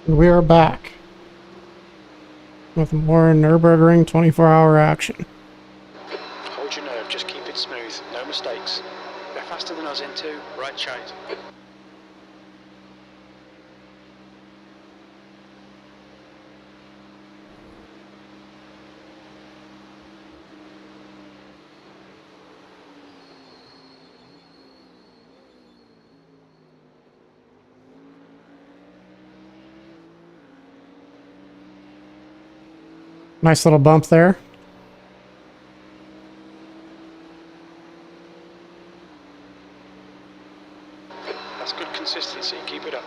We are back with more Nurburgring 24-hour action. Hold your nerve, just keep it smooth, no mistakes. They're faster than us into right shite. Nice little bump there. That's good consistency, keep it up.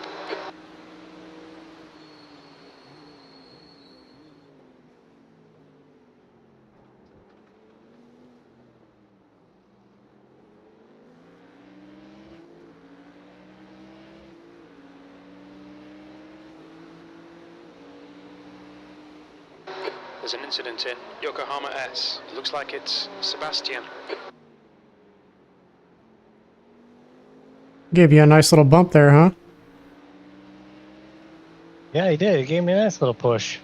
There's an incident in Yokohama S. It looks like it's Sebastian. Gave you a nice little bump there, huh? Yeah, he did. He gave me a nice little push.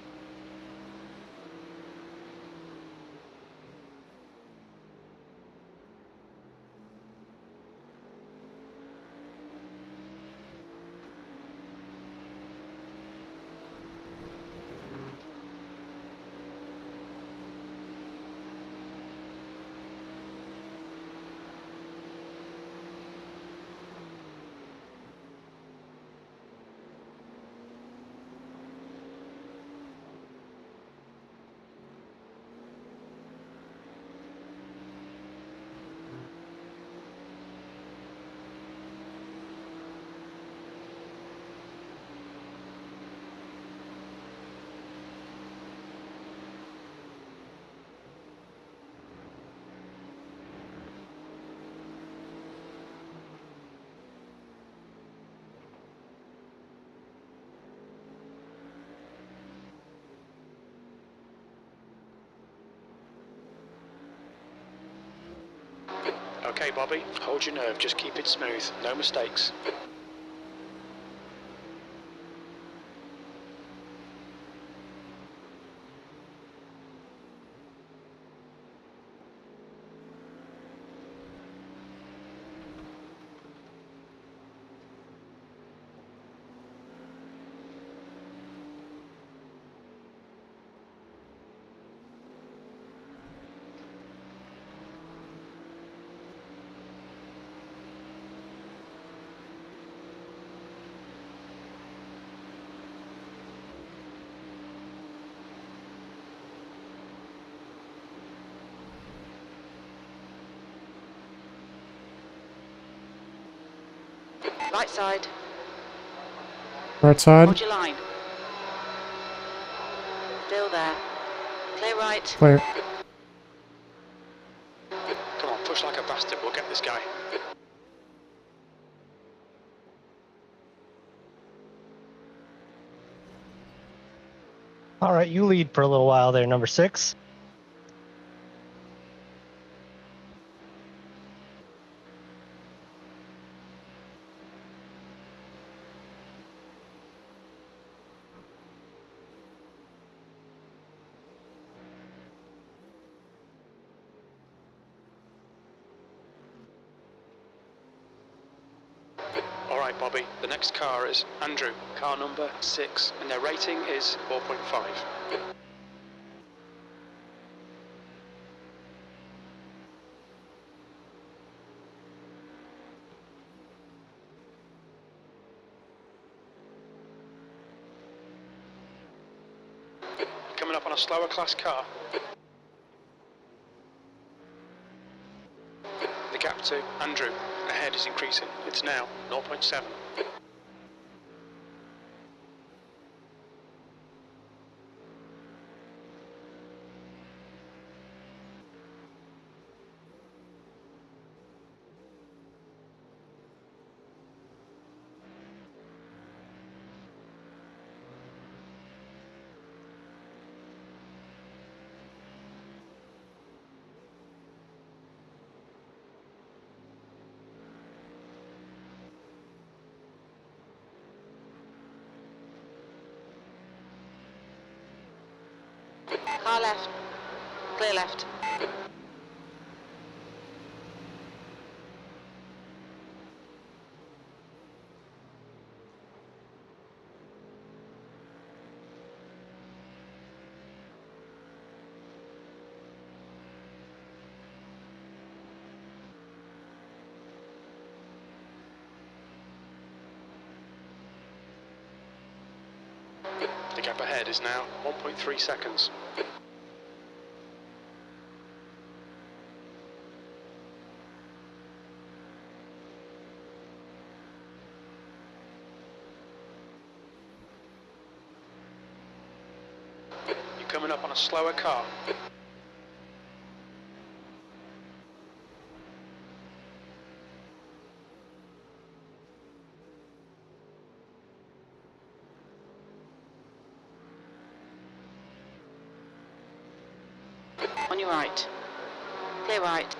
Okay, Bobby, hold your nerve, just keep it smooth, no mistakes. Right side. Right side. Hold your line. Still there. Clear right. Clear. Come on, push like a bastard, we'll get this guy. All right, you lead for a little while there, number 6. Alright, Bobby, the next car is Andrew, car number 6, and their rating is 4.5. Coming up on a slower class car. The gap to Andrew ahead is increasing. It's now 0.7. Car left. Clear left. The gap ahead is now 1.3 seconds. You're coming up on a slower car. On your right. Clear right.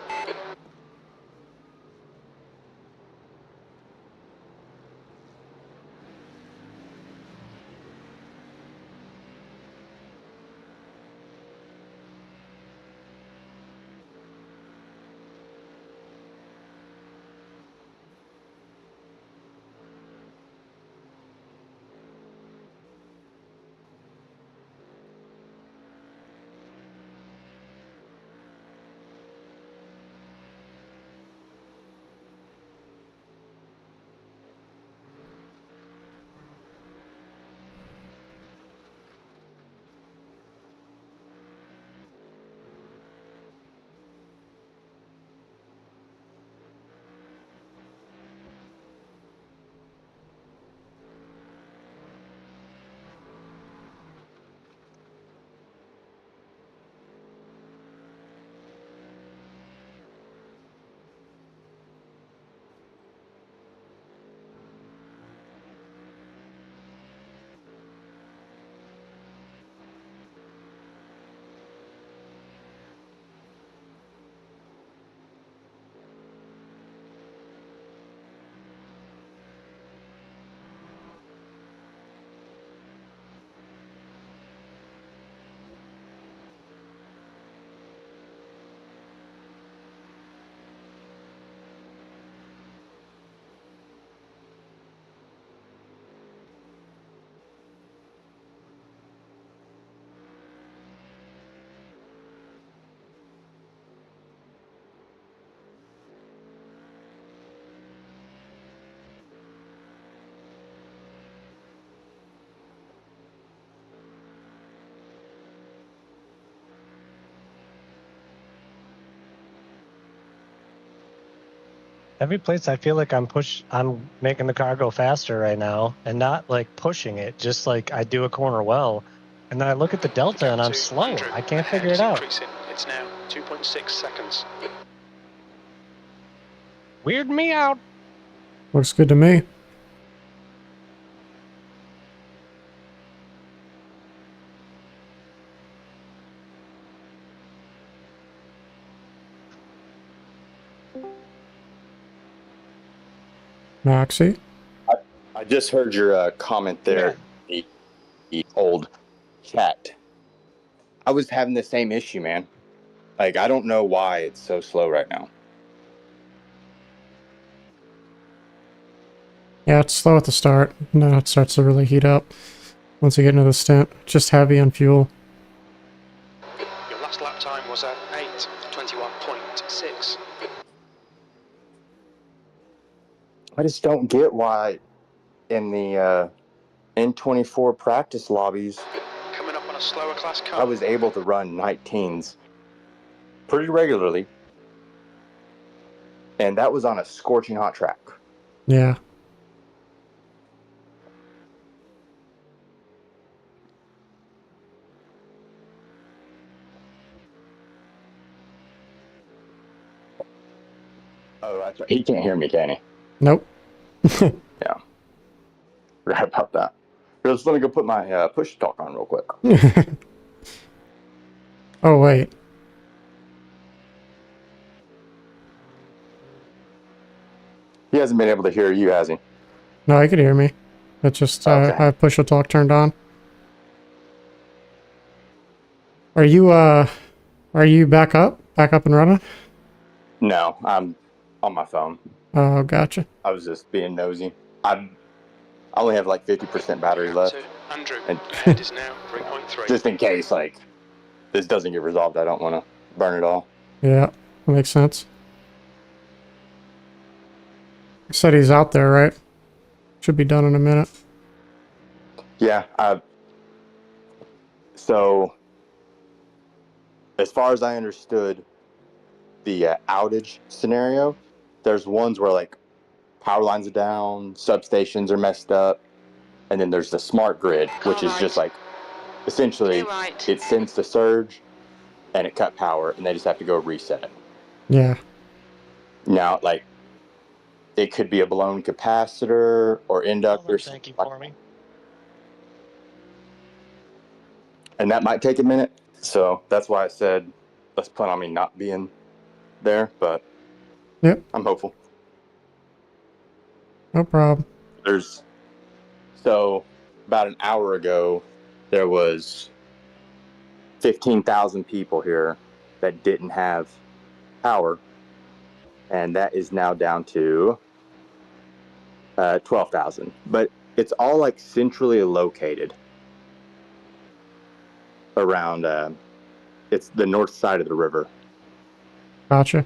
Every place I feel like I'm making the car go faster right now, and not like pushing it, just like I do a corner well, and then I look at the The delta gap and I'm to slow. Andrew I can't ahead figure is it out. increasing. It's now 2.6 seconds. Weird me out. Looks good to me. Maxie? I just heard your comment there, the old chat. I was having the same issue, man. Like, I don't know why it's so slow right now. Yeah, it's slow at the start, and then it starts to really heat up once you get into the stint. Just heavy on fuel. Your last lap time was at 8:21.6. I just don't get why in the N24 practice lobbies, Coming up on a slower class car. I was able to run 19s pretty regularly. And that was on a scorching hot track. Yeah. Oh, that's right. He can't hear me, can he? Nope. Yeah. Right about that. Just let me go put my push talk on real quick. Oh, wait. He hasn't been able to hear you, has he? No, he could hear me. It's just, Okay. I have push to talk turned on. Are you back up and running? No, I'm on my phone. Oh, gotcha. I was just being nosy. I only have like 50% battery left. So, Andrew, And ahead is now 3.3. just in case, like, this doesn't get resolved, I don't want to burn it all. Yeah, that makes sense. He said he's out there, right? Should be done in a minute. Yeah. So, as far as I understood the outage scenario, there's ones where like power lines are down, substations are messed up, and then there's the smart grid, which is just like essentially Clear right. it sends the surge and it cut power, and they just have to go reset it. Yeah. Now, like, it could be a blown capacitor or inductor, Thank you like, for me. and that might take a minute. So that's why I said let's plan on me not being there, but Yep. I'm hopeful. No problem. So about an hour ago, there was 15,000 people here that didn't have power, and that is now down to 12,000. But it's all like centrally located around. It's the north side of the river. Gotcha.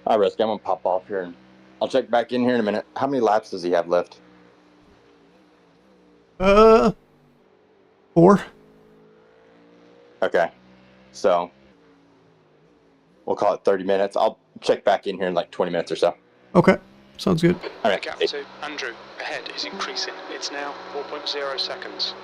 All right, Rusty, I'm gonna pop off here, and I'll check back in here in a minute. How many laps does he have left? 4. Okay, so we'll call it 30 minutes. I'll check back in here in like 20 minutes or so. Okay. Sounds good. All The right. gap to Andrew ahead is increasing. It's now 4.0 seconds.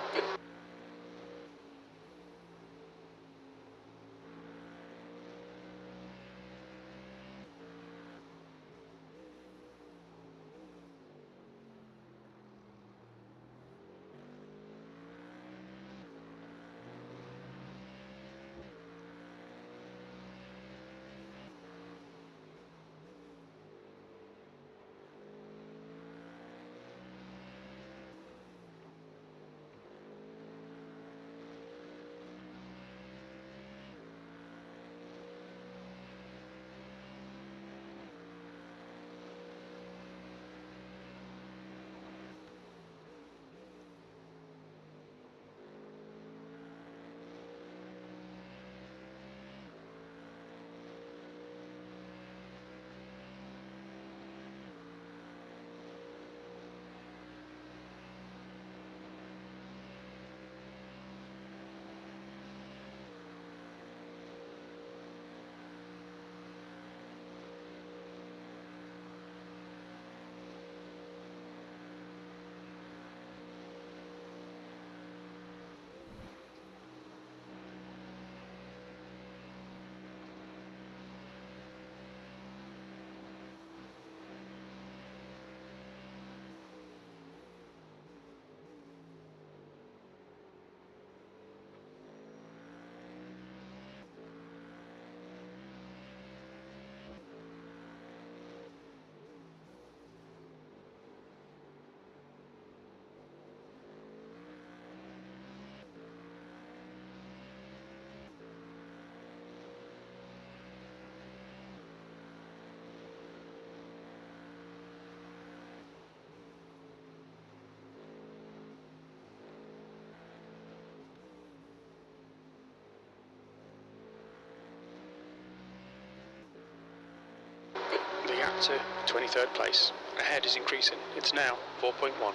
The gap to 23rd place ahead is increasing. It's now 4.1.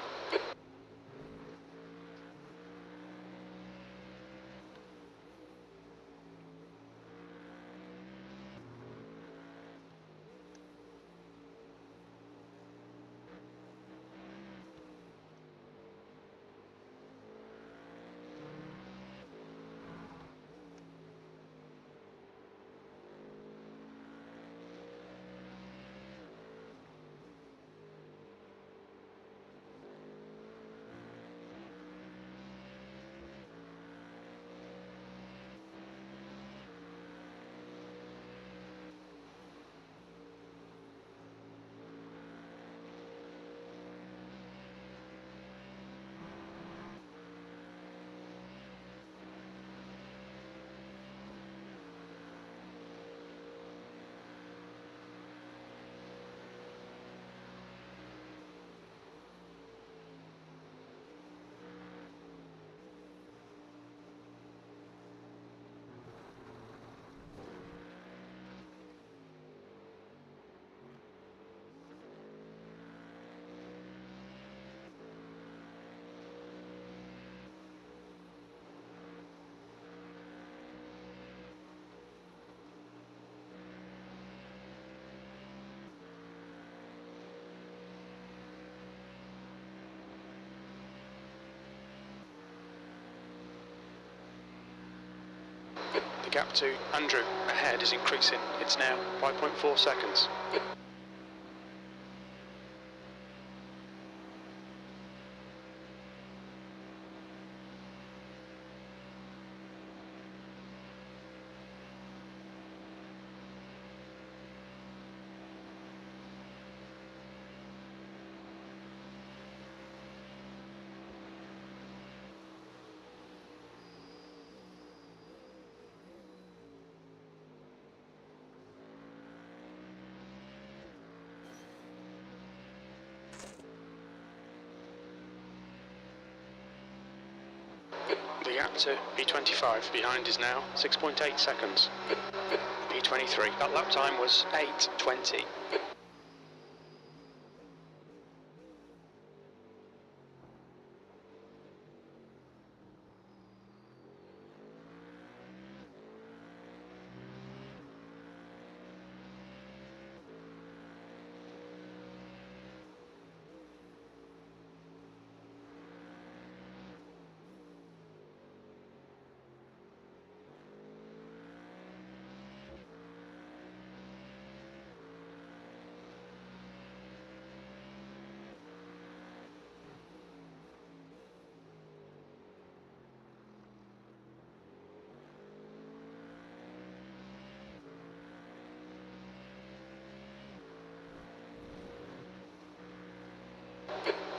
gap to Andrew ahead is increasing. It's now 5.4 seconds. The gap to P25 behind is now 6.8 seconds. P23, that lap time was 8:20.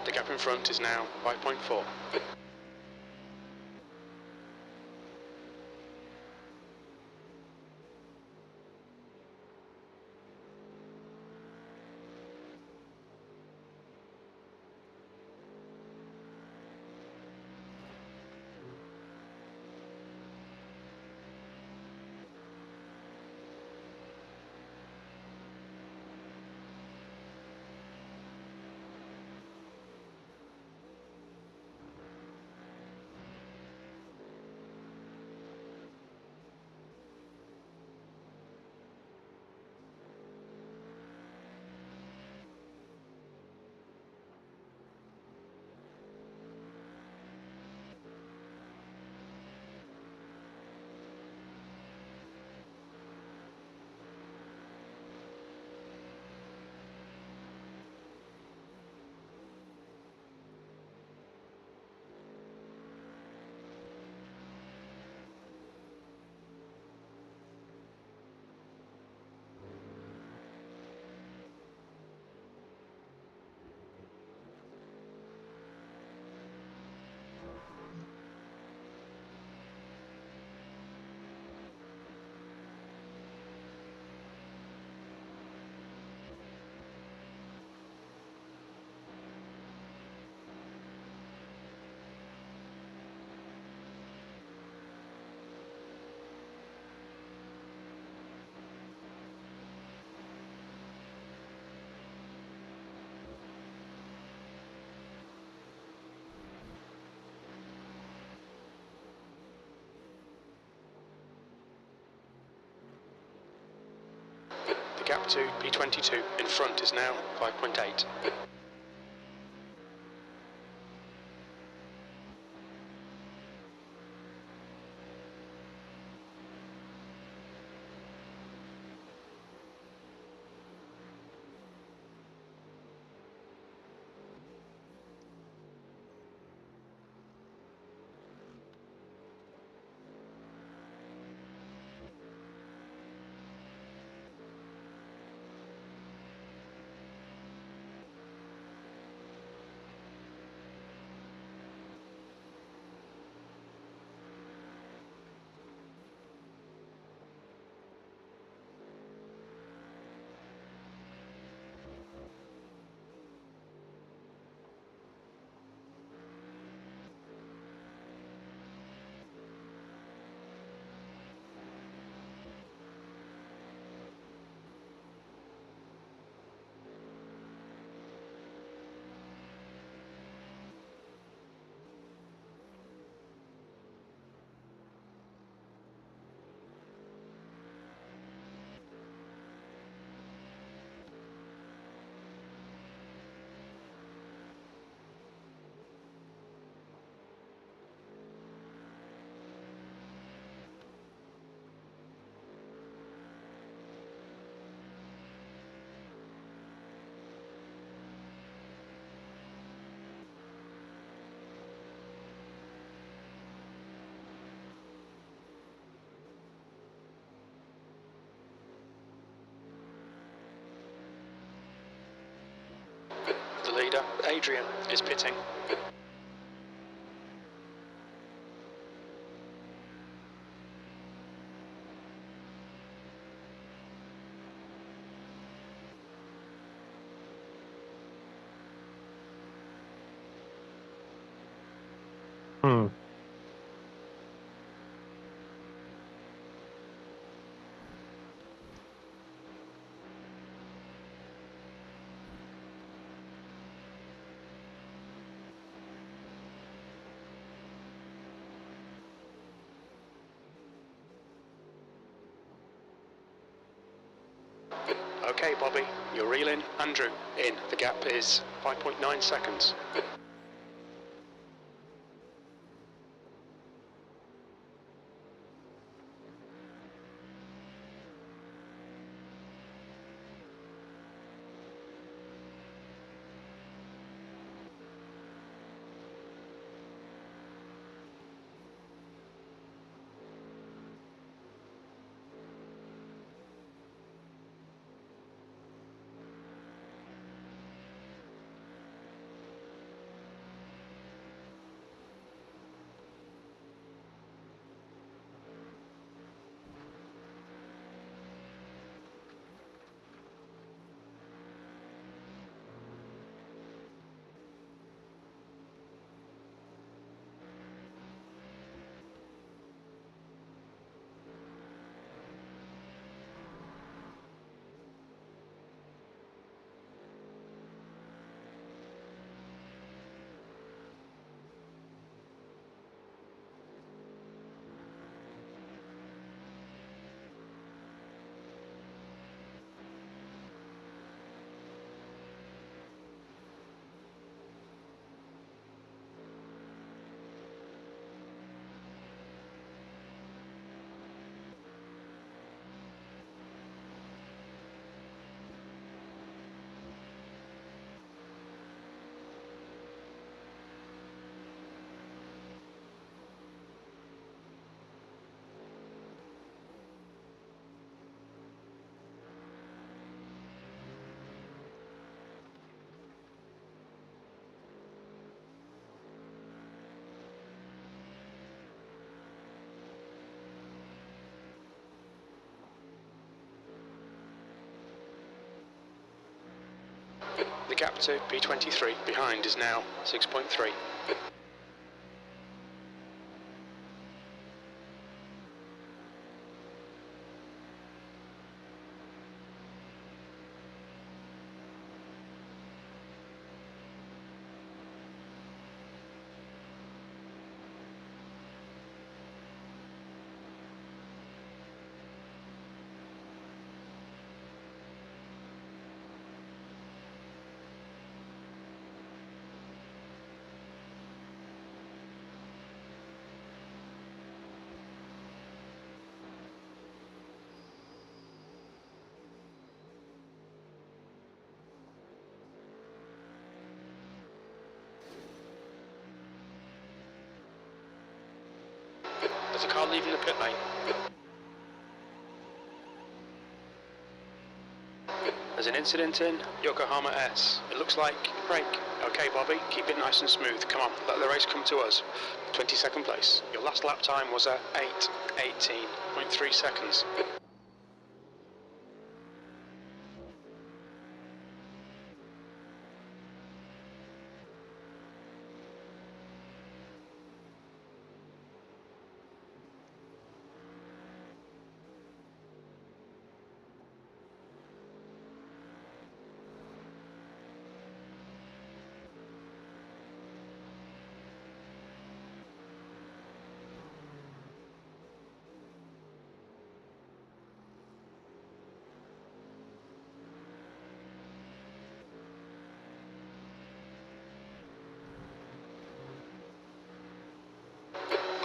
The gap in front is now 5.4. The gap to P22 in front is now 5.8. Your leader, Adrian, is pitting. Hmm. Okay, Bobby, you're reeling. Andrew, in. The gap is 5.9 seconds. The gap to P23 behind is now 6.3. There's a car leaving the pit lane. There's an incident in Yokohama S. It looks like brake. Okay, Bobby, keep it nice and smooth. Come on, let the race come to us. 22nd place. Your last lap time was at 8:18.3 seconds.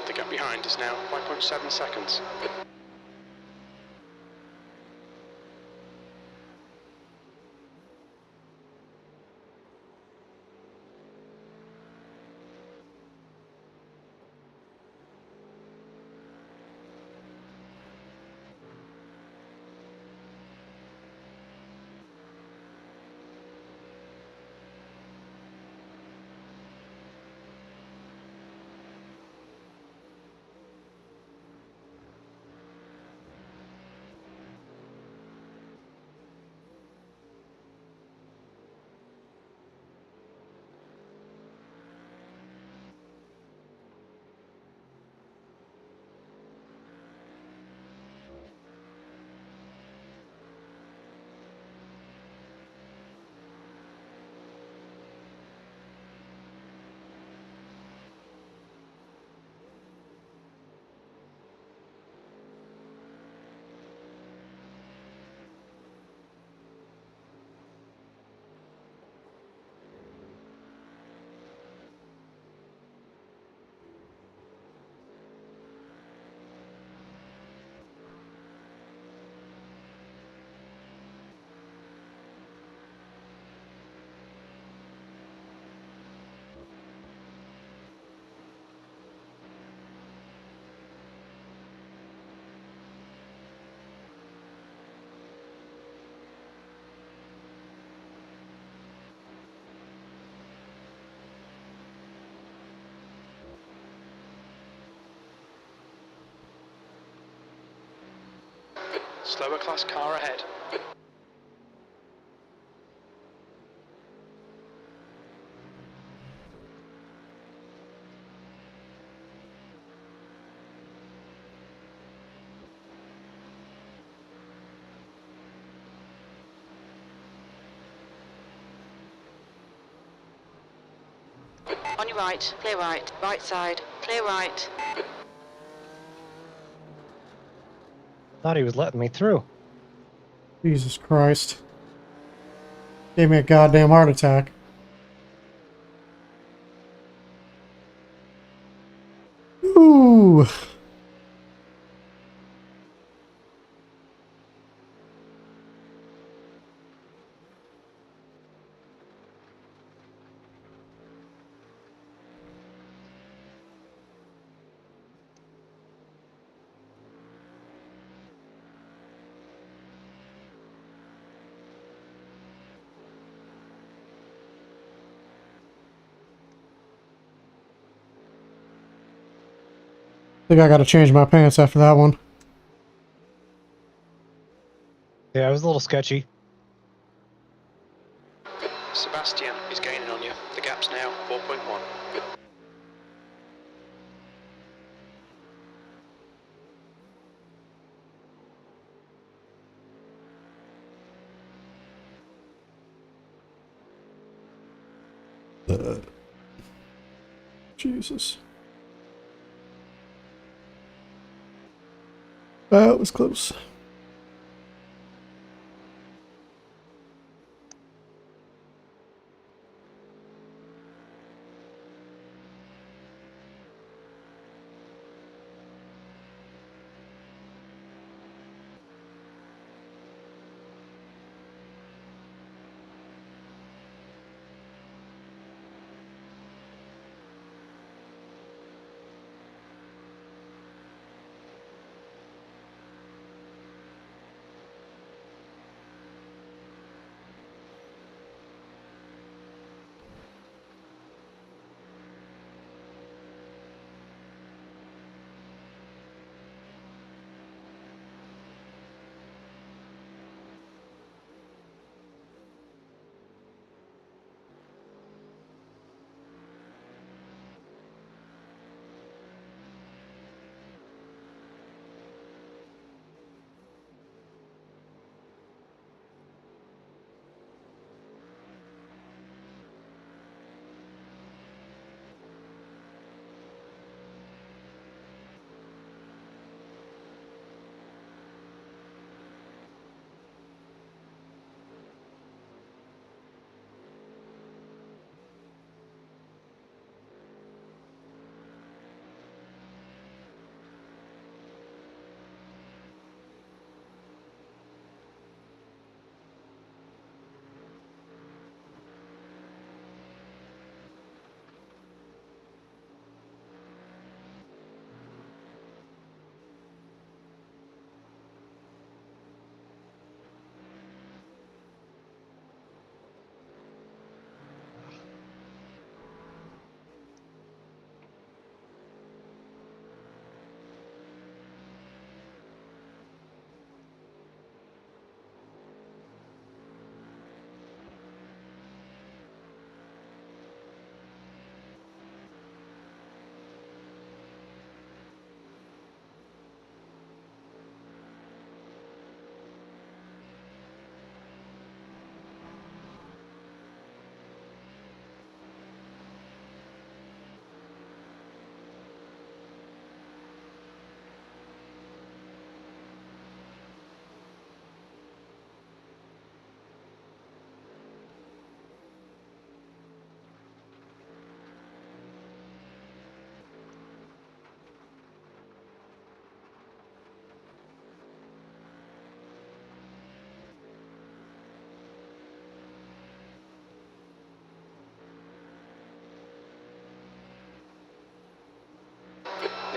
The gap behind is now 5.7 seconds. Slower class car ahead. On your right, clear right. Right side, clear right. Thought he was letting me through. Jesus Christ. Gave me a goddamn heart attack. Ooh. Think I gotta change my pants after that one. Yeah, it was a little sketchy. Sebastian is gaining on you. The gap's now 4.1. Jesus. That was close.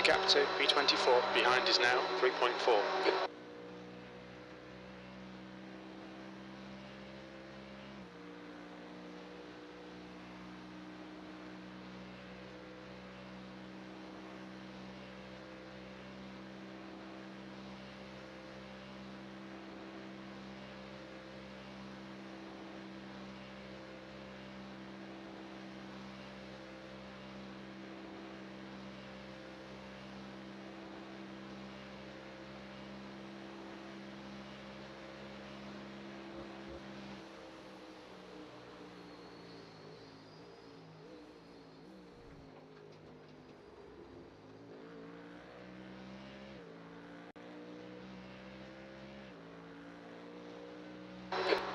The gap to P24 behind is now 3.4.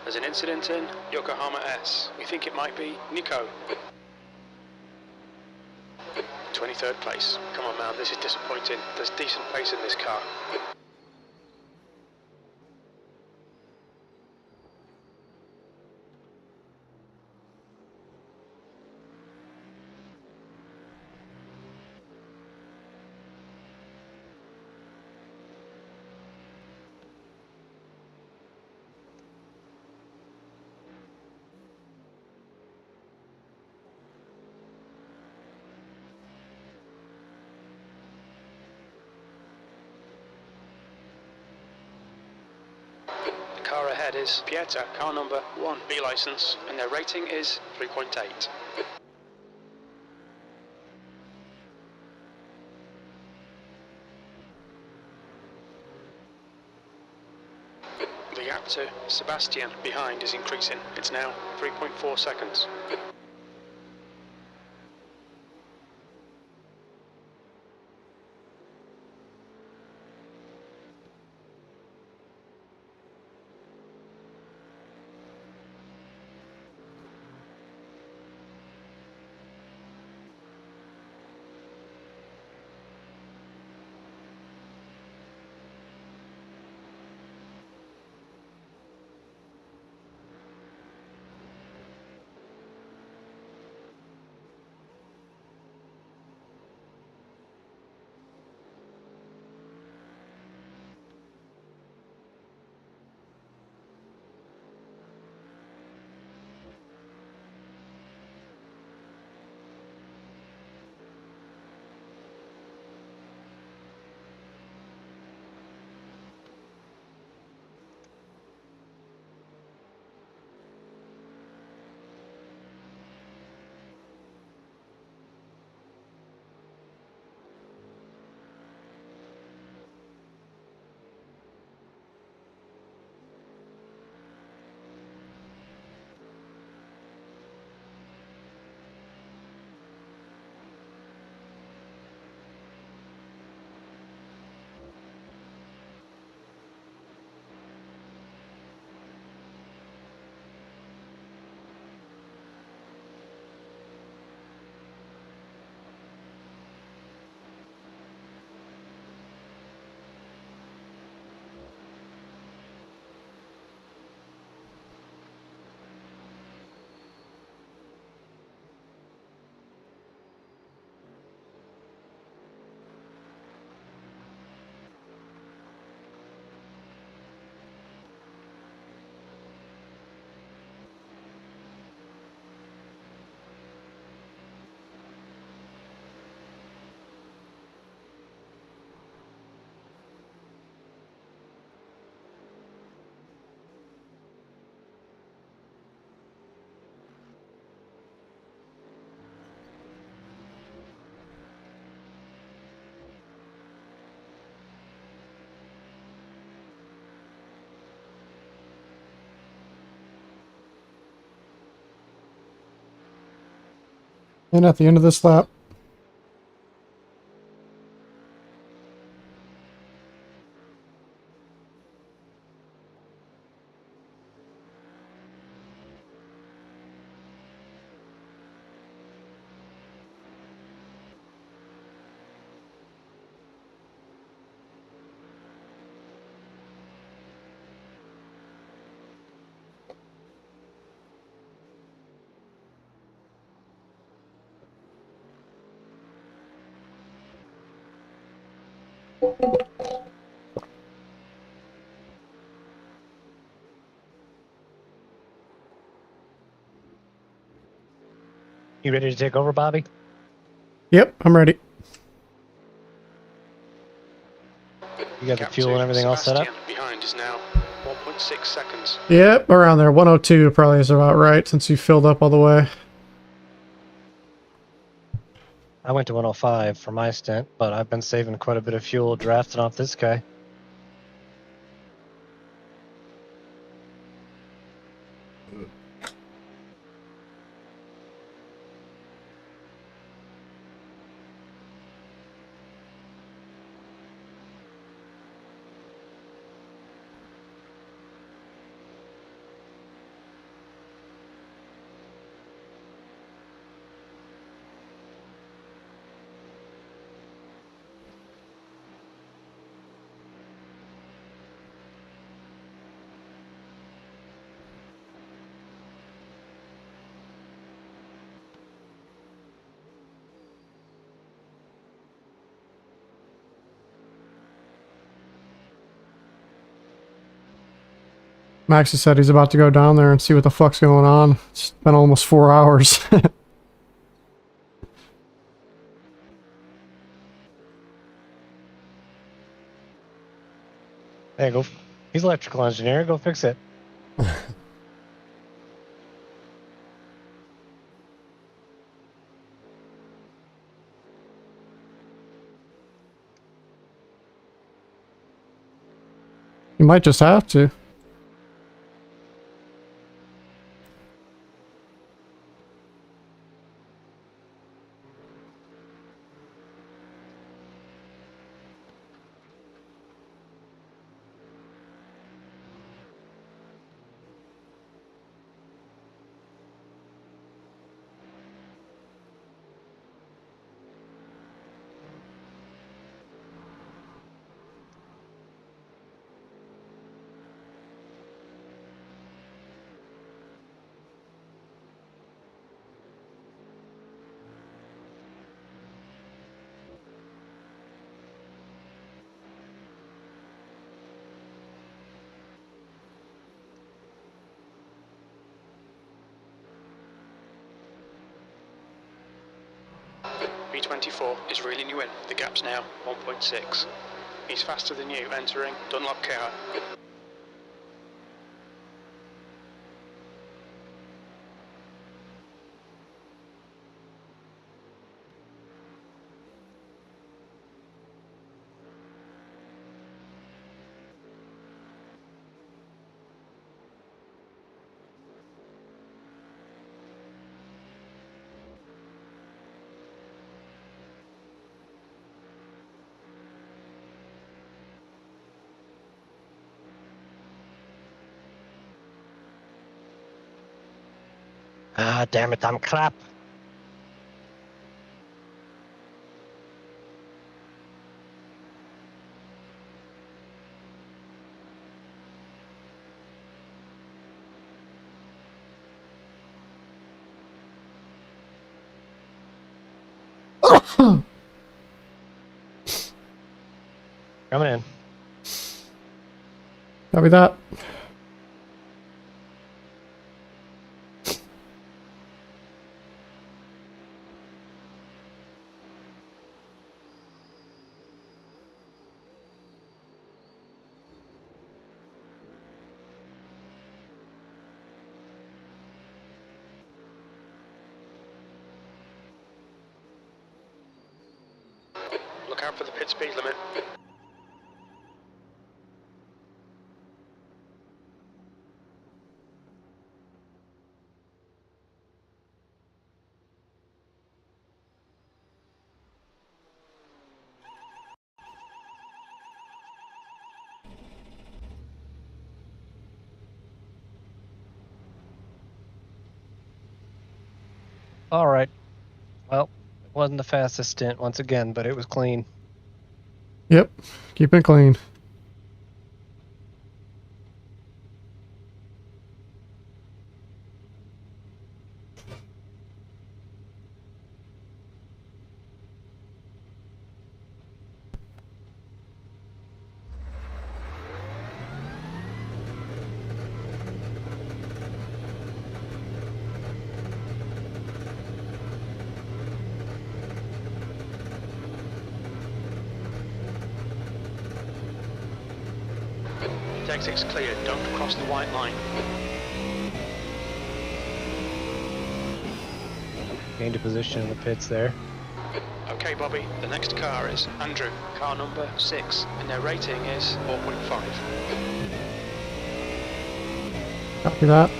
There's an incident in Yokohama S. We think it might be Nico. 23rd place. Come on, man, this is disappointing. There's decent pace in this car. The car ahead is Pieta, car number 1, B license, and their rating is 3.8. The gap to Sebastian behind is increasing. It's now 3.4 seconds. And at the end of this lap, You ready to take over, Bobby? yep, I'm ready. You got the Gap fuel to and everything all set up? Sebastian behind is now 1.6 seconds. Yep, around there. 102 probably is about right since you filled up all the way. I went to 105 for my stint, but I've been saving quite a bit of fuel drafting off this guy. Maxie said he's about to go down there and see what the fuck's going on. It's been almost 4 hours. There you go. He's an electrical engineer. Go fix it. You might just have to. B24 is reeling you in. The gap's now 1.6. He's faster than you entering Dunlop car. Ah, damn it, I'm crap. Coming in. Copy that. Look out for the pit speed limit. All right. Well, it wasn't the fastest stint once again, but it was clean. Yep. Keep it clean. Exit's cleared, don't cross the white line. Gained a position in the pits there. Okay, Bobby, the next car is Andrew, car number 6, and their rating is 4.5. Copy that.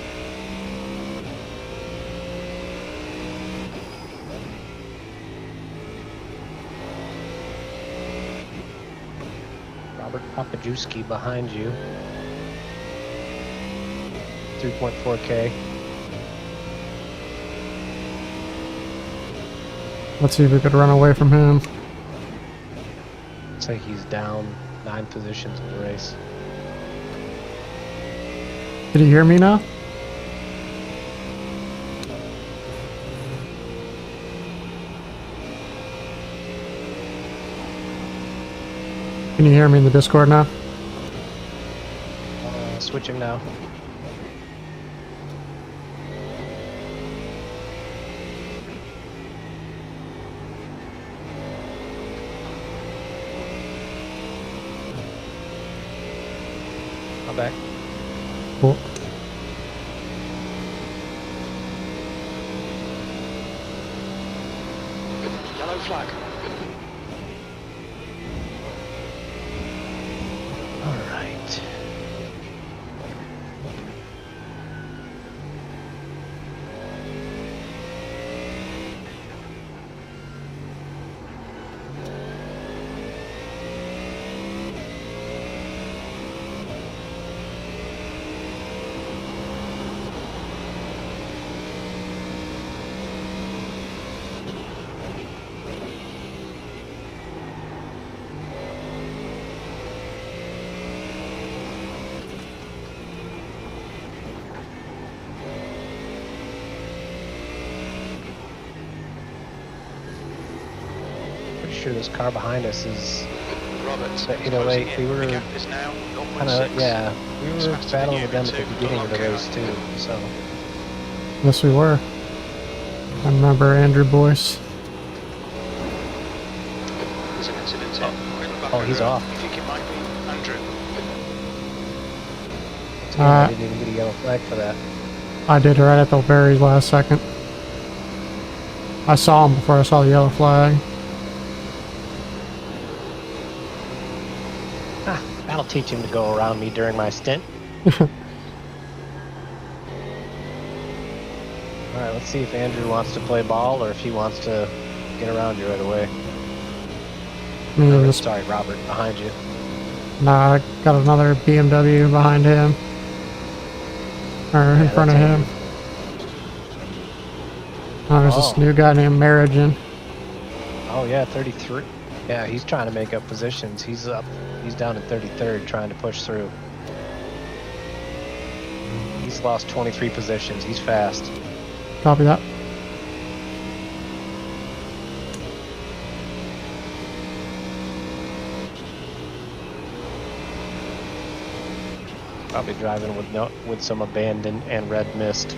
Robert Papajewski behind you. 3.4K. Let's see if we could run away from him. Looks like he's down 9 positions in the race. Did he hear me now? Can you hear me in the Discord now? Switching now. now. I'm back. Cool. Yellow flag. All right. Pretty sure this car behind us is Roberts. the 808. We were The gap is now kind of 0.6. yeah. We It's were faster battling than with them you at the two. beginning of the Okay. race too. So Yes, we were. I remember Andrew Boyce. There's an incident here. Quick look back Oh, at he's her. off. You think it might be Andrew? I didn't even get a yellow flag for that. I did right at the very last second. I saw him before I saw the yellow flag. Ah, that'll teach him to go around me during my stint. All right, let's see if Andrew wants to play ball or if he wants to get around you right away. Sorry, Robert, behind you. Nah, I got another BMW behind him. Or in Yeah, front of that's him. Andrew. Oh, there's Oh. this new guy named Marigen. Oh yeah, 33. Yeah, he's trying to make up positions. He's up. He's down in 33rd, trying to push through. He's lost 23 positions. He's fast. Copy that. Probably driving with some abandon and red mist.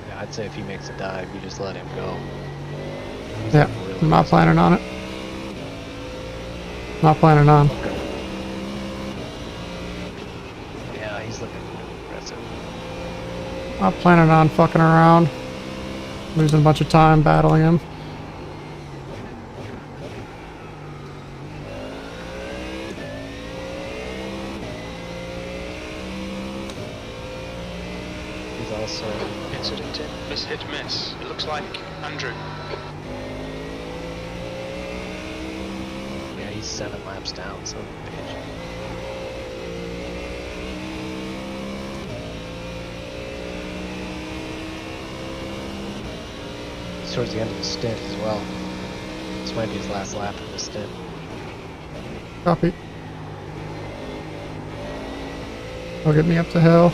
Yeah, I'd say if he makes a dive, you just let him go. He's Yeah, looking really I'm not aggressive. planning on it. Not planning on. Yeah, he's looking really aggressive. Not planning on fucking around. Losing a bunch of time battling him. He's also Incident in. Miss hit miss. It looks like Andrew. yeah, he's 7 laps down. So bitch. He's towards the end of the stint as well. This might be his last lap of the stint. Copy. He'll get me up the hill.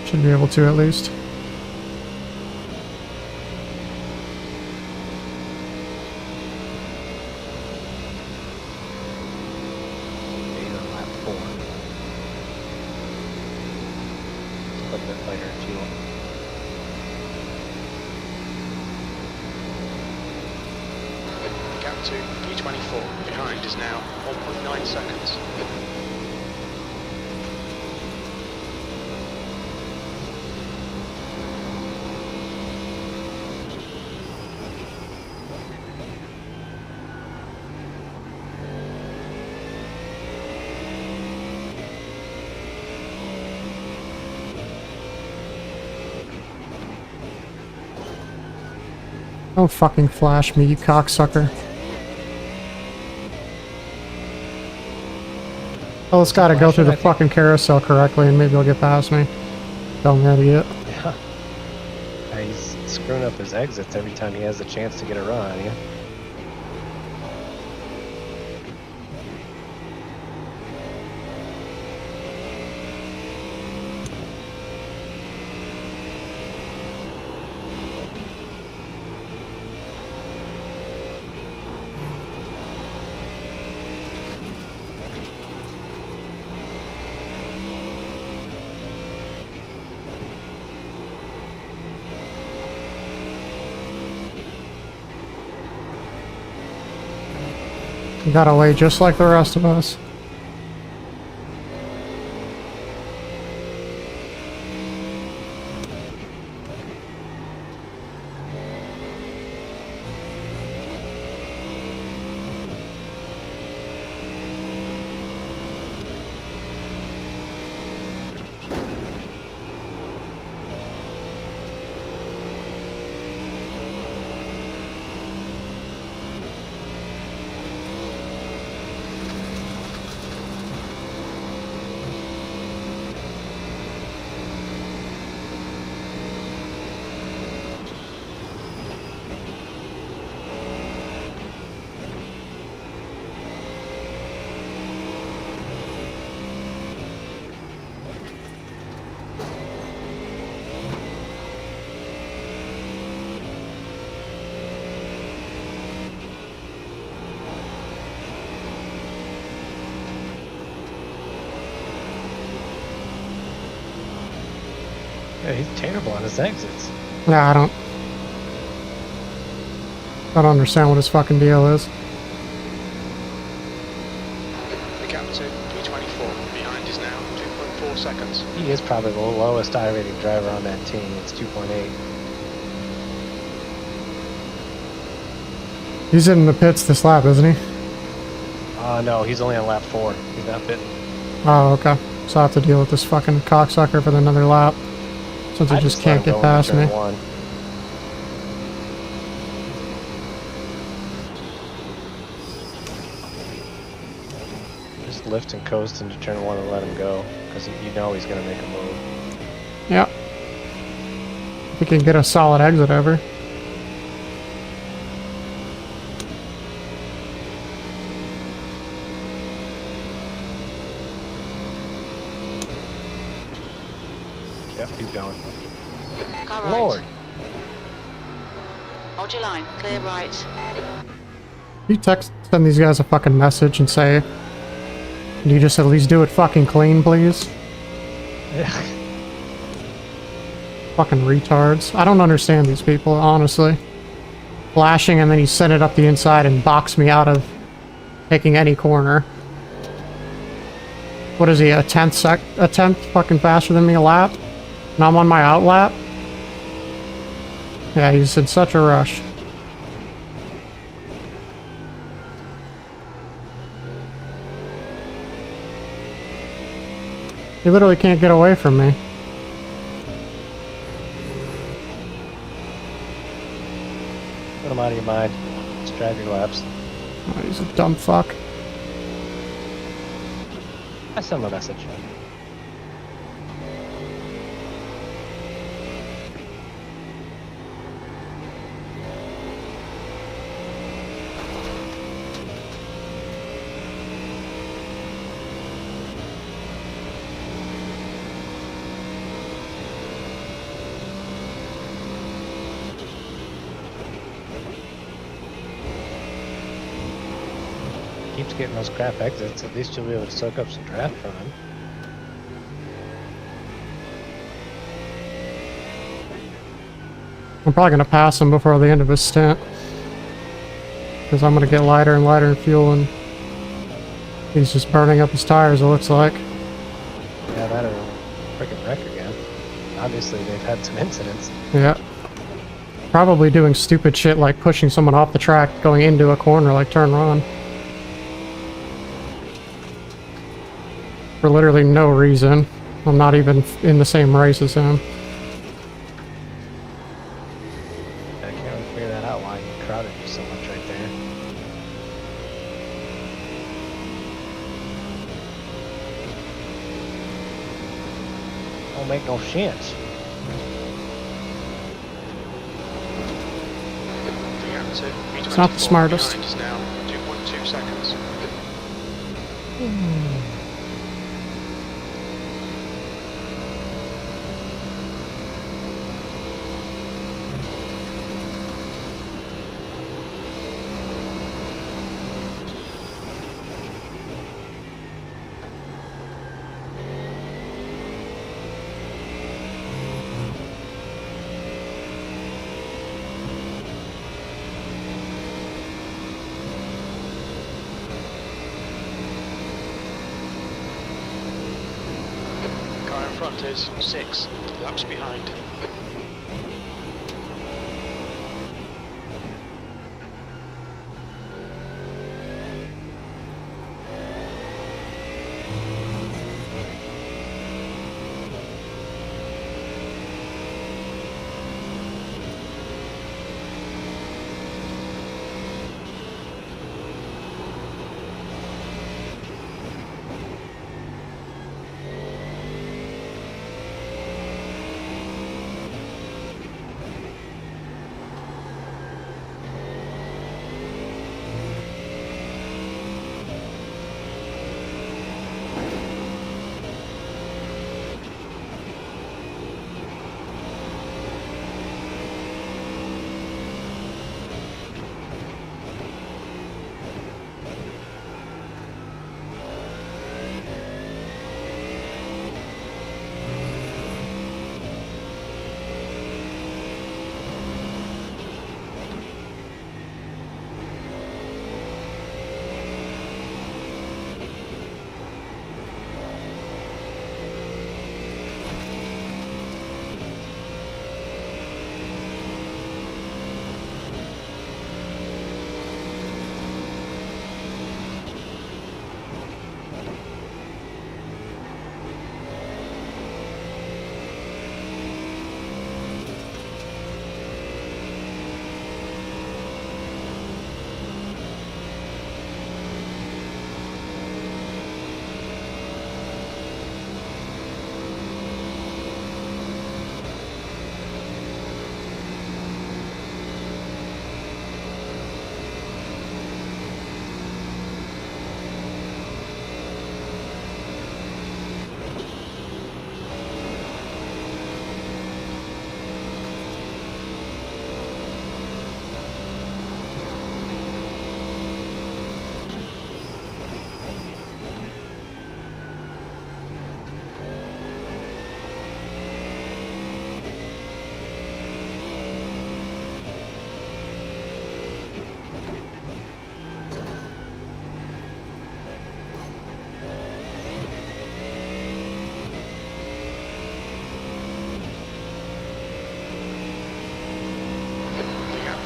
Should be able to at least. He's on lap 4. It's quite a bit lighter in fuel. Gap to P24. Behind is now 1.9 seconds. Don't fucking flash me, you cocksucker. Well, it's gotta go through the fucking carousel correctly and maybe he'll get past me. Dumb idiot. Yeah. He's screwing up his exits every time he has a chance to get a run on you. He got away just like the rest of us. Yeah, he's terrible on his exits. Yeah, I don't understand what his fucking deal is. The gap to P24 behind is now 2.4 seconds. He is probably the lowest I-rated driver on that team. It's 2.8. He's in the pits this lap, isn't he? No, he's only on lap 4. He's not pitting. Oh, okay. So I have to deal with this fucking cocksucker for another lap. Since he just can't get past me. One. Just lift and coast into turn 1 and let him go. Because you know he's going to make a move. Yeah. If he can get a solid exit over. Yep, he's going. Car right. Lord. Hold your line. Clear right. You send these guys a fucking message and say, can you just at least do it fucking clean, please? Yeah. Fucking retards. I don't understand these people, honestly. Flashing and then he sent it up the inside and boxed me out of taking any corner. What is he, a tenth fucking faster than me a lap? And I'm on my out lap? Yeah, he's in such a rush. He literally can't get away from me. Put him out of your mind. Just drive your laps. Oh, he's a dumb fuck. I sent him a message. Keeps getting those crap exits. At least you'll be able to soak up some draft from him. I'm probably gonna pass him before the end of his stint. Because I'm gonna get lighter and lighter in fuel and he's just burning up his tires, it looks like. Yeah, that or freaking wreck again. Obviously, they've had some incidents. Yeah. Probably doing stupid shit like pushing someone off the track going into a corner like turn one. For literally no reason. I'm not even in the same race as him. I can't really figure that out, why he crowded you so much right there. Don't make no sense. It's not the smartest. Behind is now 2.2 seconds. front is 6 laps behind.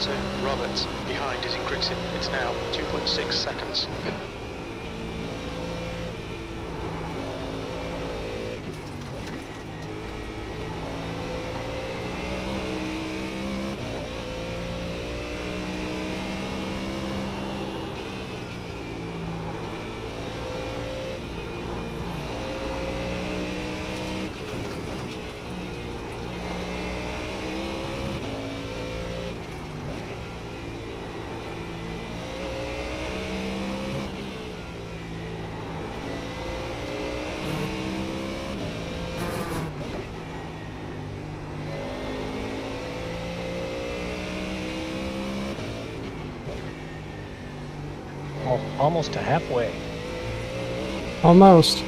To Robert behind is increasing. It's now 2.6 seconds. Almost to halfway. Almost.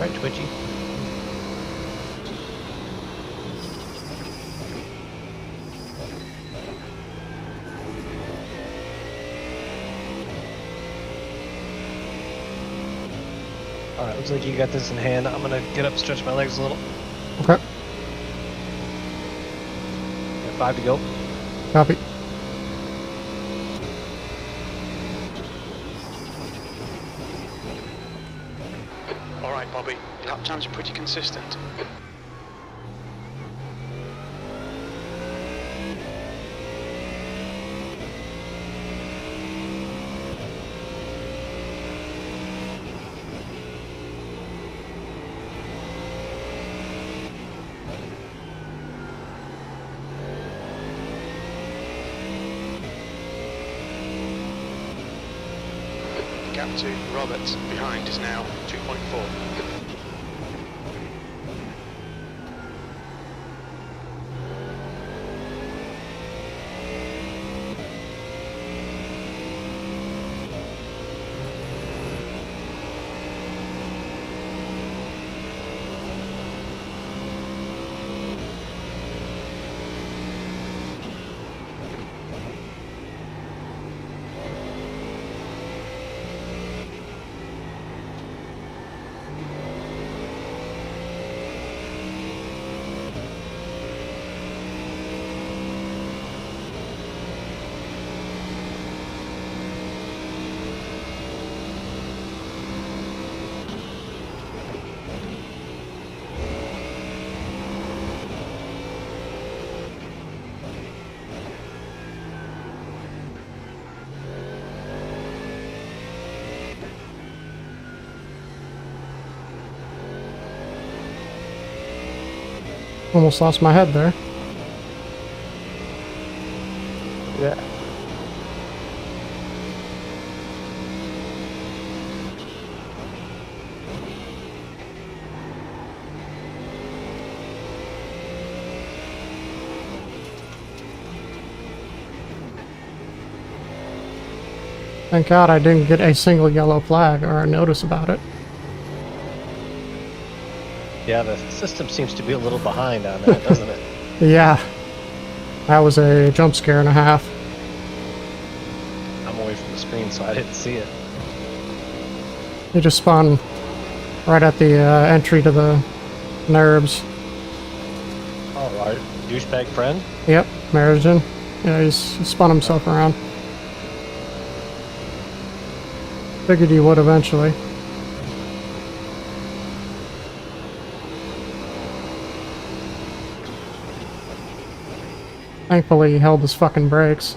That's right, Twitchy. Alright, looks like you got this in hand. I'm gonna get up, stretch my legs a little. Okay. Got 5 to go. Copy. All right, Bobby. Your lap times are pretty consistent. The gap to Roberts behind is now 2.4. Almost lost my head there. Yeah. Thank God I didn't get a single yellow flag or a notice about it. Yeah, the system seems to be a little behind on that, doesn't it? Yeah. That was a jump scare and a half. I'm away from the screen, so I didn't see it. He just spawned right at the entry to the Nurbs. Oh, our douchebag friend? Yep, Meriden. Yeah, he spun himself around. Figured he would eventually. Thankfully, he held his fucking brakes.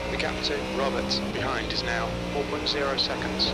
The gap to Roberts behind is now 4.0 seconds.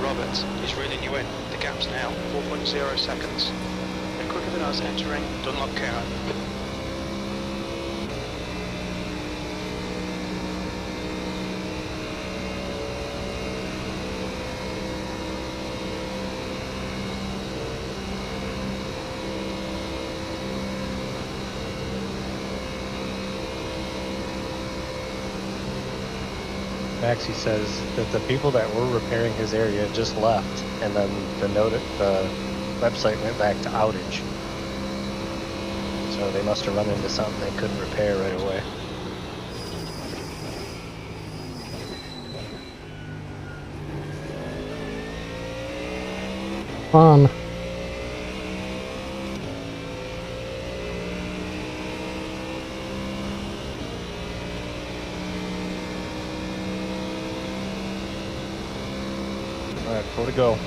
Robert. He's reeling you in. The gap's now 4.0 seconds. They're quicker than us entering Dunlop Care. Maxie says that the people that were repairing his area just left, and then the website went back to outage. So they must have run into something they couldn't repair right away. Fun. Alright, 4 to go.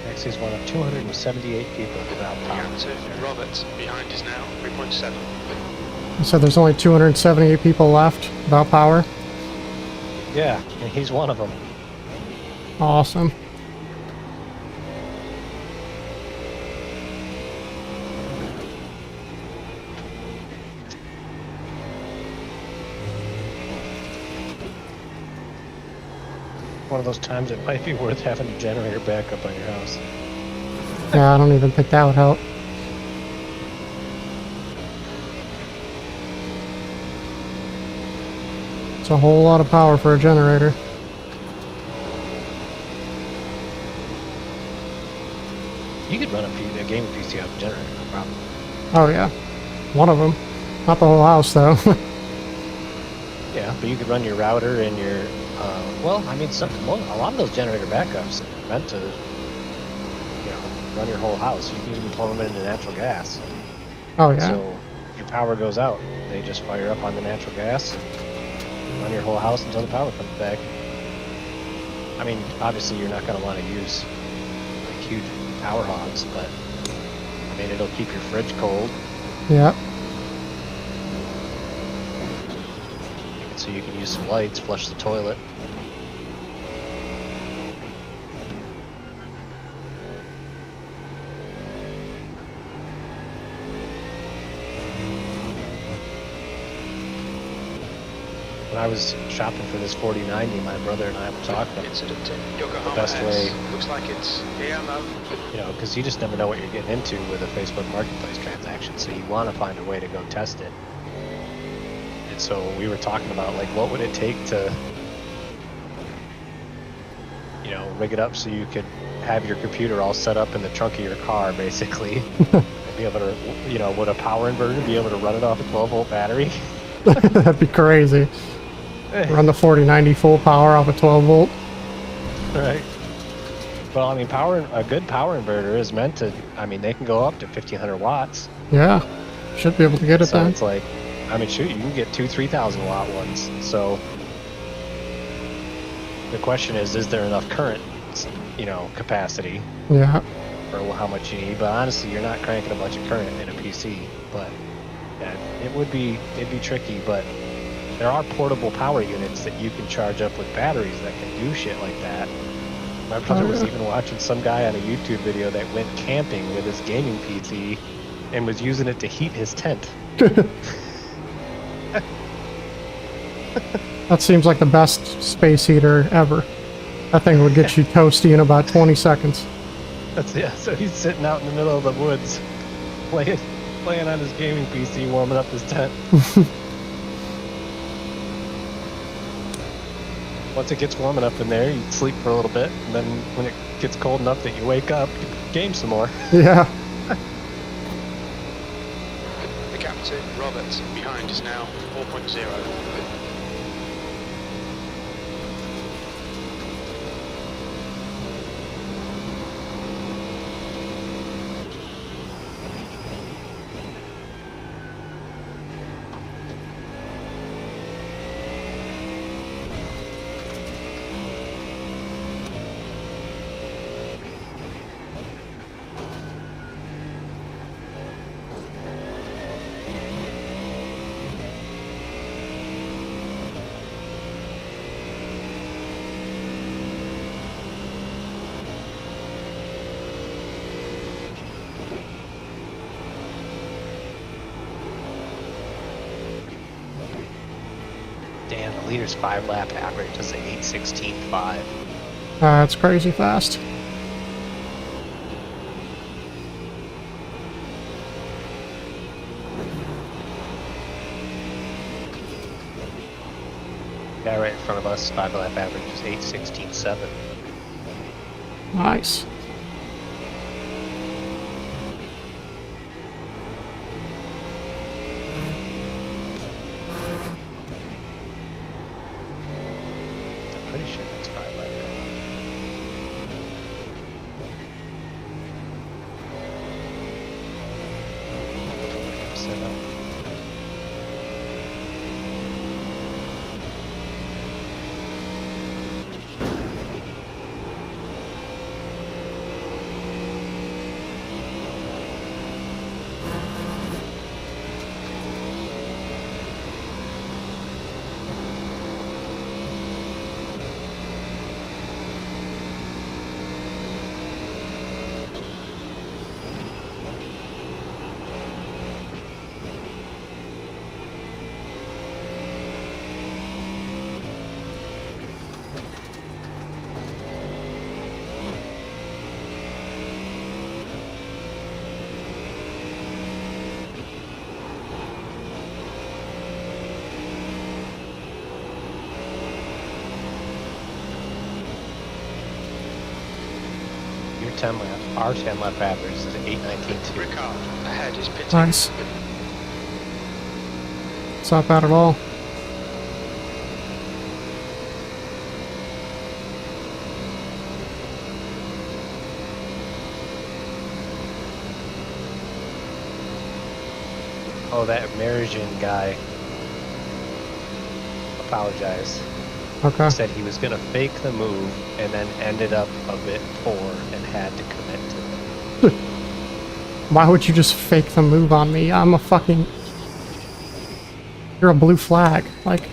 Maxie's one of 278 people without power. Reactive Robert. Behind is now 3.7. So there's only 278 people left without power. Yeah, and he's one of them. Awesome. One of those times it might be worth having a generator backup on your house. Yeah, I don't even think that would help. It's a whole lot of power for a generator. You could run a gaming PC off a generator, no problem. Oh yeah, one of them. Not the whole house though. Yeah, but you could run your router and your, well, I mean, a lot of those generator backups are meant to, run your whole house. You can even plug them into natural gas. Oh yeah. So if your power goes out, they just fire up on the natural gas and run your whole house until the power comes back. I mean, obviously you're not going to want to use like huge power hogs, but I mean, it'll keep your fridge cold. Yeah. So you can use some lights, flush the toilet. When I was shopping for this 4090, my brother and I were talking about Incident in Yokohama the best way. Looks like it's here, Mo. Because you just never know what you're getting into with a Facebook Marketplace transaction, so you want to find a way to go test it. And so we were talking about, like, what would it take to, rig it up so you could have your computer all set up in the trunk of your car, basically. Be able to, would a power inverter be able to run it off a 12-volt battery? That'd be crazy. Run the 4090 full power off a 12 volt. Right. Well, I mean, a good power inverter is meant to, I mean, they can go up to 1500 watts. Yeah. Should be able to get it So then. it's like, I mean, shoot, you can get 2,000-3,000 watt ones. So the question is there enough current, capacity Yeah. for how much you need? But honestly, you're not cranking a bunch of current in a PC. But yeah, it'd be tricky. But there are portable power units that you can charge up with batteries that can do shit like that. My brother was even watching some guy on a YouTube video that went camping with his gaming PC and was using it to heat his tent. That seems like the best space heater ever. That thing would get you toasty in about 20 seconds. So he's sitting out in the middle of the woods playing on his gaming PC, warming up his tent. Once it gets warm enough in there, you sleep for a little bit, and then when it gets cold enough that you wake up, you game some more. Yeah. The captain, Robert, behind is now 4.0. Damn, the leader's 5-lap average is an 8:16.5. That's crazy fast. Guy right in front of us, 5-lap average is 8:16.7. Nice. I'm pretty sure that's 5-lap average. Senna. Your 10-lap, our 10-lap average is 8:19.2. Ricard, ahead is pitting. Nice. It's not bad at all. Oh, that American guy apologized. Okay. Said he was gonna fake the move and then ended up a bit poor and had to commit to it. Why would you just fake the move on me? I'm a fucking... You're a blue flag. Like,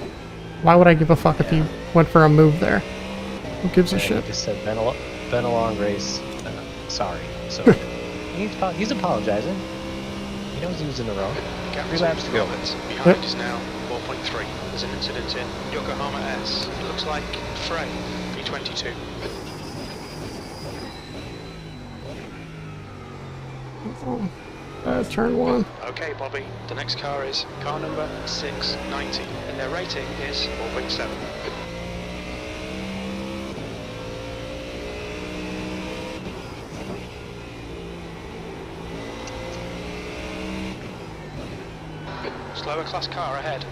why would I give a fuck if you went for a move there? Who gives a And shit? He just said, been a long race. Sorry. So he's apologizing. He knows he was in the wrong. Captain 3 laps to go. Robert, behind is now 4.3. There's an incident in Yokohama S. It looks like Frey, P22. Turn 1. Okay, Bobby, the next car is car number 690, and their rating is 4.7. Slower class car ahead.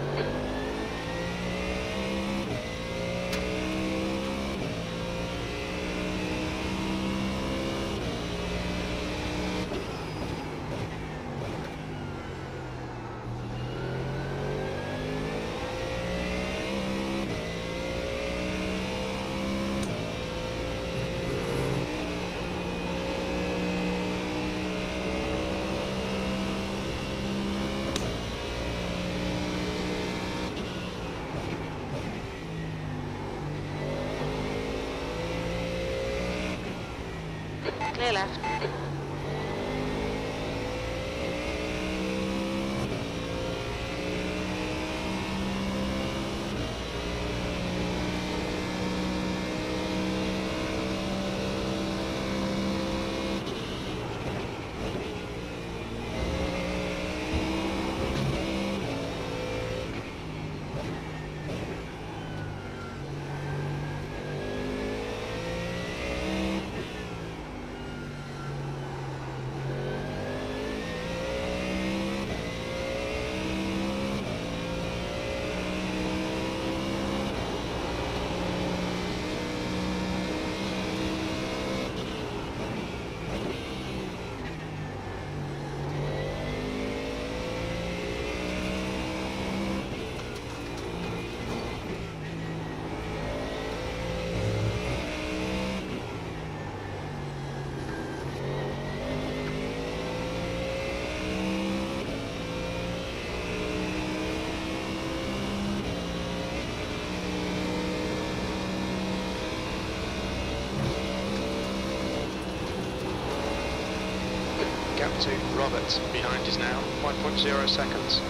Clear left. Gap to Robert, behind is now 5.0 seconds.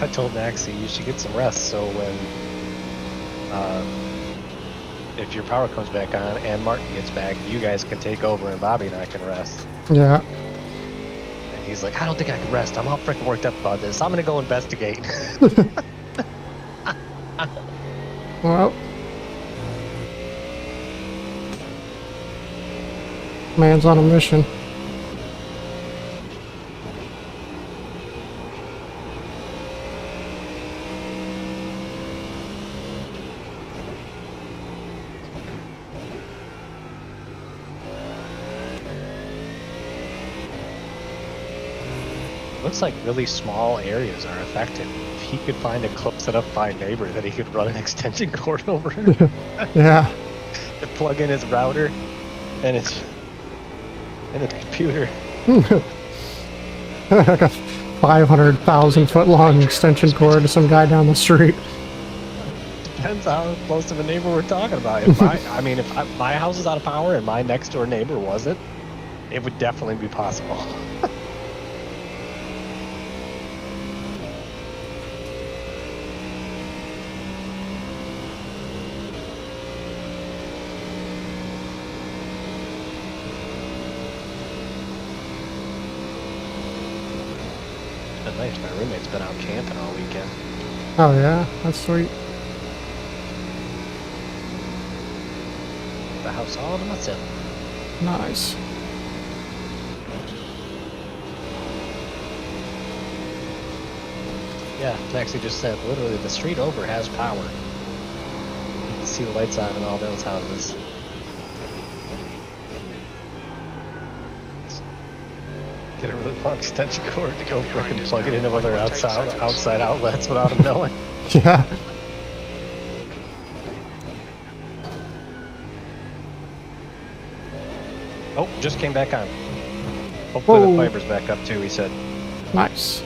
I told Maxie you should get some rest so when if your power comes back on and Martin gets back, you guys can take over and Bobby and I can rest. Yeah. And he's like, I don't think I can rest. I'm all freaking worked up about this. I'm gonna go investigate. Well. Man's on a mission. Looks like really small areas are affected. If he could find a close enough by neighbor that he could run an extension cord over Yeah. to plug in his router and his computer. Like a 500,000 foot long extension cord to some guy down the street. Depends how close of a neighbor we're talking about. If my house is out of power and my next door neighbor wasn't, it would definitely be possible. Nice. My roommate's been out camping all weekend. Oh yeah, that's sweet. The house all to myself. Nice. Yeah, Maxie just said literally the street over has power. You can see the lights on in all those houses. Get a really long extension cord to go frickin' plug it into other outside outlets without them knowing. Yeah. Oh, just came back on. Hopefully Whoa. the fiber's back up too, he said. Nice.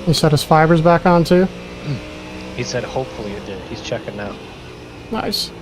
You said his fiber's back on too? He said hopefully it did. He's checking now. Nice.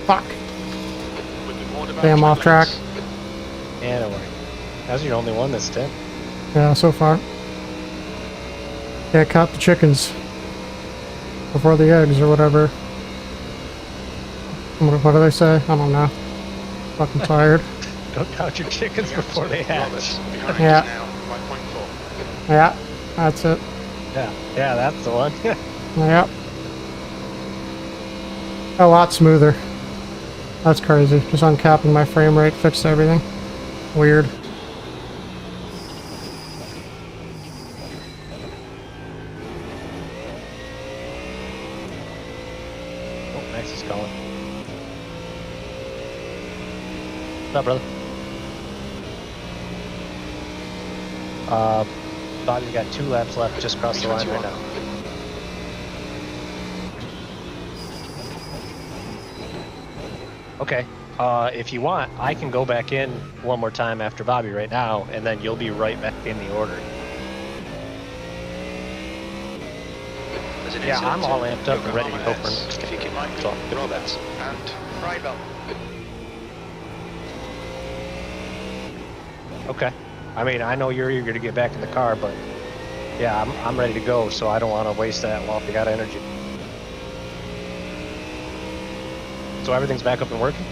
Fuck. We've been warned about Damn, off track. lanes. Yeah, don't worry. That's your only one that's 10. Yeah, so far. Can't count the chickens before the eggs or whatever. What do they say? I don't know. Fucking tired. Don't count your chickens before they hatch. Roberts behind Yeah. us now, 5.4. Yeah, that's it. Yeah, that's the one. Yep. A lot smoother. That's crazy. Just uncapping my frame rate fixed everything. Weird. Oh, Max is calling. What's up, brother? Bobby's got 2 laps left, just crossed the line right now. Okay. If you want, I can go back in one more time after Bobby right now, and then you'll be right back in the order. There's an Yeah, incident I'm all in amped up and ready to go Yokohama for S. it. I think it might be So- Roberts and Freibel. Okay. I mean, I know you're eager to get back in the car, but yeah, I'm ready to go, so I don't want to waste that while you got energy. So everything's back up and working?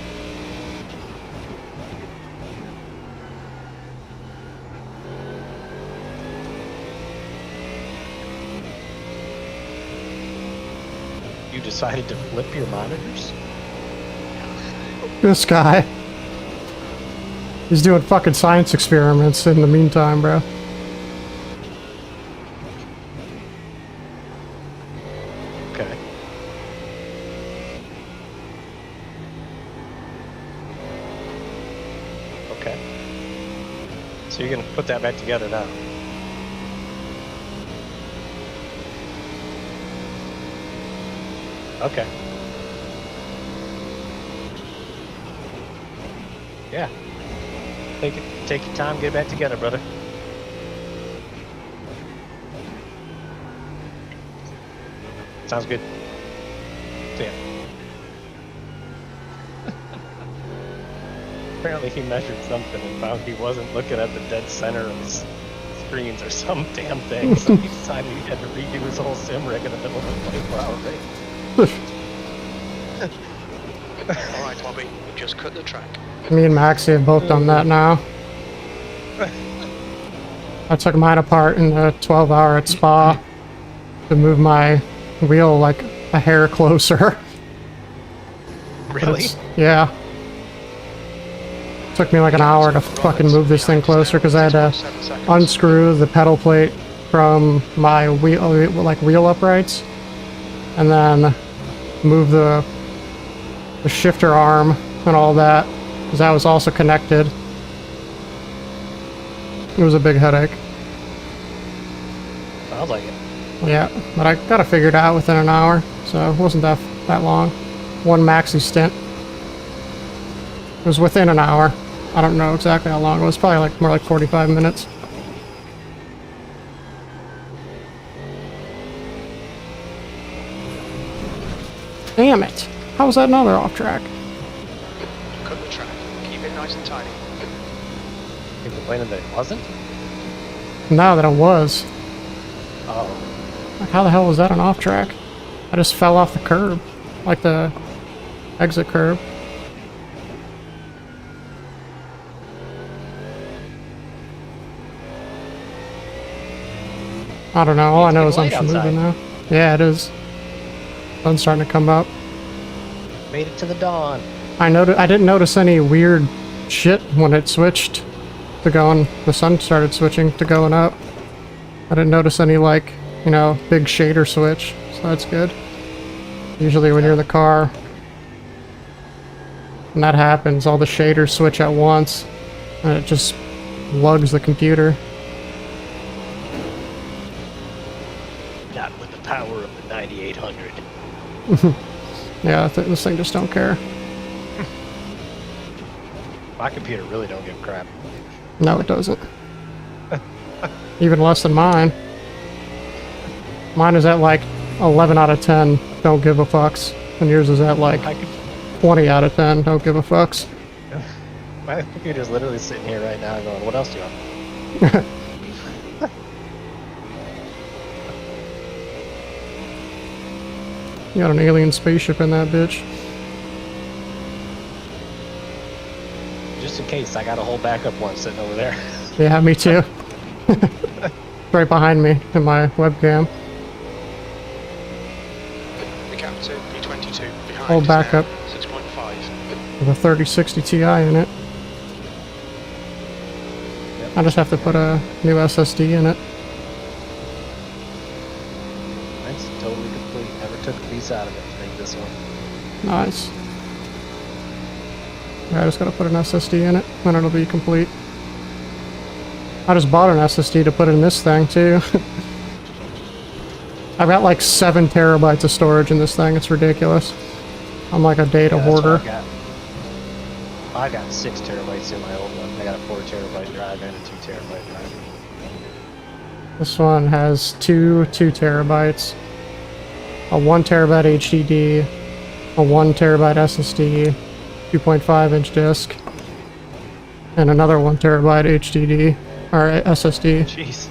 You decided to flip your monitors? This guy. He's doing fucking science experiments in the meantime, bro. Okay. Okay. So you're gonna put that back together now? Okay. Yeah. Take your time, get it back together, brother. Sounds good. See ya. Apparently he measured something and found he wasn't looking at the dead center of his screens or some damn thing, so he decided he had to redo his whole sim rig in the middle of a 24-hour race. Alright, Bobby, we've just cut the track. Me and Maxie have both done that now. I took mine apart in the 12-hour at Spa to move my wheel like a hair closer. But Really? yeah. Took me like an hour to fucking move this thing closer because I had to 7 seconds. unscrew the pedal plate from my wheel uprights and then move the shifter arm and all that because that was also connected. It was a big headache. Sounds like it. Yeah, but I got it figured out within an hour, so it wasn't that long. One maxi stint. It was within an hour. I don't know exactly how long it was. Probably like more like 45 minutes. Damn it! How was that another off track? Cut the track. Keep it nice and tidy. You complaining that it wasn't? Now that it was. Oh. How the hell was that an off track? I just fell off the curb. Like the exit curb. I don't know. All I know is I'm It's getting light moving now. Yeah, it is. Sun's starting to come up. Made it to the dawn. I didn't notice any weird shit when it switched to going. The sun started switching to going up. I didn't notice any like, you know, big shader switch, so that's good. Usually when you're in the car, when that happens, all the shaders switch at once, and it just lugs the computer. Not with the power of the 9800. Yeah, this thing just don't care. My computer really don't give a crap. No, it doesn't. Even less than mine. Mine is at like 11 out of 10. Don't give a fucks. And yours is at like 20 out of 10. Don't give a fucks. My computer's literally sitting here right now going, what else do you want? You got an alien spaceship in that bitch. Just in case, I got a whole backup one sitting over there. Yeah, me too. Right behind me in my webcam. The captain, P22, behind Whole is backup. now 6.5. With a 3060 Ti in it. Yep. I just have to put a new SSD in it. Mine's totally complete. Never took a piece out of it to make this one. Nice. Yeah, I just gotta put an SSD in it, then it'll be complete. I just bought an SSD to put in this thing, too. I've got like 7 terabytes of storage in this thing, it's ridiculous. I'm like a data Yeah, that's what hoarder. I got 6 terabytes in my old one. I got a 4 terabyte drive and a 2 terabyte drive. This one has two terabytes, a 1 terabyte HDD, a 1 terabyte SSD, 2.5 inch disk, and another 1 terabyte HDD, or SSD. Jeez.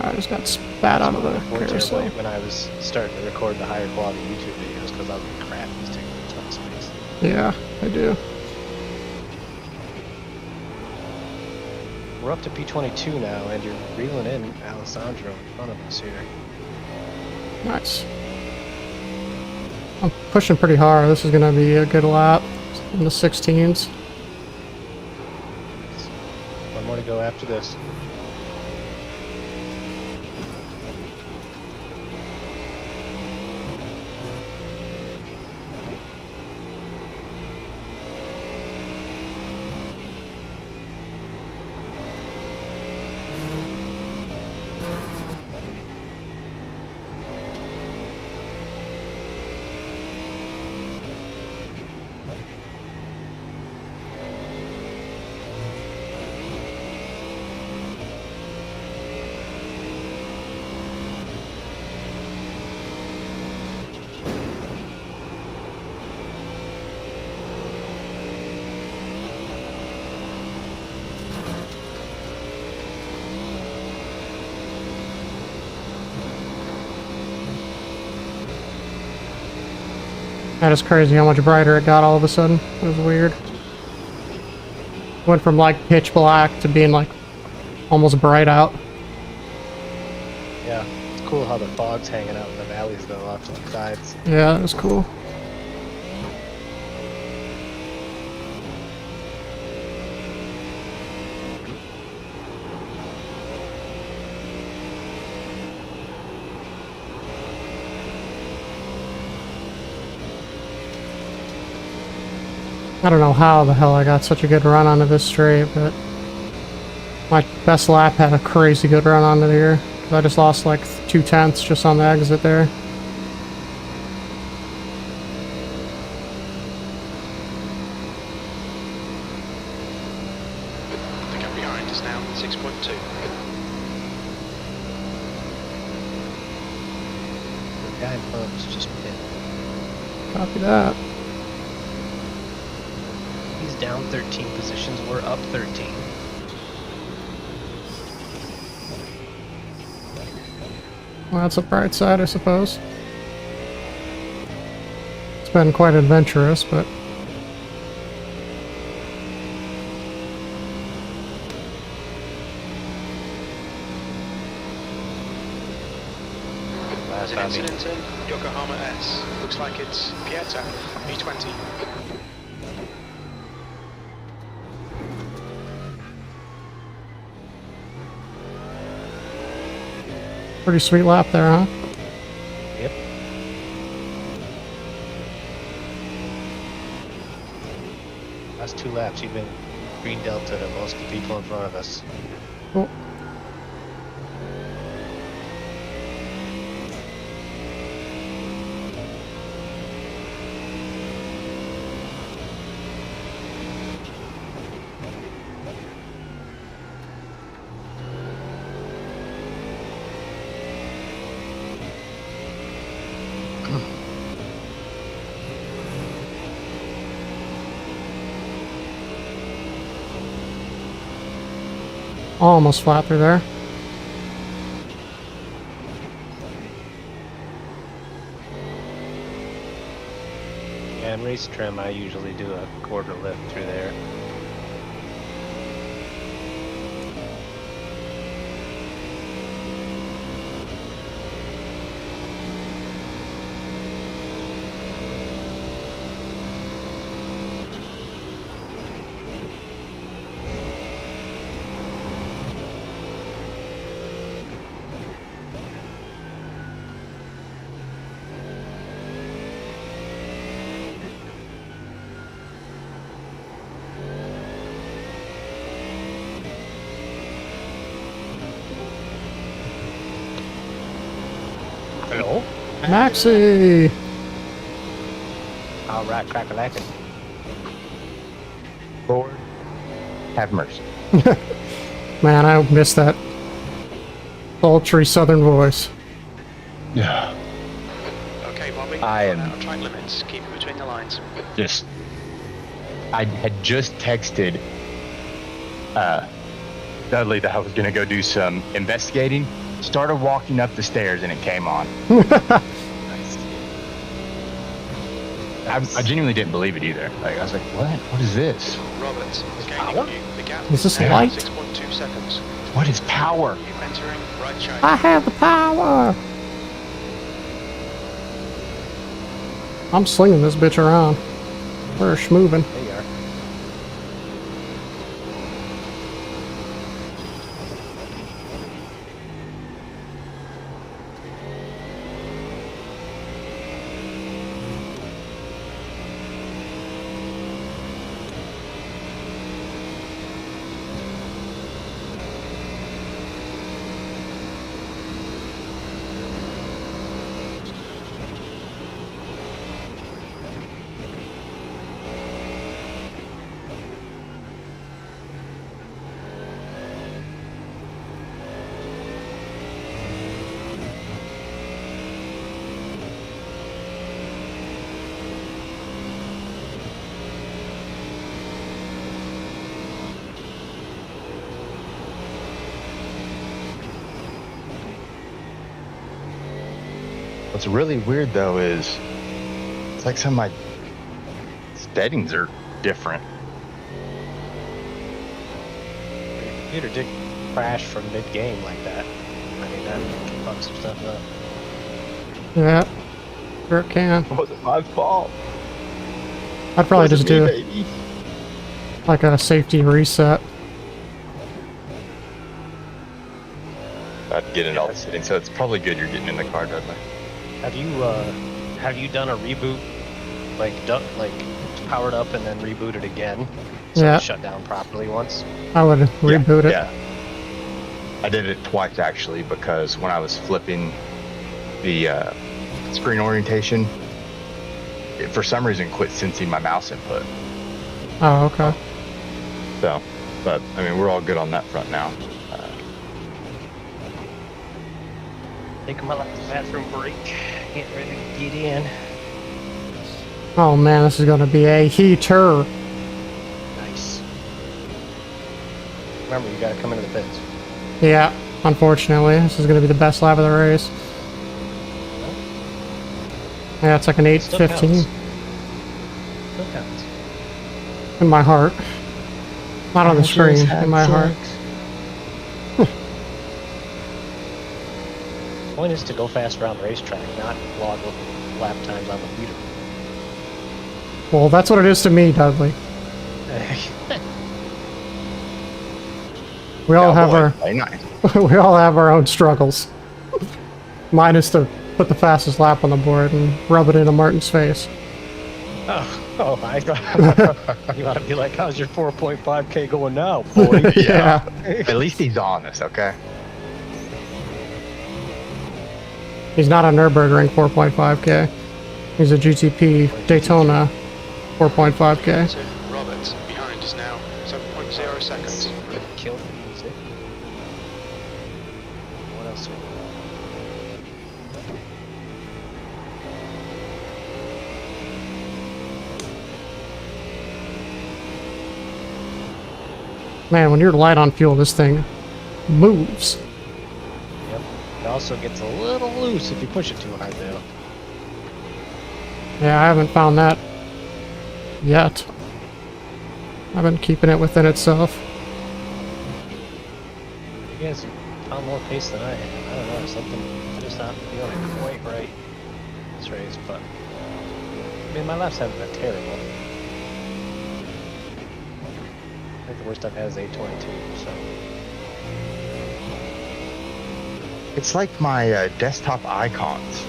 I just got spat out of the 4 carousel. terabyte when I was starting to record the higher quality YouTube videos because I was like, crap, these take a ton of space. Yeah, I do. We're up to P22 now, and you're reeling in Alessandro in front of us here. Nice. I'm pushing pretty hard. This is going to be a good lap in the 16s. One more to go after this. That is crazy how much brighter it got all of a sudden. It was weird. Went from like pitch black to being like almost bright out. Yeah, it's cool how the fog's hanging out in the valleys though, off to the sides. Yeah, that was cool. I don't know how the hell I got such a good run onto this straight, but my best lap had a crazy good run onto here. 'Cause I just lost like 2/10 just on the exit there. The gap behind is now 6.2. The guy in front of us just hit. Copy that. He's down 13 positions, we're up 13. Well, that's a bright side, I suppose. It's been quite adventurous, but There's an incident in Yokohama S. Looks like it's Pieta, P20. pretty sweet lap there, huh? Yep. Last 2 laps, you've been green delta to most of the people in front of us. Cool. Almost flat through there. Yeah, in race trim, I usually do a quarter lift through there. Hello? Maxi! Alright, crack-a-lackin'. Lord, have mercy. Man, I miss that sultry southern voice. Yeah. Okay, Bobby. I am- Out of track limits. Keep it between the lines. I had just texted Dudley that I was gonna go do some investigating. Started walking up the stairs and it came on. Nice. I genuinely didn't believe it either. Like I was like, what? What is this? Roberts, gaining Power? on you. The gap Is this now light? 6.2 seconds. What is power? You entering right track. I have the power! I'm slinging this bitch around. We're schmoving. There you are. What's really weird though is it's like some of my settings are different. Your computer did crash from mid-game like that. I mean, that can fuck some stuff up. Yeah, sure it can. It wasn't my fault. I'd probably just do baby. like a safety reset. I'd get in all the settings, so it's probably good you're getting in the car, Dudley. Have you done a reboot, like powered up and then rebooted again? So Yeah. it shut down properly once? I would reboot it. Yeah. I did it twice actually because when I was flipping the screen orientation, it for some reason quit sensing my mouse input. Oh, okay. So, but I mean, we're all good on that front now. Taking my last bathroom break. Getting ready to get in. Oh man, this is gonna be a heater. Nice. Remember, you gotta come into the pits. Yeah, unfortunately, this is gonna be the best lap of the race. Yeah, it's like an Still 8:15 counts. Still counts. in my heart. Not on the screen, in my heart. The point is to go fast around the racetrack, not log lap times on the meter. Well, that's what it is to me, Dudley. We all have our Play nice. we all have our own struggles. Mine is to put the fastest lap on the board and rub it into Martin's face. Oh my god. You want to be like, how's your 4.5k going now, boy? Yeah. At least he's honest, okay? He's not a Nurburgring 4.5k. He's a GTP Daytona 4.5k. So, Roberts, behind us now. 7.0 seconds. Kill the music. What else? Man, when you're light on fuel, this thing moves. Yep. It also gets a little loose if you push it too hard, though. Yeah, I haven't found that yet. I've been keeping it within itself. You guys found more pace than I have. I don't know, something just not feeling quite right this race, but I mean, my laps haven't been terrible. I think the worst I've had is 822, so. It's like my desktop icons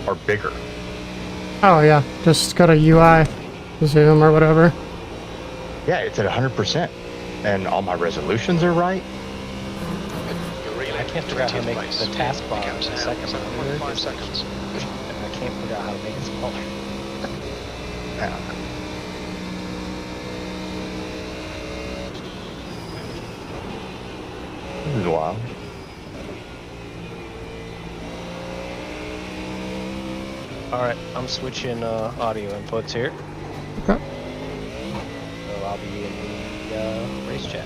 are bigger. Oh yeah, just got a UI zoom or whatever. Yeah, it's at 100%. And all my resolutions are right. I can't figure out how to make the taskbar in the second 7.5 seconds. I can't figure out how to make it smaller. This is wild. Alright, I'm switching audio inputs here. Okay. So I'll be in the race chat.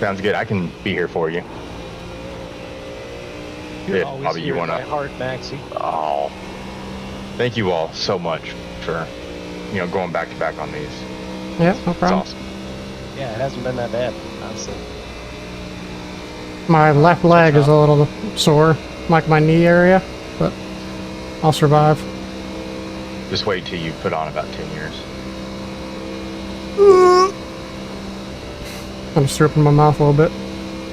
Sounds good. I can be here for you. You're Yeah, always Bobby, you here in wanna- my heart, Maxie. Oh, thank you all so much for, going back to back on these. Yeah, no It's problem. awesome. Yeah, it hasn't been that bad, honestly. My left leg is a little sore, like my knee area, but I'll survive. Just wait till you put on about 10 years. I'm stripping my mouth a little bit.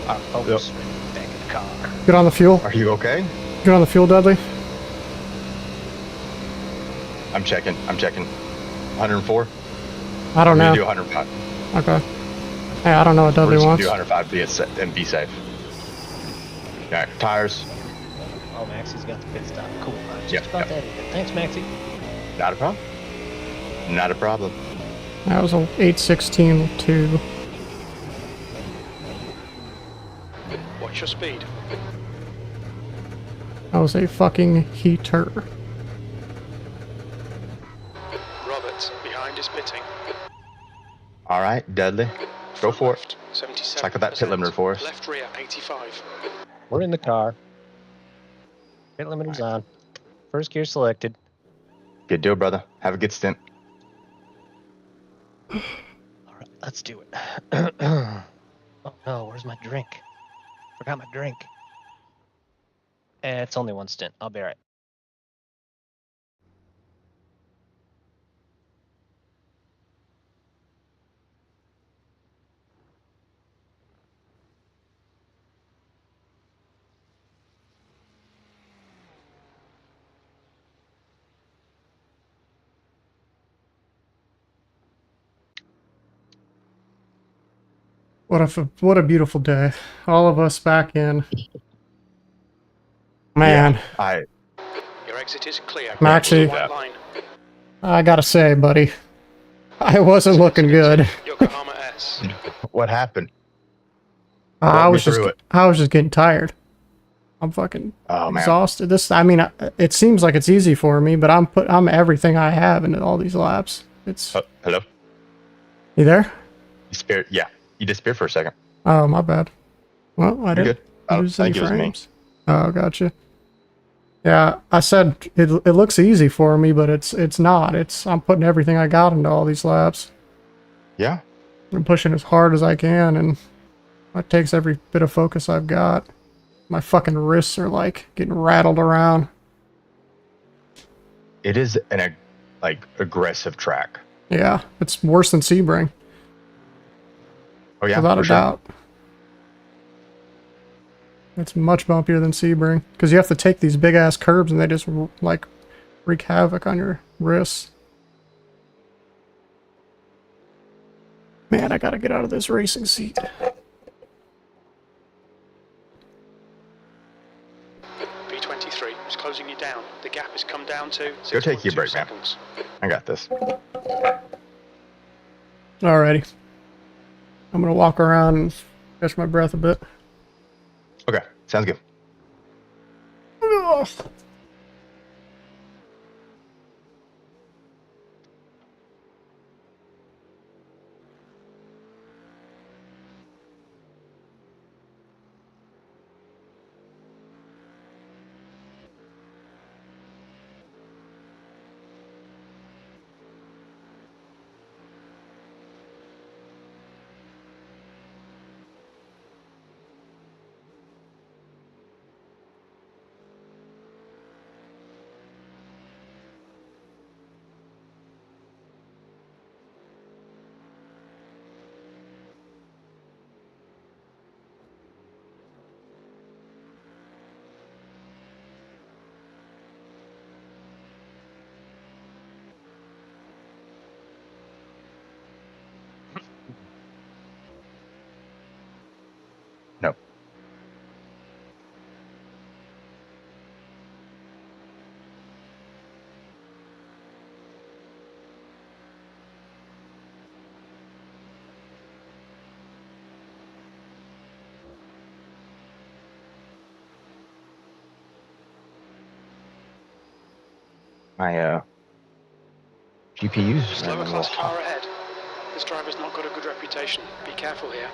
Alright, folks, back in the car. Get on the fuel. Are you okay? Get on the fuel, Dudley. I'm checking. 104? I don't We're gonna know. do 105. Okay. Hey, I don't know what We're Dudley just gonna wants. do 105 and be safe. Alright, tires. Oh, Maxie's got the pit stop. Cool. Just Yep, about yep. that. Thanks, Maxie. Not a problem. Not a problem. That was a 816 with 2. Watch your speed. That was a fucking heater. Robert, behind is pitting. Alright, Dudley. Go Front for it. left, 77%. Cycle that pit limiter for us. Left rear, 85. We're in the car. Pit limiter's on. First gear selected. Good deal, brother. Have a good stint. Alright, let's do it. Oh no, where's my drink? Forgot my drink. It's only one stint. I'll be alright. What a beautiful day. All of us back in. Man, Yeah, Your exit is clear. Maxie. White line. I gotta say, buddy, I wasn't looking good. Yokohama S. what happened? I Walk me was just through it. getting tired. I'm fucking Oh, man. exhausted. It seems like it's easy for me, but I'm everything I have into all these laps. It's Hello? You there? You disappeared? Yeah. You disappeared for a second. Oh, my bad. Well, I You're didn't good. I don't lose any think it was me. frames. Oh, gotcha. Yeah, I said it looks easy for me, but it's not. I'm putting everything I got into all these laps. Yeah. I'm pushing as hard as I can, and it takes every bit of focus I've got. My fucking wrists are like getting rattled around. It is an aggressive track. Yeah, it's worse than Sebring, Oh yeah, without for a sure. doubt. It's much bumpier than Sebring because you have to take these big ass curbs and they just like wreak havoc on your wrists. Man, I gotta get out of this racing seat. B23 is closing you down. The gap has come down to Go take your 6.2 break, man. seconds. I got this. Alrighty. I'm gonna walk around and catch my breath a bit. Okay, sounds good. Ugh. my GPU's Slower running a class little car hot. ahead. This driver's not got a good reputation. Be careful here.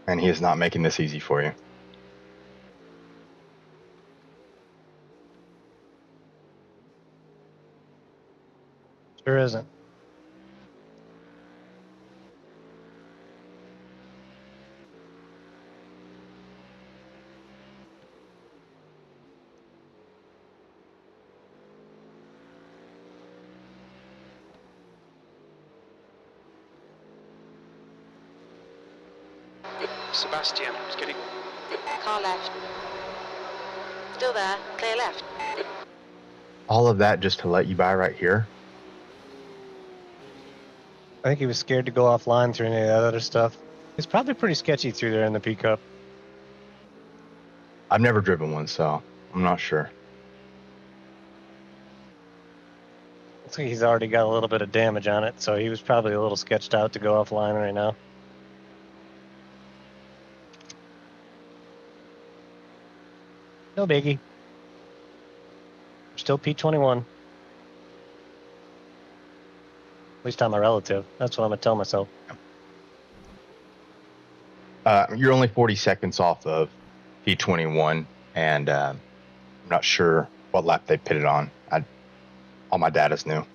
And he is not making this easy for you. Sure isn't. Sebastian is getting... Car left. Still there. Clear left. All of that just to let you by right here. I think he was scared to go offline through any of that other stuff. It's probably pretty sketchy through there in the pickup. I've never driven one, so I'm not sure. Looks like he's already got a little bit of damage on it, so he was probably a little sketched out to go offline right now. No biggie. Still P21. At least I'm a relative. That's what I'm going to tell myself. You're only 40 seconds off of P21, and I'm not sure what lap they pitted on. All my data's new.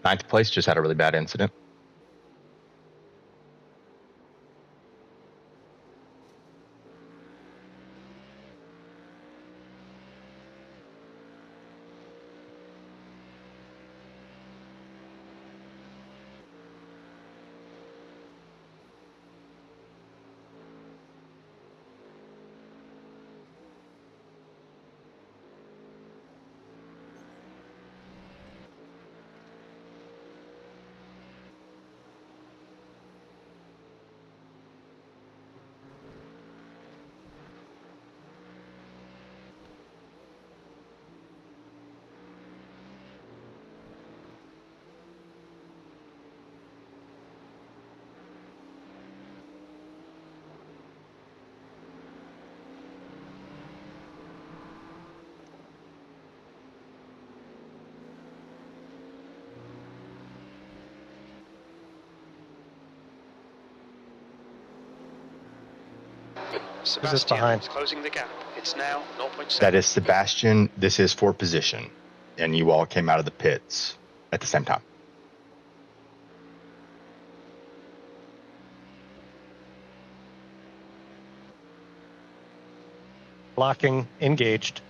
Ninth place just had a really bad incident. Sebastian behind? is closing the gap. It's now 0.7. That is Sebastian. This is for position. And you all came out of the pits at the same time. Locking, engaged.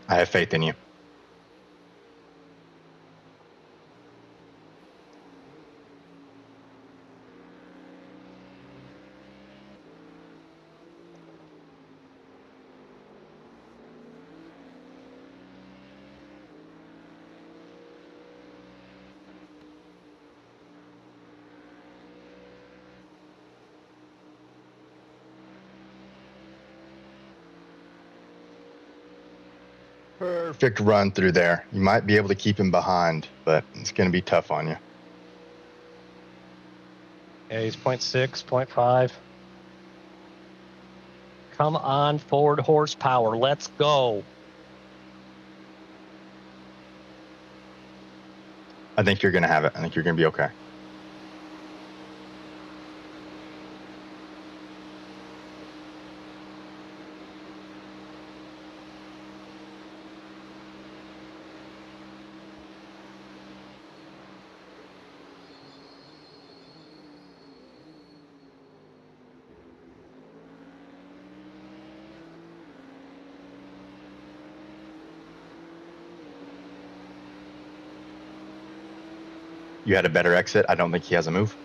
I have faith in you. Perfect run through there. You might be able to keep him behind, but it's going to be tough on you. Yeah, he's 0.6, 0.5. Come on, forward horsepower. Let's go. I think you're going to have it. I think you're going to be okay. You had a better exit. I don't think he has a move.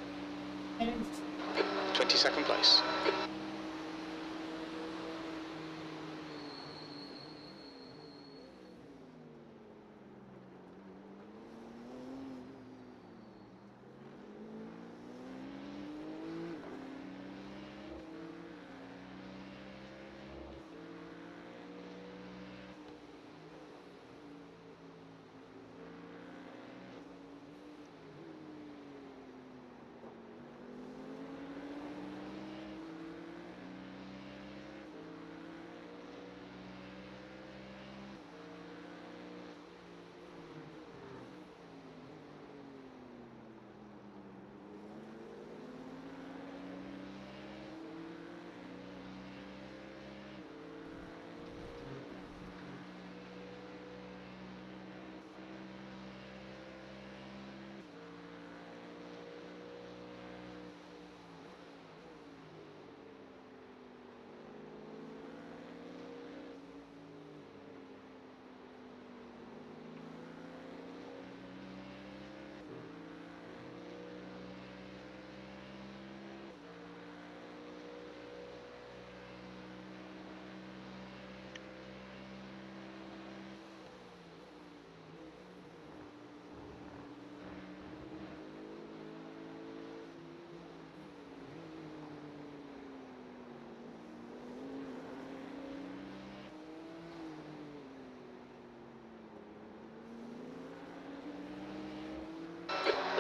22nd place.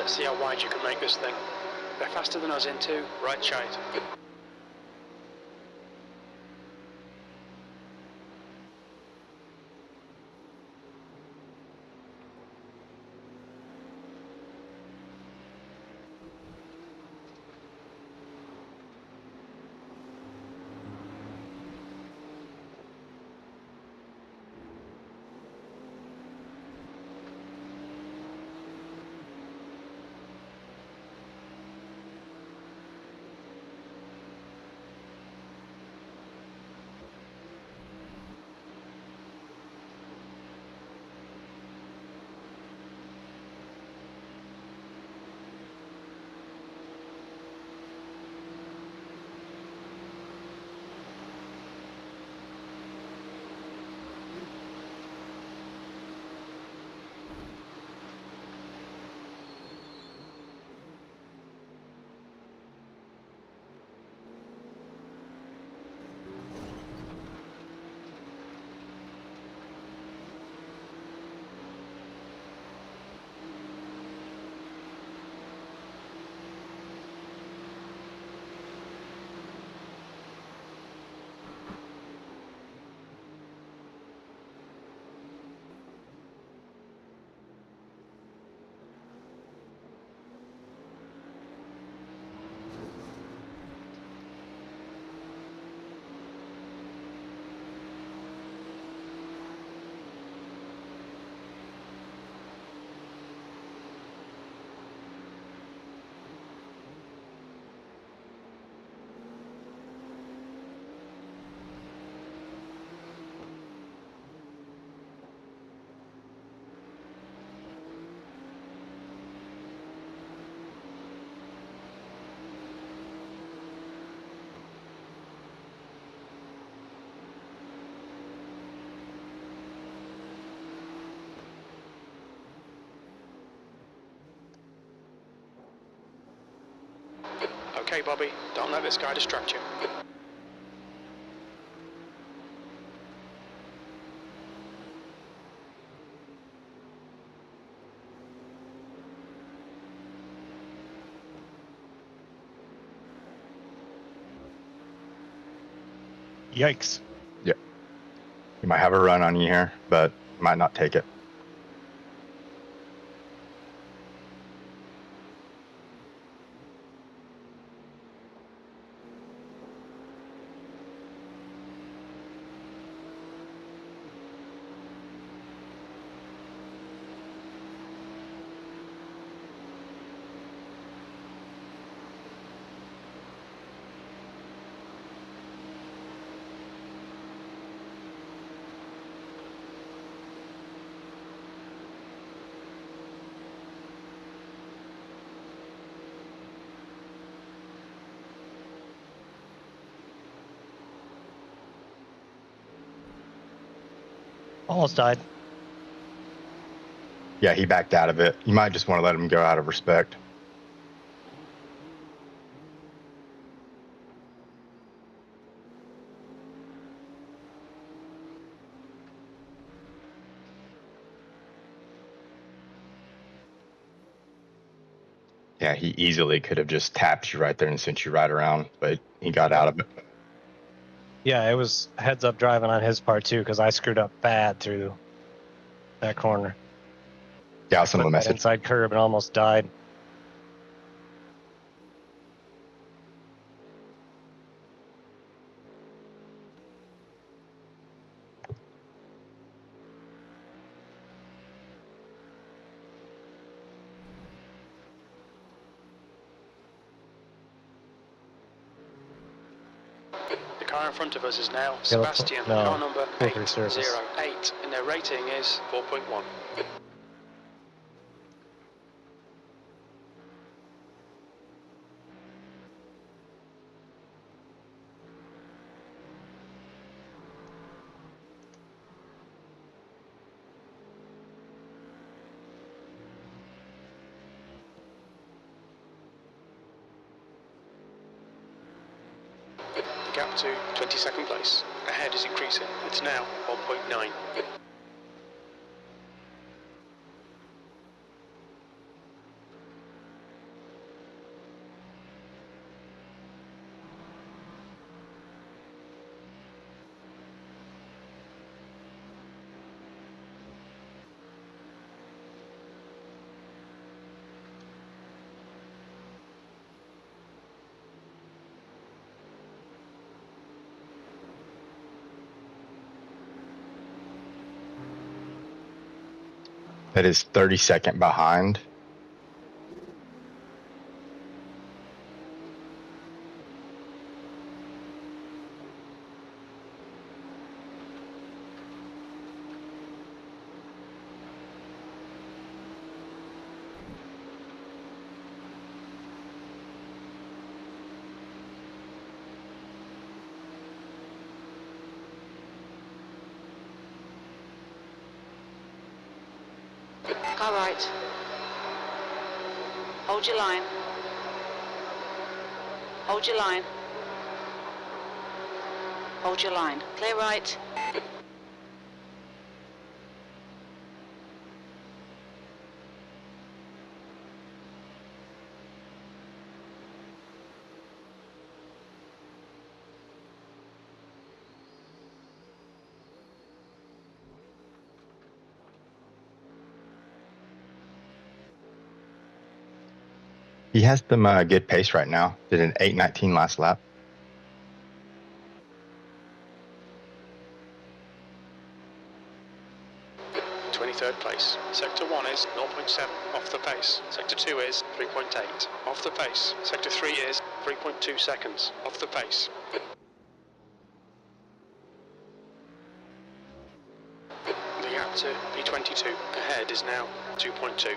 Let's see how wide you can make this thing. They're faster than us in two. Right shite. Okay, Bobby, don't let this guy distract you. Yikes. Yeah. You might have a run on you here, but might not take it. Almost died. Yeah, he backed out of it. You might just want to let him go out of respect. Yeah, he easily could have just tapped you right there and sent you right around, but he got out of it. Yeah, it was heads up driving on his part too, because I screwed up bad through that corner. Yeah, I'll send him a Put that message. inside curb and almost died. The car in front of us is now Yeah, look, Sebastian, no, car number full resurface. 808, and their rating is 4.1. The gap to 22nd place. Ahead is increasing. It's now 1.9. That is 32nd behind. Car right. Hold your line. Hold your line. Hold your line. Clear right. He has some good pace right now. Did an 8:19 last lap. Third place. Sector 1 is 0.7 off the pace. Sector 2 is 3.8 off the pace. Sector 3 is 3.2 seconds off the pace. The gap to P22 ahead is now 2.2.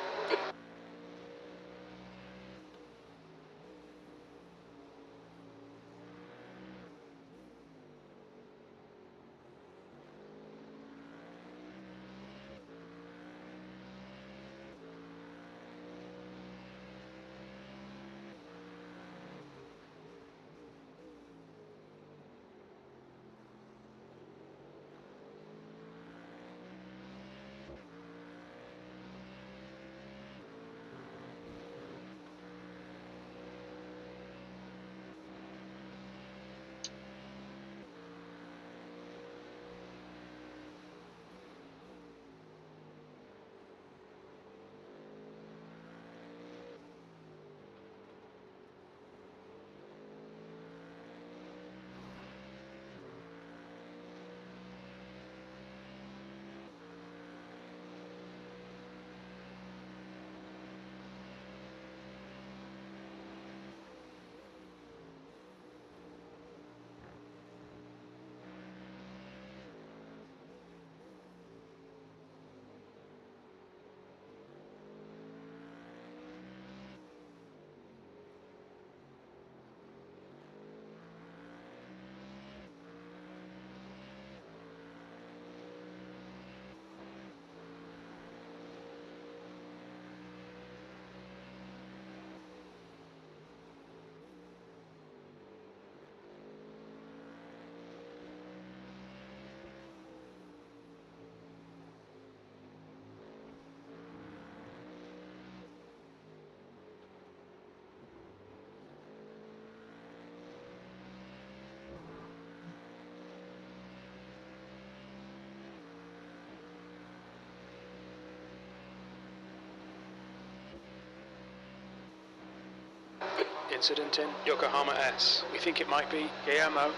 Incident in Yokohama S. We think it might be Guillermo.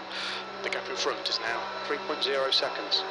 The gap in front is now 3.0 seconds.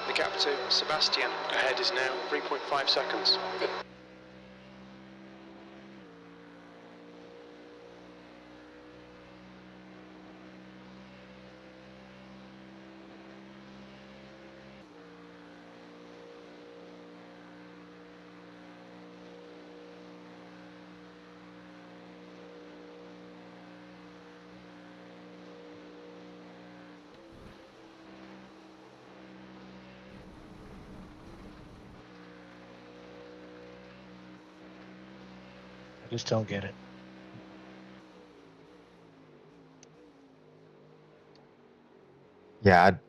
The gap to Sebastian ahead is now 3.5 seconds. I just don't get it. Yeah, I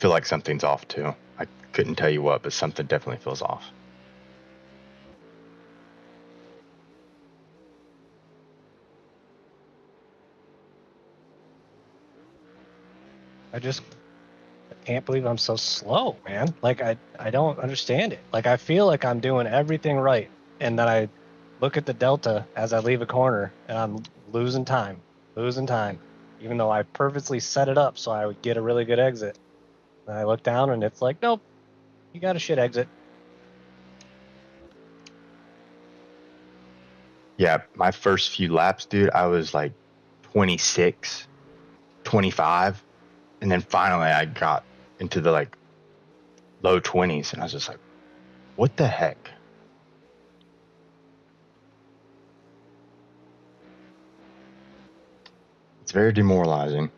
feel like something's off too. I couldn't tell you what, but something definitely feels off. I can't believe I'm so slow, man. Like I don't understand it. Like I feel like I'm doing everything right, and then I look at the delta as I leave a corner, and I'm losing time, even though I purposely set it up so I would get a really good exit. And I look down, and it's like, nope, you got a shit exit. Yeah, my first few laps, dude, I was like 26, 25, and then finally I got into the like low 20s, and I was just like, what the heck? It's very demoralizing.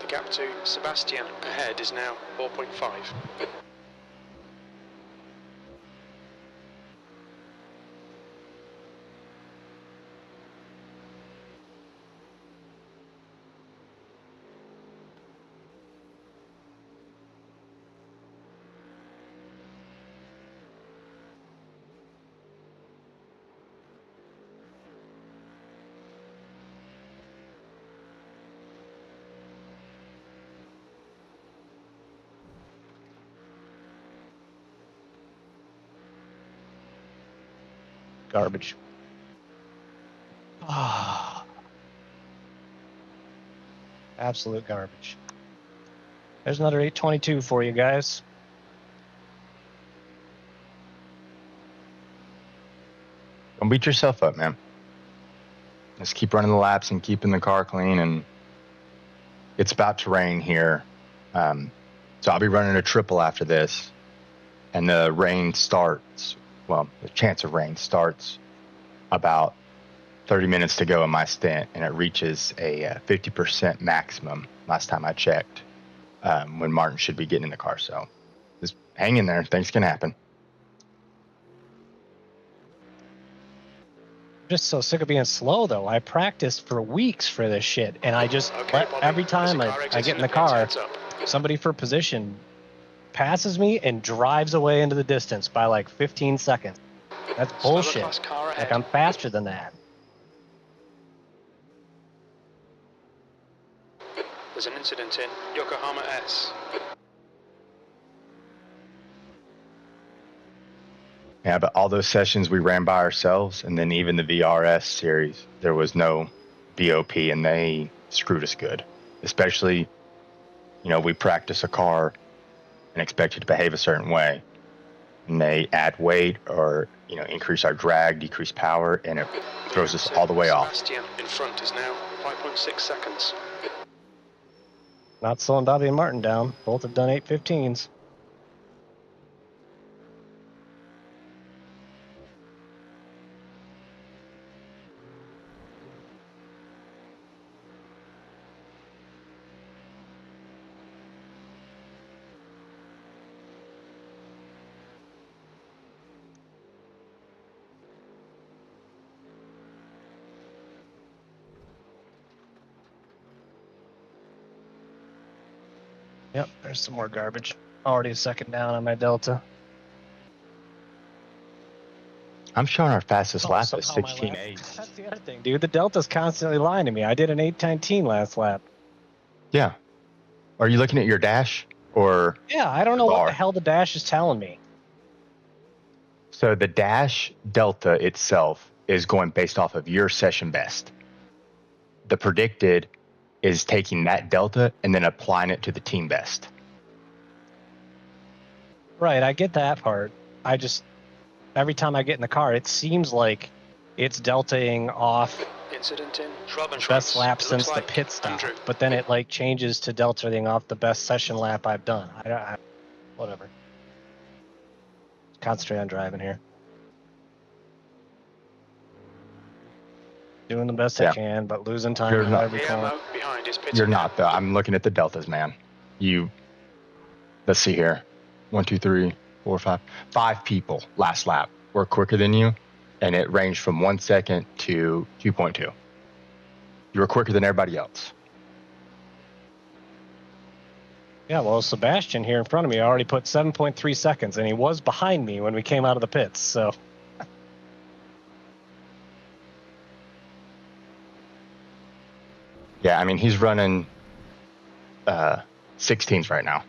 The gap to Sebastian ahead is now 4.5. Garbage. Ah, absolute garbage. There's another 822 for you guys. Don't beat yourself up, man. Just keep running the laps and keeping the car clean. And it's about to rain here. So I'll be running a triple after this. And the rain starts, well, the chance of rain starts about 30 minutes to go in my stint. And it reaches a 50% maximum last time I checked, when Martin should be getting in the car. So just hang in there. Things can happen. I'm just so sick of being slow, though. I practiced for weeks for this shit, and I just Okay, Bobby, every time there's a car I exiting get in the pits, car, heads up. somebody for position passes me and drives away into the distance by like 15 seconds. That's Slower bullshit. class car ahead. Like, I'm faster than that. There's an incident in Yokohama S. Yeah, but all those sessions we ran by ourselves, and then even the VRS series, there was no BOP, and they screwed us good. Especially, we practice a car and expect it to behave a certain way, and they add weight or increase our drag, decrease power, and it throws us all the way off. Sebastian in front is now 5.6 seconds. Not slowing Bobby and Martin down. Both have done 815s. Yep, there's some more garbage. Already a second down on my Delta. I'm showing our fastest lap at Somehow my 16.8. That's the other thing, dude. The Delta's constantly lying to me. I did an 819 last lap. Yeah. Are you looking at your dash or Yeah, I don't know what bar? the hell the dash is telling me. So the dash delta itself is going based off of your session best. The predicted is taking that delta and then applying it to the team best. Right, I get that part. I just, every time I get in the car, it seems like it's deltaing off Incident in best lap It since looks the like pit stop, Andrew. but then it like changes to deltaing off the best session lap I've done. Whatever. Concentrate on driving here. Doing the best I can, but losing time You're in not- every corner. AMO behind is pitting You're now. not though. I'm looking at the deltas, man. Let's see here. 1, 2, 3, 4, 5. 5 people last lap were quicker than you, and it ranged from 1 second to 2.2. You were quicker than everybody else. Yeah, well, Sebastian here in front of me already put 7.3 seconds, and he was behind me when we came out of the pits, so. Yeah, I mean, he's running 16s right now.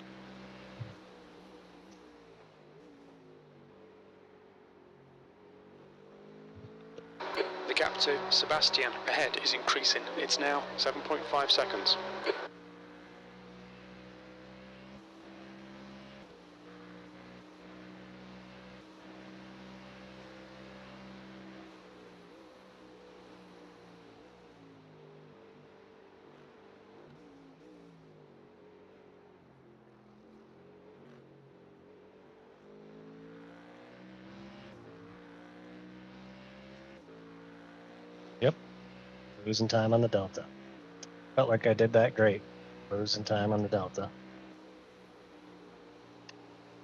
The gap to Sebastian ahead is increasing. It's now 7.5 seconds. Yep. Losing time on the Delta. Felt like I did that great. Losing time on the Delta.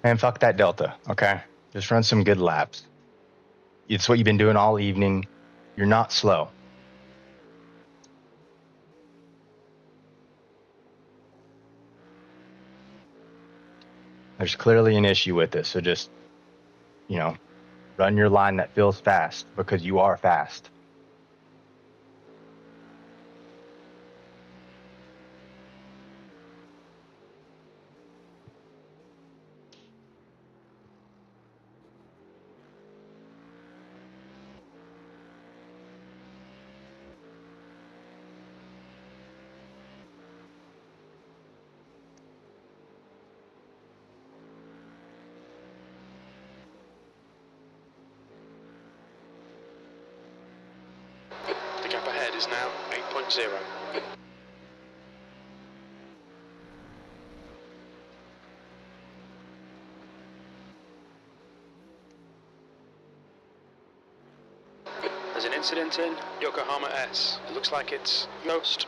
Man, fuck that delta, okay? Just run some good laps. It's what you've been doing all evening. You're not slow. There's clearly an issue with this, so just, run your line that feels fast because you are fast. ahead is now 8.0. There's an incident in Yokohama S. It looks like it's Ghost.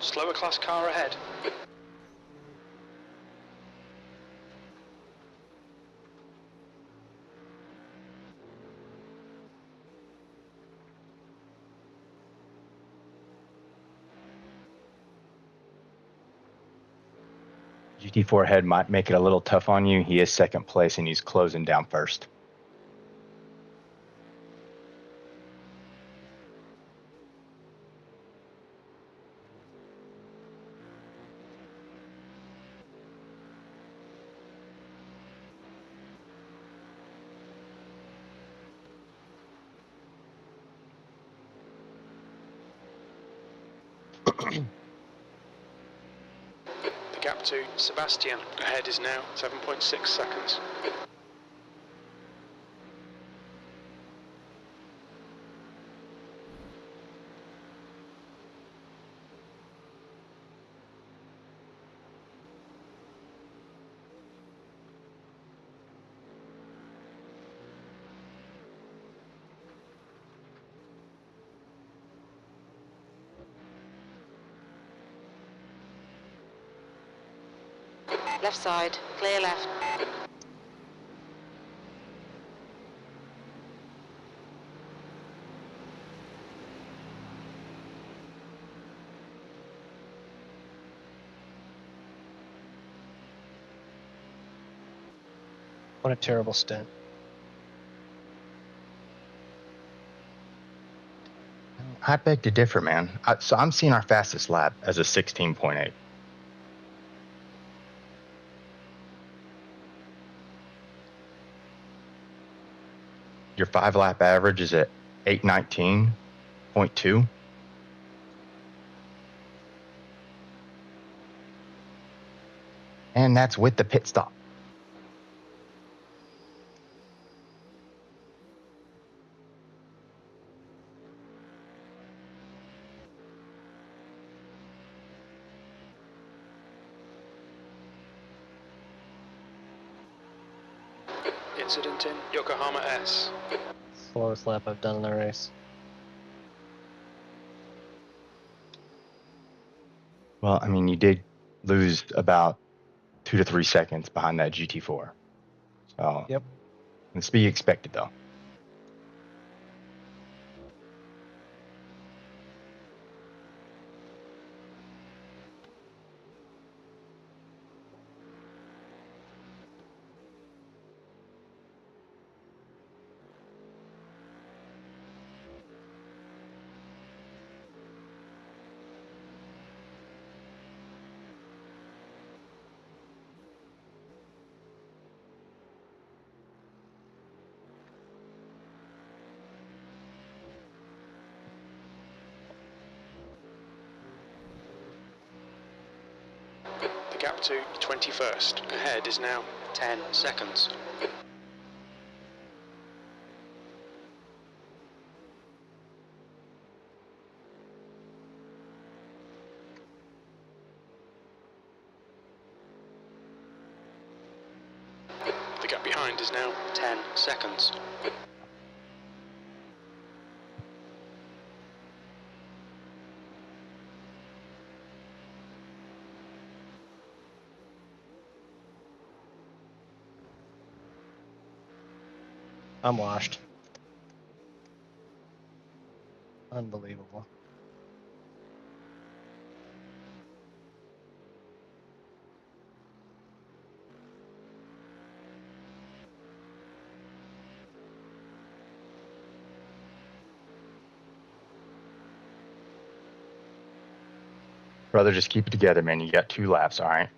Slower class car ahead. GT4 head might make it a little tough on you. He is second place and he's closing down first. The gap to Sebastian ahead is now 7.6 seconds. Left side, clear left. What a terrible stint. I beg to differ, man. So I'm seeing our fastest lap as a 16.8. Your 5-lap average is at 819.2. And that's with the pit stop. Incident in Yokohama S. Slowest lap I've done in the race. Well, I mean, you did lose about 2 to 3 seconds behind that GT4. So, Yep. It's to be expected, though. The gap to 21st ahead is now 10 seconds. gap behind is now 10 seconds. I'm washed. Unbelievable. Brother, just keep it together, man. You got 2 laps, all right?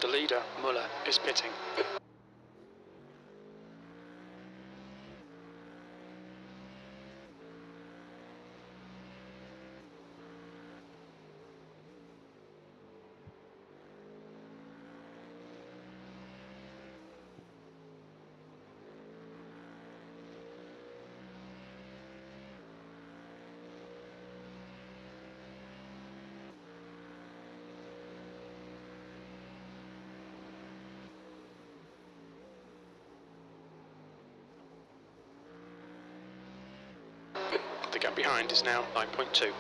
The leader, Muller, is pitting. The gap behind is now 9.2.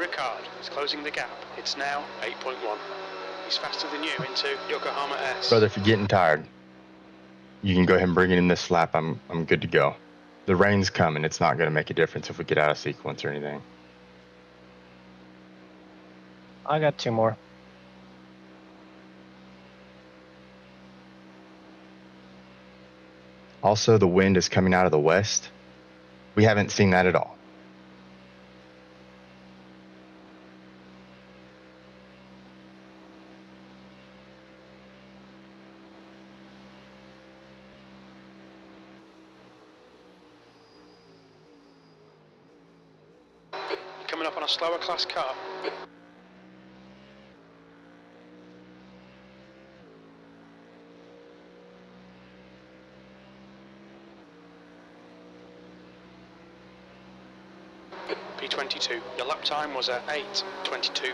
Ricard is closing the gap. It's now 8.1. He's faster than you into Yokohama S. Brother, if you're getting tired, you can go ahead and bring it in this lap. I'm good to go. The rain's coming. It's not going to make a difference if we get out of sequence or anything. I got 2 more. Also, the wind is coming out of the west. We haven't seen that at all. Coming up on a slower class car. P22. Your lap time was at 8:22.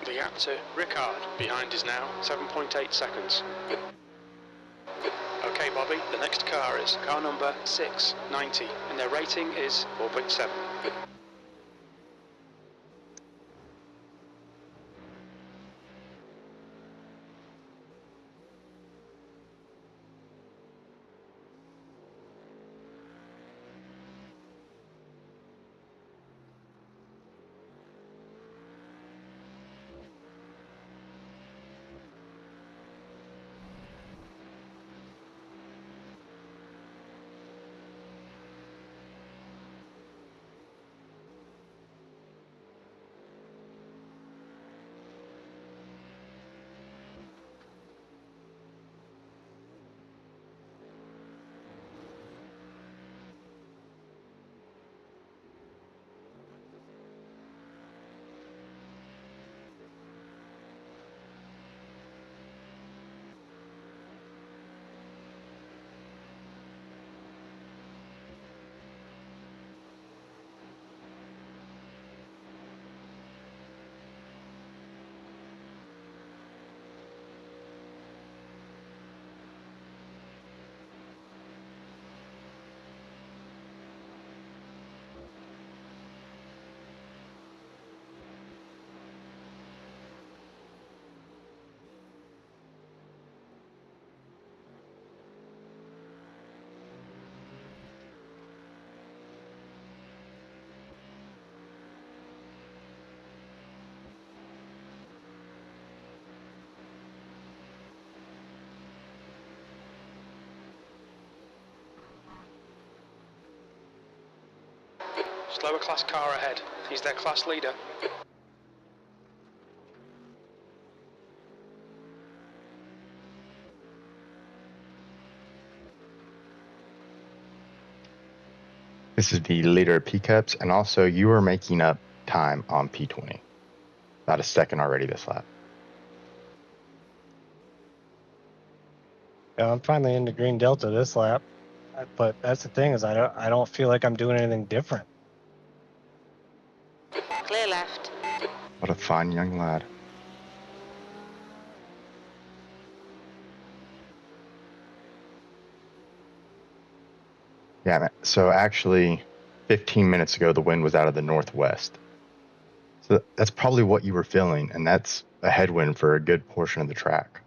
The gap to Ricard behind is now 7.8 seconds. Okay, Bobby, the next car is car number 690, and their rating is 4.7. Slower class car ahead. He's their class leader. This is the leader of P-Cups, and also you are making up time on P20. About a second already this lap. Yeah, I'm finally into Green Delta this lap. But that's the thing is I don't feel like I'm doing anything different. Clear left. What a fine young lad. Yeah, man. So actually, 15 minutes ago, the wind was out of the northwest. So that's probably what you were feeling, and that's a headwind for a good portion of the track.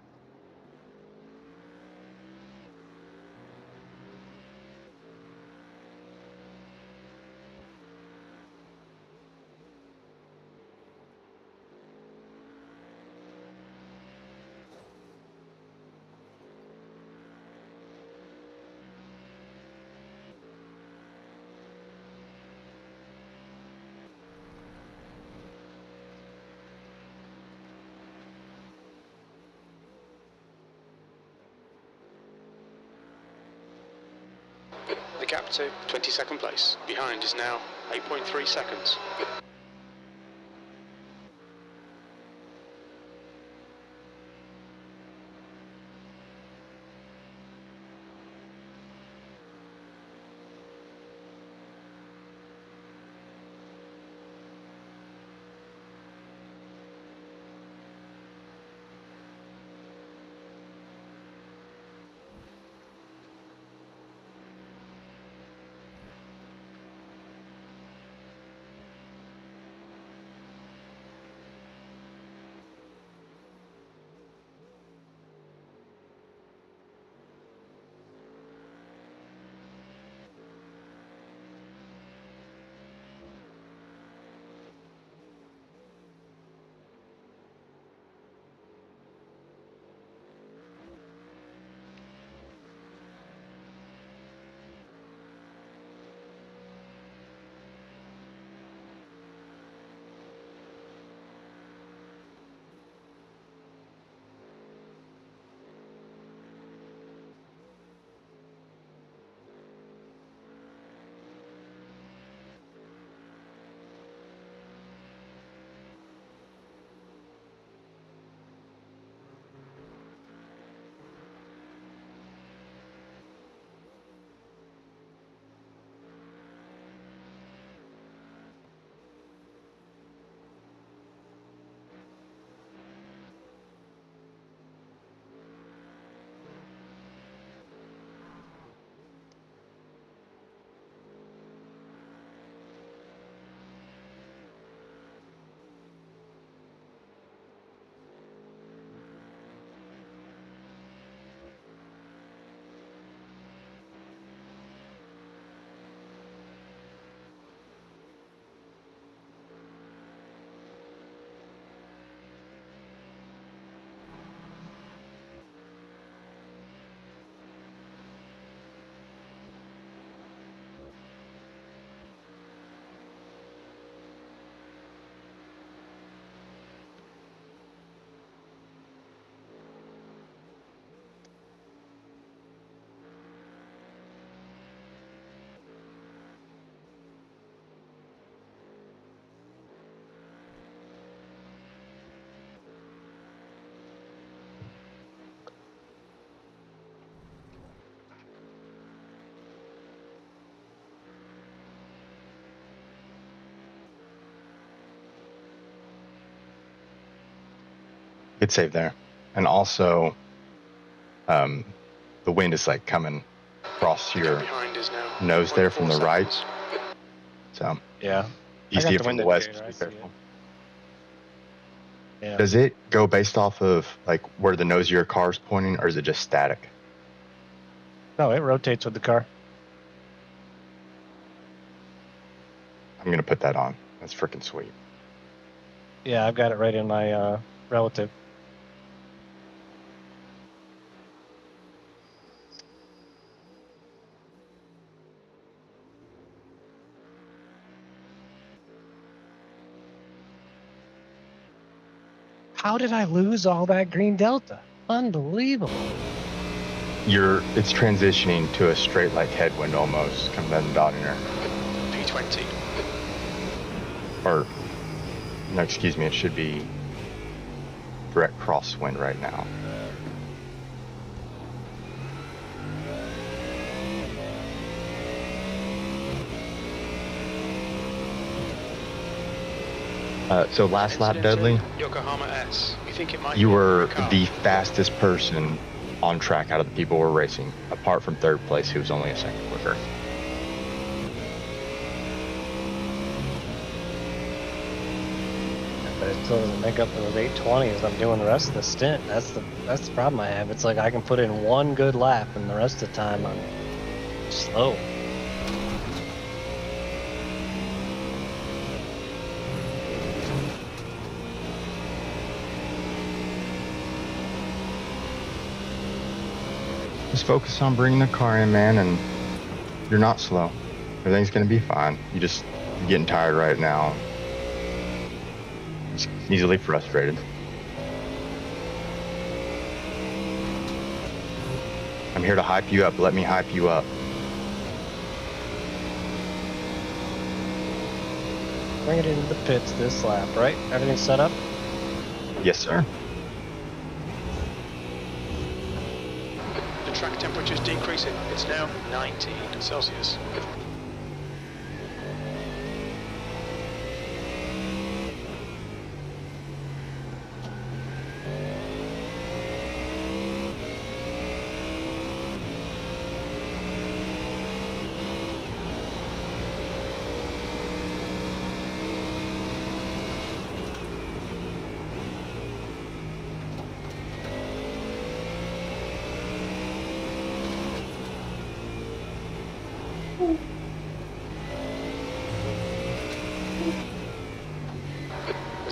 gap to 22nd place. Behind is now 8.3 seconds. Good save there. And also, the wind is like coming across your Behind is now nose there from the 0.4 right. seconds. So Yeah. you I got see it the from the wind west. indicator, Just be I see careful. Yeah. Does it go based off of like where the nose of your car is pointing, or is it just static? No, it rotates with the car. I'm gonna put that on. That's freaking sweet. Yeah, I've got it right in my relative. How did I lose all that green delta? Unbelievable. It's transitioning to a straight like headwind almost coming down the dotting there. P20. Or no, excuse me, it should be direct crosswind right now. So last lap, Dudley, Yokohama S. We think it might you be a were car. the fastest person on track out of the people who were racing, apart from third place, who was only a second quicker. But it still doesn't make up for those 820 as I'm doing the rest of the stint. That's the problem I have. It's like I can put in one good lap and the rest of the time I'm slow. Just focus on bringing the car in, man, and you're not slow. Everything's gonna be fine. You're getting tired right now. Just easily frustrated. I'm here to hype you up. Let me hype you up. Bring it into the pits this lap, right? Everything's set up? Yes, sir. The track temperature is decreasing. It's now 19 Celsius.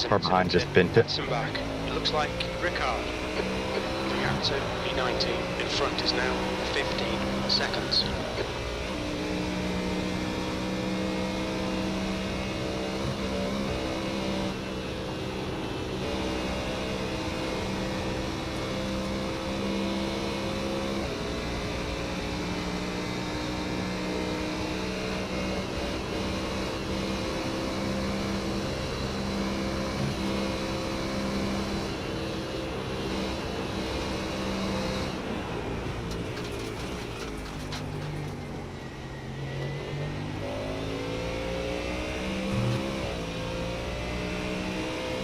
Far behind just bent it. And back. It looks like Ricard. The gap to P19 in front is now 15 seconds.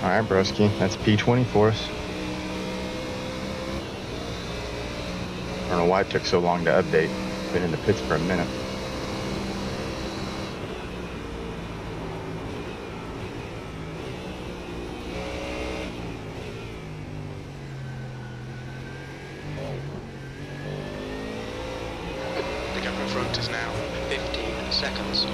All right, broski. That's P20 for us. I don't know why it took so long to update. Been in the pits for a minute. The gap in front is now 15 seconds.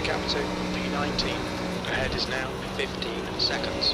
Gap to P19. Ahead is now 15 seconds.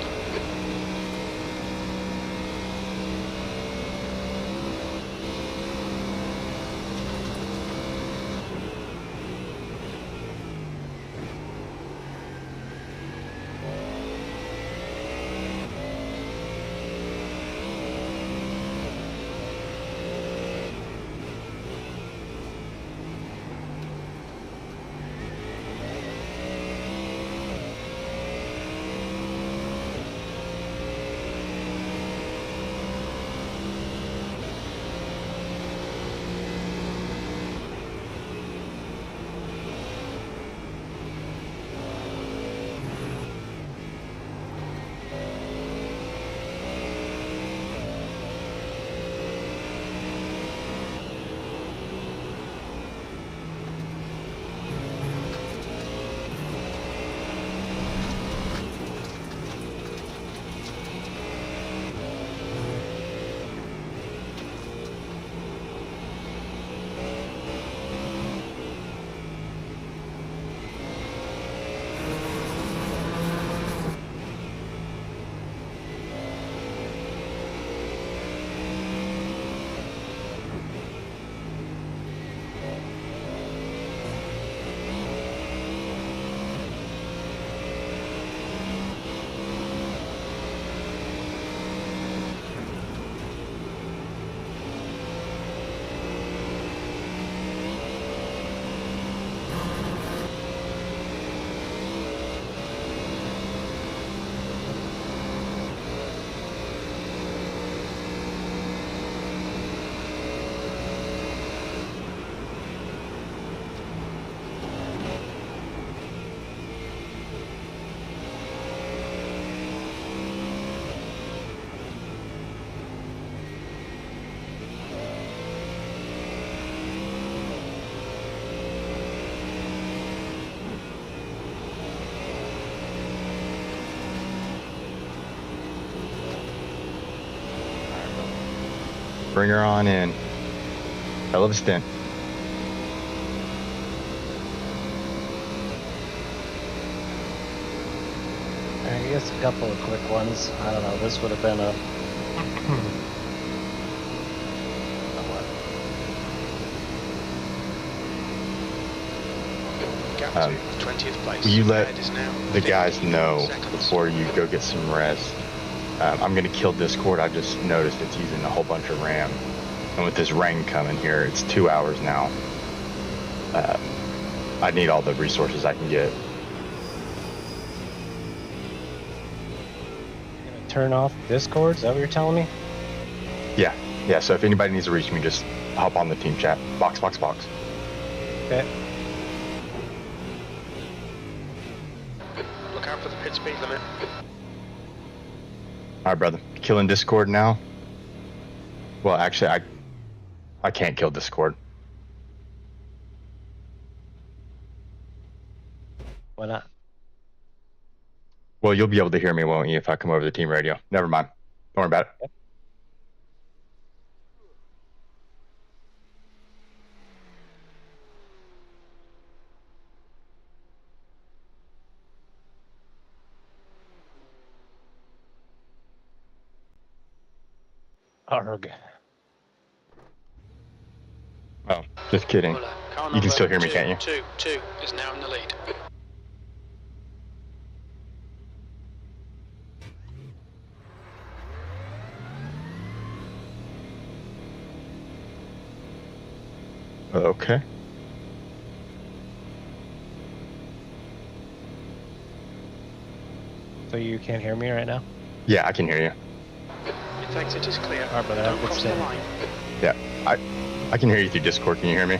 Bring her on in. Hell of a stint. I guess a couple of quick ones. I don't know. This would have been a. Gap Um, to 20th place. Will you let Ahead is now the guys 15 know seconds. before you go get some rest? I'm going to kill Discord. I just noticed it's using a whole bunch of RAM. And with this rain coming here, it's 2 hours now. I need all the resources I can get. You're gonna turn off Discord? Is that what you're telling me? Yeah. So if anybody needs to reach me, just hop on the team chat. Box. Okay. Look out for the pit speed limit. All right, brother. Killing Discord now. Well, actually, I can't kill Discord. Why not? Well, you'll be able to hear me, won't you, if I come over the team radio? Never mind. Don't worry about it. Arg. Oh, just kidding. Muller, car You can still hear me, number can't you? 2 is now in the lead. Okay. So you can't hear me right now? Yeah, I can hear you. It exit is clear. Alright, brother, Don't let's cross the stay. line. Yeah, I can hear you through Discord. Can you hear me?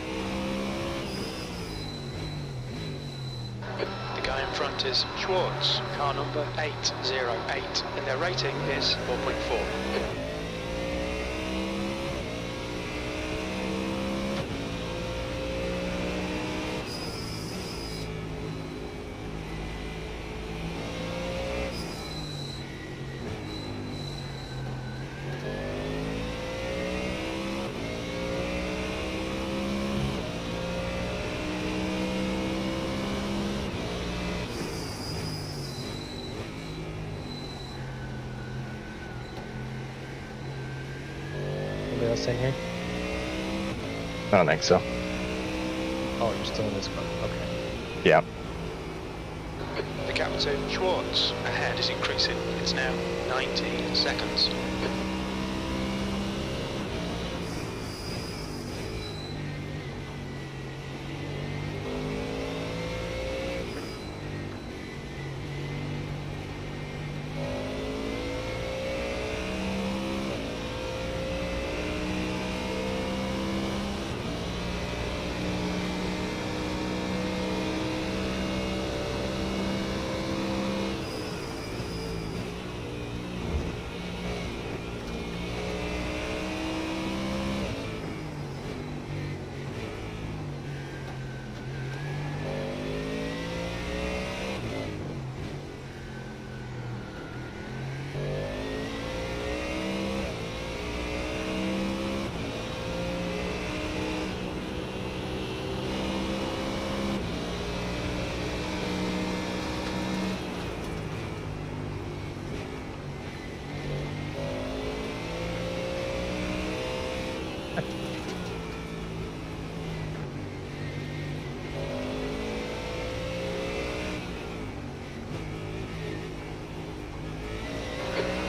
The guy in front is Schwartz, car number 808, and their rating is 4.4. Anybody else in here? I don't think so. Oh, you're still in this car. Okay. Yeah. The gap to Schwartz ahead is increasing. It's now 19 seconds.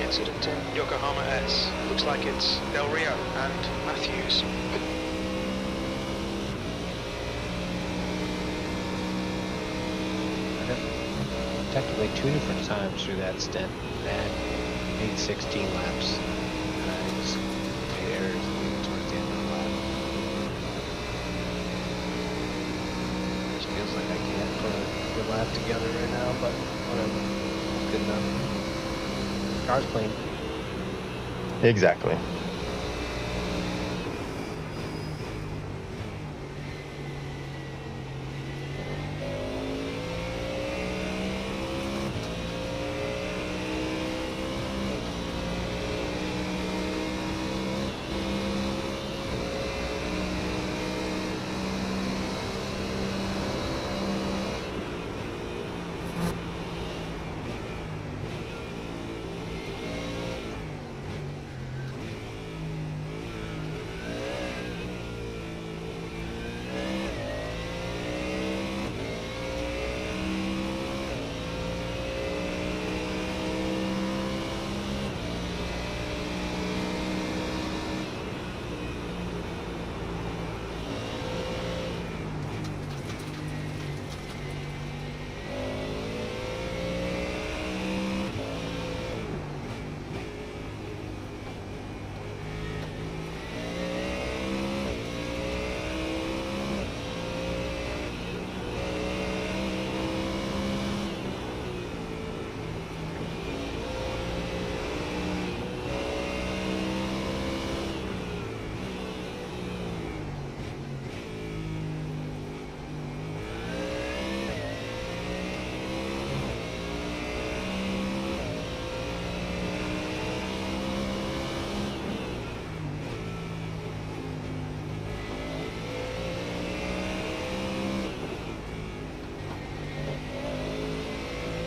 Incident in Yokohama S. Looks like it's Del Rio and Matthews. Technically 2 different times through that stint and made 16 laps. And I just made errors towards the end of the lap. It just feels like I can't put a good lap together right now, but whatever. It's good enough. Car's clean. Exactly.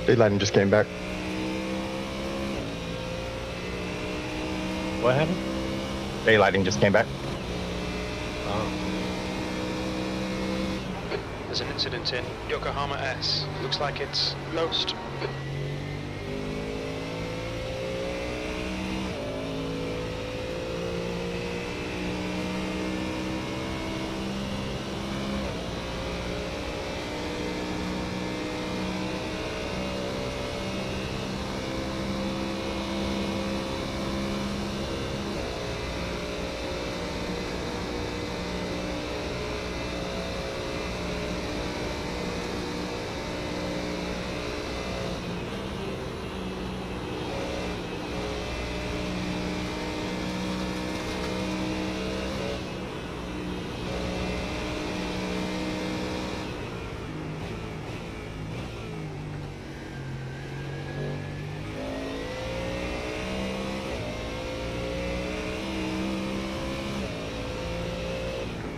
Daylighting just came back. What happened? Daylighting just came back. Oh. There's an incident in Yokohama S. Looks like it's ghost.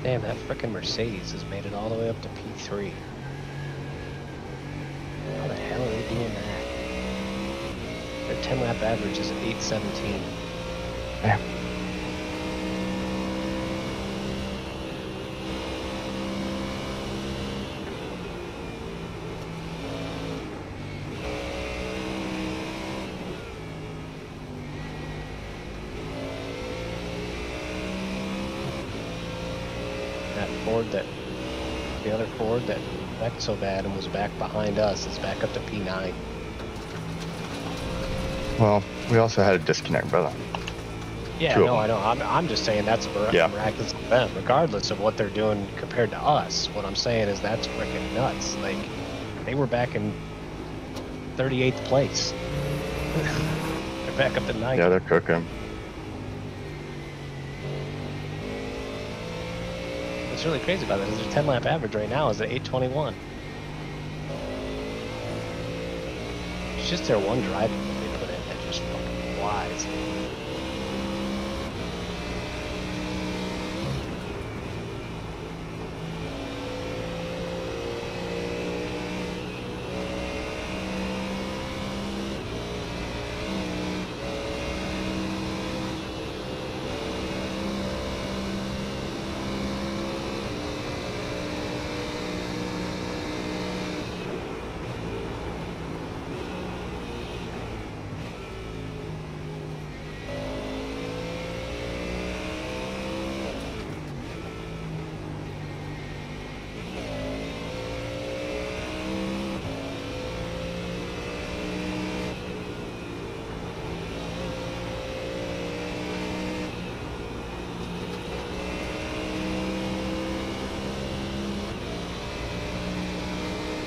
Damn, that frickin' Mercedes has made it all the way up to P3. How the hell are they doing that? Their 10 lap average is 8:17. Damn. The other Ford that wrecked so bad and was back behind us is back up to P9. Well, we also had a disconnect, brother. Yeah, Two of no, them. I know. I'm just saying that's Yeah. miraculous for them, regardless of what they're doing compared to us. What I'm saying is that's freaking nuts. Like, they were back in 38th place. They're back up to 9th. Yeah, they're cooking. What's really crazy about that is their 10 lap average right now is at 8:21. It's just their one drive that they put in that just fucking flies.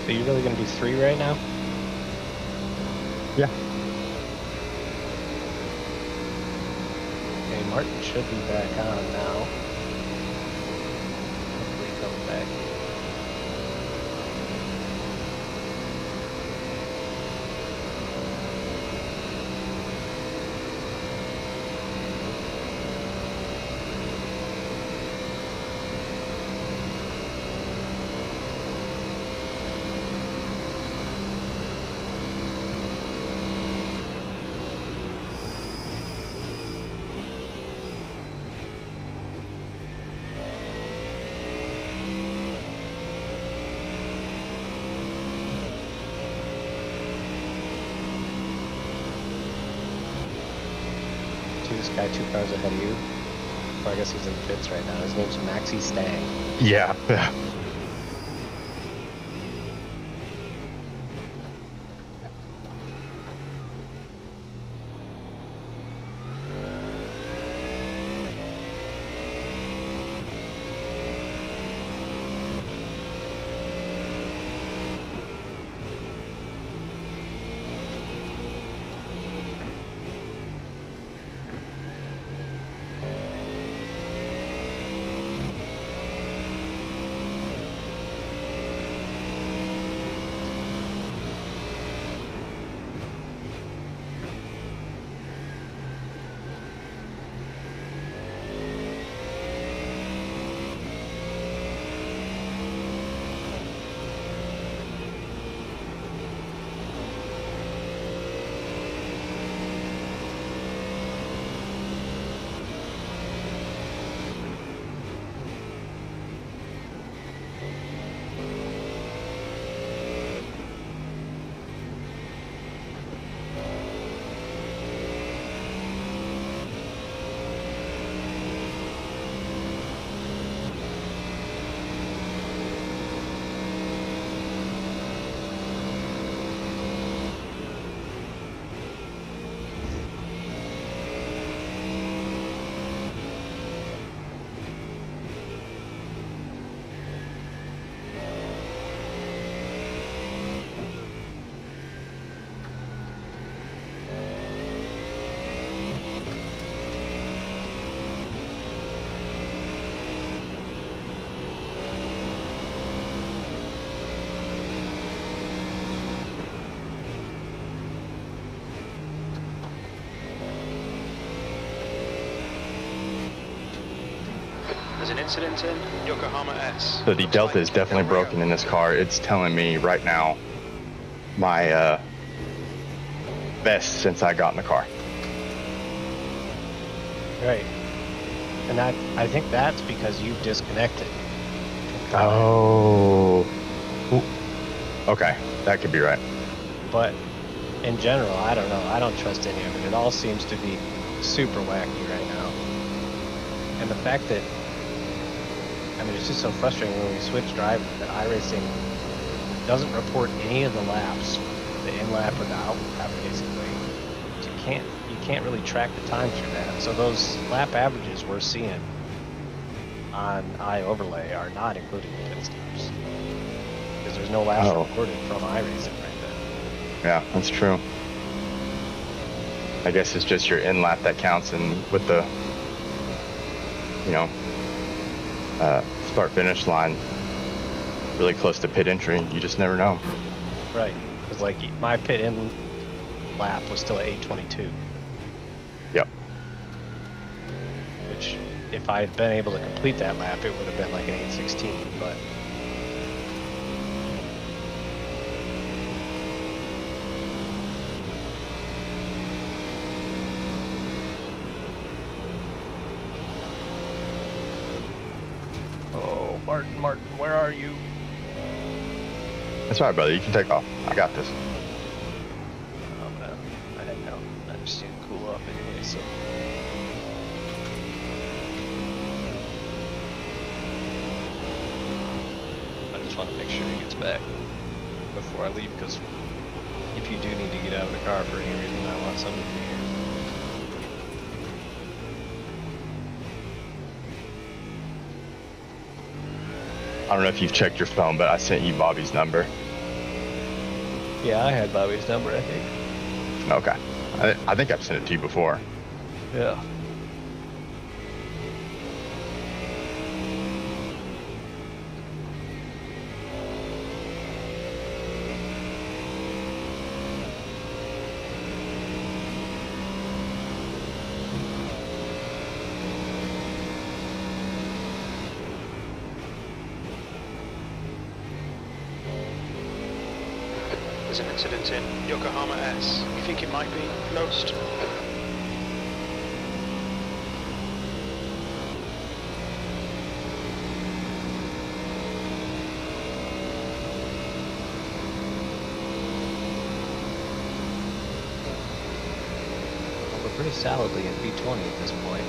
So you're really going to do 3 right now? Yeah. Okay, Martin should be back on now. Hopefully he comes back. See this guy 2 cars ahead of you? Or I guess he's in pits right now. His name's Maxi Stang. Yeah. There's an incident in Yokohama S. So the Looks Delta like is definitely Del Rio. broken in this car. It's telling me right now my best since I got in the car. Right. And I think that's because you've disconnected. Oh. Ooh. Okay, that could be right. But in general, I don't know. I don't trust any of it. It all seems to be super wacky right now. And the fact that, I mean, it's just so frustrating when we switch drivers that iRacing doesn't report any of the laps, the in lap or the out lap, basically. So you can't really track the time through that. So those lap averages we're seeing on iOverlay are not including the pit stops. Because there's no laps reported from iRacing right now. Yeah, that's true. I guess it's just your in lap that counts, and with the, you know, start finish line really close to pit entry, you just never know. Right. Because like my pit in lap was still at 8:22. Yep. Which, if I had been able to complete that lap, it would have been like an 8:16. But oh, Martin, where are you? That's all right, brother. You can take off. I got this. I didn't know. I just need to cool off anyway, so. I just want to make sure he gets back before I leave, because if you do need to get out of the car for any reason, I want somebody to be here. I don't know if you've checked your phone, but I sent you Bobby's number. Yeah, I had Bobby's number, I think. Okay. I think I've sent it to you before. Yeah. There's an incident in Yokohama S. You think it might be Ghost? Well, we're pretty solidly in B20 at this point.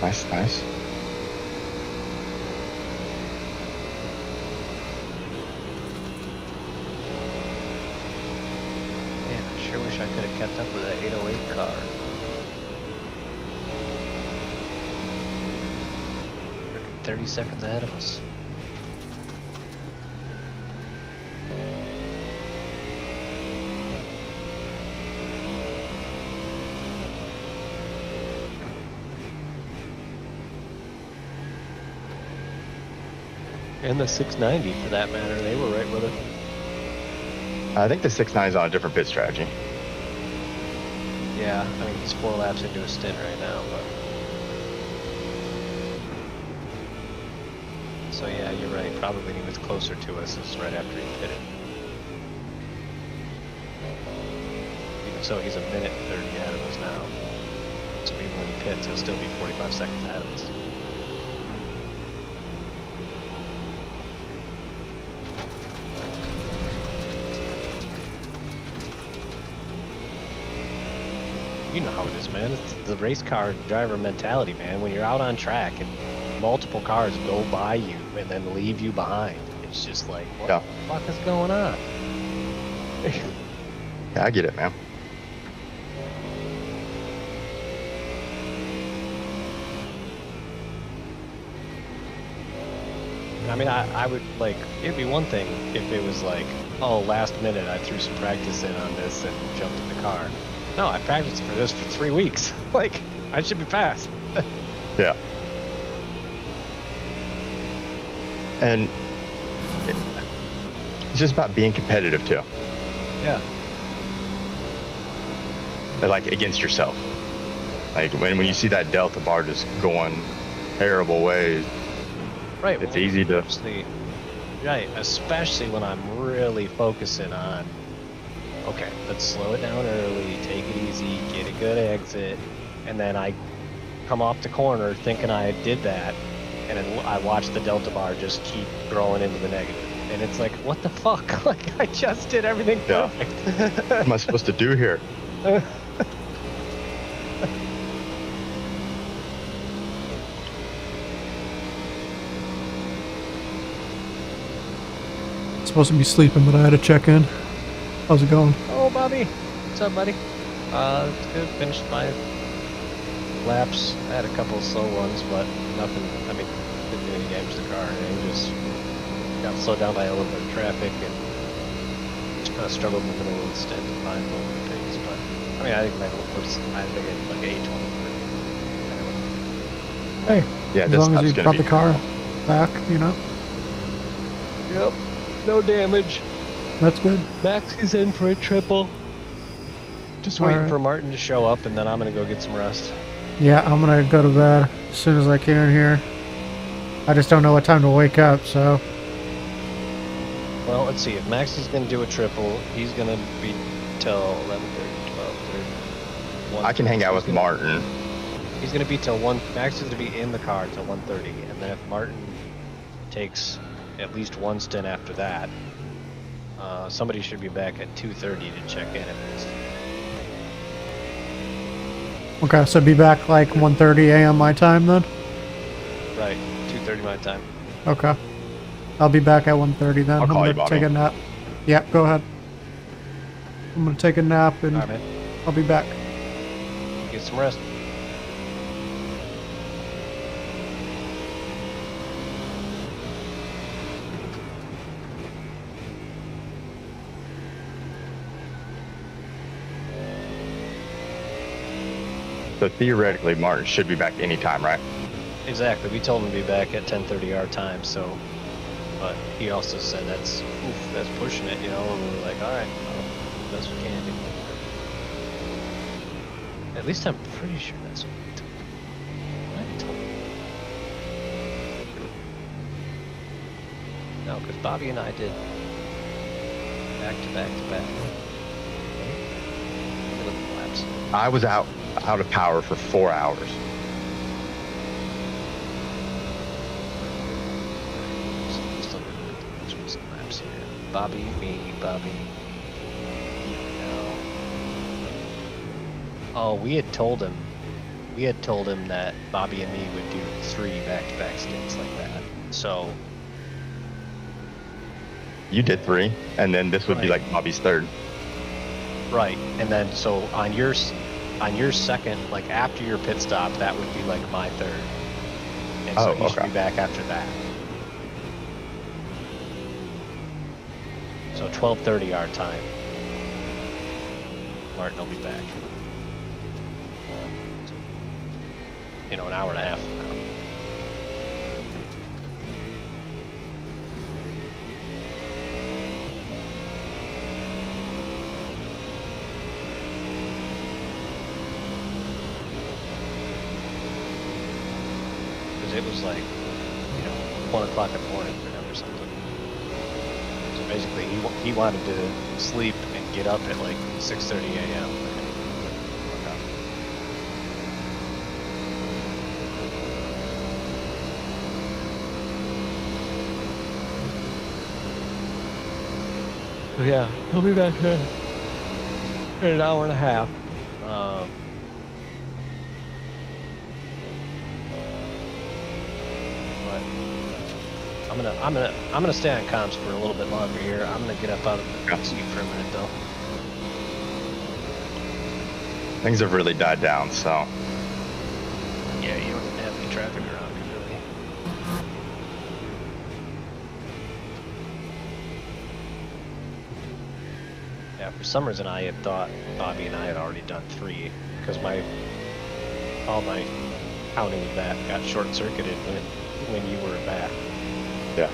Nice, nice. Man, I sure wish I could have kept up with that 808 car. Freaking 30 seconds ahead of us. And the 690 for that matter, they were right with it. I think the 6.9 is on a different pit strategy. Yeah, I mean, he's 4 laps into a stint right now, but. So yeah, you're right, probably when he was closer to us, is right after he pitted. Even so, he's a minute 30 ahead of us now. So even when he pits, he'll still be 45 seconds ahead of us. You know how it is, man. It's the race car driver mentality, man. When you're out on track and multiple cars go by you and then leave you behind, it's just like, what the fuck is going on? Yeah, I get it, man. I mean, I would, like, it'd be one thing if it was like, oh, last minute I threw some practice in on this and jumped in the car. No, I practiced for this for 3 weeks. Like, I should be fast. Yeah. And it's just about being competitive too. Yeah. Like against yourself. Like when you see that delta bar just going terrible ways. Right. It's easy to. Right, especially when I'm really focusing on, okay, let's slow it down early, take it easy, get a good exit, and then I come off the corner thinking I did that, and then I watch the delta bar just keep growing into the negative. And it's like, what the fuck? Like, I just did everything perfect. What am I supposed to do here? Supposed to be sleeping, but I had to check in. How's it going? Oh, Bobby. What's up, buddy? It's good. Finished my laps. I had a couple of slow ones, but nothing, I mean, didn't do any damage to the car or anything. Just got slowed down by a little bit of traffic and just kind of struggled with a little stint to find little things. But, I mean, I think my looks, I think it's like 820. Hey, Yeah, as long as you got the car back, you know? Yep. No damage. That's good. Max is in for a triple. Just waiting Alright. for Martin to show up, and then I'm gonna go get some rest. Yeah, I'm gonna go to bed as soon as I can here. I just don't know what time to wake up, so. Well, let's see. If Max is gonna do a triple, he's gonna be till 11:30, 12:30. I can hang out with Martin. He's gonna be till 1. Max is gonna be in the car till 1:30, and then if Martin takes at least one stint after that, somebody should be back at 2:30 to check in at least. Okay, so be back like 1:30 a.m. my time then? Right, 2:30 my time. Okay. I'll be back at 1:30 then. I'll I'm call gonna you, Bobby. take a nap. Yeah, go ahead. I'm gonna take a nap and All right, man. I'll be back. Get some rest. So theoretically, Martin should be back anytime, right? Exactly. We told him to be back at 10:30 our time, so. But he also said that's pushing it, you know. And we were like, all right, well, best we can do. At least I'm pretty sure that's what we told him. What I told him. No, because Bobby and I did back to back to back. Look at the laps. I was out of power for 4 hours. Bobby, me, Bobby. No. Oh, we had told him that Bobby and me would do 3 back-to-back stints like that. So You did 3, and then this would be like Bobby's 3rd. right, and then so on your second, like after your pit stop, that would be like my 3rd. And so he should be back after that. So 12:30 our time. Martin will be back. You know, an hour and a half from now. Because it was like, you know, 1 o'clock in the morning for him or something. So basically, he wanted to sleep and get up at like 6:30 a.m. So yeah, he'll be back in an hour and a half. But I'm gonna stay on comms for a little bit longer here. I'm gonna get up out of the seat for a minute though. Things have really died down, so. Yeah, you don't have any traffic around you really. Yeah, for some reason I had thought Bobby and I had already done 3 because all my counting of that got short-circuited when you were back. Yeah.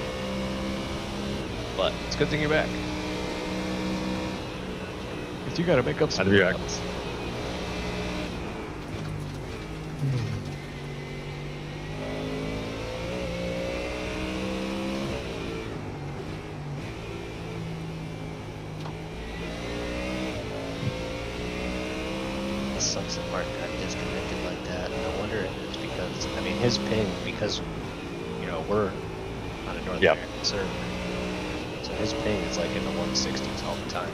But it's a good thing you're back. Because you gotta make up some I'd be back. laps. sucks that Mark got disconnected like that. No wonder it's because, I mean, his ping, because, you know, we're on a North Yep. American server. So his ping is like in the 160s all the time.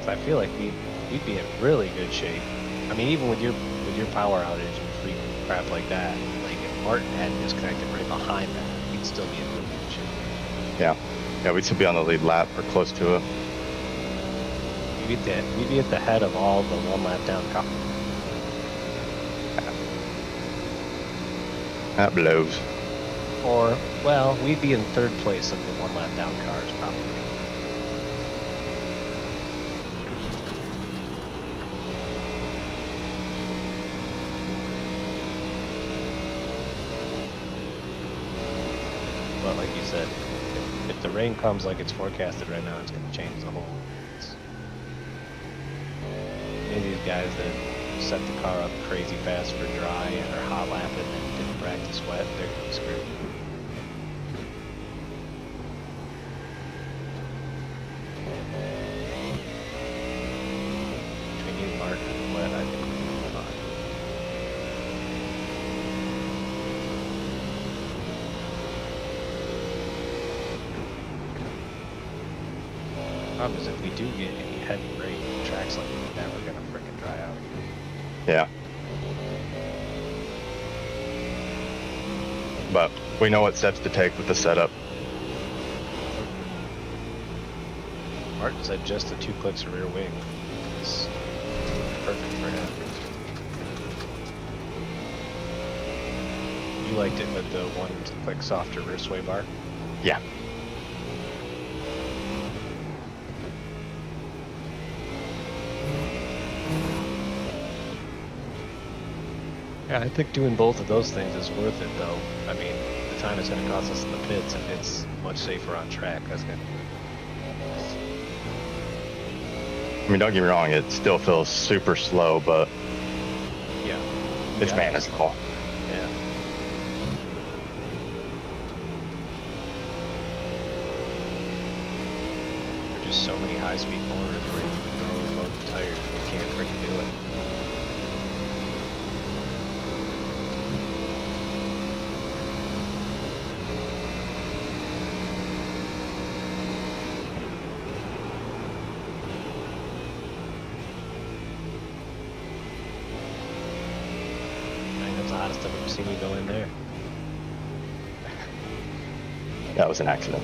So I feel like we'd be in really good shape. I mean, even with your power outage and free crap like that, like if Martin hadn't disconnected right behind that, we'd still be in really good shape. Yeah, we'd still be on the lead lap or close to it. We'd be at the head of all the one lap down cars. That blows. Or, well, we'd be in third place of the one lap down cars probably. But like you said, if the rain comes like it's forecasted right now, it's going to change the whole. Any of these guys that set the car up crazy fast for dry and are hot lapping and didn't practice wet, they're going to be screwed. Between you, Mark, and wet, I think we're going to be fine. Problem is, if we do get any heavy rain in tracks like that, we're gonna frickin' dry out. Yeah. But we know what steps to take with the setup. Martin said just the 2 clicks of rear wing is perfect for him. You liked it with the 1 click softer rear sway bar? Yeah. Yeah, I think doing both of those things is worth it, though. I mean, the time it's going to cost us in the pits, if it's much safer on track, that's going to... I mean, don't get me wrong, it still feels super slow, but Yeah. it's Yeah. manageable. Yeah. There's just so many high-speed corners where you can throw both tires and you can't freaking do it. The hottest I've ever seen you go in there. That was an accident.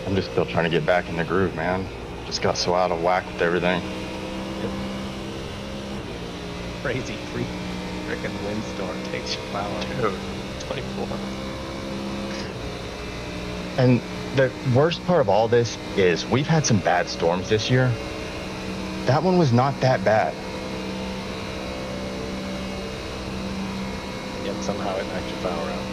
I'm just still trying to get back in the groove, man. Just got so out of whack with everything. Yep. Crazy freaking windstorm takes your power. Dude. 24. And the worst part of all this is we've had some bad storms this year. That one was not that bad. Yet somehow it knocked your power out.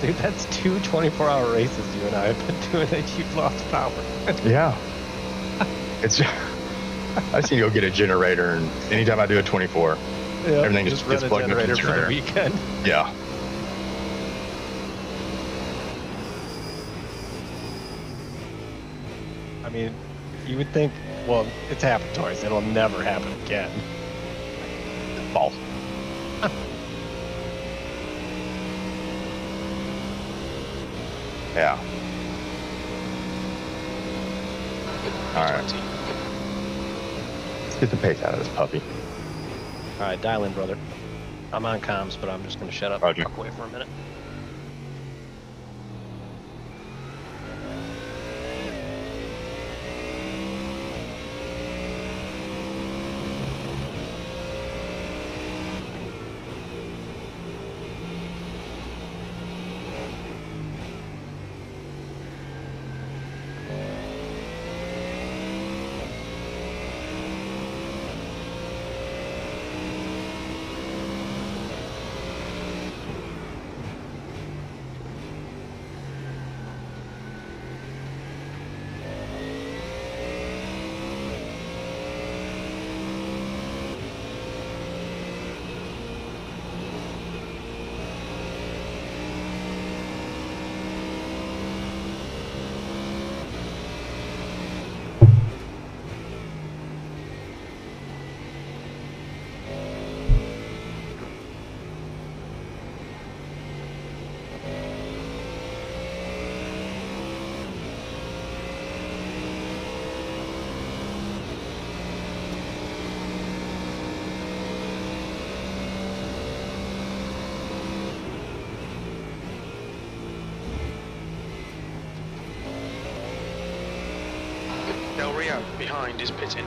Dude, that's 2 24-hour races you and I have been doing that you've lost power. Yeah. It's I just need to go get a generator, and anytime I do a 24, everything just gets run a plugged into the generator for the generator. weekend. Yeah. I mean, you would think, well, it's happened twice. It'll never happen again. False. Yeah. All right. Let's get the pace out of this puppy. All right, dial in, brother. I'm on comms, but I'm just going to shut up Roger. and walk away for a minute. go. Behind is pitting.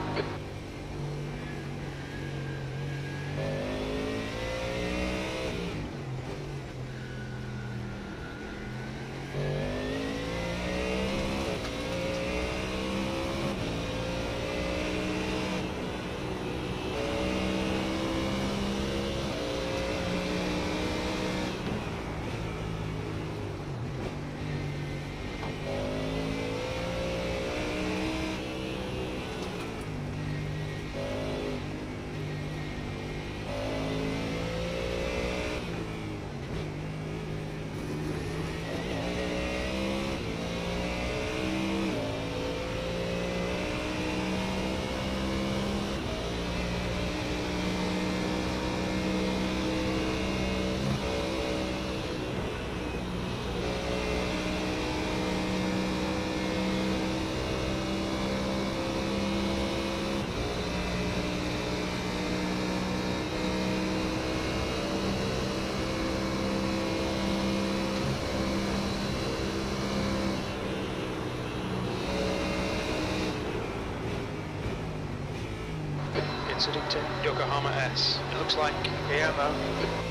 Incident in Yokohama S. It looks like AMO.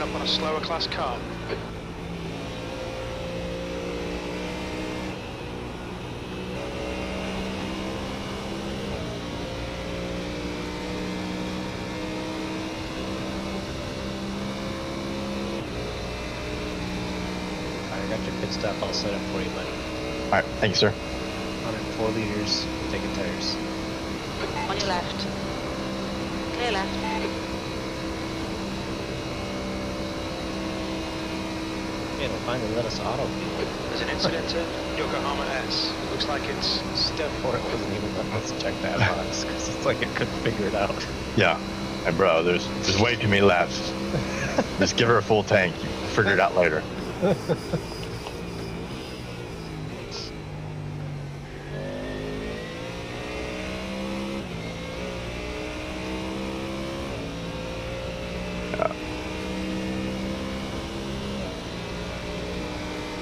up on a slower class car. I got your pit stop all set up for you, buddy. All right, thank you, sir. 104 liters, taking tires. On your left. Clear left. Yeah, they'll finally let us auto fuel. There's an incident in Yokohama S. Looks like it's Step 4 wasn't even letting us check that box because it's like it couldn't figure it out. Yeah. Hey, bro, there's way too many laps. Just give her a full tank. You figure it out later.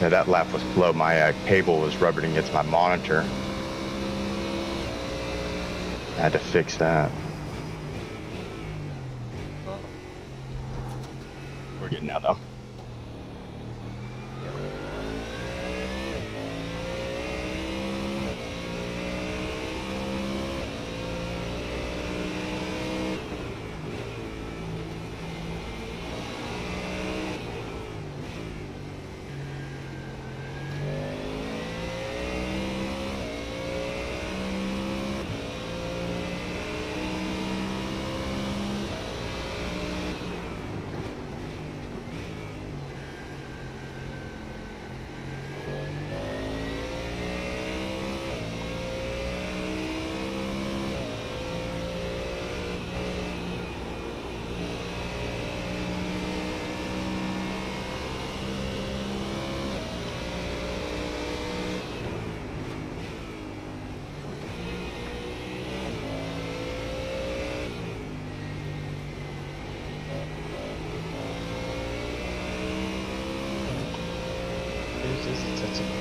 Yeah, that lap was slow. My cable was rubbing against my monitor. I had to fix that. We're getting out though.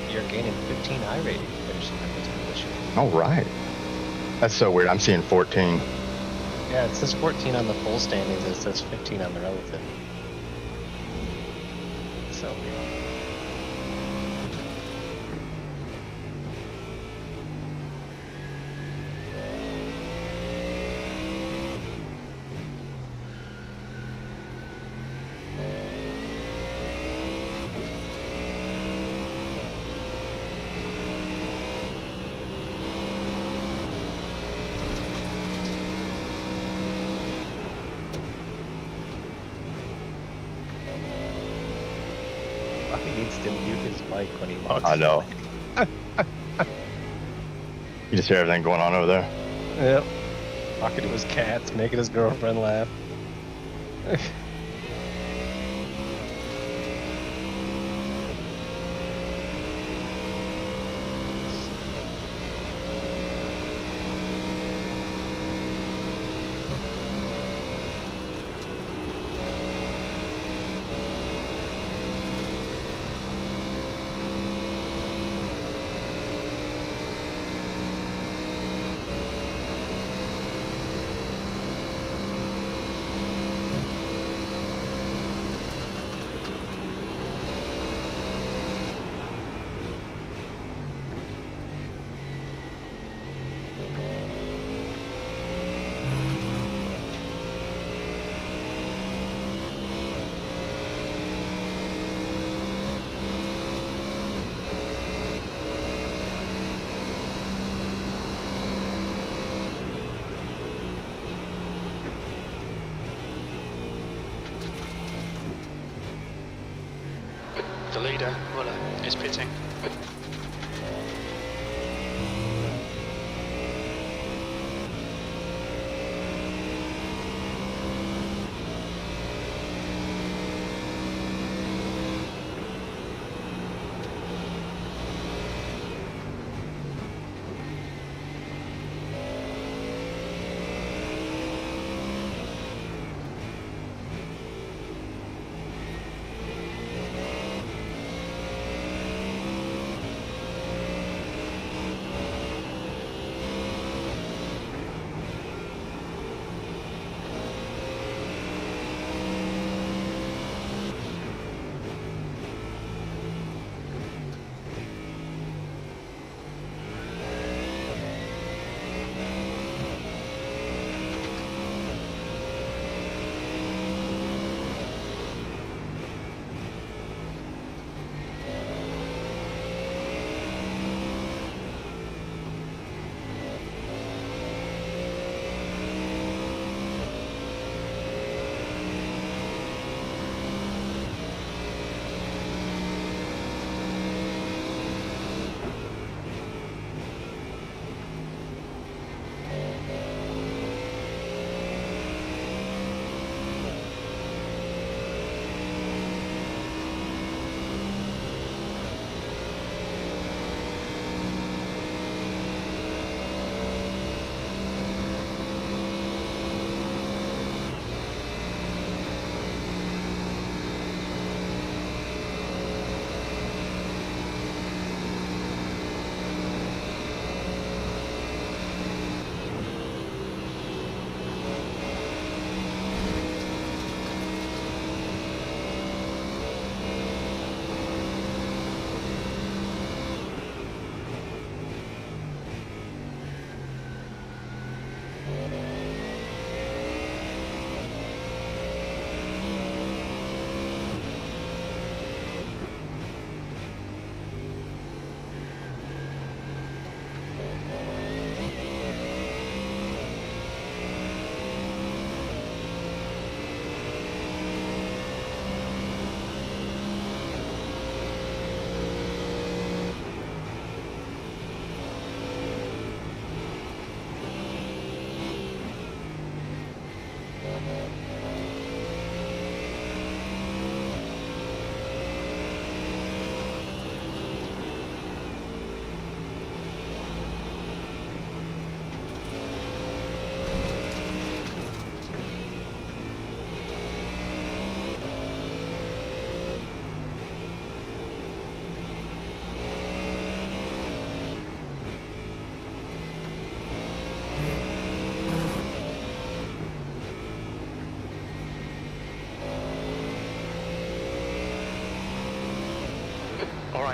You're gaining 15 iRating finishing up this position. All right. That's so weird. I'm seeing 14. Yeah, it says 14 on the full standings, it says 15 on the relative. So weird. He needs to mute his mic when he walks. I know. You just hear everything going on over there. Yep. Talking to his cats, making his girlfriend laugh. The leader, Muller, is pitting.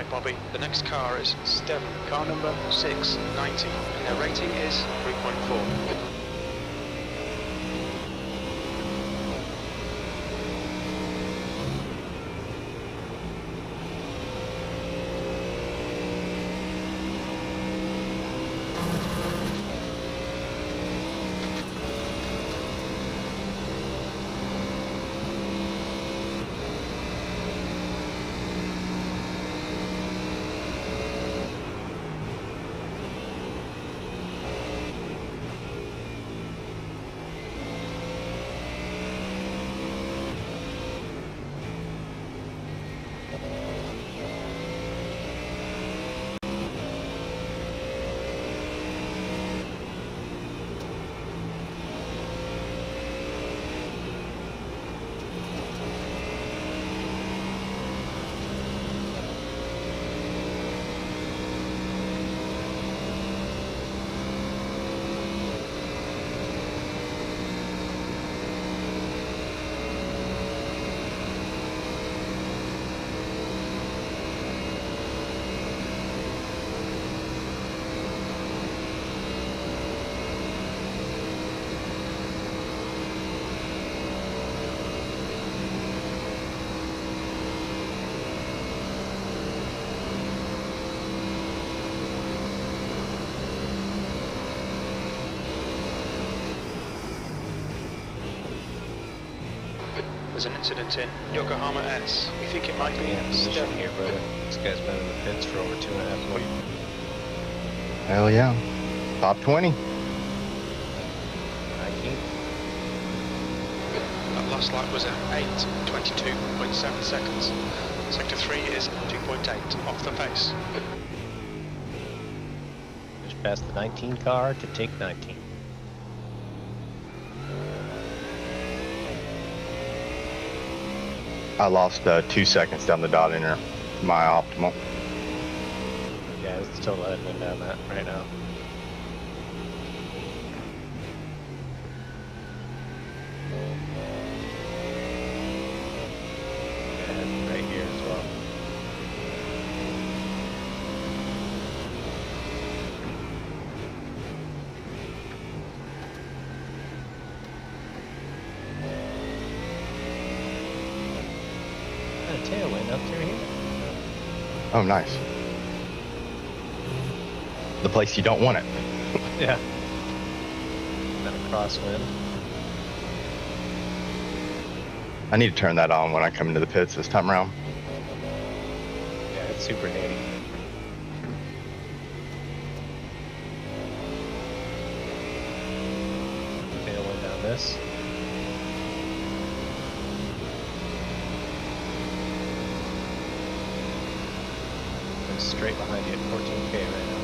right, Bobby. The next car is Stem, car number 690, and their rating is 3.4. There's an incident in Yokohama S. We think it might be Position Stem. here, brother. This guy's been in the pits for over 2.5 months. Hell yeah. Top 20. 19. That last lap was at 8:22.7 seconds. Sector 3 is 2.8 off the pace. Just past the 19 car to take 19. I lost 2 seconds down the dot inner. My optimal. Yeah, it's total admin down that right now. And right here as well. Got a tailwind up through here. Oh, nice. The place you don't want it. Yeah. Got a crosswind. I need to turn that on when I come into the pits this time around. Yeah, it's super handy. Tailwind down this. And straight behind you at 14K right now.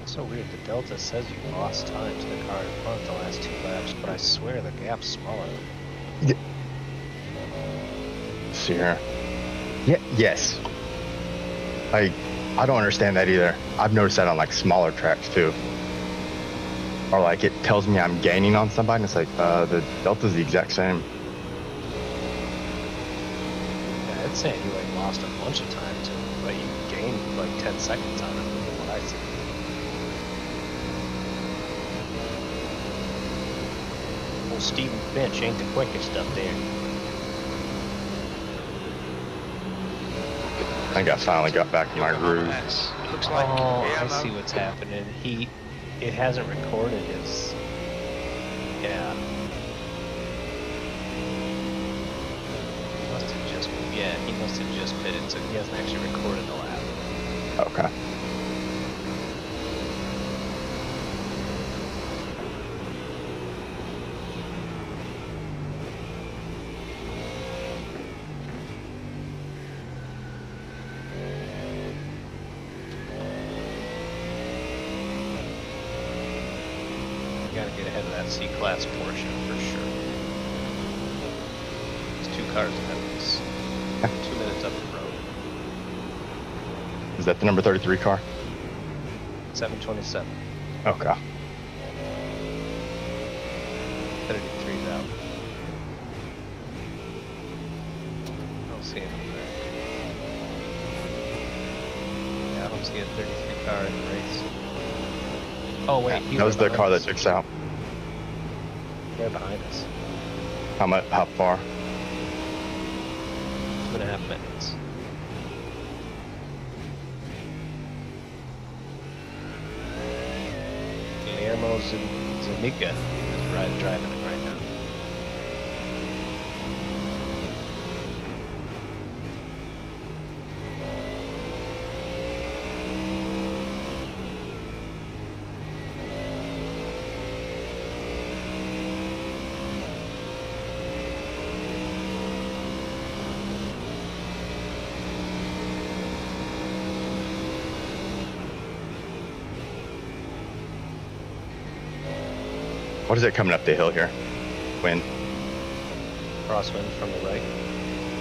So weird, the Delta says you lost time to the car in front the last 2 laps, but I swear the gap's smaller. See here. Yeah. Yes. I don't understand that either. I've noticed that on like smaller tracks too. Or like it tells me I'm gaining on somebody, and it's like the delta's the exact same. Yeah, it's saying you like lost a bunch of time to, but you gained like 10 seconds on it, from what I see. Well, Steven Finch ain't the quickest up there. I think I finally got back in my groove. S. It looks like Oh, I Guillermo. see what's happening. It hasn't recorded his, yeah. He must have just pitted, so he hasn't actually recorded the lap. Okay. get ahead of that C-Class Porsche for sure. There's 2 cars ahead of us. 2 minutes up the road. Is that the number 33 car? 727. Okay. 33's out. I don't see him there. Yeah, I don't see a 33 car in the race. Oh wait, he's That was right the car behind that jukes out. us. Right behind us. How far? 2.5 minutes. Guillermo Zuniga is driving it right now. What is it coming up the hill here? Wind. Crosswind from the right.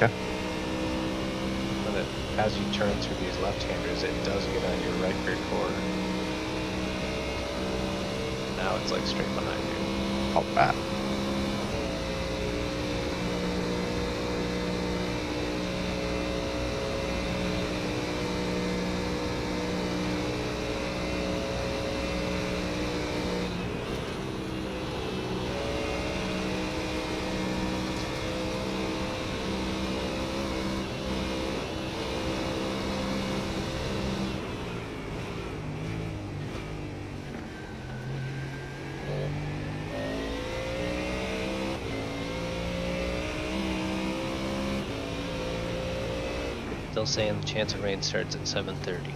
Yeah. As you turn through these left-handers, it does get on your right rear quarter. Now it's like straight behind you. Oh, bad. Still saying the chance of rain starts at 7:30.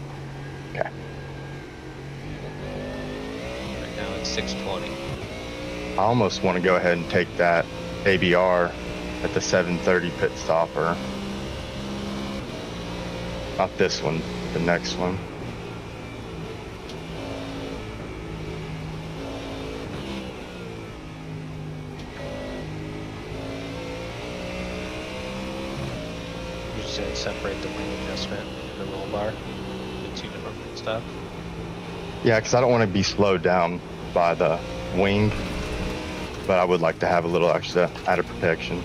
Okay. Right now it's 6:20. I almost want to go ahead and take that ABR at the 7:30 pit stopper. Not this one, the next one. You just said separate the wing adjustment and the roll bar, the 2 different stuff. Yeah, because I don't want to be slowed down by the wing, but I would like to have a little extra added protection.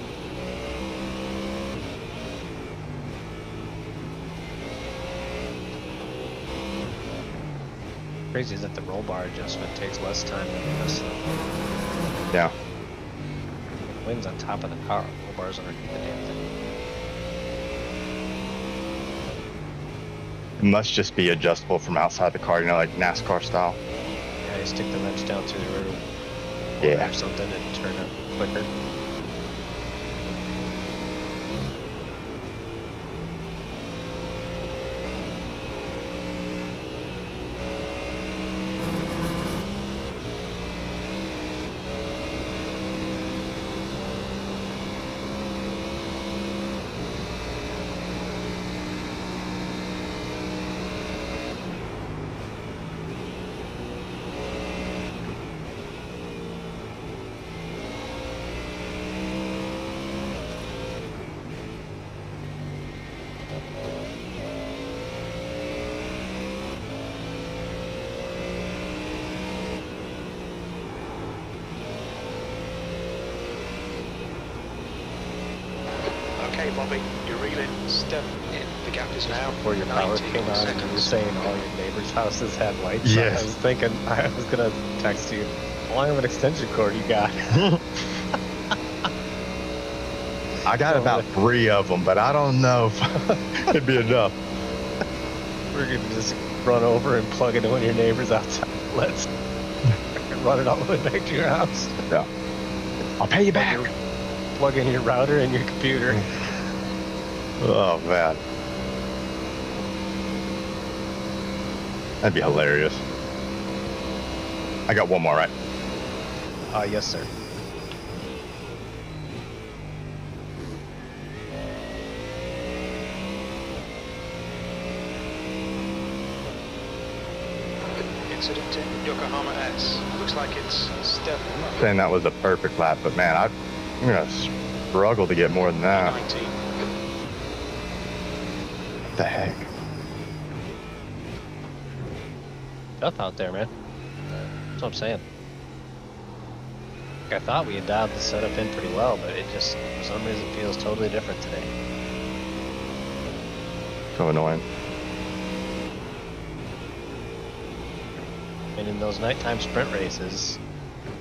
Crazy is that the roll bar adjustment takes less time than the rest of them. Yeah. The wing's on top of the car, roll bars underneath the damn thing. It must just be adjustable from outside the car, you know, like NASCAR style. Yeah, you stick the wrench down through the rear Yeah. or something and turn it quicker. Okay, Bobby, you're reeling. Step in. The gap is now Before your power 19 came on, and you were seconds. saying all your neighbors' houses had lights. Yes. I was thinking, I was gonna text you, how long of an extension cord you got? I got about 3 of them, but I don't know if it'd be enough. We're gonna just run over and plug into one of your neighbors outside. Let's run it all the way back to your house. Yeah. I'll pay you back. Plug in your router and your computer. Oh, man. That'd be hilarious. I got one more, right? Yes, sir. incident in Yokohama S. Looks like it's still Saying that was a perfect lap, but man, I'm gonna struggle to get more than that. 19. What the heck? Tough out there, man. That's what I'm saying. I thought we had dialed the setup in pretty well, but it just, for some reason, feels totally different today. So annoying. And in those nighttime sprint races,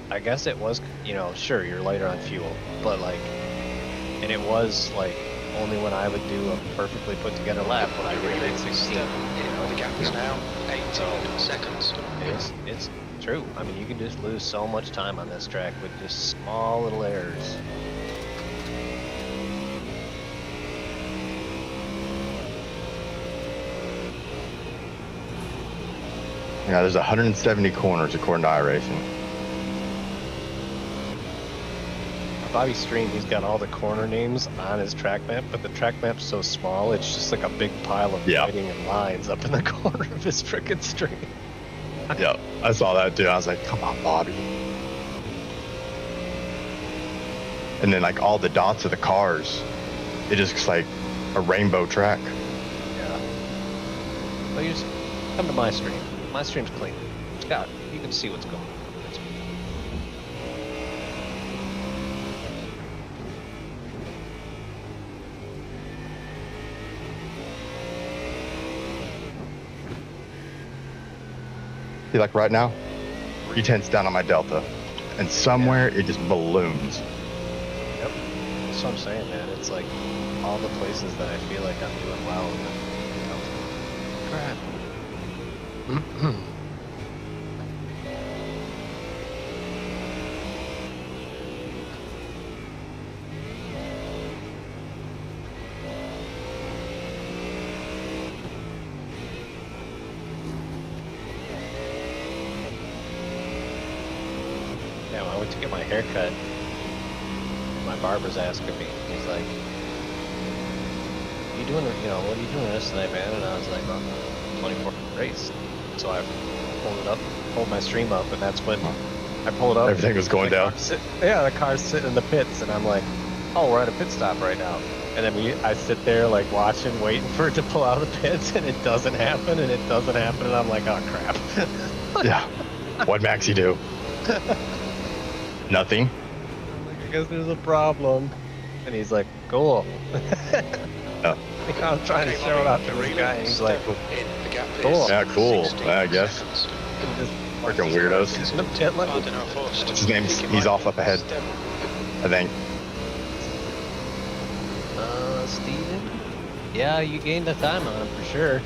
I guess it was, you know, sure, you're lighter on fuel, but like, and it was like only when I would do a perfectly put together lap when I really hit 16. You know, The gap is now 18 seconds. it's true. I mean, you can just lose so much time on this track with just small little errors. Yeah, there's 170 corners according to iRacing. Bobby's stream, he's got all the corner names on his track map, but the track map's so small, it's just like a big pile of Yeah. writing and lines up in the corner of his frickin' stream. Yeah, I saw that too. I was like, come on, Bobby. And then like all the dots of the cars, it just looks like a rainbow track. Yeah. Well, you just come to my stream. My stream's clean. Scott, you can see what's going on. See, like right now, 310's down on my Delta, and somewhere it just balloons. Yep. That's what I'm saying, man. It's like all the places that I feel like I'm doing well. And then, crap. Yeah, when I went to get my hair cut, my barber's asking me, he's like, "You doing, what are you doing this tonight, man?" And I was like, "Well, 24 race." So I pulled my stream up, and that's when I pulled up. Everything was going down. The car's sitting in the pits, and I'm like, "Oh, we're at a pit stop right now." And then I sit there like watching, waiting for it to pull out of the pits, and it doesn't happen, and it doesn't happen, and I'm like, "Oh crap." Yeah. What'd Maxie do? Nothing. I guess there's a problem. And he's like, "Cool." Oh. I'm trying to show it out to this guy, and he's like, In the gap is Cool. Yeah, cool. 16 I guess. seconds. Freaking weirdos. "He's in the pit like, I don't know, forced. What's his name? He's off up ahead, I think. Steven? Yeah, you gained the time on him for sure.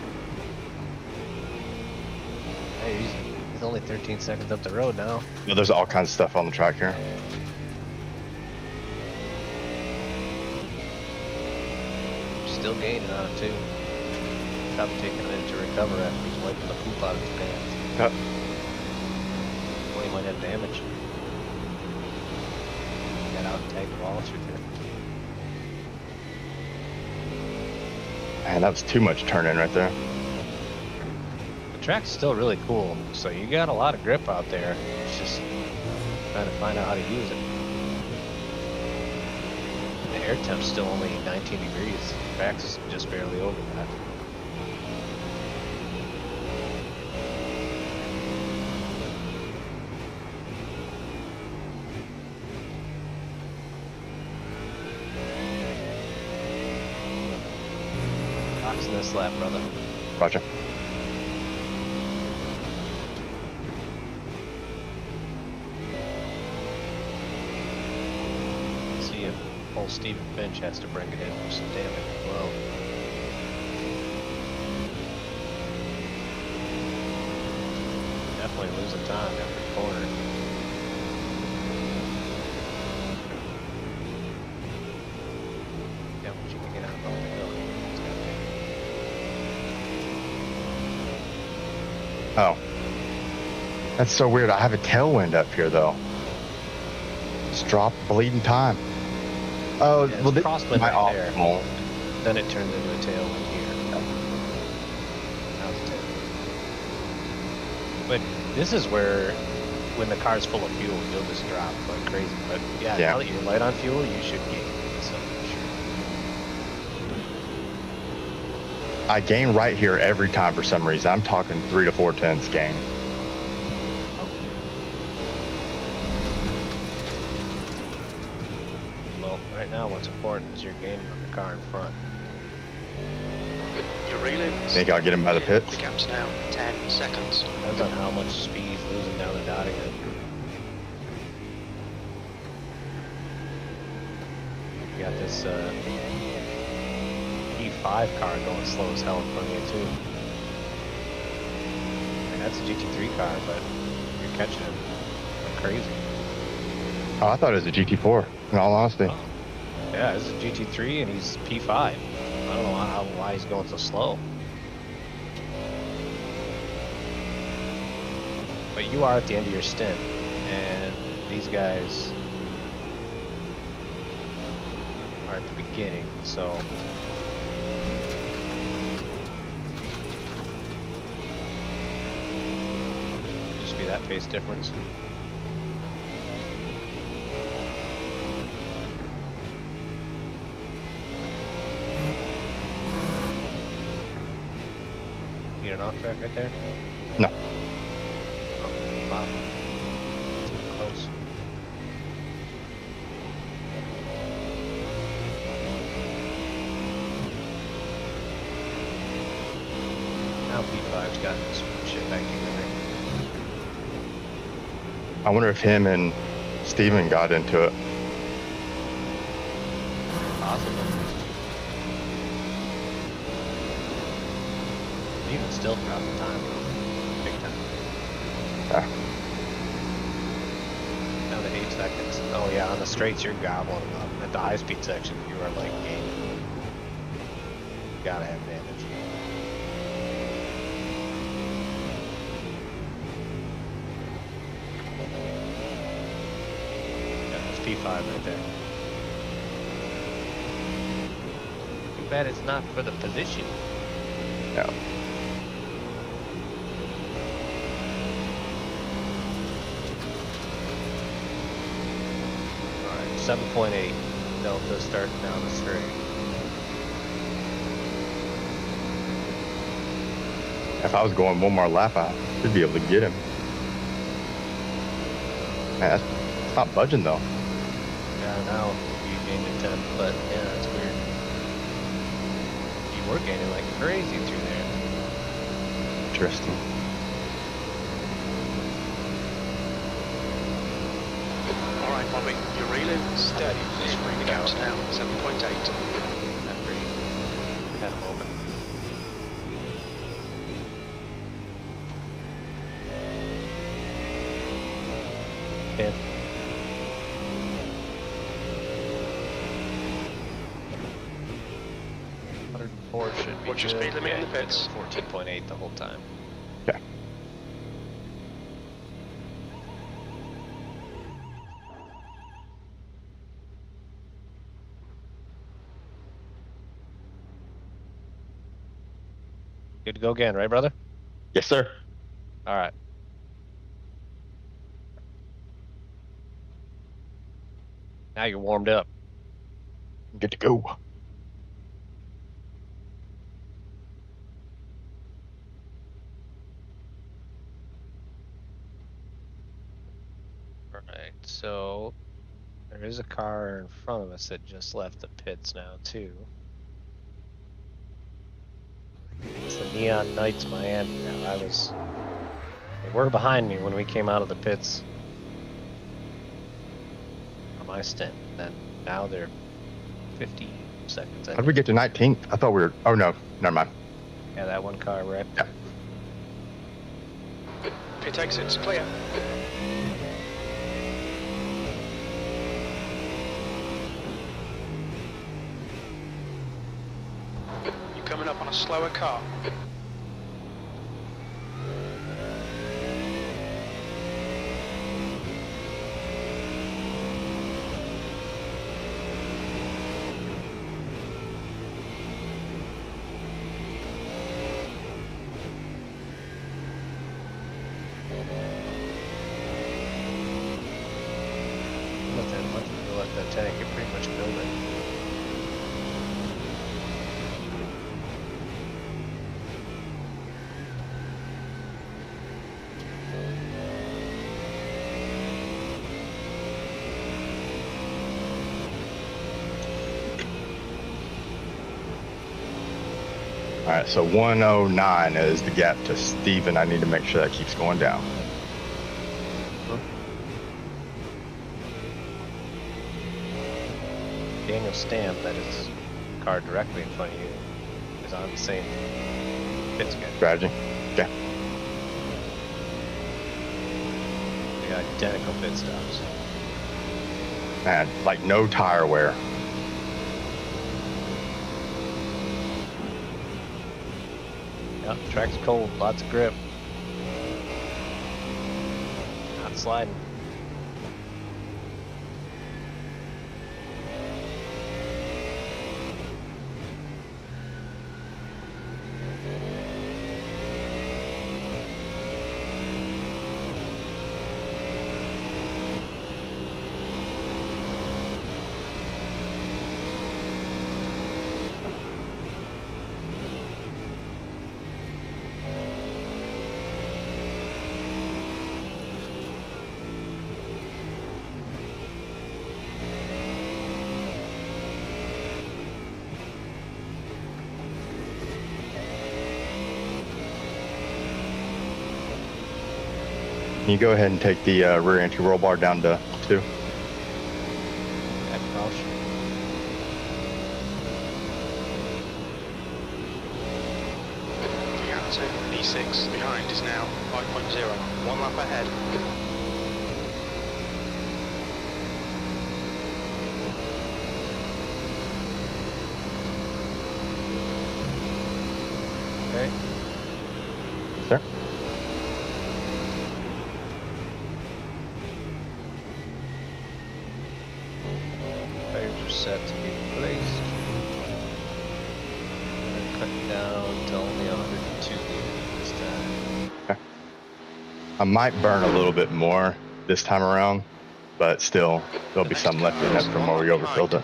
Hey, he's only 13 seconds up the road now. Well, there's all kinds of stuff on the track here. Still gaining on it too. Probably taking a minute to recover after he's wiping the poop out of his pants. Yep. Well, he might have damage. Got out and tagged the wall through there. Man, that was too much turn-in right there. The track's still really cool, so you got a lot of grip out there. It's just trying to find out how to use it. The air temp's still only 19 degrees. The track's just barely over that. Box in this lap, brother. Roger. See if old Stephen Finch has to bring it in for some damage as well. Definitely losing time every corner. Yeah, but you can get out of the hill. Oh. That's so weird. I have a tailwind up here, though. Just drop bleeding time. Oh, Yeah, well, it's this crosswind is my right there. optimal. Then it turns into a tailwind here. Now it's a tailwind. But this is where, when the car's full of fuel, you'll just drop like crazy. But yeah, Yeah. now that you're light on fuel, you should gain. So for sure. I gain right here every time for some reason. I'm talking 3 to 4 tenths gain. Well, right now what's important is you're gaining on the car in front. You're reeling. Think I'll get him by the pits? The gap's now 10 seconds. Depends on how much speed he's losing down the dotting line. You got this E5 car going slow as hell in front of you too. And that's a GT3 car, but you're catching him like crazy. Oh, I thought it was a GT4, in all honesty. Yeah, this is a GT3 and he's P5. I don't know why he's going so slow. But you are at the end of your stint, and these guys are at the beginning, so just be that pace difference. Need an off track right there? No. Oh, wow. Too close. Now P5's got some shit back together. I wonder if him and Steven got into it. Possible. Even still dropping time. Big time. Yeah. Down to 8 seconds. Oh yeah, on the straights you're gobbling them up. At the high speed section you are like gaining. You gotta have damage. Yeah, that's P5 right there. Too bad it's not for the position. Yeah. Alright, 7.8 Delta starting down the straight. If I was going one more lap, I should be able to get him. Man, it's not budging though. Yeah, now you gained a 10, but yeah, that's weird. You were gaining like crazy through there. Interesting. Alright, Bobby, you're reeling. Steady. The gap's now 7.8. After you had a moment. Yeah. Should be What's your good. speed limit in the Yeah, pits? 14.8 the whole time. Yeah. Good to go again, right, brother? Yes, sir. All right. Now you're warmed up. Good to go. All right. So there is a car in front of us that just left the pits now too. It's the Neon Knights Miami. Now they were behind me when we came out of the pits on my stint. Then now they're 50 seconds. How did we get to 19th? I thought we were. Oh no, never mind. Yeah, that one car wrecked. Yeah. Pit exit's clear. You're coming up on a slower car. much building. All right, so 109 is the gap to Steven. I need to make sure that keeps going down. Daniel Stamp, that is car directly in front of you, is on the same pit schedule. Strategy. Okay. They got identical pit stops. Man, like no tire wear. Yep, track's cold, lots of grip. Not sliding. Can you go ahead and take the rear anti-roll bar down to 2? At Welsh. The gap to P6 behind is now 5.0. 1 lap ahead. Okay. Sir? Tires are set to be replaced. And cut down to only 102 this time. I might burn a little bit more this time around, but still, there'll be some left in it from where we overfilled it.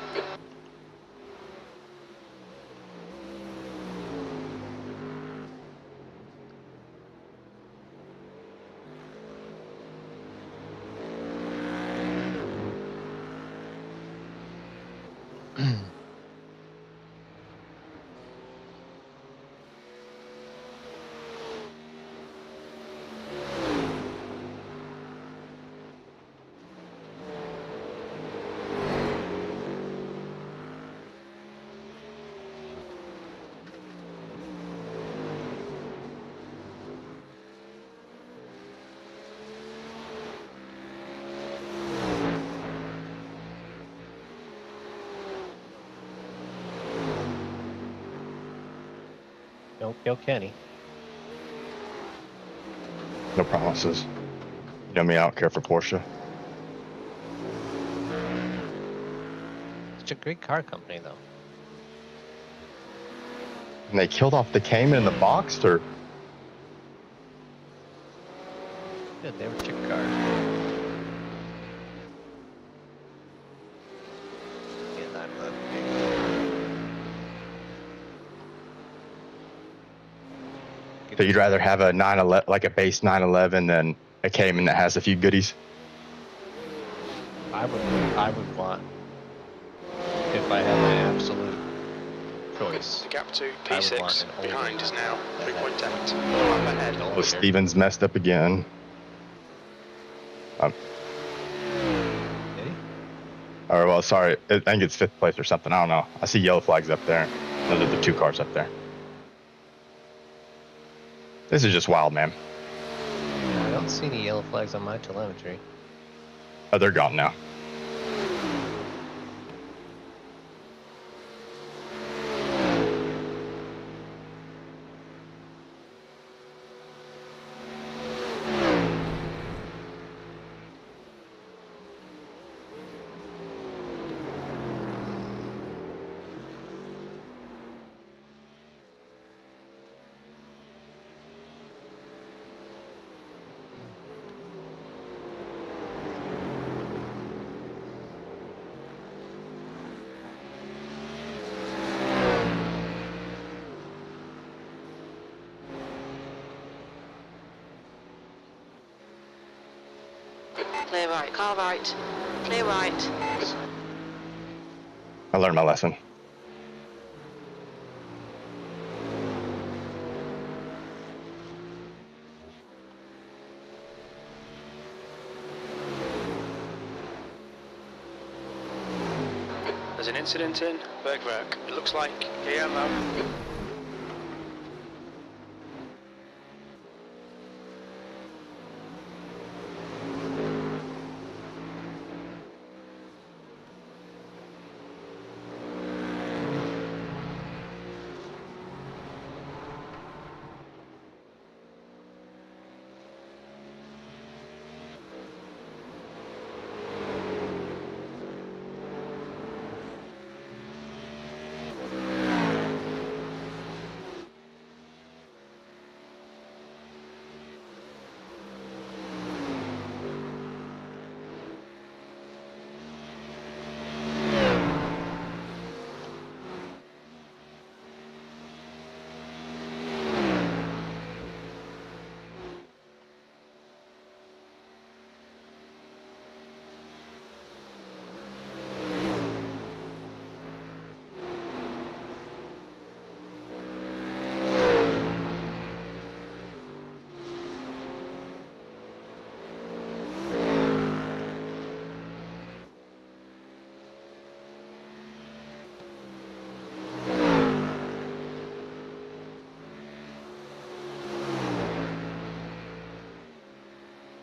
Don't kill Kenny. No promises. You know me, I don't care for Porsche. Such a great car company, though. And they killed off the Cayman in the box, or? Yeah, they were chick cars. Yeah, 911. So you'd rather have a 911, like a base 911, than a Cayman that has a few goodies? I would want, if I had my absolute choice. The gap to I would want P6 an older behind is now that had 3.8. 1 lap ahead. Well, Steven's messed up again. Did he? Or, well, sorry, I think it's 5th place or something. I don't know. I see yellow flags up there. Those are the 2 cars up there. This is just wild, man. I don't see any yellow flags on my telemetry. Oh, they're gone now. clear right, car right, clear right. I learned my lesson. There's an incident in Bergwerk. It looks like EMO.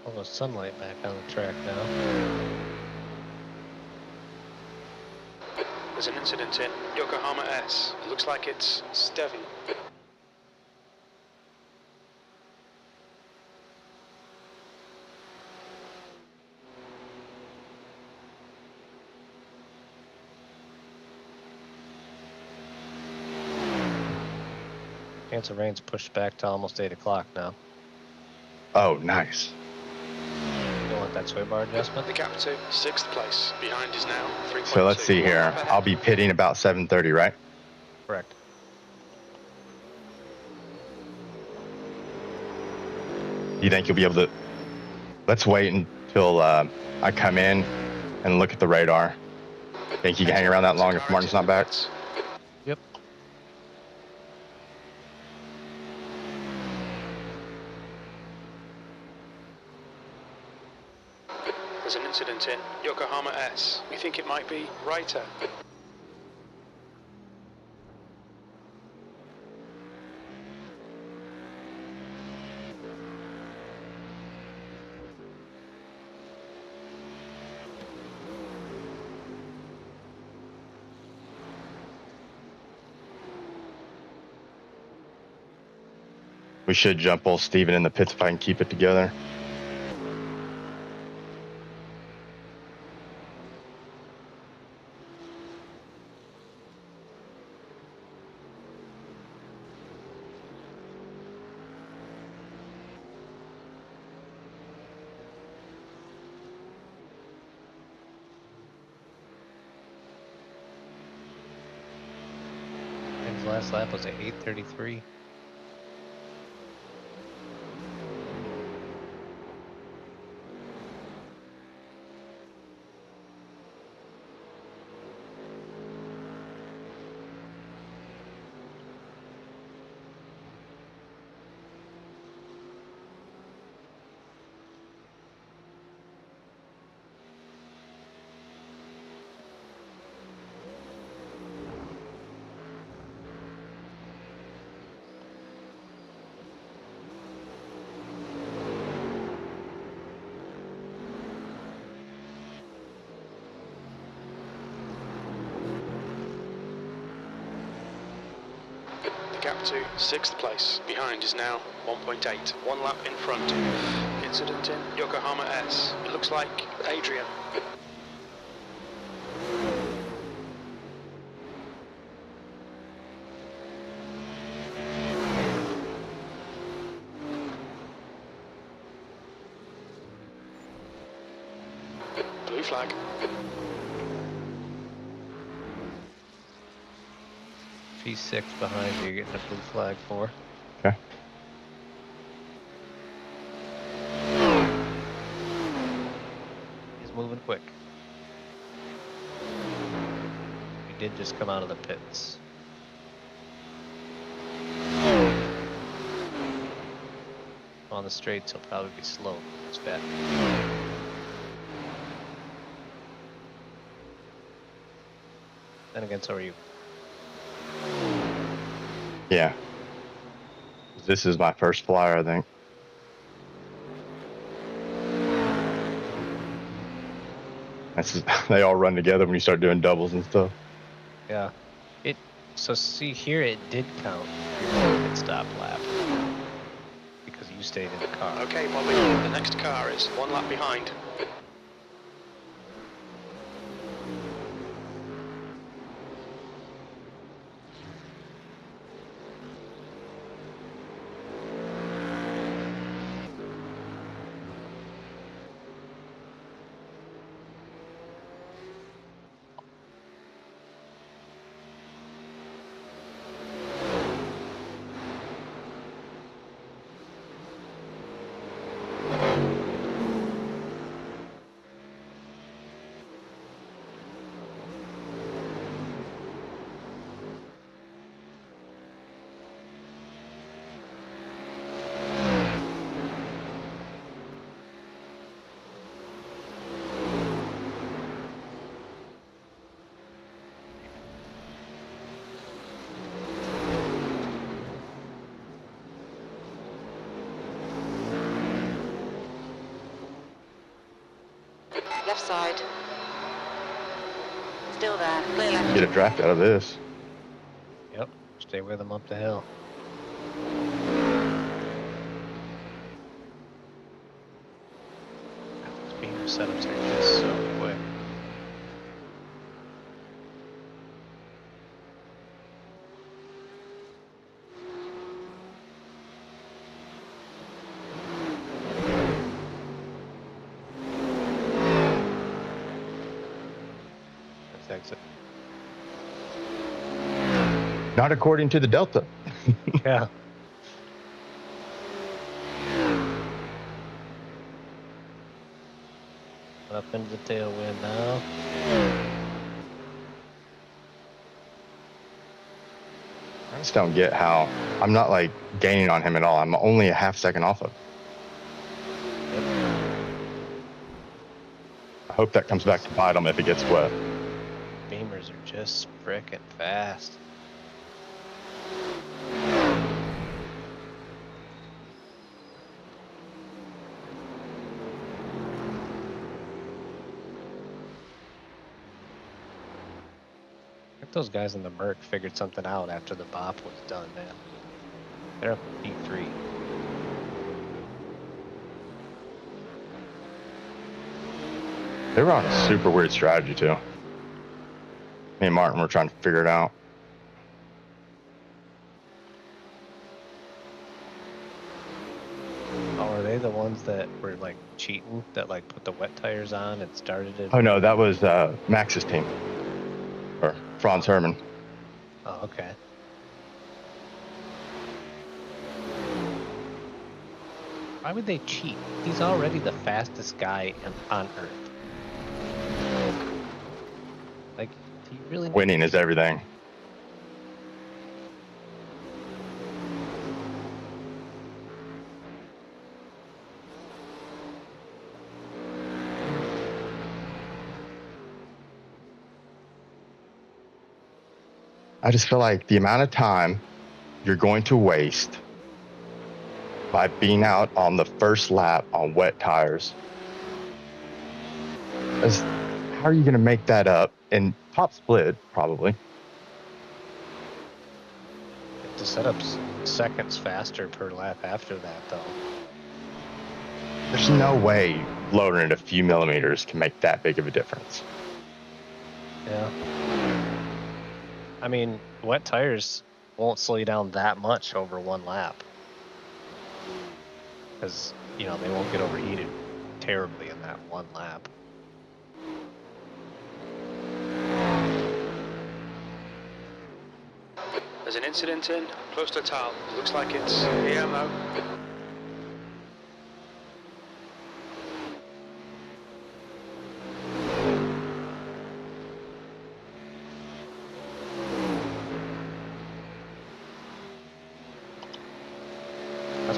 All the sunlight back on the track now. There's an incident in Yokohama S. It looks like it's Stevi. Chance of rain's pushed back to almost 8 o'clock now. Oh, nice. You don't want that sway bar adjustment? The gap to 6th place. Behind is now 3.2. So let's see here. I'll be pitting about 7:30, right? Correct. You think you'll be able to? Let's wait until I come in and look at the radar. Think you can hang around that long if Martin's not back? Yep. There's an incident in Yokohama S. We think it might be Reiter. We should jump old Steven in the pits if I can keep it together. His last lap was at 8:33. Gap to 6th place. Behind is now 1.8. 1 lap in front. Incident in Yokohama S. It looks like Adrian. Blue flag. P6 behind you, getting a blue flag for. Okay. moving quick. We did just come out of the pits. On the straights, he'll probably be slow. It's bad. Then again, so are you. Yeah. This is my first flyer, I think. They all run together when you start doing doubles and stuff. Yeah. So see here, it did count your pit stop lap because you stayed in the car. Okay, Bobby, the next car is 1 lap behind. Left side. Still there. Clear left. Get a draft out of this. Yep. Stay with him up the hill. Speed setups are just so quick. Exit. Not according to the Delta. Yeah. Up into the tailwind now. I just don't get how I'm not like gaining on him at all. I'm only a half second off of him. I hope that comes back to bite him if it gets wet. Beamers are just frickin' fast. I think those guys in the Merc figured something out after the bop was done, man. They're up P3. They were on a super weird strategy too. Me and Martin were trying to figure it out. Oh, are they the ones that were like cheating, that like put the wet tires on and started it? Oh no, that was Max's team. Or Franz Herman. Oh, okay. Why would they cheat? He's already the fastest guy on Earth. Like, do you really... Winning is everything. I just feel like the amount of time you're going to waste by being out on the first lap on wet tires. How are you going to make that up in top split, probably? The setup's seconds faster per lap after that, though. There's no way lowering it a few millimeters can make that big of a difference. Yeah. I mean, wet tires won't slow you down that much over one lap. Because, you know, they won't get overheated terribly in that one lap. There's an incident in, close to Tal. Looks like it's here, Mo.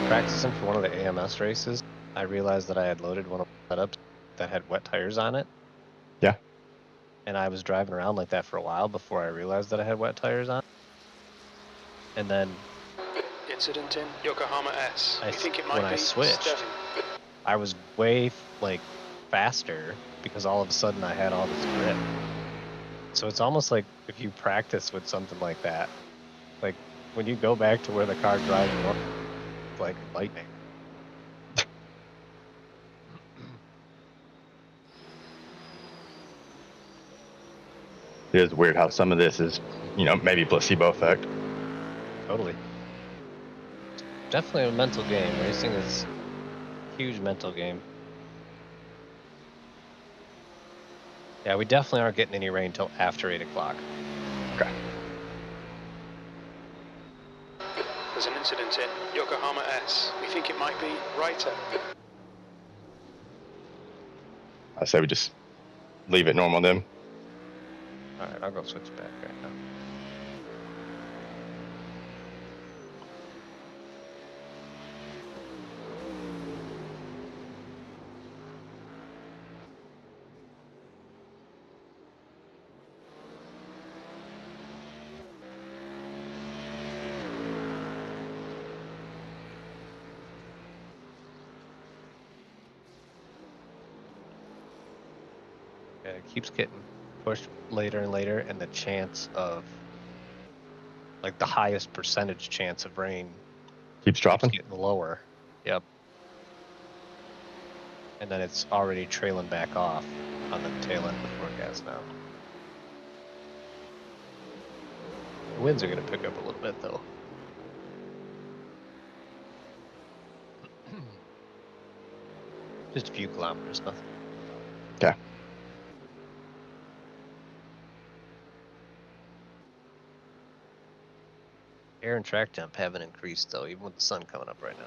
practicing for one of the AMS races, I realized that I had loaded one of the setups that had wet tires on it. Yeah. And I was driving around like that for a while before I realized that I had wet tires on. And then Incident in Yokohama S. We think it might when be I switched, Stern. I was way like faster because all of a sudden I had all this grip. So it's almost like if you practice with something like that, like when you go back to where the car drives normal, it's like lightning. It is weird how some of this is, you know, maybe placebo effect. Totally. Definitely a mental game. Racing is a huge mental game. Yeah, we definitely aren't getting any rain till after 8 o'clock. Okay. There's an incident in Yokohama S. We think it might be Reiter. I say we just leave it normal then. Alright, I'll go switch back right now. Yeah, it keeps getting pushed later and later, and the chance of, like, the highest percentage chance of rain Keeps dropping. keeps getting lower. Yep. And then it's already trailing back off on the tail end of the forecast now. The winds are going to pick up a little bit, though. Just a few kilometers, nothing. Okay. Air and track temp haven't increased, though, even with the sun coming up right now.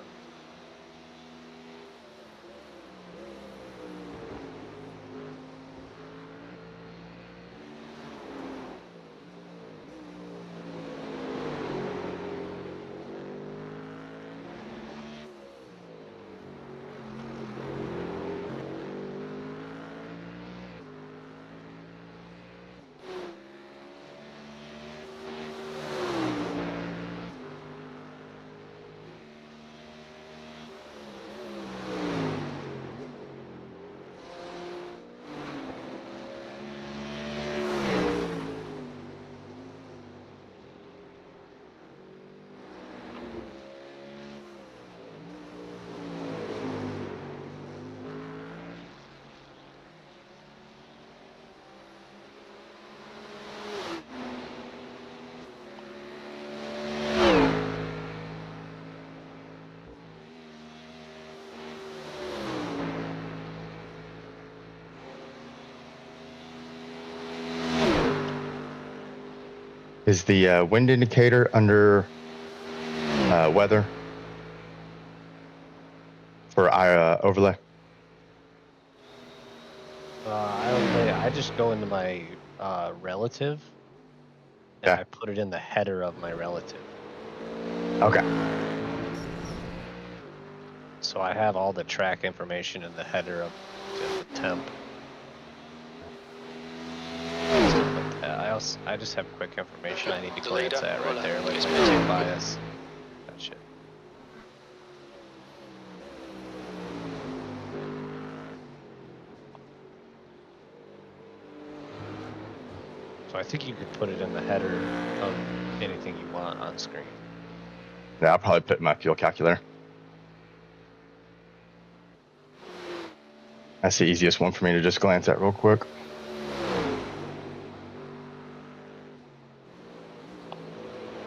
Is the wind indicator under weather for overlay? I just go into my relative, and Okay. I put it in the header of my relative. Okay. So I have all the track information in the header of the temp. Stuff like that. I just have quick information I need to glance at right there, like take bias, that shit. So I think you could put it in the header of anything you want on screen. Yeah, I'll probably put my fuel calculator. That's the easiest one for me to just glance at real quick.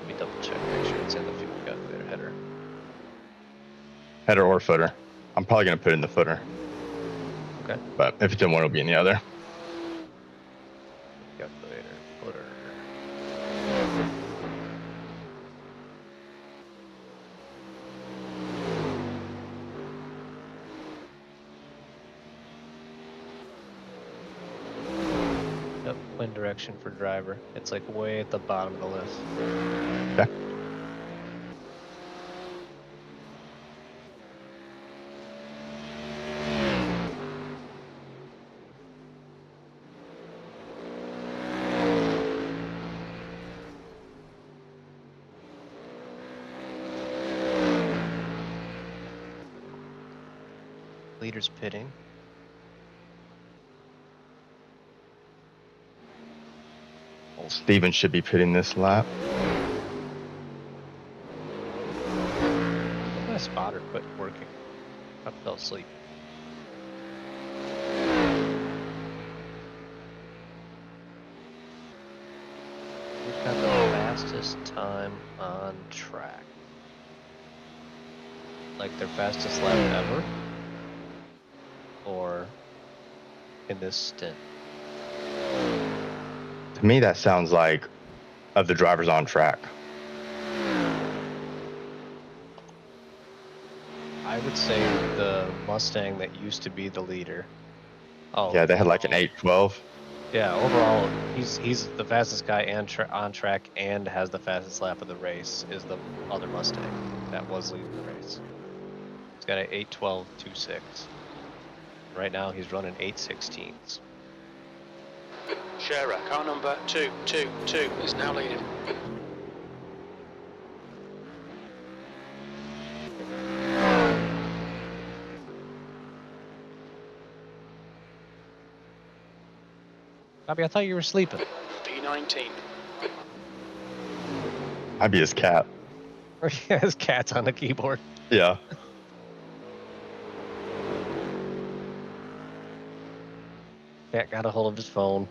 Let me double check, make sure it's in the fuel calculator header. Header or footer. I'm probably going to put it in the footer. Okay. But if it's in one, it'll be in the other. Calculator, footer. Yep, wind direction for driver. It's like way at the bottom of the list. Okay. Leader's pitting. Old Steven should be pitting this lap. My spotter quit working. I fell asleep. We've got the fastest time on track. Like their fastest lap ever? Or in this stint? To me, that sounds like of the drivers on track. I would say the Mustang that used to be the leader. Oh, Yeah, they had like an 812. yeah. Overall, he's the fastest guy and on track, and has the fastest lap of the race. Is the other Mustang that was leading the race? He's got an 8:12.26. Right now, he's running 8:16s. Scherer, car number 222 is now leading. Bobby, I thought you were sleeping. P19. I'd be his cat. Or he has cats on the keyboard. Yeah. Cat got a hold of his phone.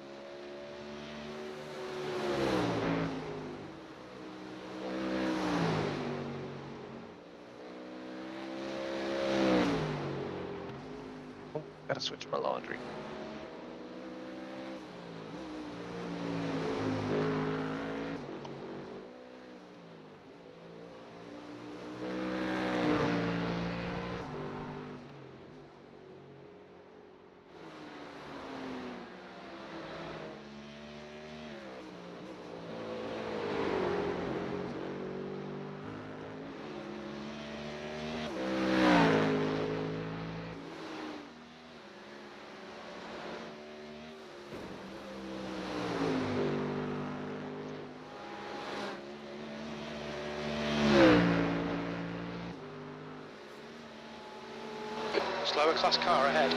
Oh, gotta switch my laundry. Slower class car ahead.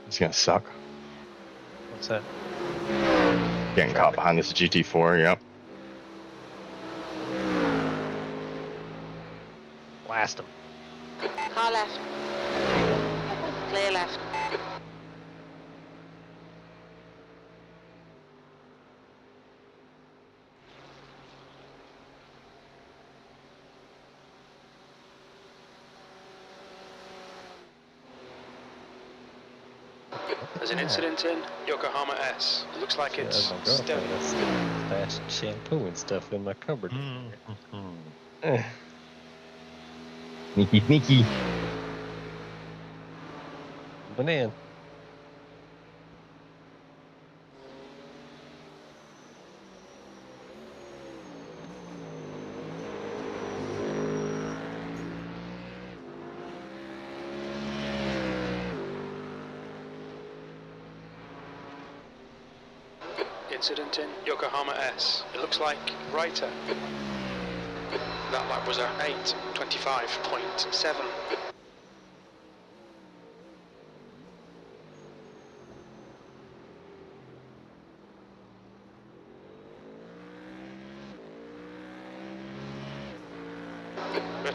It's gonna suck. What's that? Getting caught behind this GT4, yep. Blast him. Car left. Clear left. There's an incident in Yokohama S. It looks like it's still. Fast shampoo and stuff in my cupboard. Sneaky, sneaky. Banana. Incident in Yokohama S. It looks like Reiter. That lap was at 8:25.7.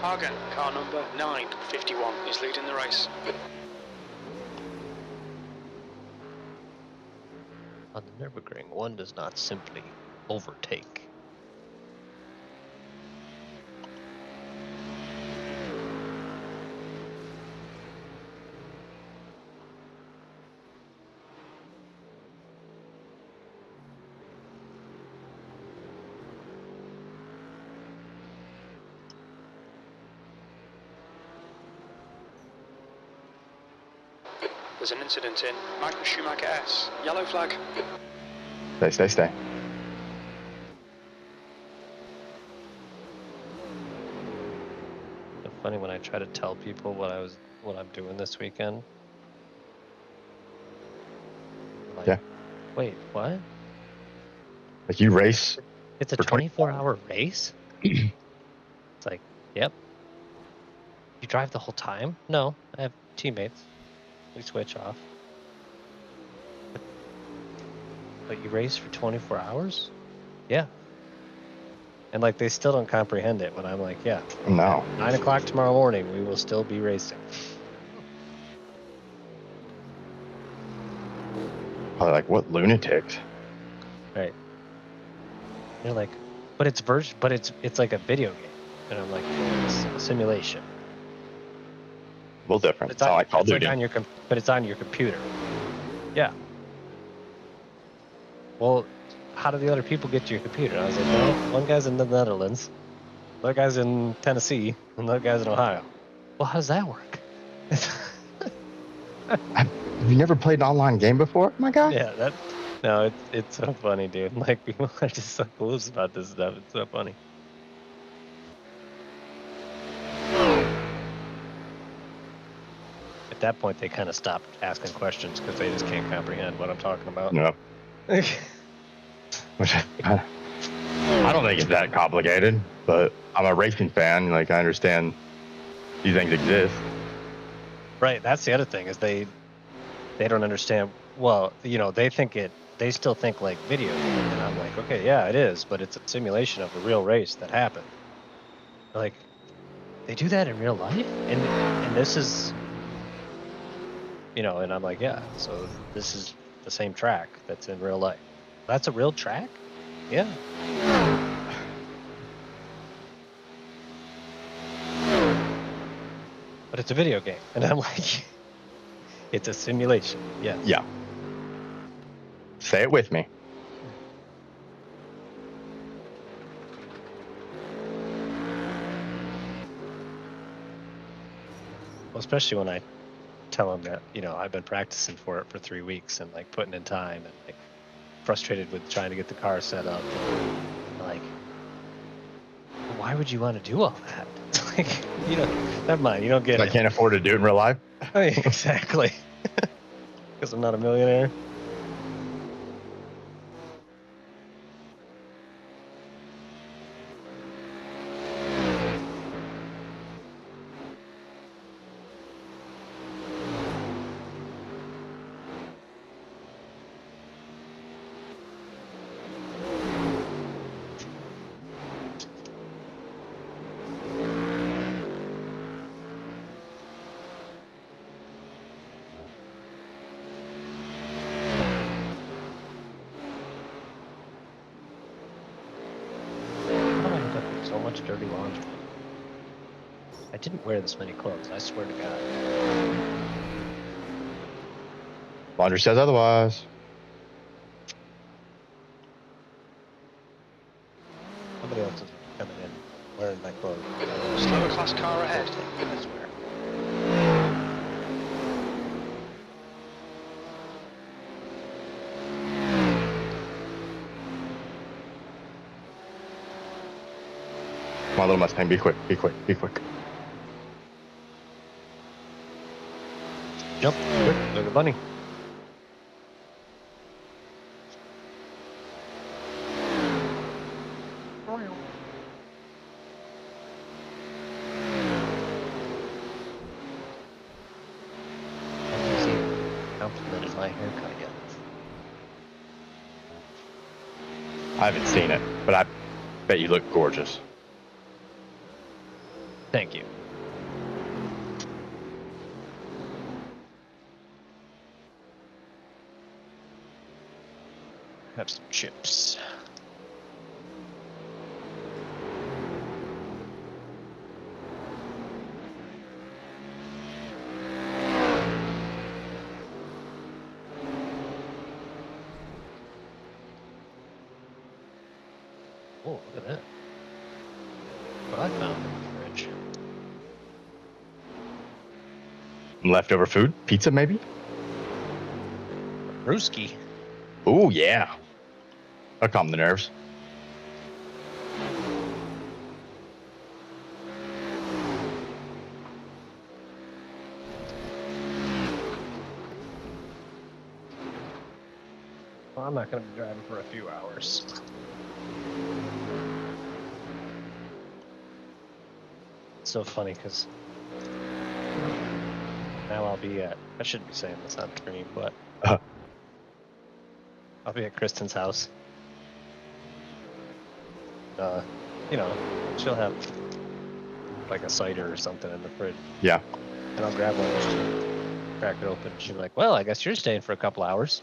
Hagen, car number 951, is leading the race. On the Nurburgring, one does not simply overtake. There's an incident in Michael Schumacher S. Yellow flag. Stay. try to tell people what I'm doing this weekend. Like, Yeah. wait, what? Like you race. It's a For 24-hour race? It's like, yep. You drive the whole time? No, I have teammates. We switch off. But you race for 24 hours? Yeah. And like they still don't comprehend it when I'm like, yeah. No. 9 o'clock tomorrow morning, we will still be racing. Probably like, what lunatics? Right. They're like, but it's like a video game. And I'm like, well, it's a simulation. A little different. It's It's not like Call of like Duty. on your but it's on your computer. Yeah. Well, how do the other people get to your computer? And I was like, well, one guy's in the Netherlands, the other guy's in Tennessee, and the other guy's in Ohio. Well, how does that work? Have you never played an online game before, my guy? Yeah, no, it's so funny, dude. Like people are just so clueless about this stuff. It's so funny. At that point, they kind of stopped asking questions because they just can't comprehend what I'm talking about. No. Which I don't think it's that complicated, but I'm a racing fan. Like I understand these things exist. Right. That's the other thing is they don't understand. Well, you know, they still think like video game, and I'm like, okay, yeah, it is, but it's a simulation of a real race that happened. Like, they do that in real life, and this is, you know, and I'm like, yeah, so this is the same track that's in real life. That's a real track? Yeah. But it's a video game, and I'm like, it's a simulation. Yeah. Yeah. Say it with me. Well, especially when I tell them that, you know, I've been practicing for it for 3 weeks and like putting in time and like frustrated with trying to get the car set up. And, like, why would you want to do all that? It's like, you know, never mind, you don't get I it. can't afford to do it in real life. Exactly. Because I'm not a millionaire. So much dirty laundry. I didn't wear this many clothes, I swear to God. Laundry says otherwise. Somebody else is coming in wearing my clothes. Slower class car ahead. I swear. Come on, little Mustang, be quick, be quick, be quick. Jump, quick, look at bunny. Complimented my haircut yet. I haven't seen it, but I bet you look gorgeous. Thank you. Have some chips. Oh, look at that. What I found in the fridge. Leftover food, pizza maybe. Brewski. Oh yeah, that'll calm the nerves. I'm not going to be driving for a few hours. It's so funny because now I'll be at, I shouldn't be saying this on stream, but I'll be at Kristen's house. You know, she'll have like a cider or something in the fridge. Yeah. And I'll grab one, just crack it open. She'll be like, well, I guess you're staying for a couple hours.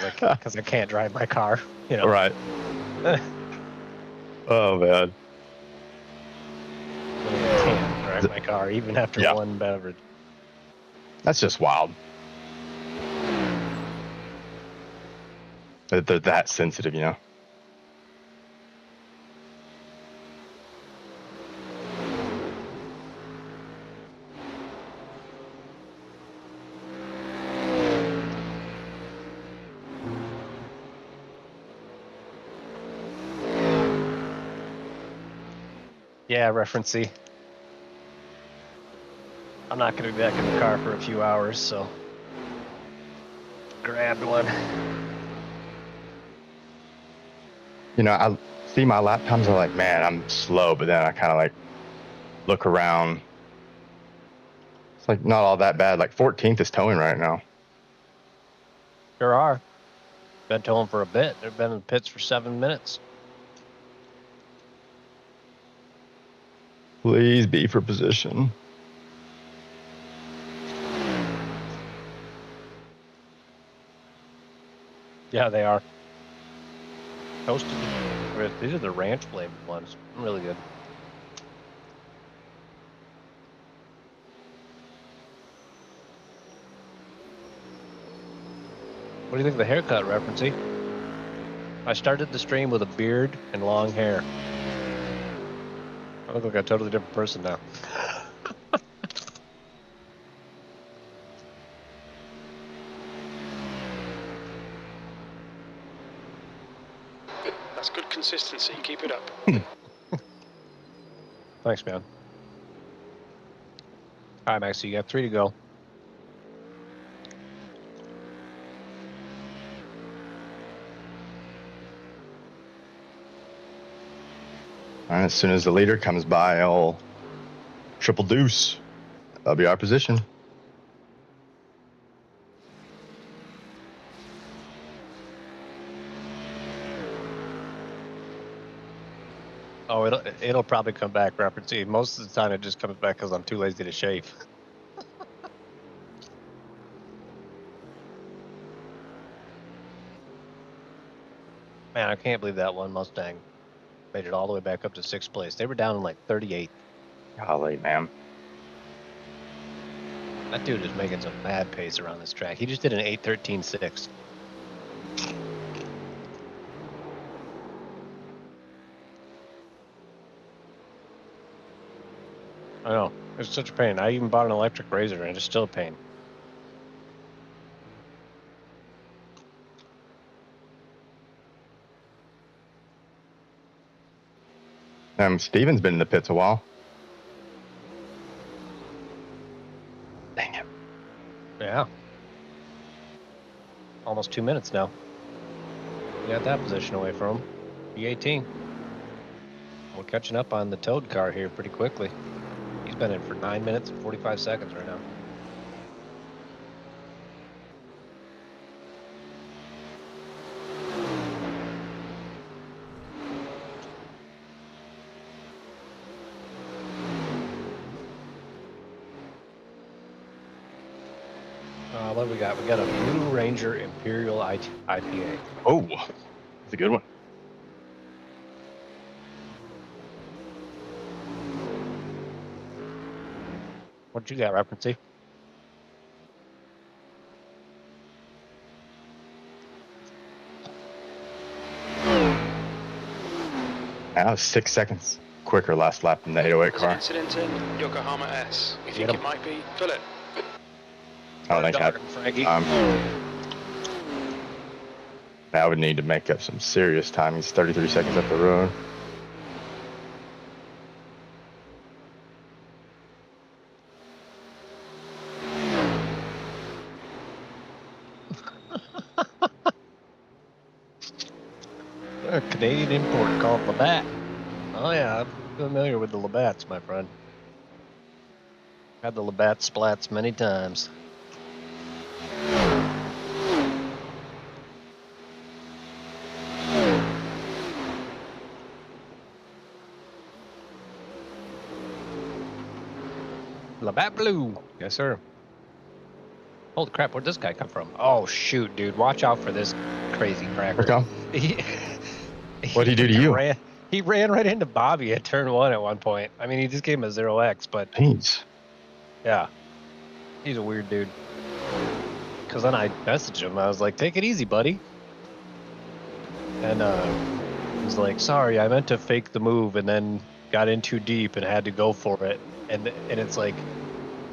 Because I can't drive my car, you know. Right. Oh, man. I can't drive my car even after one beverage. That's just wild. They're that sensitive, you know. Yeah, referencey. I'm not going to be back in the car for a few hours, so grabbed one. You know, I see my lap times. I'm like, man, I'm slow, but then I kind of like look around. It's like not all that bad. Like 14th is towing right now. Sure are. Been towing for a bit. They've been in the pits for 7 minutes. Please be for position. Yeah, they are. Toasted. These are the ranch flavored ones. Really good. What do you think of the haircut, referencey? I started the stream with a beard and long hair. I look like a totally different person now. That's good consistency. Keep it up. Thanks, man. All right, Max, so you got 3 to go. All right, as soon as the leader comes by, I'll triple deuce. That'll be our position. Oh, it'll probably come back, referencey. Most of the time, it just comes back because I'm too lazy to shave. Man, I can't believe that one Mustang made it all the way back up to 6th place. They were down in like 38. Golly, man. That dude is making some mad pace around this track. He just did an 8:13.6. I know. It's such a pain. I even bought an electric razor and it's still a pain. Steven's been in the pits a while. Dang it. Yeah. Almost 2 minutes now. We got that position away from him. B18. We're catching up on the Toad car here pretty quickly. He's been in for 9 minutes and 45 seconds right now. What do we got? We got a Blue Ranger Imperial IPA. Oh, that's a good one. What you got, referencey? That was 6 seconds quicker last lap than the 808 There's an car. incident in Yokohama S. You think Get it 'em. might be? Fill it. I don't think Dog, Frankie. I would need to make up some serious time. He's 33 seconds up the road. A Canadian import called Labatt. Oh yeah, I'm familiar with the Labats, my friend. Had the Labatt splats many times. Labatt Blue. Yes, sir. Holy crap, where'd this guy come from? Oh, shoot, dude. Watch out for this crazy cracker. Okay. What'd he do to freaking you? He ran right into Bobby at turn 1 at one point. I mean, he just gave him a 0x, but Jeez. yeah. He's a weird dude. Because then I messaged him. I was like, take it easy, buddy. And he was like, sorry, I meant to fake the move and then got in too deep and had to go for it. And it's like,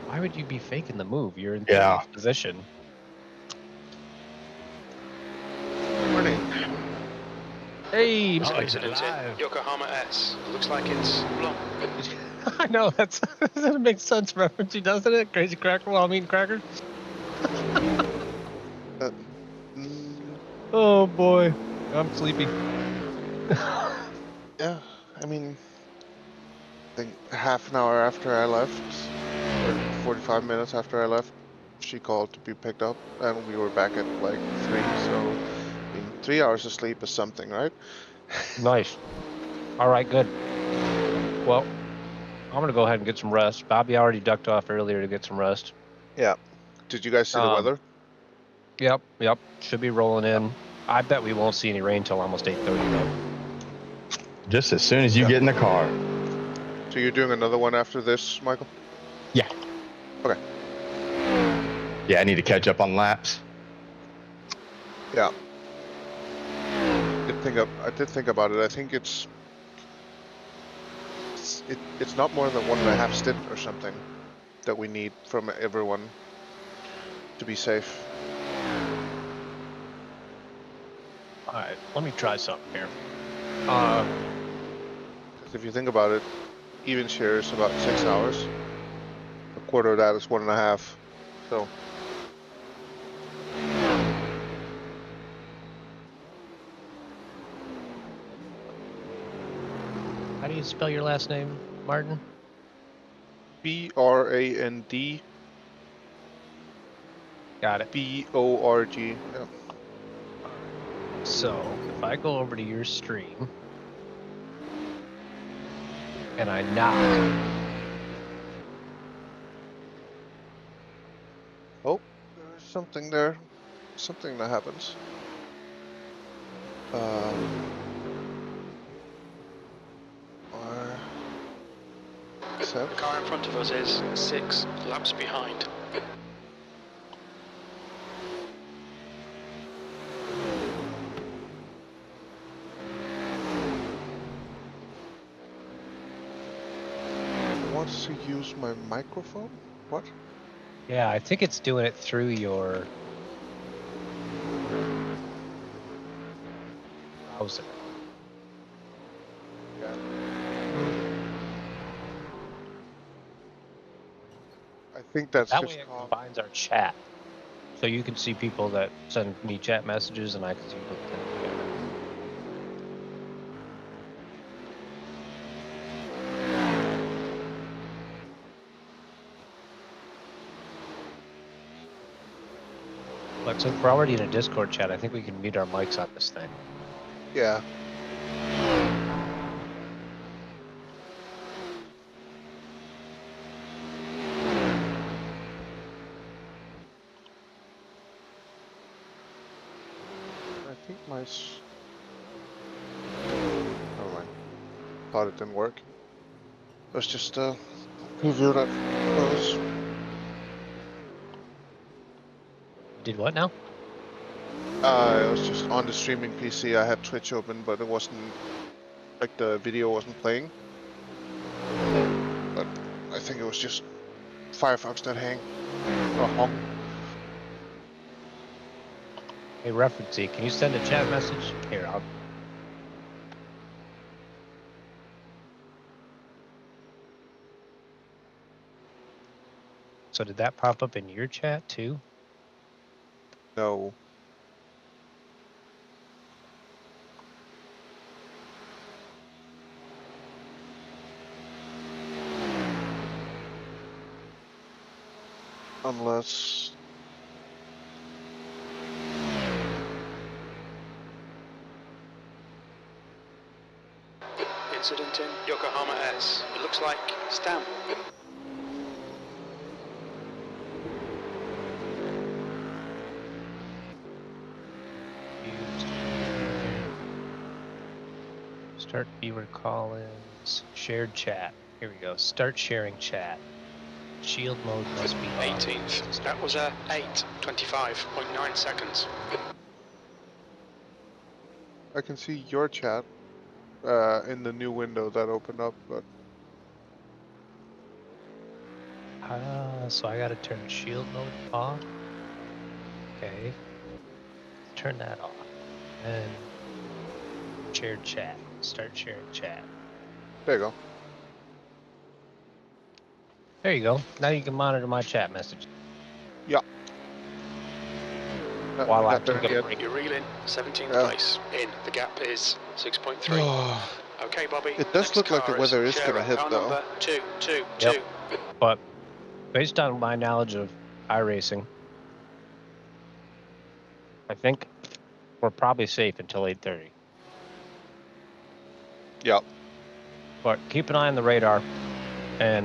why would you be faking the move? You're in Yeah. third position. Morning. Hey, There's an Mike, incident live. in Yokohama S. Looks like it's long. I know, that makes sense reference, doesn't it? Crazy cracker while I'm eating crackers. Uh, mm, Oh boy, I'm sleepy. yeah, I mean, I think half an hour after I left, or 45 minutes after I left, she called to be picked up, and we were back at like 3, so, I mean, 3 hours of sleep is something, right? Nice. All right, good. Well, I'm gonna go ahead and get some rest. Bobby already ducked off earlier to get some rest. Yeah. Did you guys see the weather? Yep. Should be rolling in. I bet we won't see any rain till almost 8:30 though. Just as soon as you Yeah. get in the car. So you're doing another one after this, Michael? Yeah. Okay. Yeah, I need to catch up on laps. Yeah. I did think about it. I think it's not more than 1.5 stint or something that we need from everyone to be safe. All right, let me try something here. 'Cause if you think about it, even share is about 6 hours. A quarter of that is 1.5. So How do you spell your last name, Martin? BRAND Got it. BORG. Yeah. So if I go over to your stream and I knock, Oh, there's something there. Something that happens. Or The 7. car in front of us is 6 laps behind. Wants to use my microphone? What? yeah, I think it's doing it through your browser. Yeah. I think that's That just way it called. combines our chat. So you can see people that send me chat messages and I can see people that send me chat. But since we're already in a Discord chat, I think we can mute our mics on this thing. Yeah. I think my. Never mind. Thought it didn't work. Let's just preview that first. Did what now? It was just on the streaming PC. I had Twitch open, but it wasn't like the video wasn't playing. But I think it was just Firefox that hung. Hey, Referencey, can you send a chat message? Here, I'll. So did that pop up in your chat too? No. Unless... Incident in Yokohama S. It looks like Stam. Start viewer call-ins. Shared chat. Here we go. Start sharing chat. Shield mode must be on. 18th. That was a 8:25.9 seconds. I can see your chat in the new window that opened up, but So I gotta turn shield mode off. Okay. Turn that off. And shared chat. Start sharing chat. there you go. There you go. Now you can monitor my chat message. While I Not there took a yet. break. You're reeling 17th Yeah. place. In. The gap is 6.3. Okay, Bobby. It does next look like the car weather is Shara, gonna hit, car though. number 222. Yep. But based on my knowledge of iRacing, I think we're probably safe until 8:30. Yep. But keep an eye on the radar and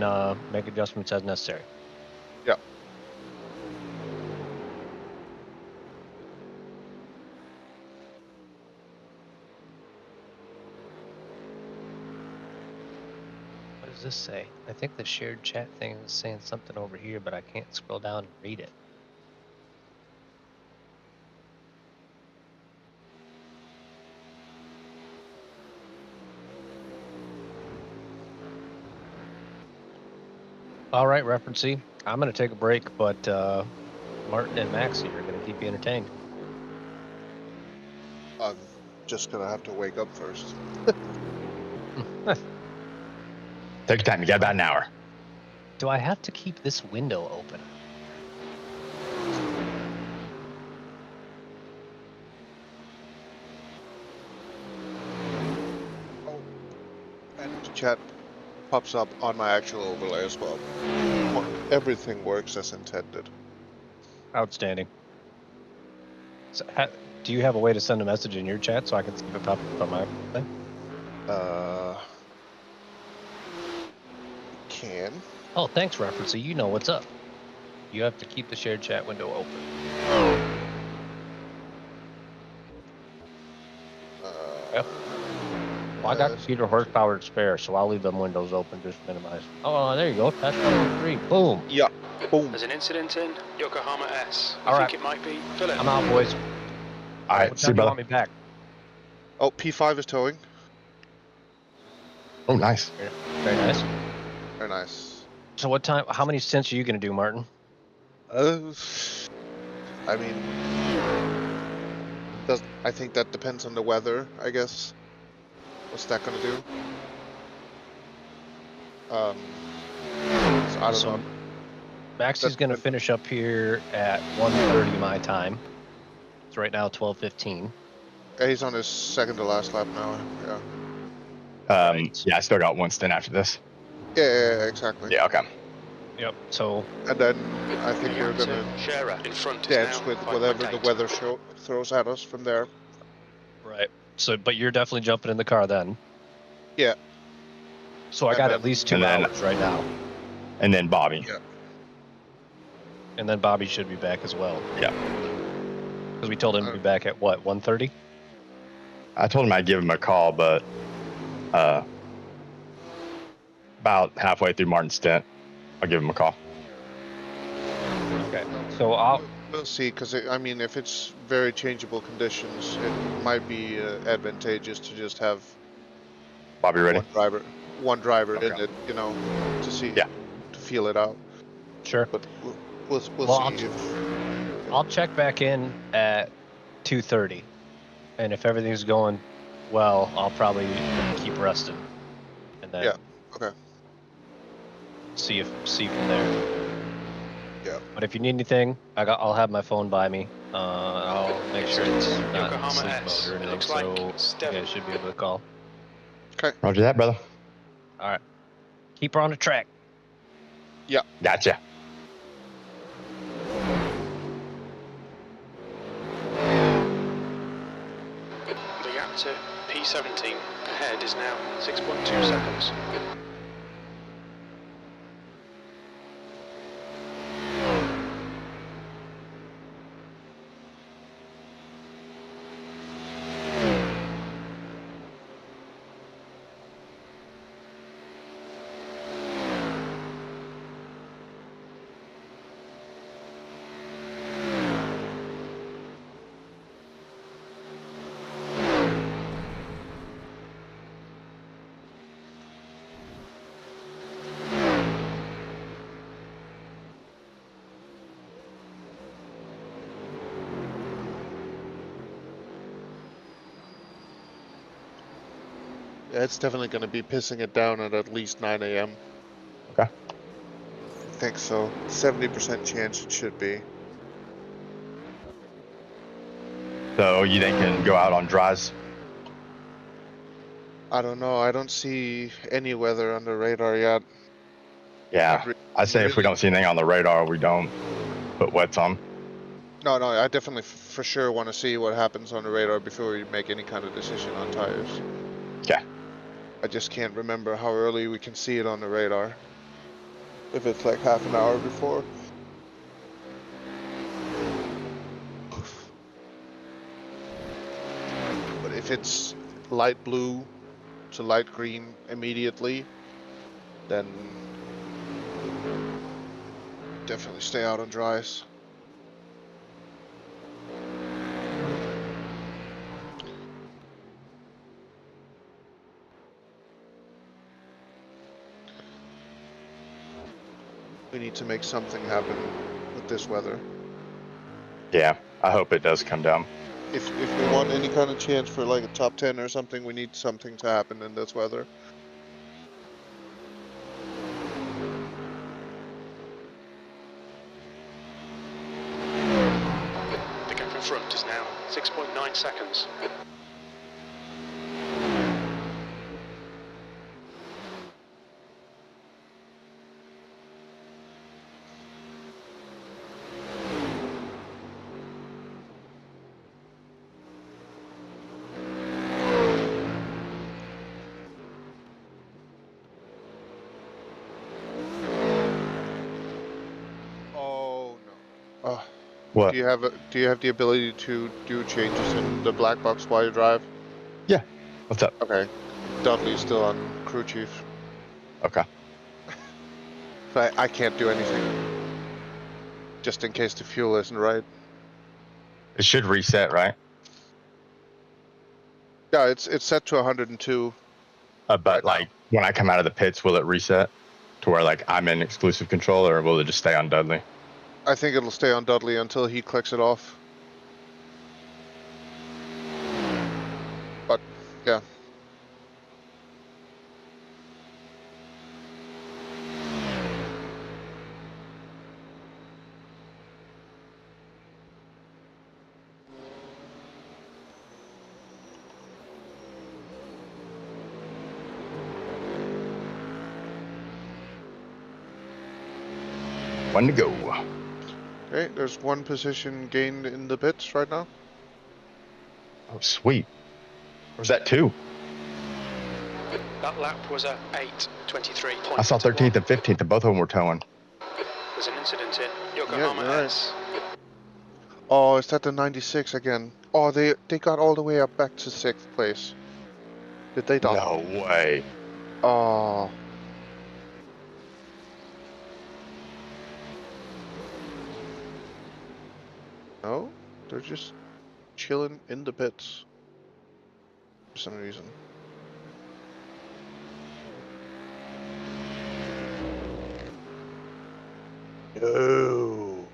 make adjustments as necessary. Yep. What does this say? I think the shared chat thing is saying something over here, but I can't scroll down and read it. All right, Referencey. I'm going to take a break, but Martin and Maxie are going to keep you entertained. I'm just gonna have to wake up first. Take your time. You got about an hour. Do I have to keep this window open? Oh, and the chat pops up on my actual overlay as well. Everything works as intended. Outstanding. So, do you have a way to send a message in your chat so I can see if it pops up on my thing? Can. Oh, thanks, Referencey. You know what's up. You have to keep the shared chat window open. Yep. Well, I got computer horsepower to spare, so I'll leave them windows open, just minimize. Oh, there you go. That's 103. Boom. Yeah. Boom. There's an incident in Yokohama S. All I right. think it might be Philip. I'm out, boys. All right. What See time you, do you want brother. me back? Oh, P5 is towing. Oh, nice. Very nice. Very nice. So what time, how many cents are you going to do, Martin? I mean, I think that depends on the weather, I guess. What's that gonna do? So I don't know. Maxie's going to finish up here at 1:30 my time. It's right now 12:15. Yeah, he's on his second to last lap now. Yeah. Right. Yeah, I still got one stint after this. Yeah, exactly. Yeah, okay. Yep. So And then I think we're gonna Shara in front dance is now with whatever the 5.8. weather throws at us from there. right. So, but you're definitely jumping in the car then. Yeah. So I And got then- at least 2 and then- hours right now, And then Bobby. Yeah. and then Bobby should be back as well. Yeah. Because we told him to be back at what, 1:30? I told him I'd give him a call, but about halfway through Martin's stint, I'll give him a call. Okay. So I'll. We'll see, because I mean, if it's very changeable conditions, it might be advantageous to just have Bobby, ready? one driver in Okay. it, you know, to see, Yeah. to feel it out. Sure. But we'll Well, see. I'll check back in at 2:30, and if everything's going well, I'll probably keep resting, and then Yeah. Okay. see from there. Yeah. But if you need anything, I'll have my phone by me. I'll make sure it's not in Yokohama sleep S. mode or It anything, looks so like you Steph. guys should be able to call. Okay. Roger that, brother. All right. Keep her on the track. Gotcha. gap to P17 ahead is now 6.2 seconds. Yeah, it's definitely going to be pissing it down at least 9 a.m. Okay. I think so. 70% chance it should be. So you think can go out on dries? I don't know. I don't see any weather on the radar yet. Yeah. I say if we don't see anything on the radar, we don't put wets on. No, I definitely for sure want to see what happens on the radar before we make any kind of decision on tires. Okay. I just can't remember how early we can see it on the radar. If it's like half an hour before. But if it's light blue to light green immediately, then definitely stay out on dries. We need to make something happen with this weather. Yeah. I hope it does come down. If we want any kind of chance for like a top 10 or something, we need something to happen in this weather. The gap in front is now 6.9 seconds. Oh no. What? Do you have the ability to do changes in the black box while you drive? Yeah. What's up? Okay. Dudley's still on crew chief. Okay. But I can't do anything. Just in case the fuel isn't right. It should reset, right? Yeah, it's set to 102. But Right now. like when I come out of the pits, will it reset to where like I'm in exclusive control, or will it just stay on Dudley? I think it'll stay on Dudley until he clicks it off. But yeah. One to go. Okay, there's one position gained in the pits right now. Oh, sweet. Or is that two? That lap was a 8:23. I saw 13th and 15th, and both of them were towing. There's an incident in Yokohama you're right. S. Oh, is that the 96 again? Oh, they got all the way up back to 6th place. Did they not? No way. Oh. No, they're just chilling in the pits for some reason. No.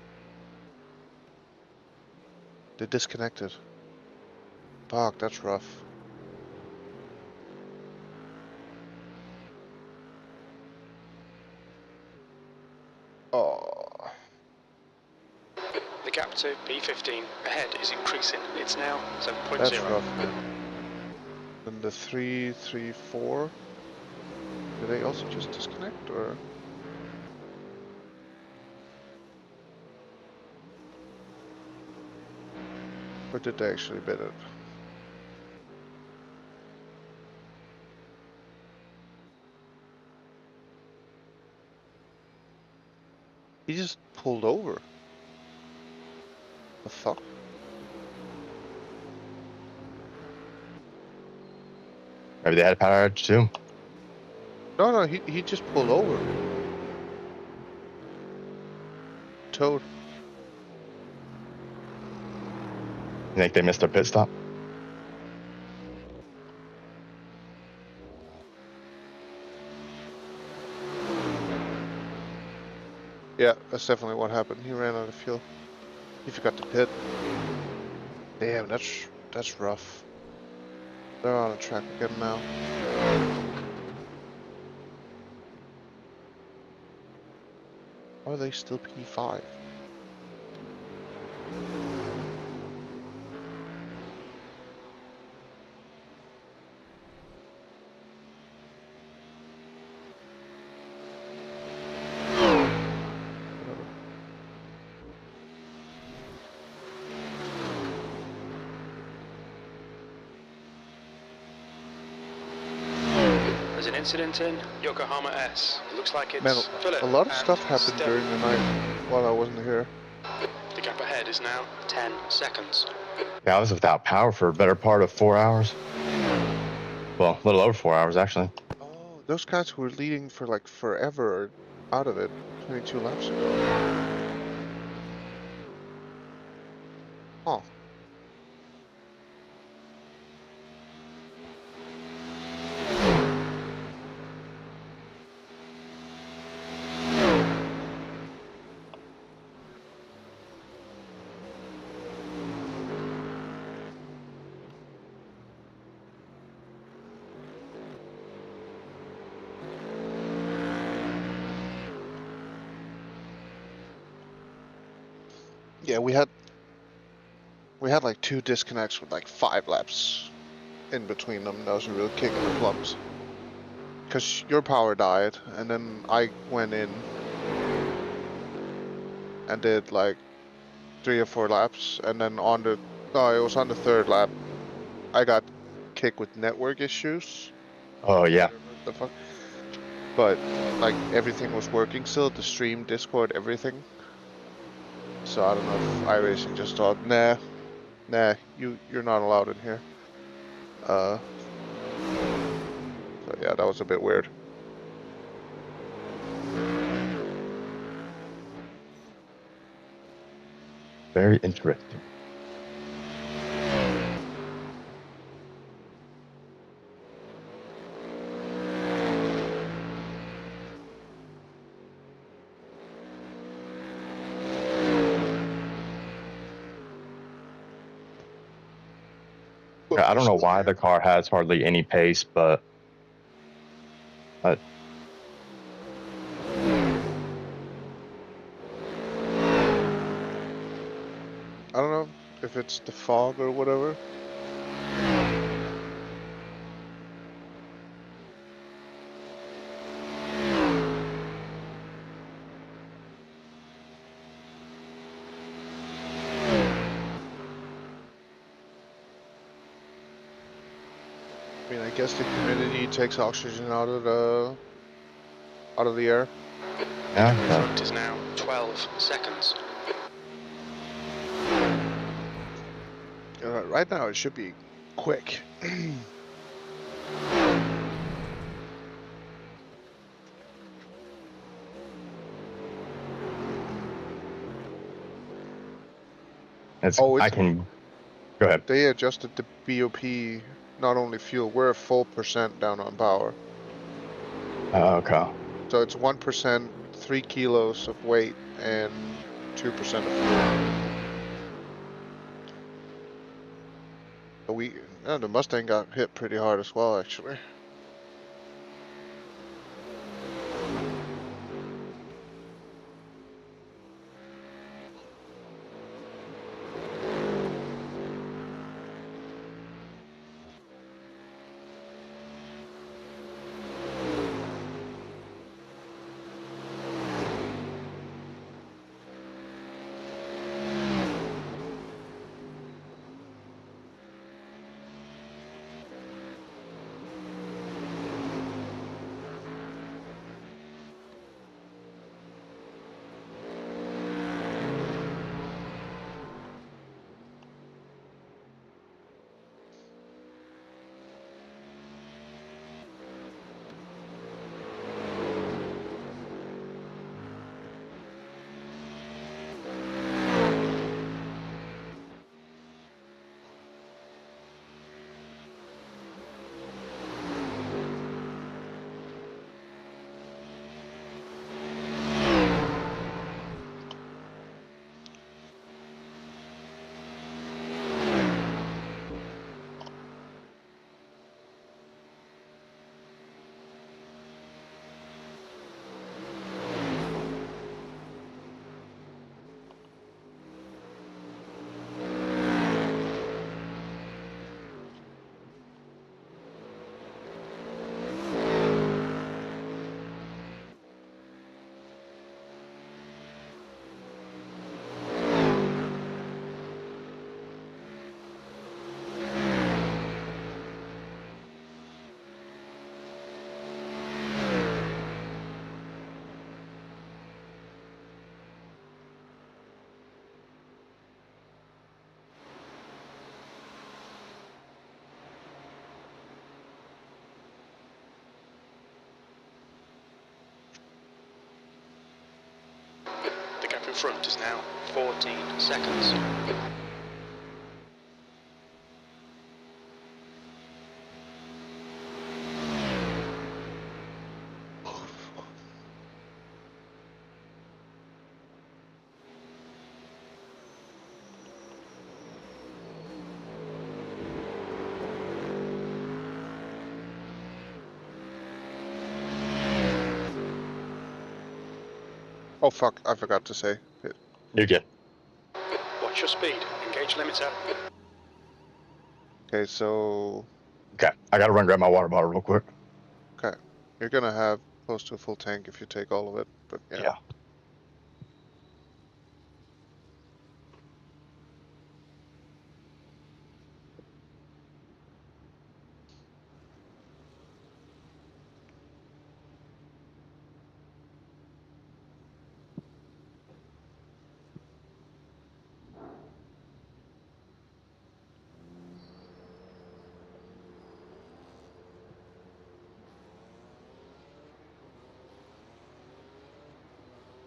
They disconnected. Fuck, that's rough. Oh. The gap to P15 ahead is increasing. It's now 7.0. That's rough, man. And the 3, 3, 4. Did they also just disconnect, or? Or did they actually bid it? He just pulled over. The fuck? Maybe they had a power outage too. No, he just pulled over. Toad. You think they missed a pit stop? Yeah, that's definitely what happened. He ran out of fuel. He forgot to pit. Damn, that's rough. They're on a track again now. Are they still P5? There's an incident in Yokohama S. It looks like it's Man, Philip a lot of and stuff happened Steph. during the night while I wasn't here. The gap ahead is now 10 seconds. Yeah, I was without power for a better part of 4 hours. Well, a little over 4 hours actually. Oh, those guys who were leading for like forever are out of it 22 laps ago. Huh. Yeah, we had like 2 disconnects with like 5 laps in between them. That was a real kick in the plums. Cause your power died, and then I went in and did like 3 or 4 laps, and then it was on the 3rd lap, I got kicked with network issues. Oh yeah. Whatever the fuck. But like everything was working still, the stream, Discord, everything. So I don't know if iRacing just thought, nah, you're not allowed in here. So yeah, that was a bit weird. Very interesting. I don't know why the car has hardly any pace, but I don't know if it's the fog or whatever. I mean, I guess the humidity takes oxygen out of the air. yeah. In front is now 12 seconds. Right now, it should be quick. I can go ahead. They adjusted the BOP, not only fuel. We're a full % down on power. Oh, okay. So it's 1%, 3 kilos of weight, and 2% of fuel. But the Mustang got hit pretty hard as well, actually. in front is now 14 seconds. Oh fuck, I forgot to say. You're good. Watch your speed. Engage limiter. Okay, so Okay, I gotta run grab my water bottle real quick. okay, you're gonna have close to a full tank if you take all of it. But yeah. Yeah.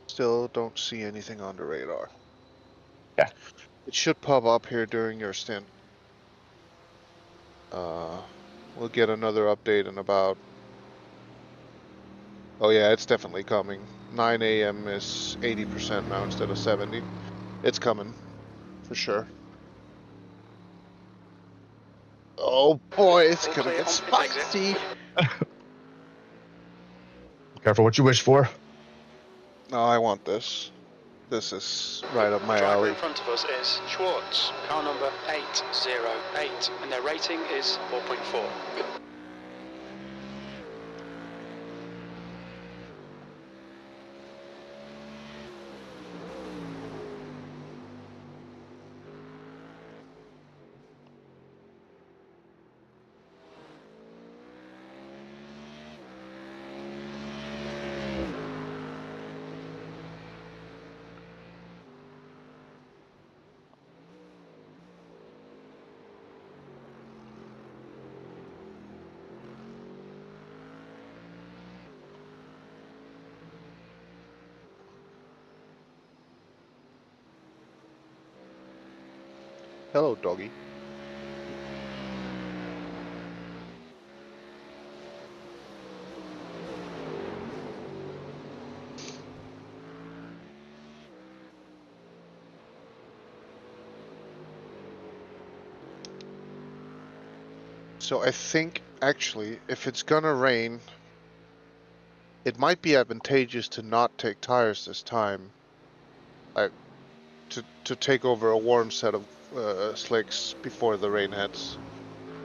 Still don't see anything on the radar. Yeah. It should pop up here during your stint. We'll get another update in about. Oh yeah, it's definitely coming. 9 a.m. is 80% now instead of 70. It's coming, for sure. Oh boy, it's All gonna clear get on pit exit. spicy. Careful what you wish for. No, I want this. This is right up my Driver alley. in front of us is Schwartz, car number 808, and their rating is 4.4. Hello, doggy. So I think, actually, if it's gonna rain, it might be advantageous to not take tires this time. Like, to take over a warm set of slicks before the rain hits.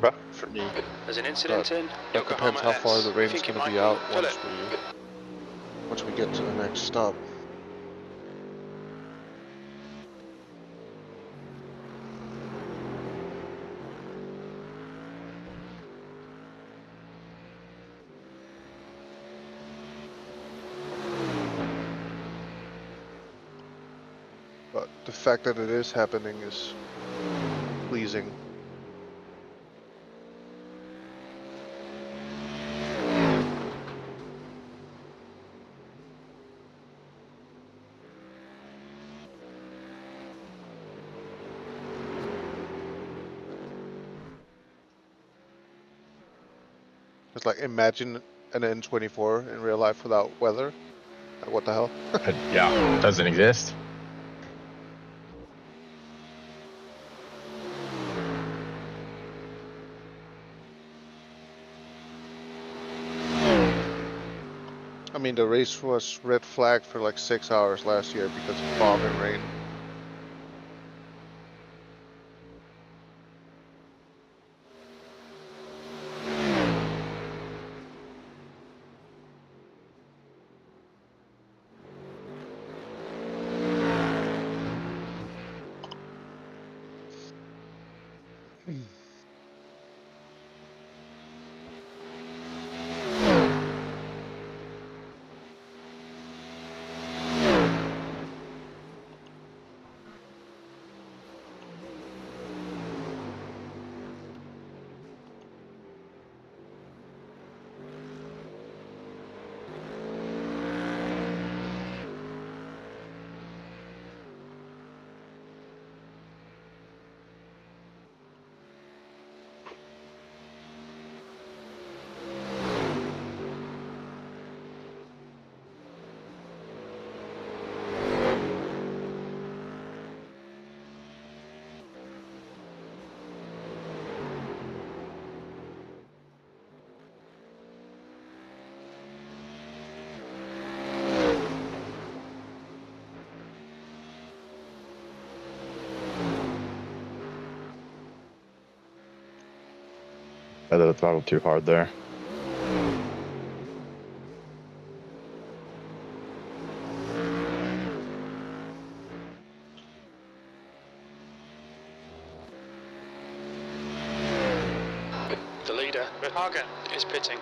Okay. For me. There's an incident in That Yokohama depends how far S. the We rain's think it gonna might be out Philip. once we get to the next stop. But the fact that it is happening is pleasing. It's like, imagine an N24 in real life without weather. Like, what the hell? Yeah, it doesn't exist. I mean, the race was red flagged for like 6 hours last year because of fog and rain. I had the throttle too hard there. The leader, Hagen, is pitting.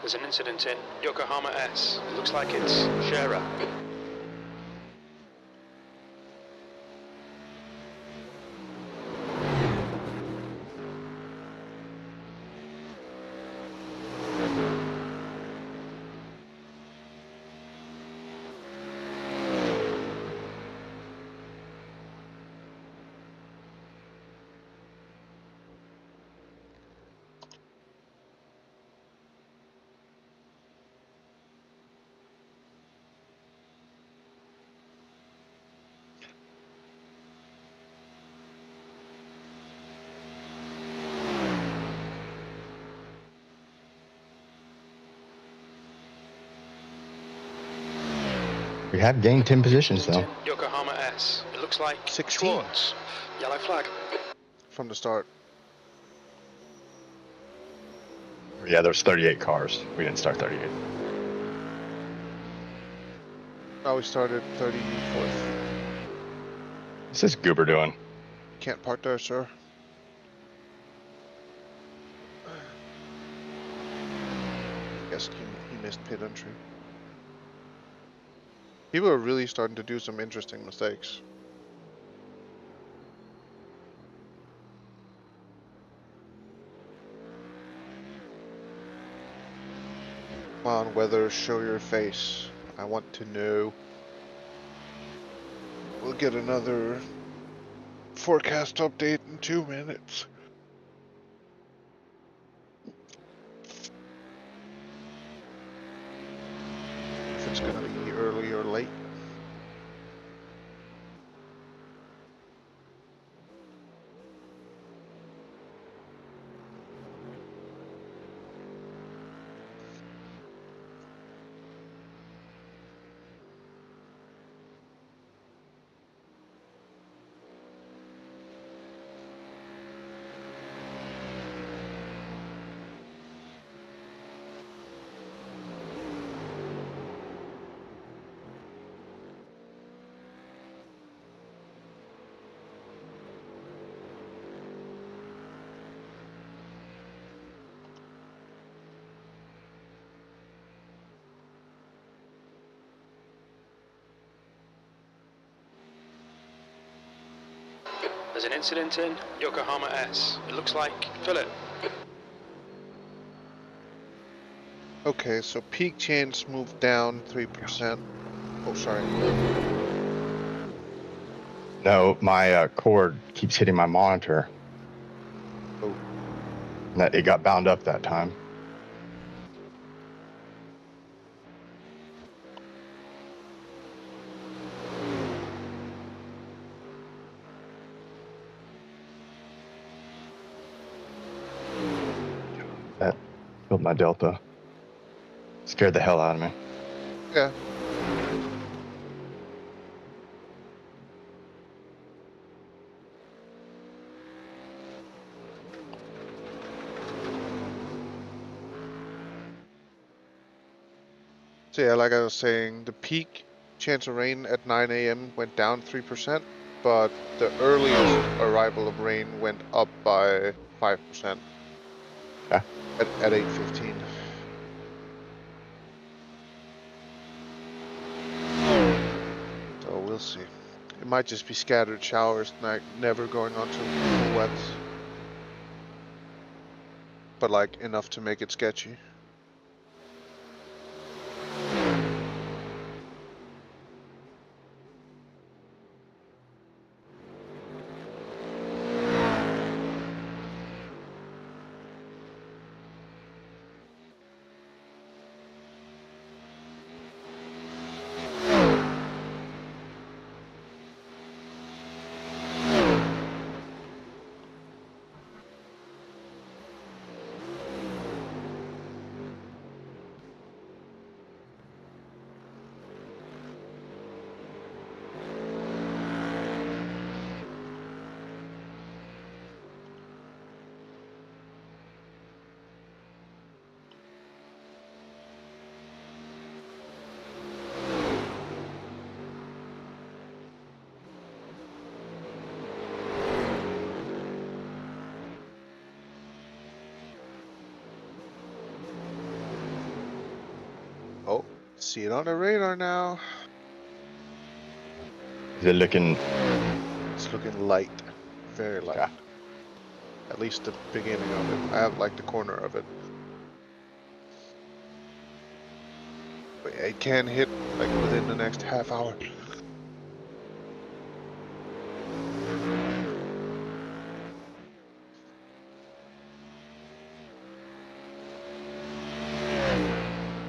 There's an incident in Yokohama S. It looks like it's Shera. We have gained 10 positions though. Yokohama S. It looks like 16. Schwartz. Yellow flag. From the start. Yeah, there's 38 cars. We didn't start 38. Now we started 34th. What's this goober doing? Can't park there, sir. Guess he missed pit entry. People are really starting to do some interesting mistakes. Come on, weather, show your face. I want to know. We'll get another forecast update in 2 minutes. it's gonna be early or late. There's an incident in Yokohama S. It looks like... Fill it. Okay, so peak chains moved down 3%. Oh, sorry. No, my cord keeps hitting my monitor. Oh. It got bound up that time. That killed my Delta. Scared the hell out of me. Yeah. So yeah, like I was saying, the peak chance of rain at 9 a.m. went down 3%, but the earliest arrival of rain went up by 5%. Okay. At 8:15. So we'll see. It might just be scattered showers, like never going onto full wets. But like enough to make it sketchy. Oh, see it on the radar now. Is it looking? It's looking light. Very light. Okay. At least the beginning of it. I have like the corner of it. But yeah, it can hit like within the next half hour.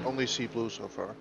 Only see blue so far.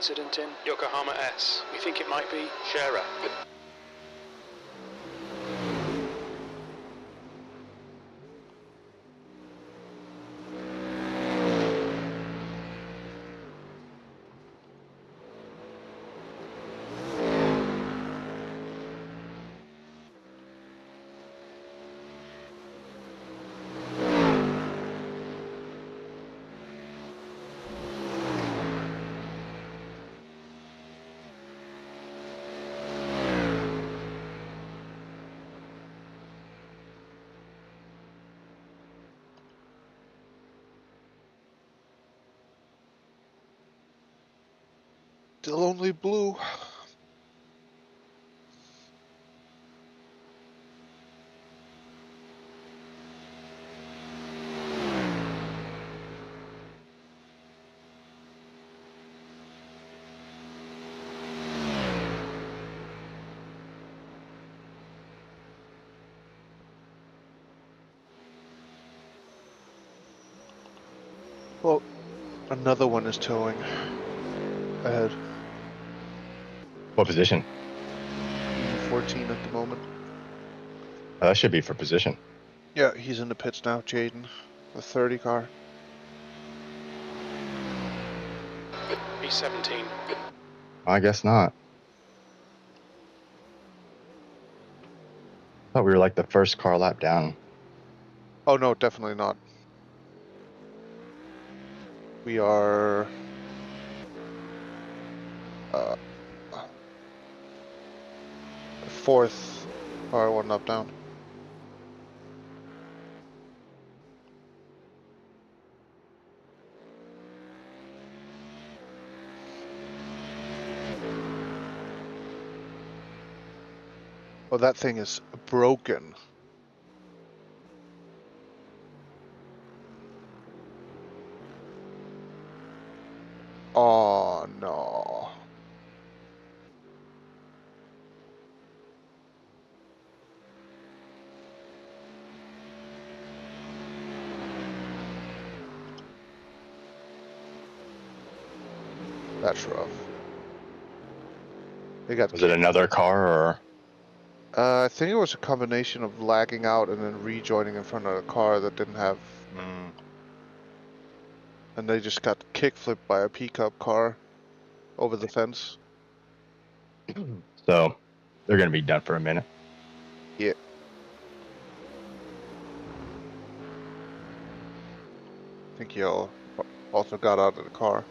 incident in Yokohama S. We think it might be Shara. Still only blue. Well, another one is towing ahead. What position? 14 at the moment. That should be for position. Yeah, he's in the pits now, Jaden. The 30 car. B17. I guess not. I thought we were like the first car lap down. Oh no, definitely not. We are fourth car, one lap down. Oh, that thing is broken. Oh no. That's rough. They got Was it another car or? I think it was a combination of lagging out and then rejoining in front of a car that didn't have, and they just got kickflipped by a pickup car over the fence. So they're going to be done for a minute. Yeah. I think he also got out of the car.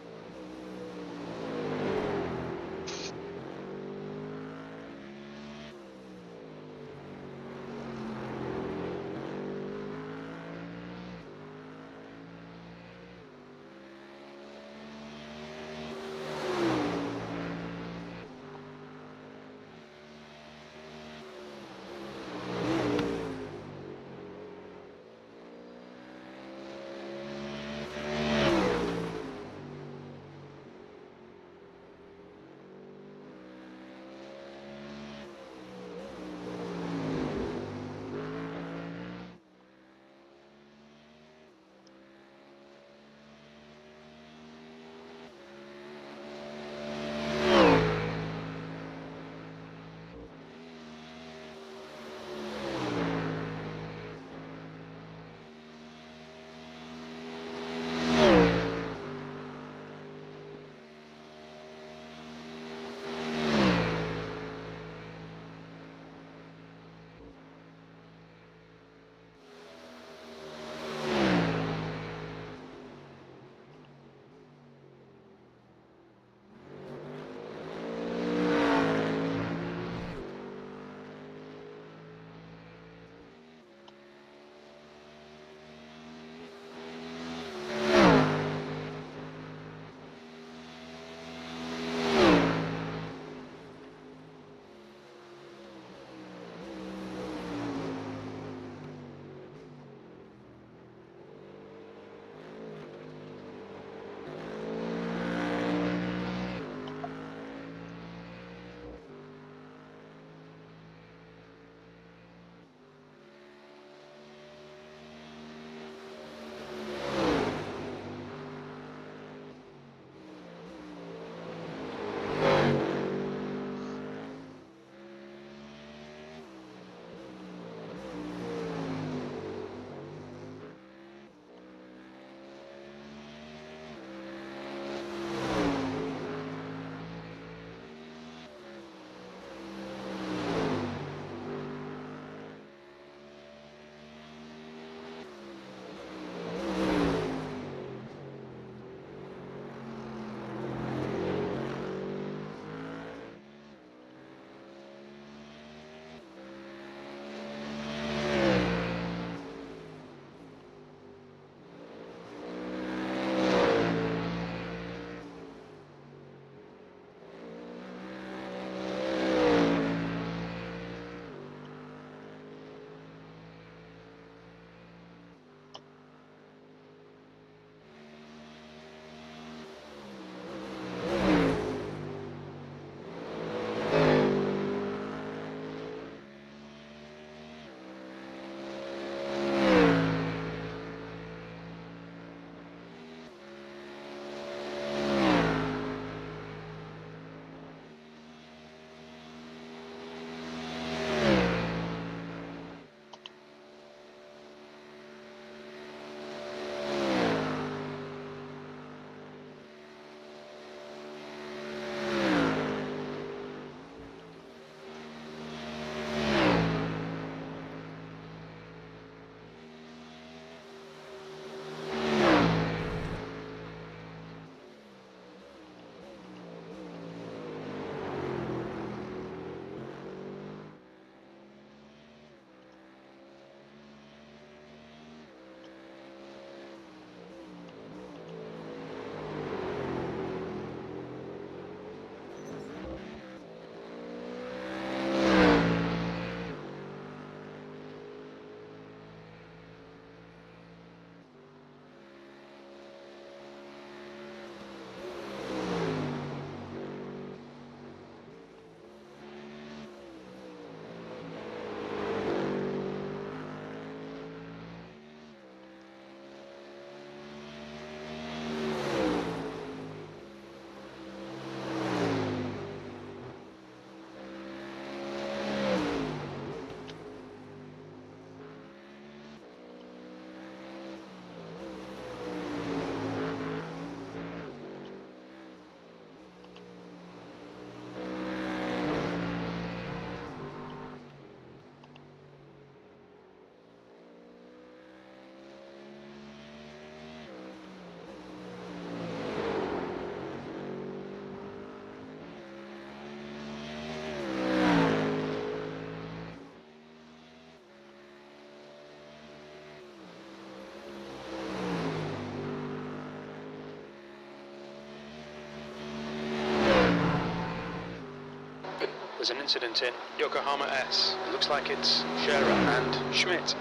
There's an incident in Yokohama S. It looks like it's Scherer and Schmidt.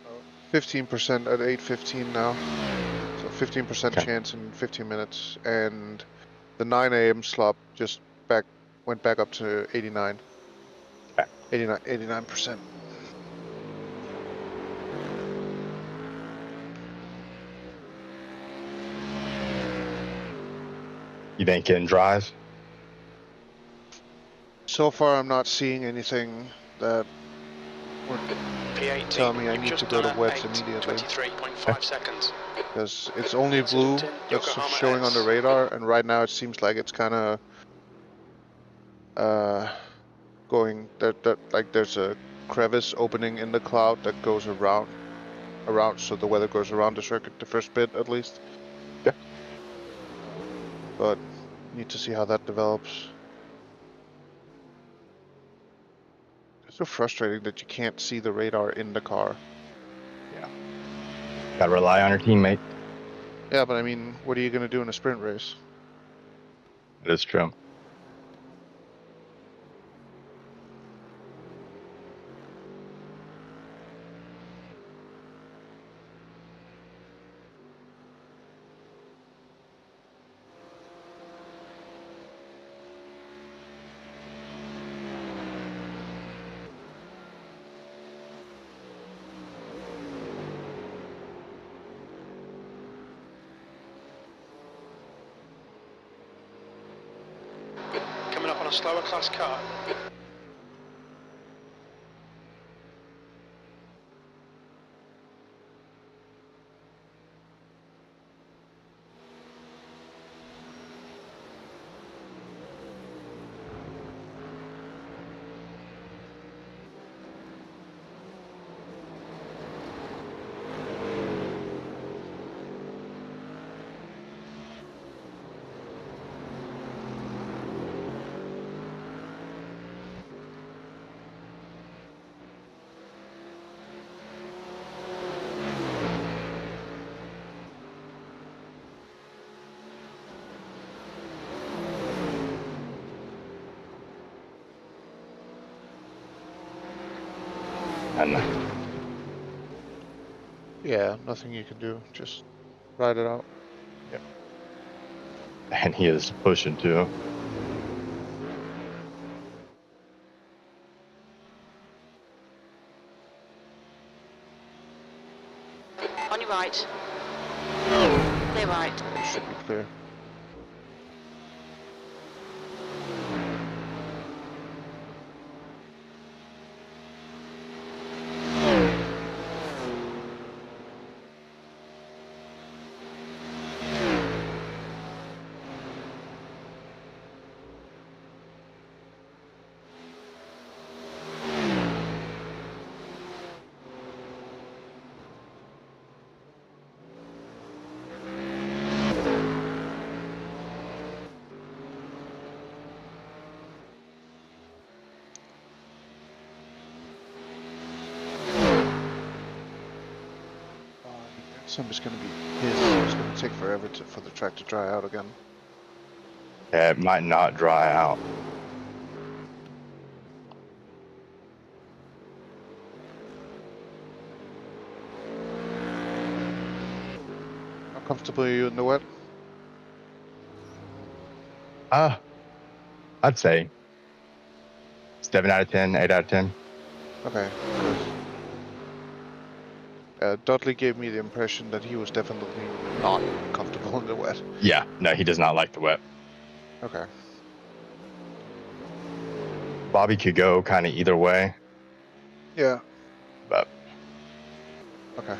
Oh, 15% at 8:15 now. So 15% Okay. chance in 15 minutes, and the 9 a.m. slot just went back up to 89. Okay. 89%. You think it dries? So far, I'm not seeing anything that would P18, tell me I you've need just to go to done a wets immediately, 8:23.5 seconds. because it's only blue Incident in that's Yokohama showing on the S. radar, and right now it seems like it's kind of going that like there's a crevice opening in the cloud that goes around, so the weather goes around the circuit the first bit at least. Yeah. But need to see how that develops. It's so frustrating that you can't see the radar in the car. Yeah. Gotta rely on your teammate. Yeah, but I mean, what are you gonna do in a sprint race? That is true. Coming up on a slower class car. And Yeah, nothing you can do. Just ride it out. he is pushing too. On your right. Clear right. Should be clear. Somebody's gonna be pissed. It's gonna take forever for the track to dry out again. Yeah, it might not dry out. How comfortable are you in the wet? I'd say 7 out of 10, 8 out of 10. Okay, good. Dudley gave me the impression that he was definitely not comfortable in the wet. Yeah, no, he does not like the wet. Okay. Bobby could go kind of either way, Yeah. but Okay.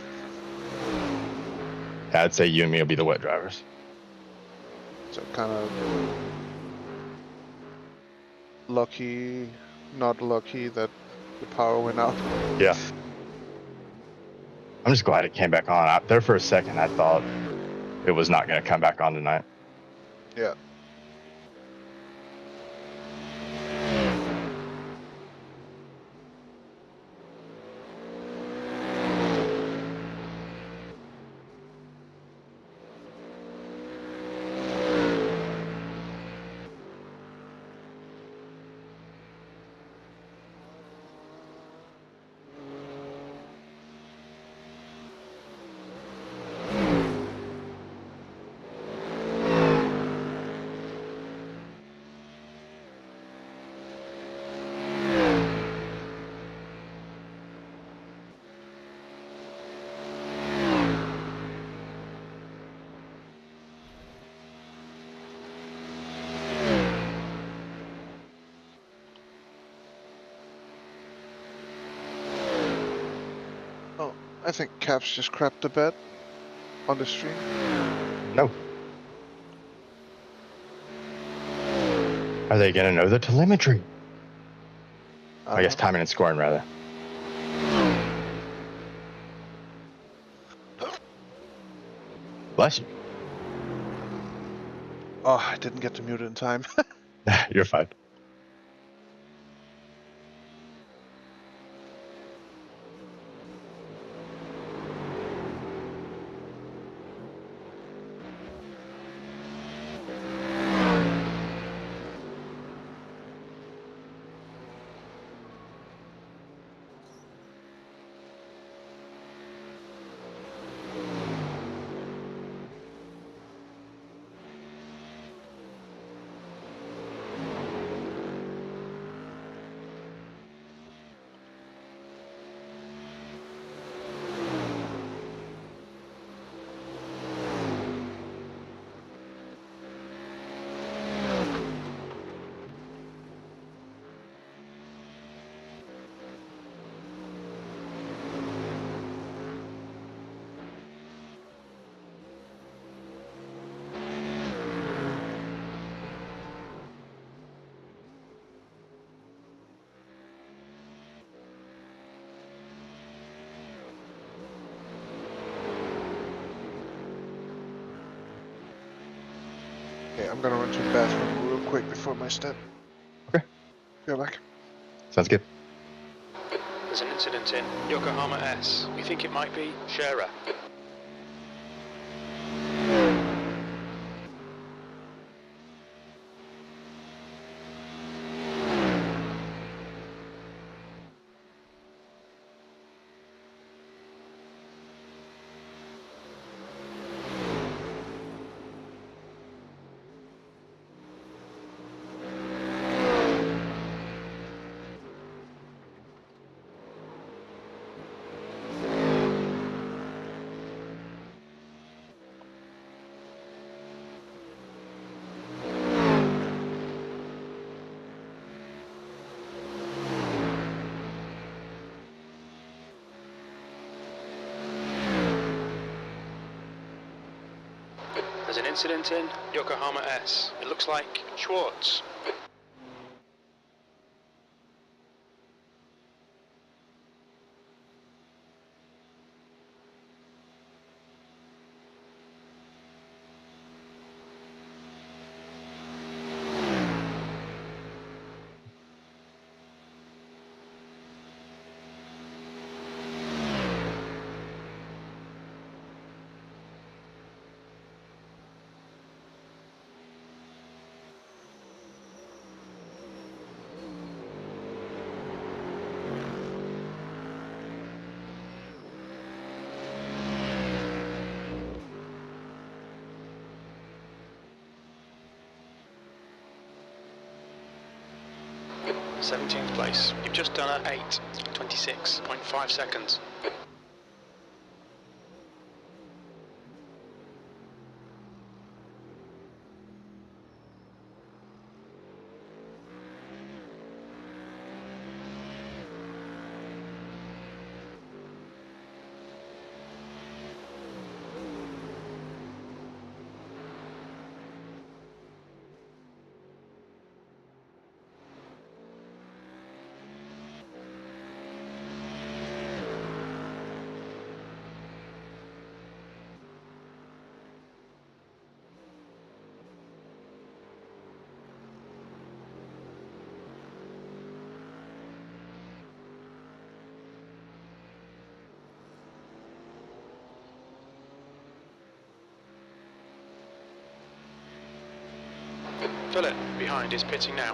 I'd say you and me will be the wet drivers. So kind of lucky, not lucky that the power went out. Yeah. I'm just glad it came back on. There for a second, I thought it was not going to come back on tonight. Yeah. I think Caps just crapped the bed on the stream. No. Are they going to know the telemetry? I guess timing and scoring, rather. Bless you. Oh, I didn't get to mute it in time. You're fine. Okay, I'm gonna run to the bathroom real quick before my step. Okay. Go back. Sounds good. There's an incident in Yokohama S. We think it might be Shera. There's an incident in Yokohama S. It looks like Schwartz. 17th place. You've just done a 8:26.5 seconds. Philip, behind, is pitting now.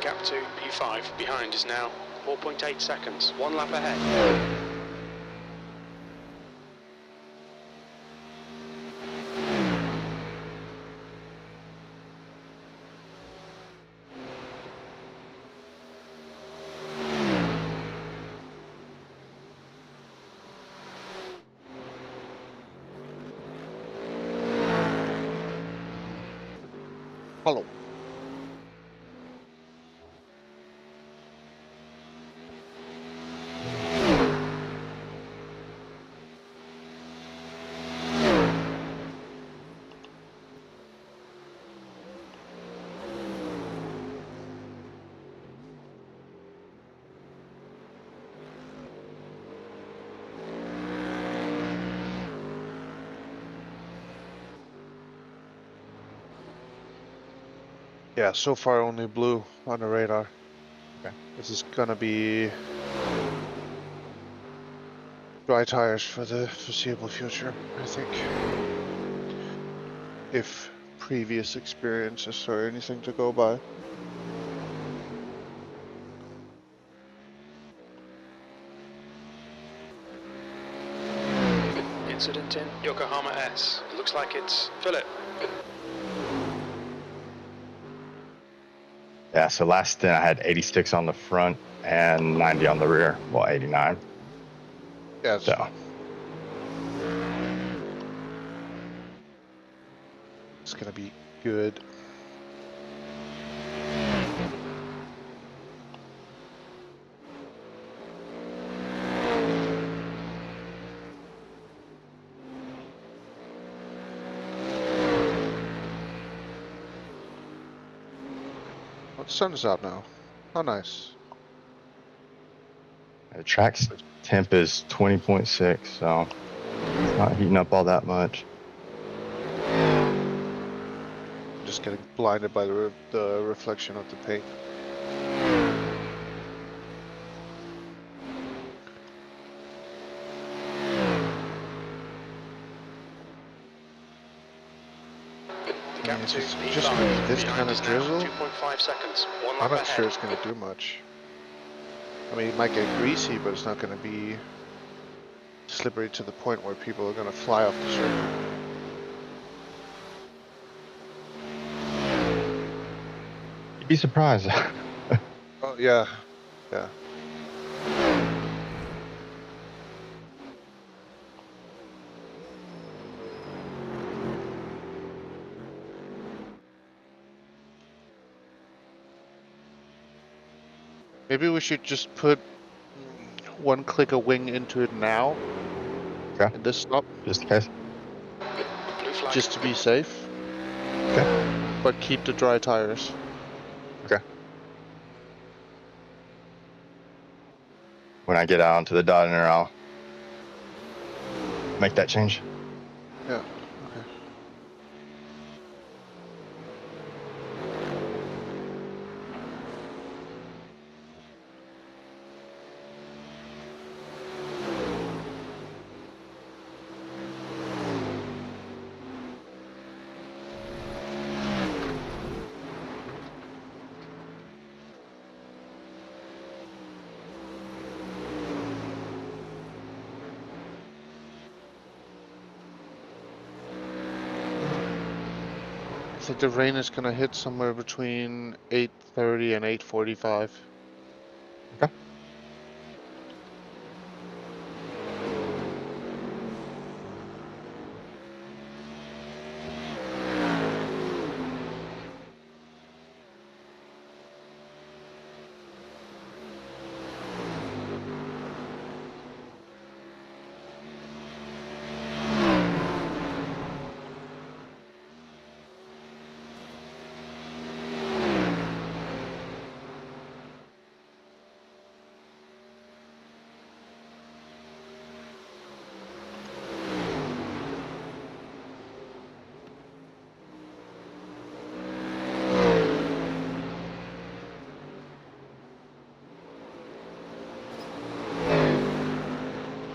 Gap to P5 behind is now 4.8 seconds, 1 lap ahead. Follow. Yeah, so far only blue on the radar. Okay. This is gonna be dry tires for the foreseeable future, I think. If previous experiences are anything to go by. Incident in Yokohama S. It looks like it's Philip. Yeah, so last stint I had 86 on the front and 90 on the rear. Well, 89. Yeah, it's So fine. It's gonna be good. Oh, the sun is out now. How nice. the track's temp is 20.6, so it's not heating up all that much. Just getting blinded by the reflection of the paint. Gap It's to just P5 gonna be this behind kind of is now drizzle. 2.5 seconds, 1 lap I'm not ahead. sure it's gonna do much. I mean, it might get greasy, but it's not gonna be slippery to the point where people are gonna fly off the circuit. You'd be surprised. Oh yeah, yeah. Maybe we should just put one click a wing into it now. Okay. In this stop, Just in case. Blue flag. just to be safe. Okay. But keep the dry tires. Okay. When I get out onto the dot inner, I'll make that change. Yeah. Okay. I think the rain is gonna hit somewhere between 8:30 and 8:45. Okay.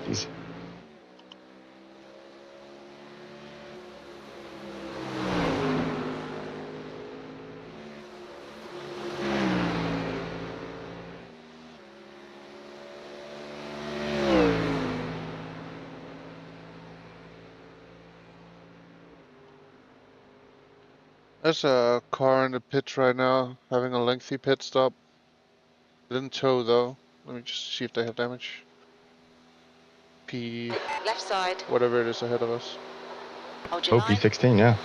Easy. There's a car in the pits right now, having a lengthy pit stop. Didn't tow though. Let me just see if they have damage. P, Left side. whatever it is ahead of us. Hold your Oh, line. P16, yeah.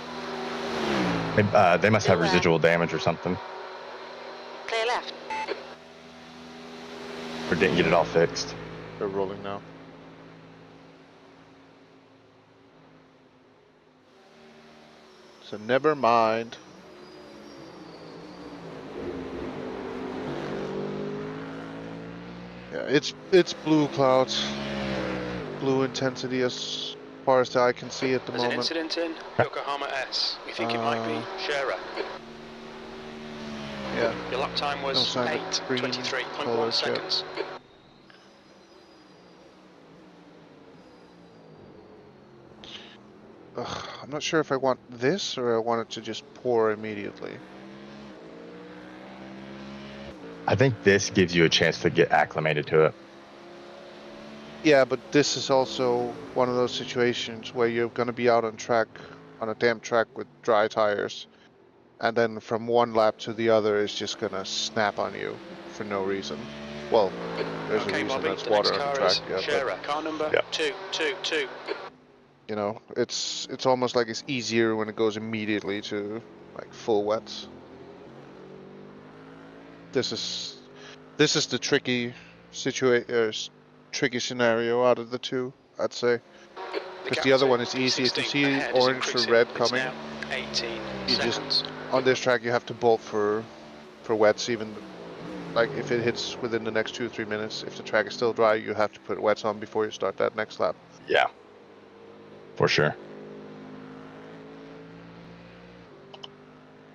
They must have Still there. residual damage or something, Clear left. or didn't get it all fixed. They're rolling now. So never mind. Yeah, it's blue clouds. Blue intensity as far as the eye can see at the There's an moment. incident in Yokohama S. We think it might be Scherer. Yeah. Your lap time No was sign of green 8:23.1 colours yet. seconds. Ugh, I'm not sure if I want this or I want it to just pour immediately. I think this gives you a chance to get acclimated to it. Yeah, but this is also one of those situations where you're gonna be out on track, on a damn track with dry tires, and then from one lap to the other is just gonna snap on you for no reason. Well, there's a Okay, reason Bobby, that's the water next on the car is track, yeah, but Scherer. Car number Yeah. 222. you know, it's almost like it's easier when it goes immediately to like full wets. This is the tricky tricky scenario out of the two, I'd say. Because the other one is easy. If you see orange or red coming, now 18 you just seconds. on this track you have to bolt for wets. Even like if it hits within the next 2 or 3 minutes, if the track is still dry, you have to put wets on before you start that next lap. Yeah, for sure.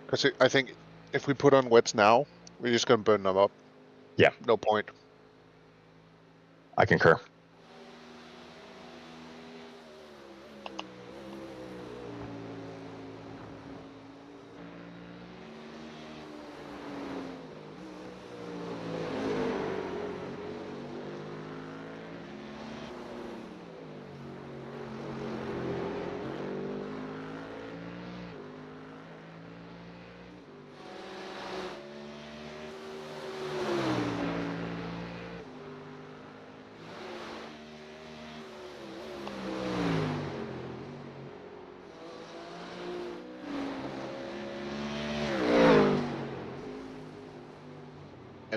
Because I think if we put on wets now, we're just gonna burn them up. Yeah. No point. I concur.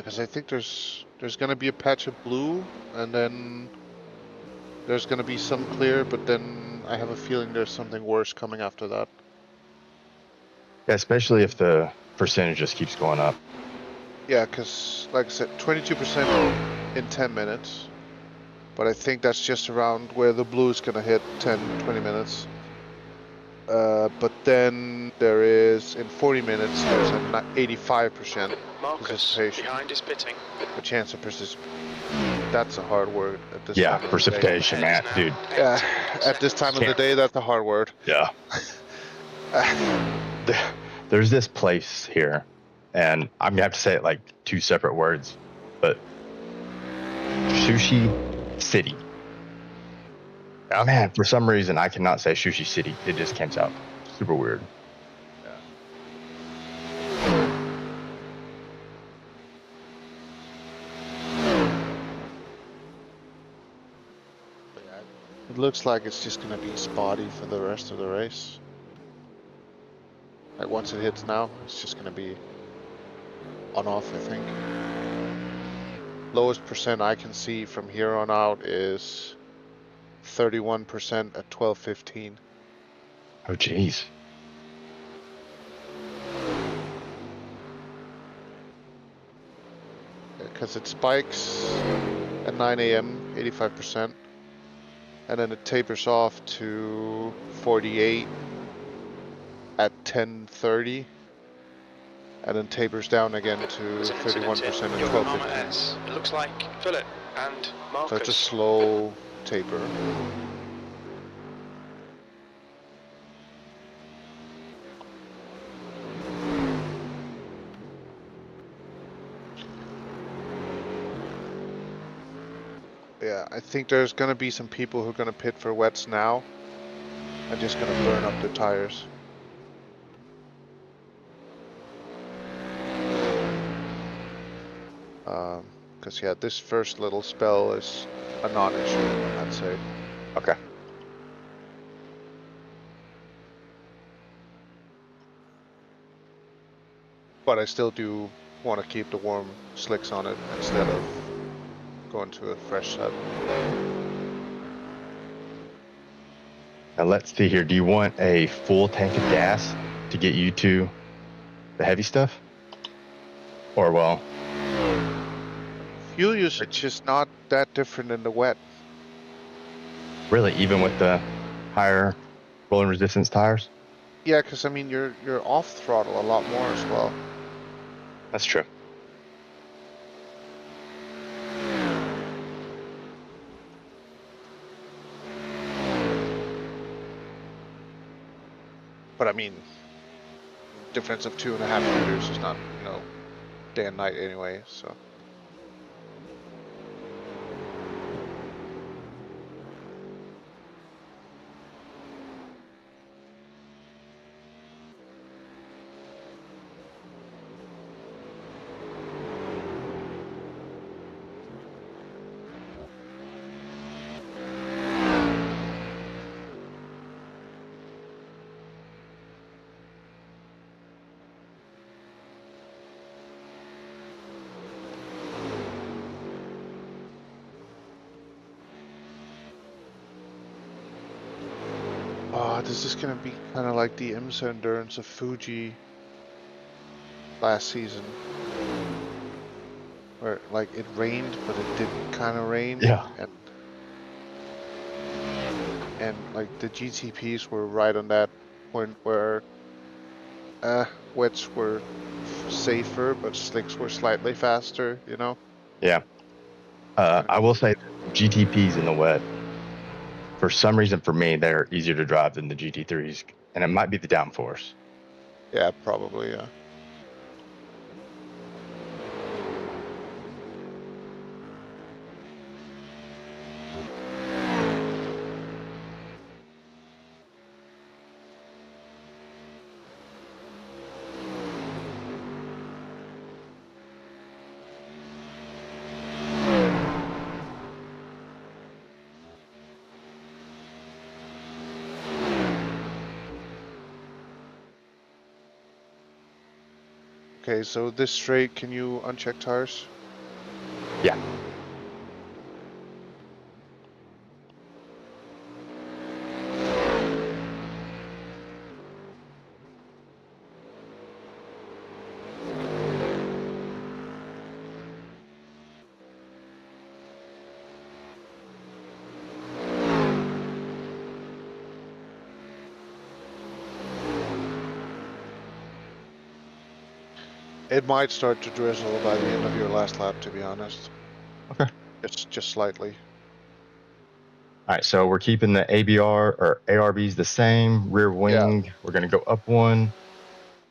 Because I think there's gonna be a patch of blue, and then there's gonna be some clear, but then I have a feeling there's something worse coming after that. Yeah, especially if the percentage just keeps going up. Yeah, because like I said, 22% in 10 minutes. But I think that's just around where the blue is gonna hit 10-20 minutes. But then there is, in 40 minutes, there's an 85% Marcus, participation. behind is pitting. A chance of participation. That's a hard word at this Yeah, time of precipitation, man, Now dude. the day. Yeah, at this time of the day, that's a hard word. Yeah. There's this place here, and I'm gonna have to say it like 2 separate words, but Sushi City. Oh man, for some reason I cannot say Sushi City. It just comes out super weird. It looks like it's just gonna be spotty for the rest of the race. Like once it hits now, it's just gonna be on off, I think. Lowest percent I can see from here on out is 31% at 12:15. Oh jeez. Because it spikes at 9 AM, 85%, and then it tapers off to 48 at 10:30, and then tapers down again to There's an 31% incident at in Yokohama 12:15. S. It looks like Philip and Marcus. So it's a slow taper. Yeah, I think there's gonna be some people who are gonna pit for wets now and just gonna burn up their tires. Because yeah, this first little spell is a non-issue, I'd say. Okay. But I still do want to keep the warm slicks on it instead of going to a fresh set. Now let's see here. Do you want a full tank of gas to get you to the heavy stuff? Or well, Fuel usage is not that different in the wet. really even with the higher rolling resistance tires? Yeah, because I mean you're off throttle a lot more as well. That's true. But I mean, difference of 2.5 liters is not, day and night anyway, so. This is gonna be kind of like the IMSA endurance of Fuji last season, where like it rained, but it didn't kind of rain. Yeah. And like the GTPs were right on that point where wets were safer, but slicks were slightly faster. Yeah. I will say GTPs in the wet, for some reason for me, they're easier to drive than the GT3s. And it might be the downforce. Yeah, probably, yeah. Okay, so this straight, can you uncheck tires? Yeah. It might start to drizzle by the end of your last lap, to be honest. Okay. Just slightly. All right, so we're keeping the ABR or ARBs the same. Rear wing, we're gonna go up one,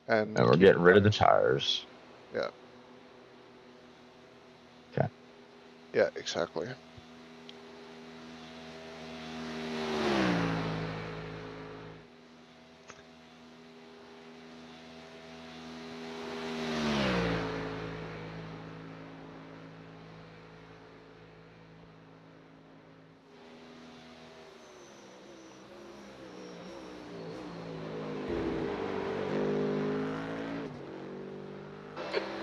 And and we're keep getting the rid of the tires. tires. Yeah. Okay. Yeah, exactly.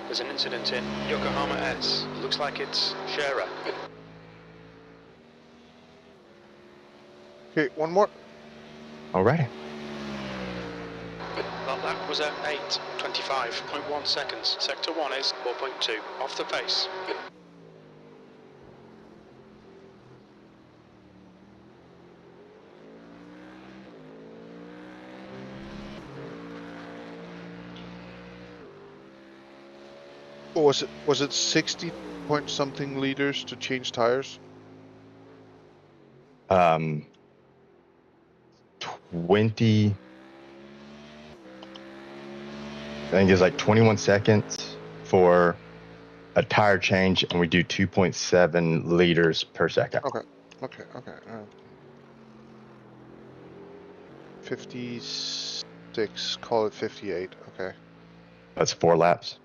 There's an incident in Yokohama S. Looks like it's Shera. Okay, one more. Alrighty. That lap was at 8:25.1 seconds. Sector 1 is 4.2. Off the pace. Was it 60 point something liters to change tires? 20. I think it's like 21 seconds for a tire change, and we do 2.7 liters per second. Okay. 56, call it 58, okay. That's 4 laps.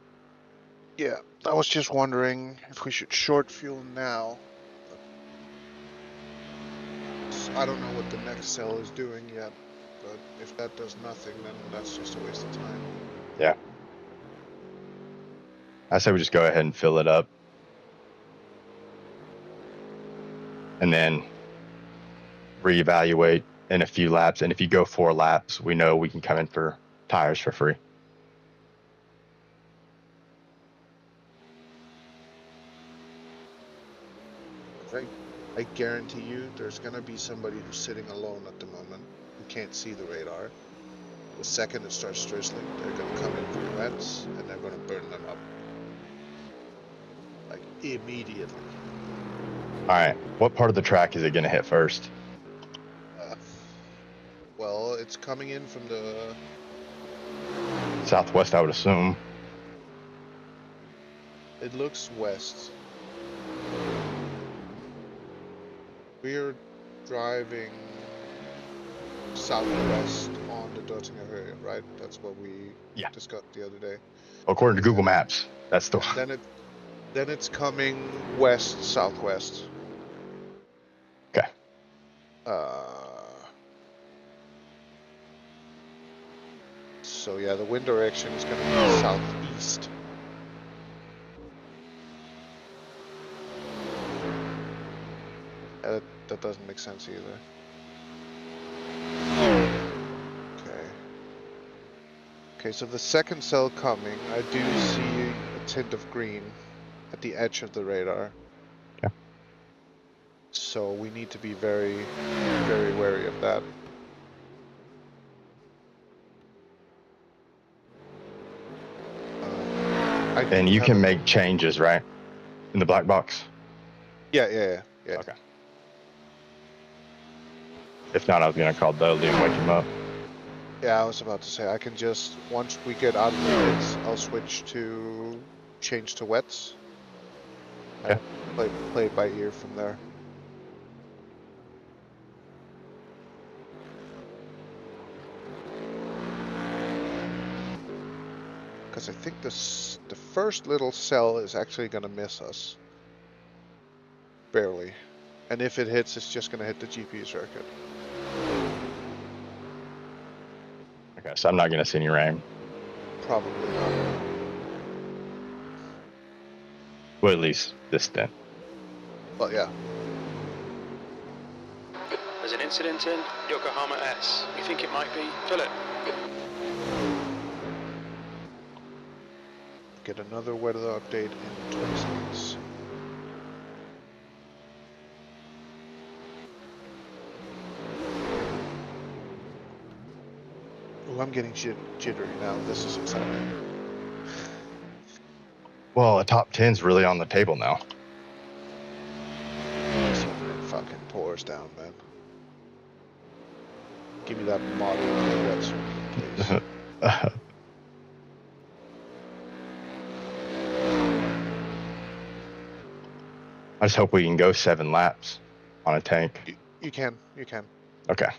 Yeah, I was just wondering if we should short fuel now. I don't know what the next cell is doing yet, but if that does nothing, then that's just a waste of time. Yeah. I say we just go ahead and fill it up. And then reevaluate in a few laps. And if you go 4 laps, we know we can come in for tires for free. I guarantee you there's going to be somebody who's sitting alone at the moment who can't see the radar. The second it starts drizzling, they're going to come in for wets and they're going to burn them up. Like, immediately. Alright, what part of the track is it going to hit first? Well, it's coming in from the... Southwest, I would assume. It looks west. We're driving southwest on the Dottinger area, right? That's what we discussed the other day. According to Google Maps, that's the one. Then it's coming west southwest. Okay. So yeah, the wind direction is going to be southeast. That doesn't make sense either. Okay, so the second cell coming, I do see a tint of green at the edge of the radar. Yeah. So we need to be very, very wary of that. And you can make changes, right? In the black box? Yeah. Okay. If not, I was going to call Dudley and wake him up. Yeah, I was about to say, I can just, once we get out of the pits, I'll switch to, change to wets. Okay. Play it by ear from there. Because I think the first little cell is actually going to miss us. Barely. And if it hits, it's just going to hit the GPU circuit. Okay, so I'm not going to see any rain. Probably not. Well, at least this stint. But yeah. There's an incident in Yokohama S. You think it might be Philip? Get another weather update in 20 seconds. Oh, I'm getting jittery now. This is exciting. Well, a top 10's really on the table now. This fucking pours down, man. Give me that model wetsuit, please. I just hope we can go 7 laps on a tank. You can. Okay.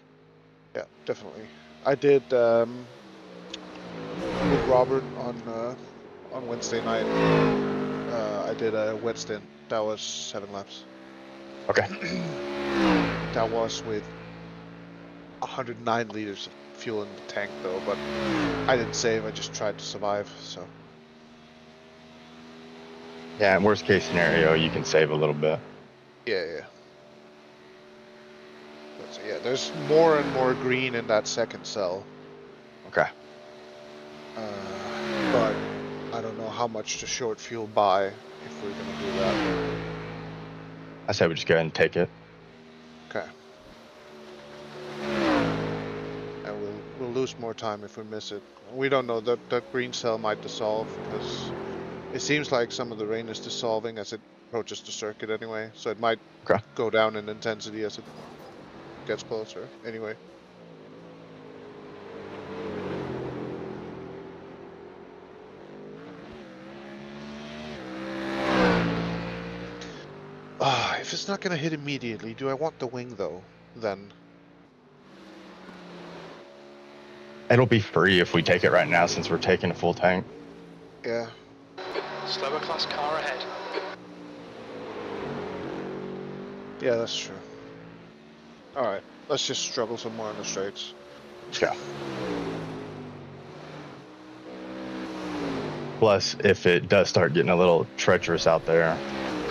Yeah, definitely. I did with Robert on Wednesday night. I did a wet stint. That was 7 laps. Okay. That was with 109 liters of fuel in the tank, though. But I didn't save. I just tried to survive. So. Yeah, in worst case scenario, you can save a little bit. Yeah. But, so yeah, there's more and more green in that second cell. Okay. But I don't know how much to short fuel by if we're gonna do that. I say we just go ahead and take it. Okay. And we'll lose more time if we miss it. We don't know that green cell might dissolve because it seems like some of the rain is dissolving as it approaches the circuit anyway. So it might go down in intensity as it gets closer anyway. If it's not gonna hit immediately, do I want the wing though? Then It'll be free if we take it right now since we're taking a full tank. yeah. Slower class car ahead. Yeah, that's true. Alright, let's just struggle some more on the straights. Yeah. Plus, if it does start getting a little treacherous out there,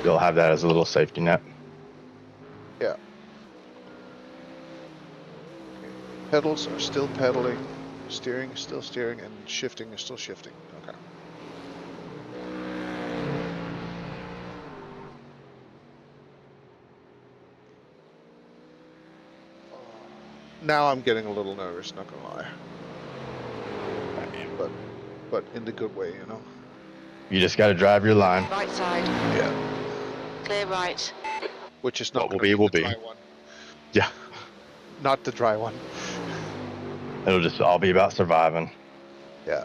you'll have that as a little safety net. Yeah. Pedals are still pedaling, steering is still steering, and shifting is still shifting. Okay. Now I'm getting a little nervous, not gonna lie. But in the good way, you know? You just got to drive your line. Right side. Yeah. Clear right. Which is not What will gonna be, will the be. dry one. Yeah. Not the dry one. It'll just all be about surviving. Yeah.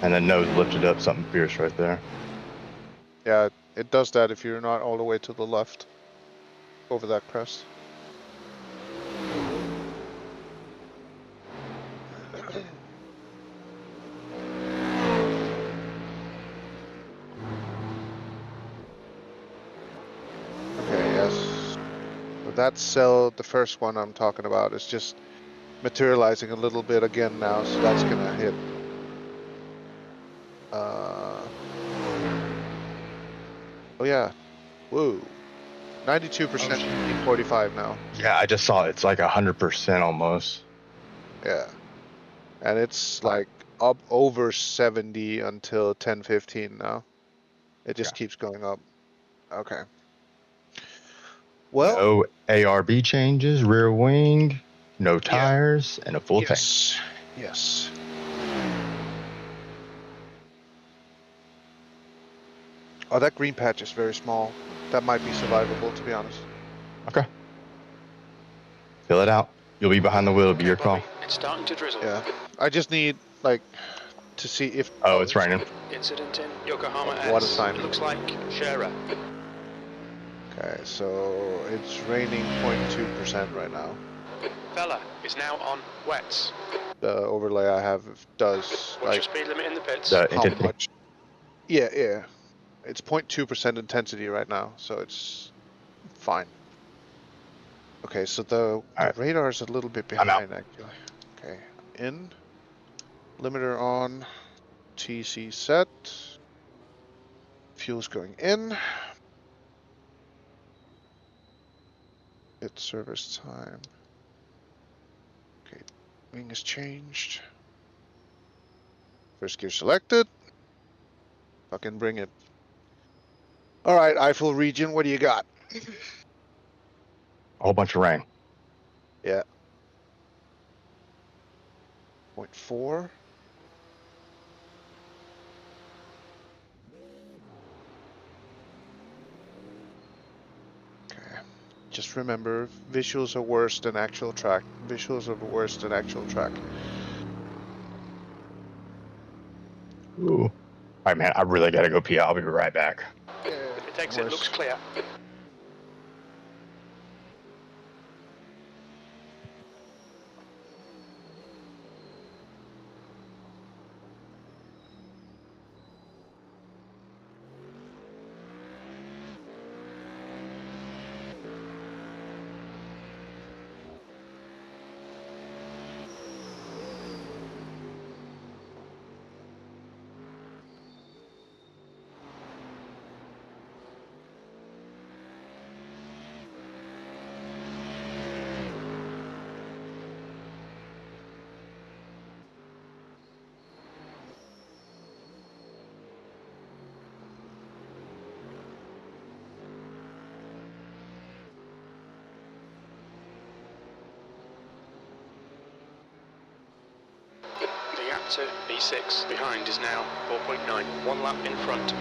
And then nose lifted up, something fierce right there. Yeah, it does that if you're not all the way to the left over that crest. Okay, yes. So that cell, the first one I'm talking about, is just materializing a little bit again now, so that's gonna hit. Oh yeah. Whoa. 92% E45 now. Yeah, I just saw it. It's like 100% almost. Yeah. And it's like up over 70 until 10:15 now. It just keeps going up. Okay. Well, No ARB changes, rear wing, no tires, and a full tank. Yes. Oh, that green patch is very small. That might be survivable, to be honest. Okay. Fill it out. You'll be behind the wheel. It'll be your call. It's starting to drizzle. Yeah. I just need, like, to see if... Oh, it's raining. Incident in Yokohama S. What a sign. It looks like Shara. Okay, so it's raining 0.2% right now. Fella is now on wets. The overlay I have does, What's like, your speed limit in the pits? how Intensity. much... Yeah. It's 0.2% intensity right now, so it's fine. Okay, so the Alright. radar is a little bit I'm out. behind, actually. Okay, in. Limiter on. TC set. Fuel's going in. It's service time. Okay, wing is changed. First gear selected. Fucking bring it. Alright, Eiffel region, what do you got? A whole bunch of rain. Yeah. 0.4. Okay. Just remember, visuals are worse than actual track. Visuals are worse than actual track. Ooh. All right, man. I really gotta go pee. I'll be right back. It exit looks clear. The gap to B6 behind is now 4.9, 1 lap in front.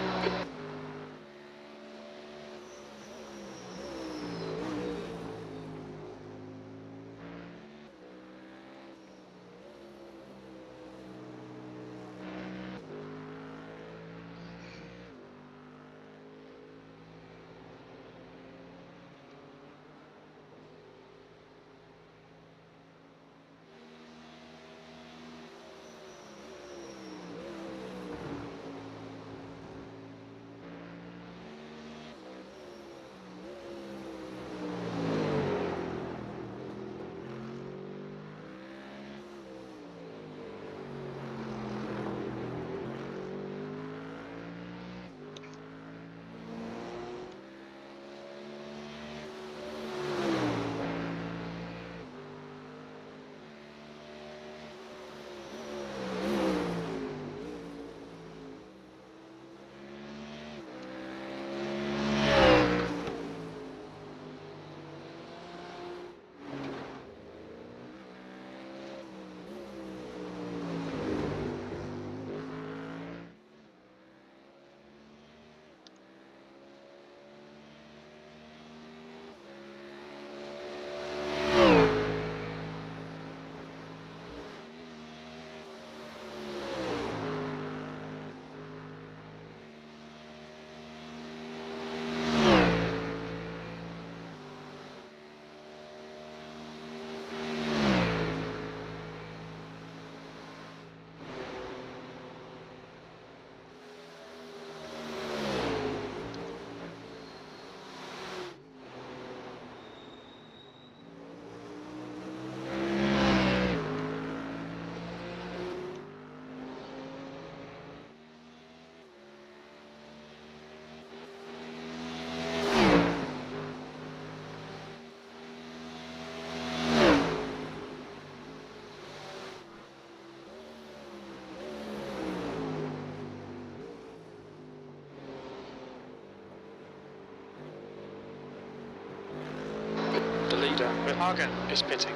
The leader, Hagen, is pitting.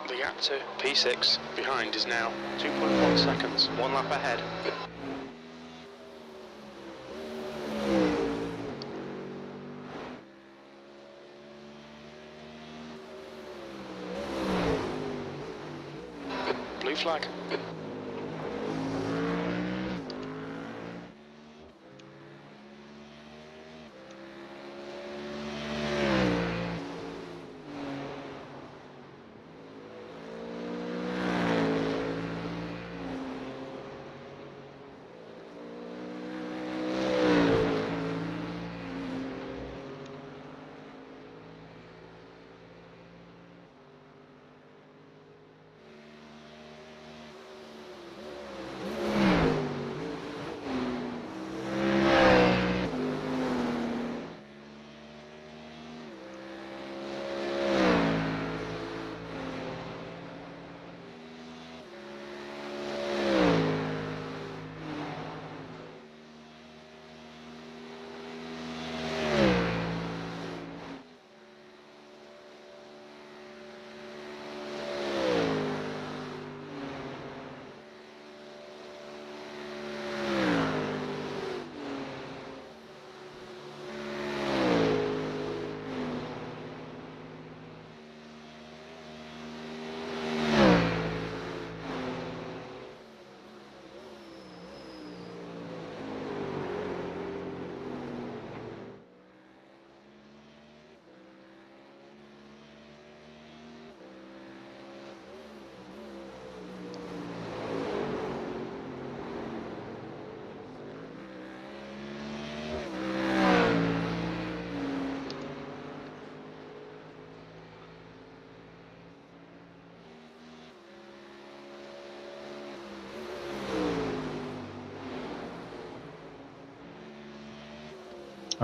The gap to P6 behind is now 2.1 seconds, 1 lap ahead. Blue flag.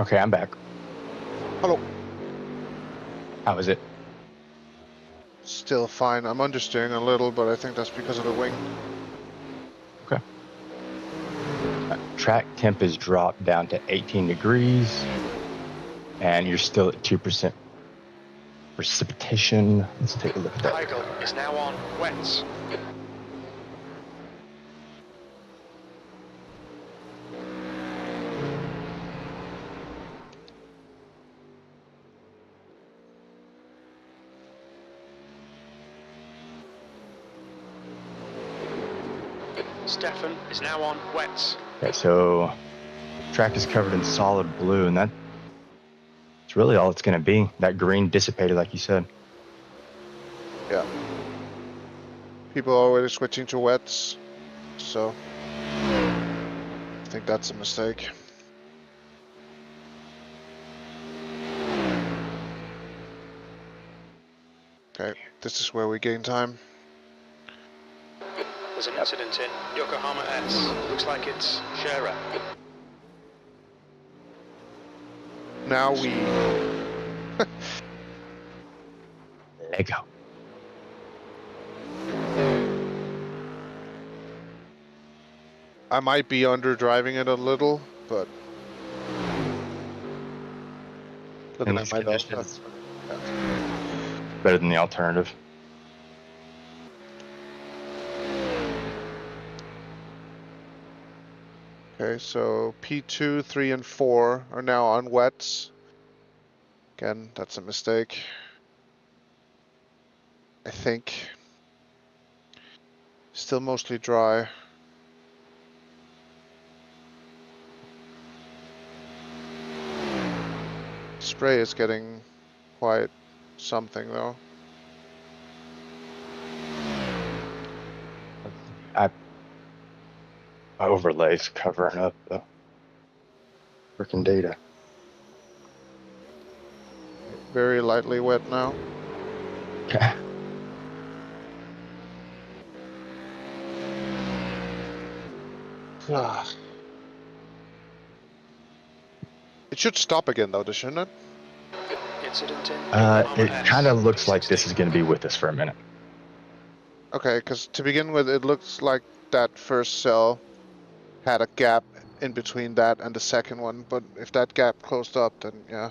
Okay, I'm back. Hello. How is it? Still fine. I'm understeering a little, but I think that's because of the wing. Okay. Track temp is dropped down to 18 degrees, and you're still at 2% precipitation. Let's take a look at that. Heigl is now on wets. Stefan is now on wets. Okay, so track is covered in solid blue, and that's really all it's going to be. That green dissipated, like you said. Yeah. People are already switching to wets, so I think that's a mistake. Okay, this is where we gain time. There's an incident in Yokohama S. Looks like it's Scherer. Now we... Lego. I might be under driving it a little, but looking In at these my conditions, that's better than the alternative. okay. So P2, 3, and 4 are now on wets. Again, that's a mistake. I think. Still mostly dry. Spray is getting quite something though. My overlay's covering up the freaking data. Very lightly wet now. Okay. It should stop again though, shouldn't it? Incident in It Yokohama S. kind of looks like P16. this is going to be with us for a minute. Okay, because to begin with, it looks like that first cell had a gap in between that and the second one, but if that gap closed up, then yeah.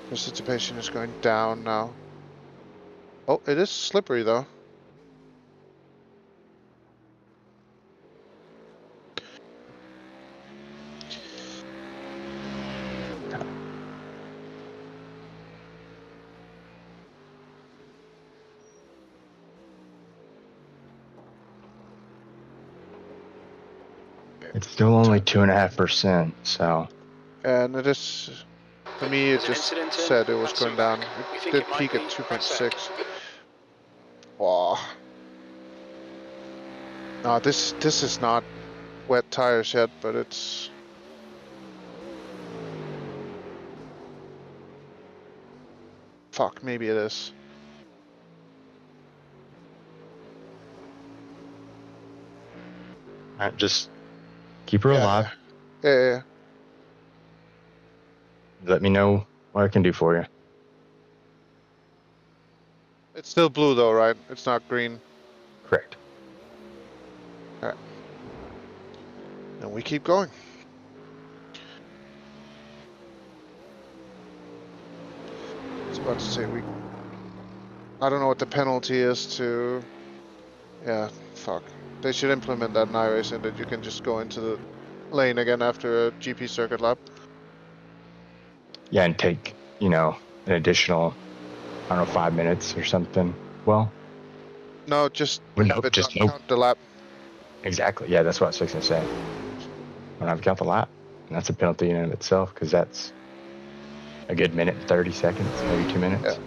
Precipitation is going down now. Oh, it is slippery though. It's still only 2.5%, so And it is, for me, it There's an just incident in said it was Hudson going down. Back. We It think did it might peak at be 2.6. Wow. No, this is not wet tires yet, but it's... Fuck, maybe it is. just keep her alive. Yeah. Let me know what I can do for you. It's still blue though, right? It's not green. Correct. And we keep going. I was about to say I don't know what the penalty is to... Yeah, fuck. They should implement that in iRacing that you can just go into the lane again after a GP circuit lap. Yeah, and take, an additional, I don't know, 5 minutes or something. Well, No, just well, have no, it just not count the lap. Exactly. Yeah, that's what I was fixing to say. Don't have to count the lap. And that's a penalty in and of itself, because that's a good minute and 30 seconds, maybe 2 minutes. Yeah.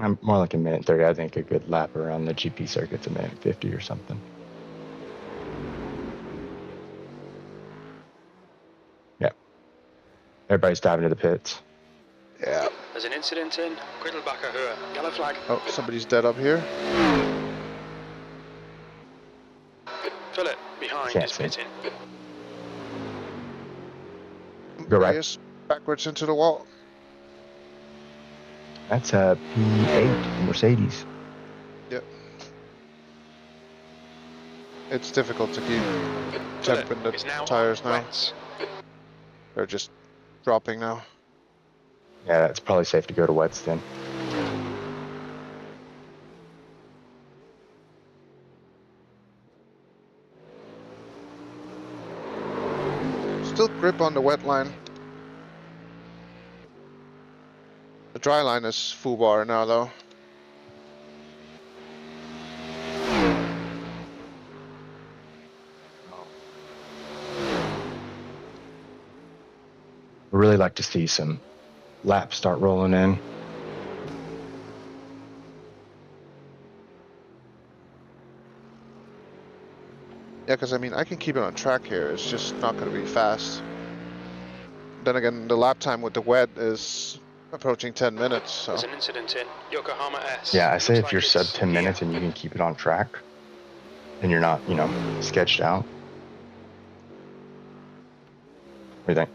I'm more like a minute and 30. I think a good lap around the GP circuit's a minute and 50 or something. Yeah. Everybody's diving to the pits. Yeah. There's an incident in Griddlebacker here. Yellow flag. Oh, somebody's dead up here. Philip, behind, Can't is see. pitting. Go right. Reyes, backwards into the wall. That's a P8 Mercedes. Yep. It's difficult to keep Philip temp in the is now tires on now. wets. They're just dropping now. Yeah, it's probably safe to go to wets then. Still grip on the wet line. The dry line is full bar now though. I'd really like to see some laps start rolling in. Yeah, because I mean, I can keep it on track here. It's just not going to be fast. Then again, the lap time with the wet is approaching 10 minutes. So There's an incident in Yokohama S. Yeah, I It say looks if like you're sub it's 10 here. minutes and you can keep it on track, and you're not, you know, sketched out. What do you think?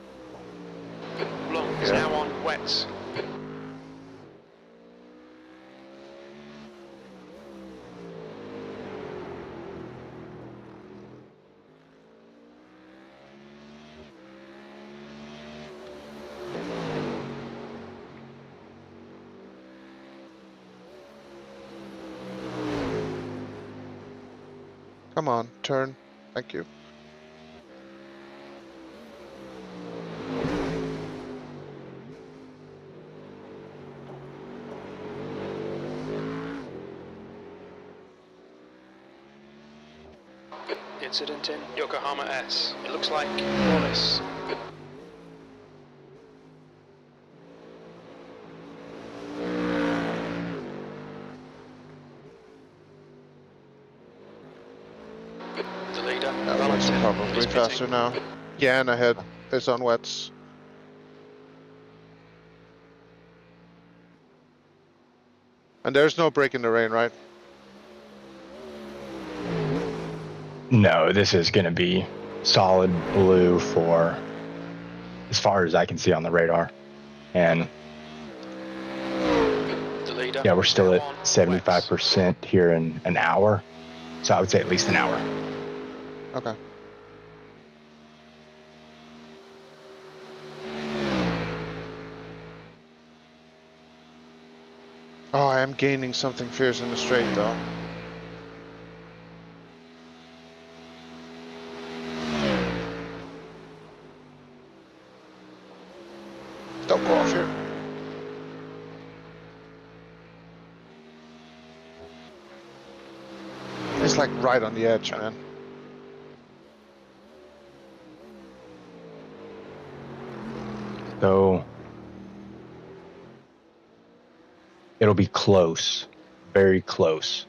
Long is Yeah. now on wets. come on, turn. Thank you. Incident in Yokohama S. It looks like Wallace. The leader, That one's Valentin, probably is faster pitting. now. Yeah, and ahead is on wets. And there's no break in the rain, right? No, this is going to be solid blue for as far as I can see on the radar. And The leader, yeah, we're still now at on wets. 75% here in an hour. So I would say at least an hour. Okay. Oh, I am gaining something fierce in the straight though. Don't go off here. It's like right on the edge, man. So it'll be close, very close.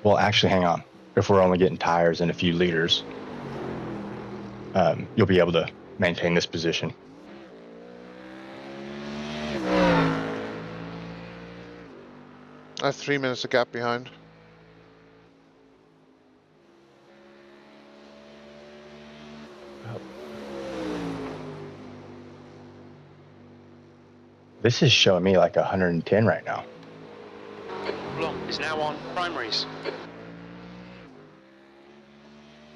Well, actually, hang on. If we're only getting tires and a few liters, you'll be able to maintain this position. I have 3 minutes of gap behind. This is showing me like 110 right now. Long is now on primaries.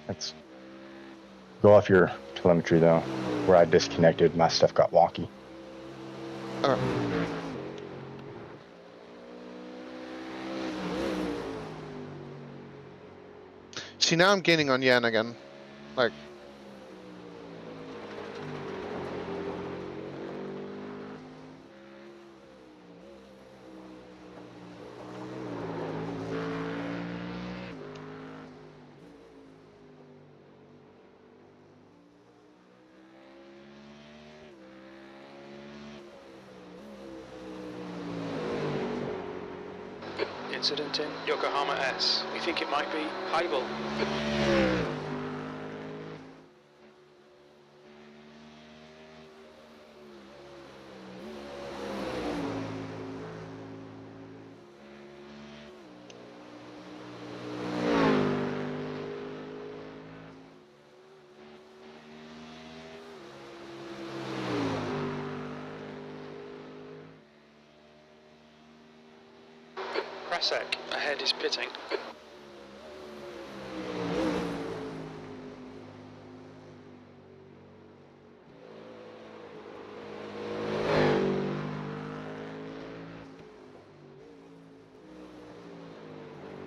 Let's go off your telemetry though. Where I disconnected, my stuff got wonky. Okay. See, now I'm gaining on Yan again. Like, Incident in Yokohama S. We think it might be Heibel. Press X. Ahead is pitting.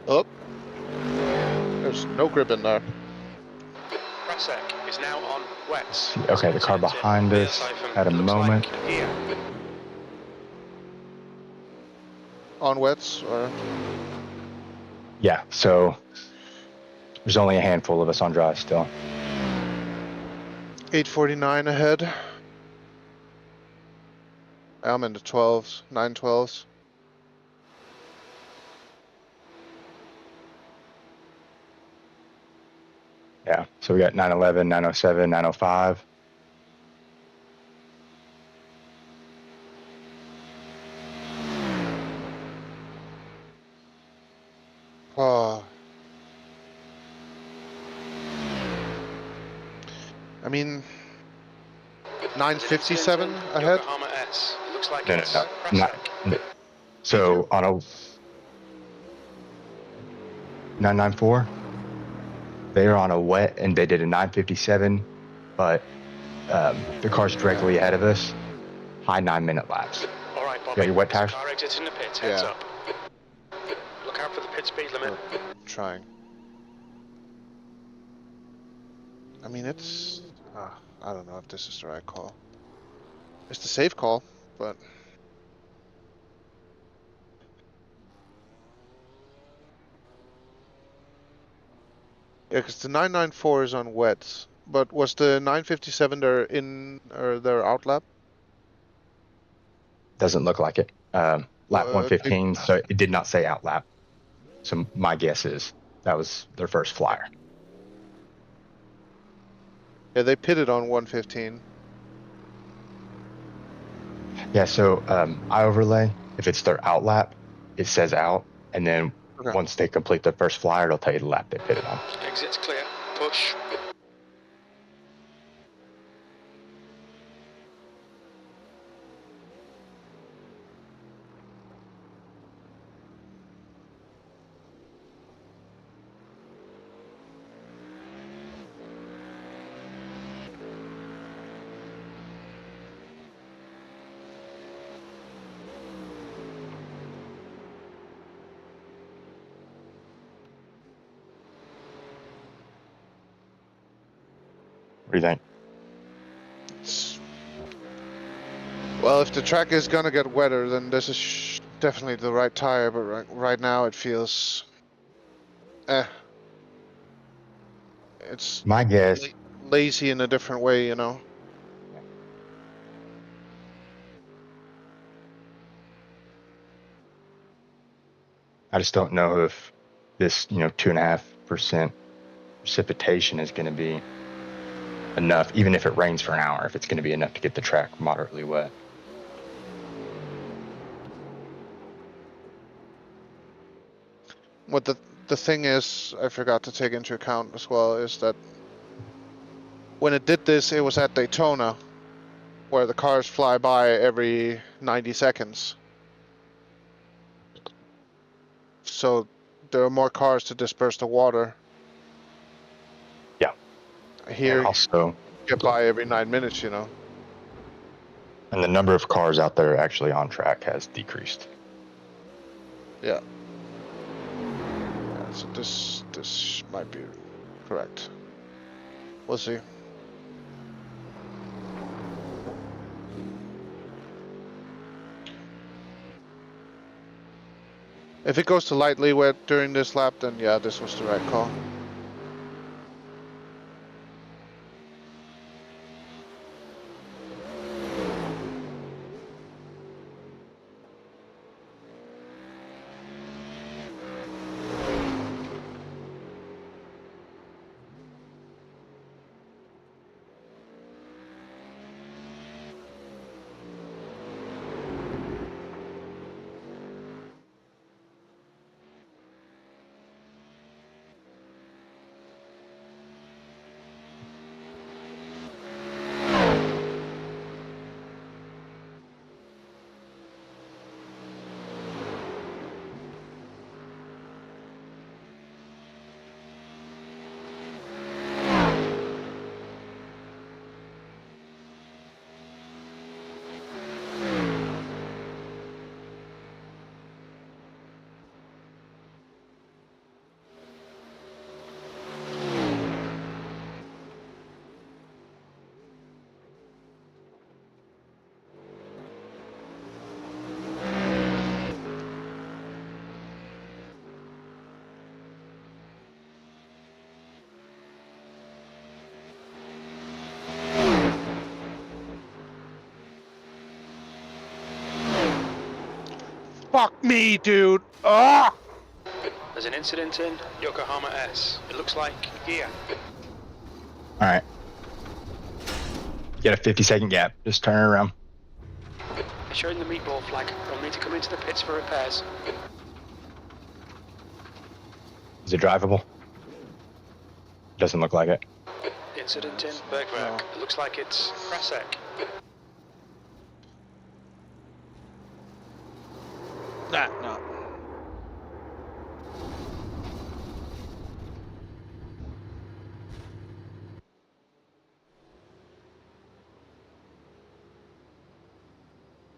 Oh. There's no grip in there. Press X is now on wets. Okay, the car behind us at a moment. Here. On wets, or Yeah, so there's only a handful of us on dry still. 8:49 ahead. I'm in the 12s, 912s. Yeah, so we got 911, 907, 905. Oh. I mean, 957 ahead. Yokohama S. Looks like No, it's no, press not. X. So on a 994, they are on a wet and they did a 957, but the car's directly ahead of us. High 9-minute laps. All right, Bobby. Got your wet There's a tires? car exiting the pit. Heads Yeah. up. Look out for the pit speed limit. Trying. I mean, it's. I don't know if this is the right call. It's the safe call, but. Yeah, because the 994 is on wets. But was the 957 there in or their out lap? Doesn't look like it. Lap 115, so it did not say out lap. So my guess is that was their first flyer. Yeah, they pitted on 115. Yeah, so I overlay. If it's their out lap, it says out, and then Okay. once they complete their first flyer, it'll tell you the lap they pitted on. Exit's clear. Push. What do you think? Well, if the track is gonna get wetter, then this is definitely the right tire. But right now, it feels. It's My guess. lazy in a different way, you know. I just don't know if this, 2.5% precipitation is going to be enough, even if it rains for an hour, if it's going to be enough to get the track moderately wet. What the thing is, I forgot to take into account as well, is that when it did this, it was at Daytona, where the cars fly by every 90 seconds. So there are more cars to disperse the water. Yeah. Here, And also, you get by every 9 minutes, you know. and the number of cars out there actually on track has decreased. Yeah. So this might be correct. We'll see. If it goes to lightly wet during this lap, then yeah, this was the right call. Fuck me, dude. Ah! There's an incident in Yokohama S. It looks like gear. All right. Get a 50-second gap. Just turn it around. They're showing the meatball flag. We'll need to come into the pits for repairs. Is it drivable? Doesn't look like it. Incident in Bergwerk. It looks like it's Prasek. No.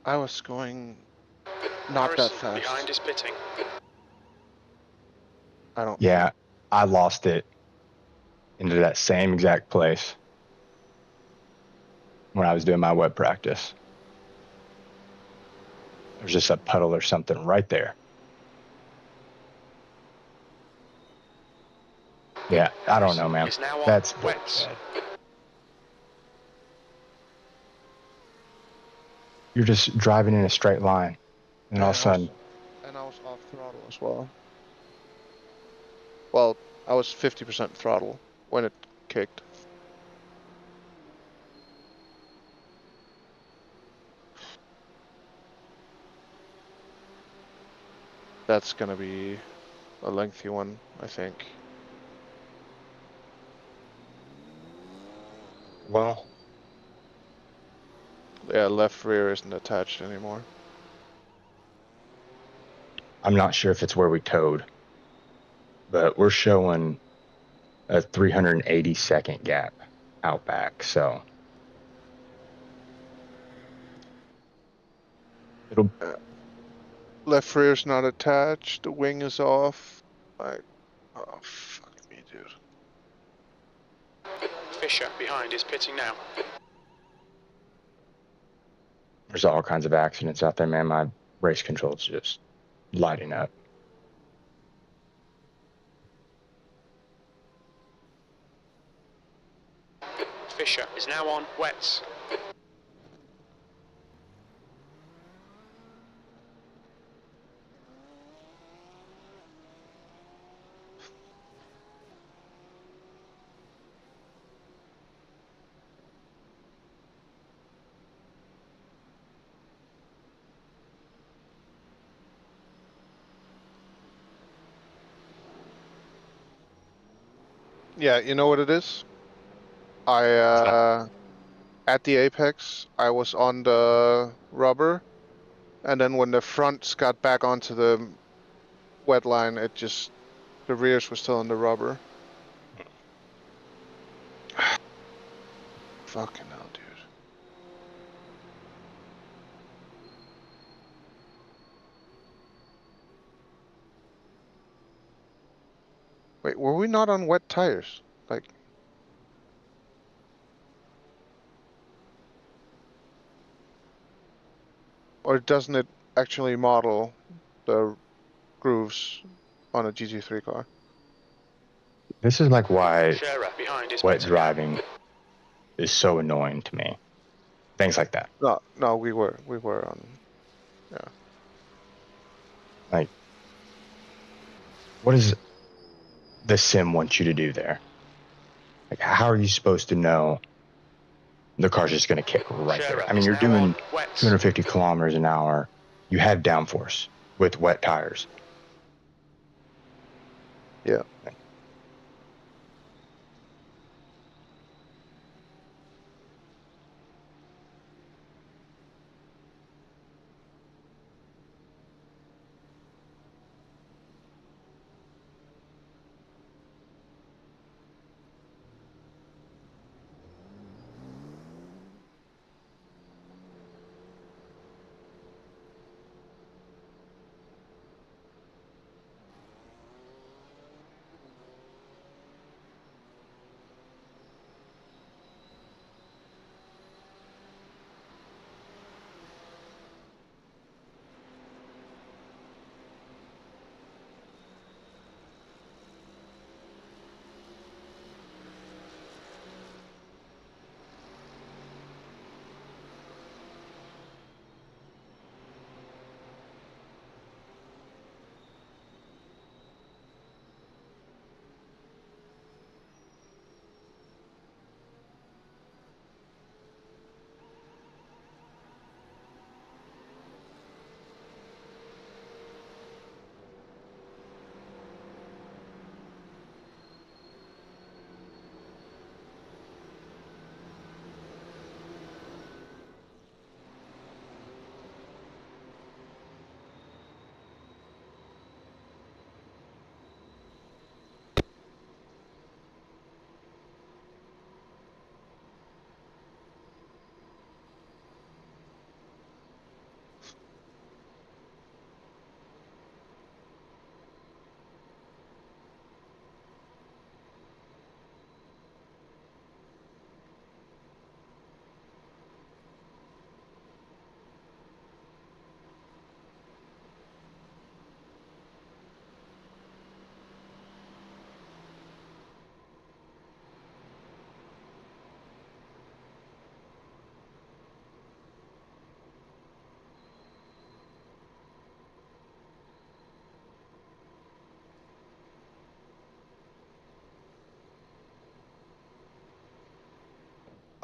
I was going not that Harrison, fast. behind is pitting. I don't. Yeah, I lost it into that same exact place when I was doing my web practice. There's just a puddle or something right there. Yeah, I don't know, man. It's now on That's wets. You're just driving in a straight line, and all of a sudden, And I was off throttle as well. Well, I was 50% throttle when it kicked. That's gonna be a lengthy one, I think. well, Yeah, left rear isn't attached anymore. I'm not sure if it's where we towed, but we're showing a 380-second gap out back, so it'll. Left rear's not attached. The wing is off. Like, oh fuck me, dude. Fisher, behind is pitting now. There's all kinds of accidents out there, man. My race control's just lighting up. Fisher is now on wets. Yeah, you know what it is? At the apex, I was on the rubber, and then when the fronts got back onto the wet line, the rears were still on the rubber. Fucking hell, dude. Wait, were we not on wet tires? Like, or doesn't it actually model the grooves on a GT3 car? This is like why Scherer behind is wet pitting now. driving is so annoying to me. Things like that. No, we were on. Yeah. Like, what does the sim want you to do there? Like, how are you supposed to know the car's just going to kick right Scherer there? I mean, is you're now doing on wets. 250 kilometers an hour. You have downforce with wet tires. Yeah.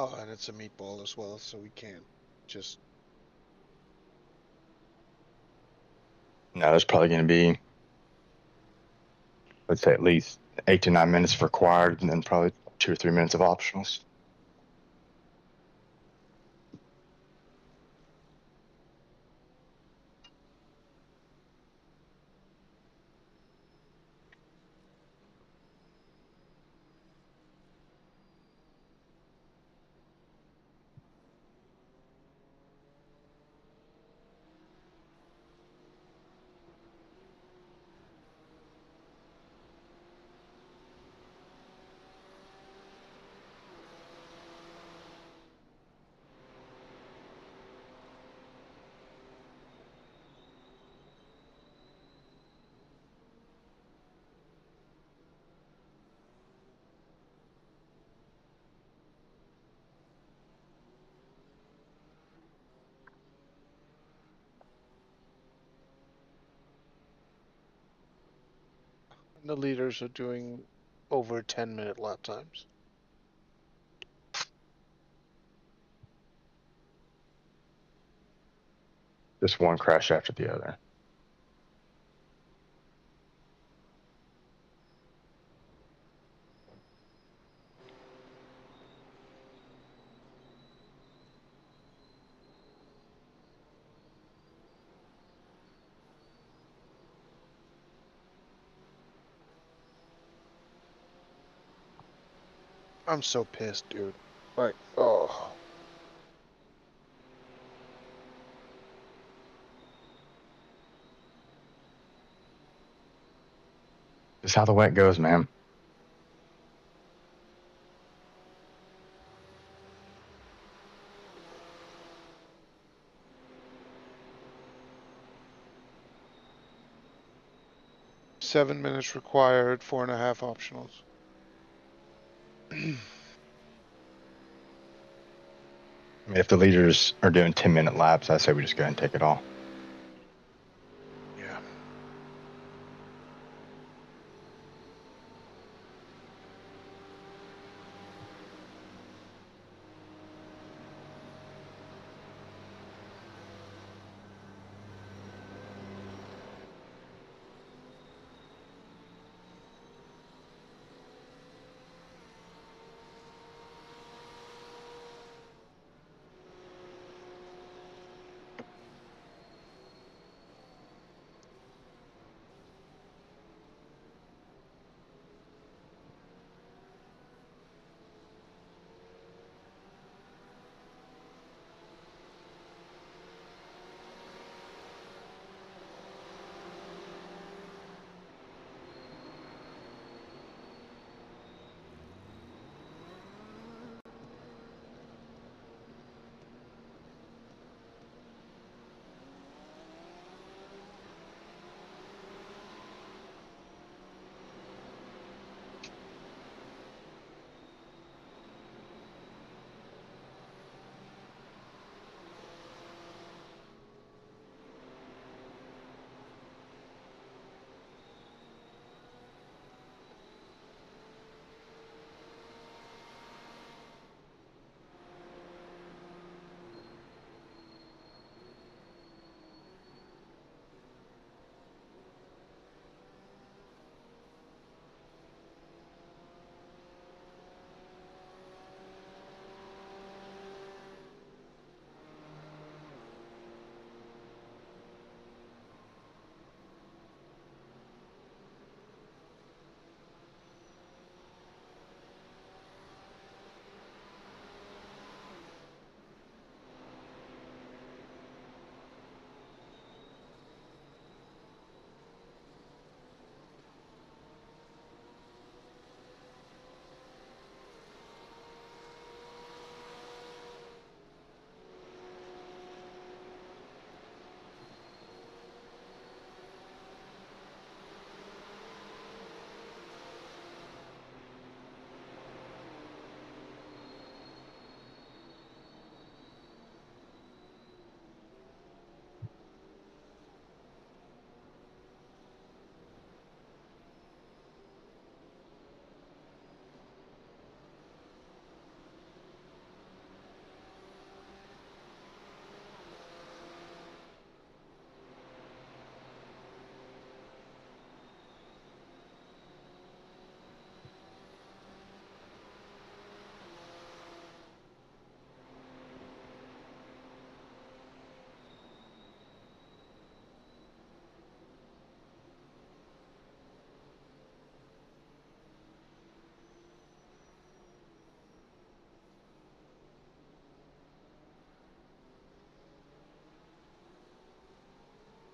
Oh, and it's a meatball as well, so we can't just. No, there's probably going to be, let's say, at least 8 to 9 minutes required, and then probably 2 or 3 minutes of optionals. The leaders are doing over 10-minute lap times. Just one crash after the other. I'm so pissed, dude. Like, oh. Just how the wet goes, man. Seven minutes required, 4.5 optionals. I mean, if the leaders are doing 10-minute laps, I say we just go ahead and take it all. Yeah.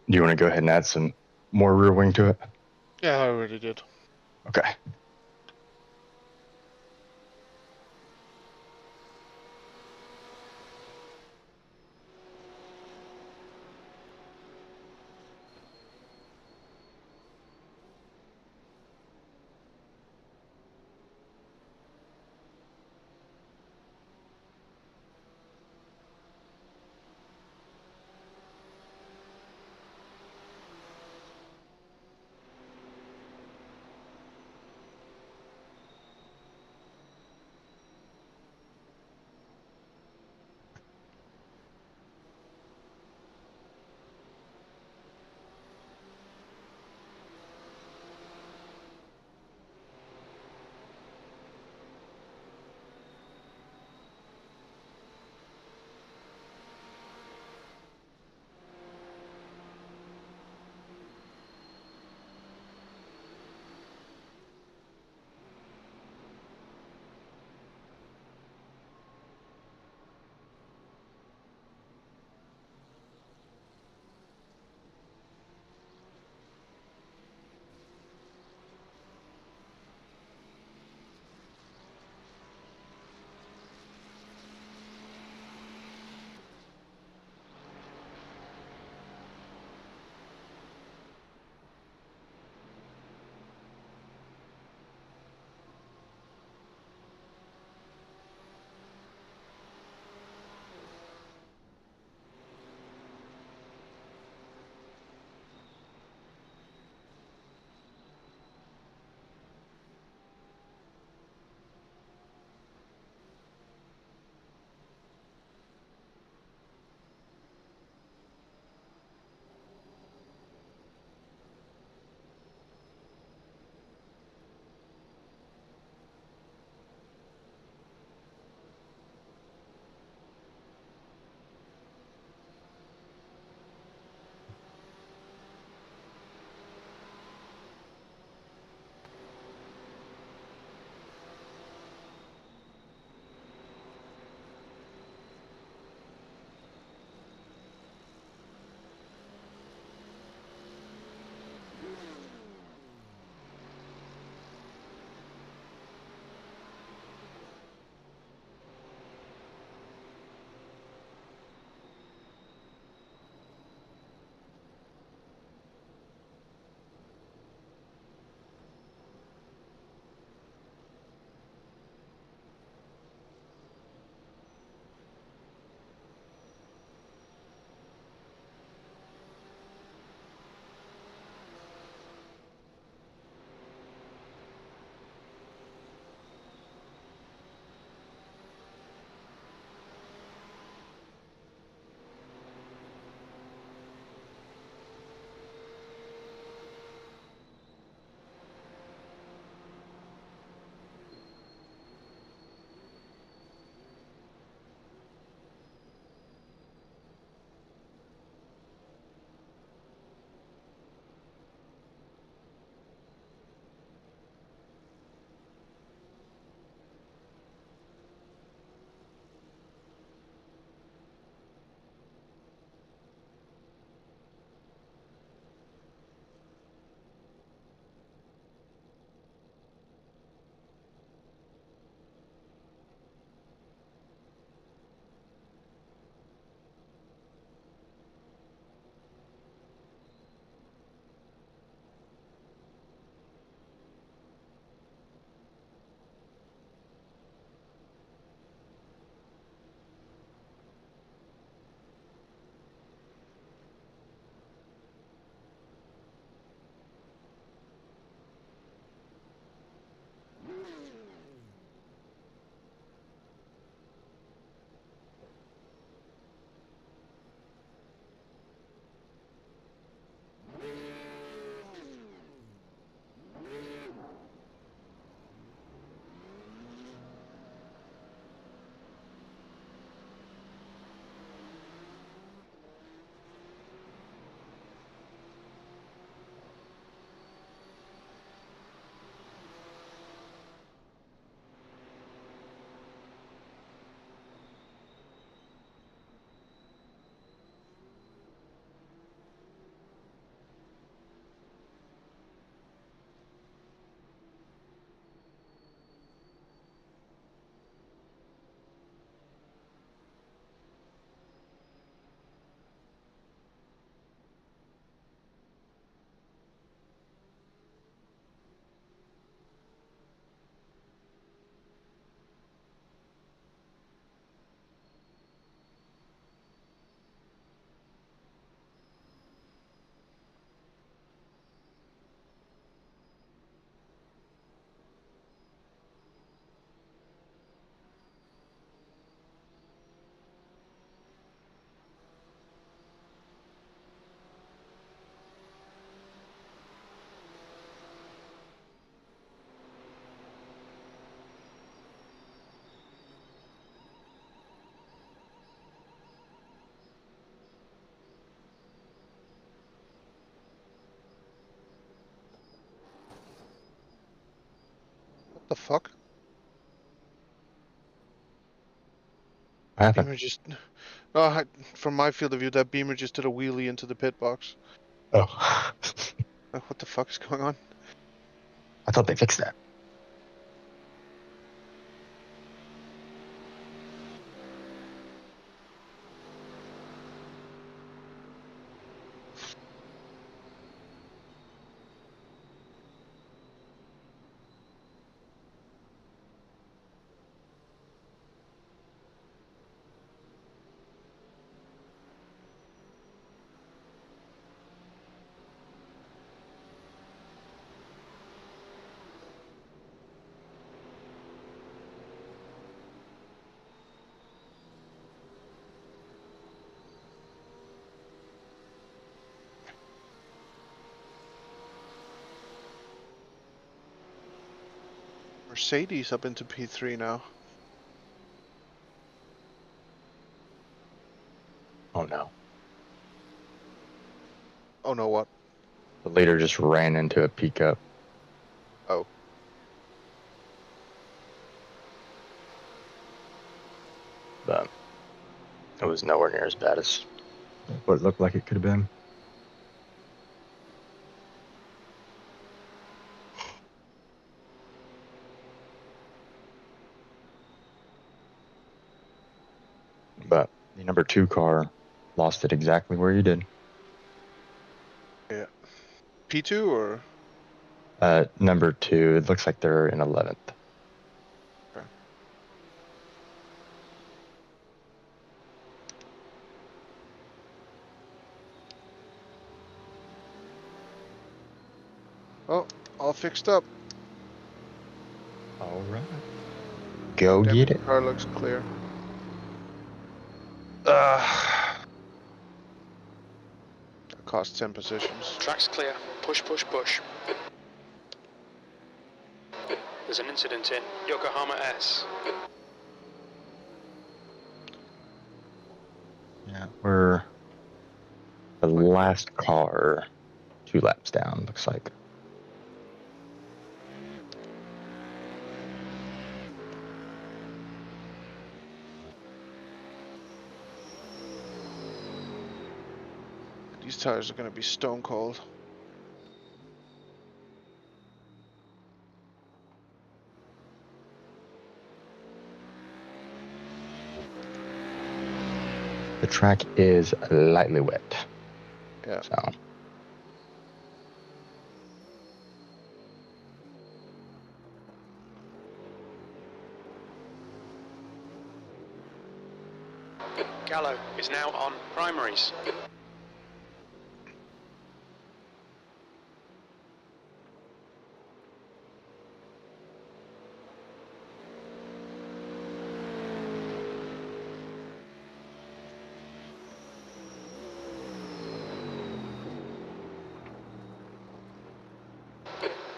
Do you want to go ahead and add some more rear wing to it? Yeah, I already did. Okay. The fuck? What happened? Beamer just... No, from my field of view, that Beamer just did a wheelie into the pit box. Oh. What the fuck is going on? I thought they fixed that. Mercedes up into P3 now. Oh no. Oh no, what? The leader just ran into a pickup. Oh. But it was nowhere near as bad as what it looked like it could have been. But the number 2 car lost it exactly where you did. Yeah. P2 or? Number 2, it looks like they're in 11th. Okay. Oh, all fixed up. All right. Go Damn get it. it. Car looks clear. That cost 10 positions. Track's clear. Push, push, push. There's an incident in Yokohama S. Yeah, we're the last car 2 laps down, looks like. These tires are going to be stone cold. The track is lightly wet. Yeah. So Gallo is now on primaries.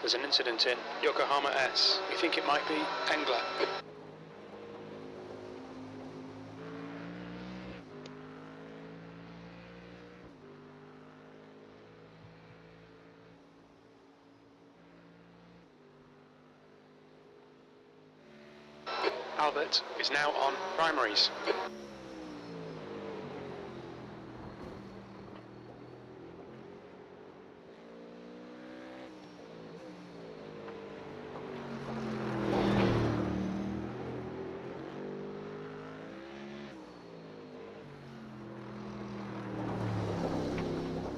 There's an incident in Yokohama S. We think it might be Engler. Albert is now on primaries.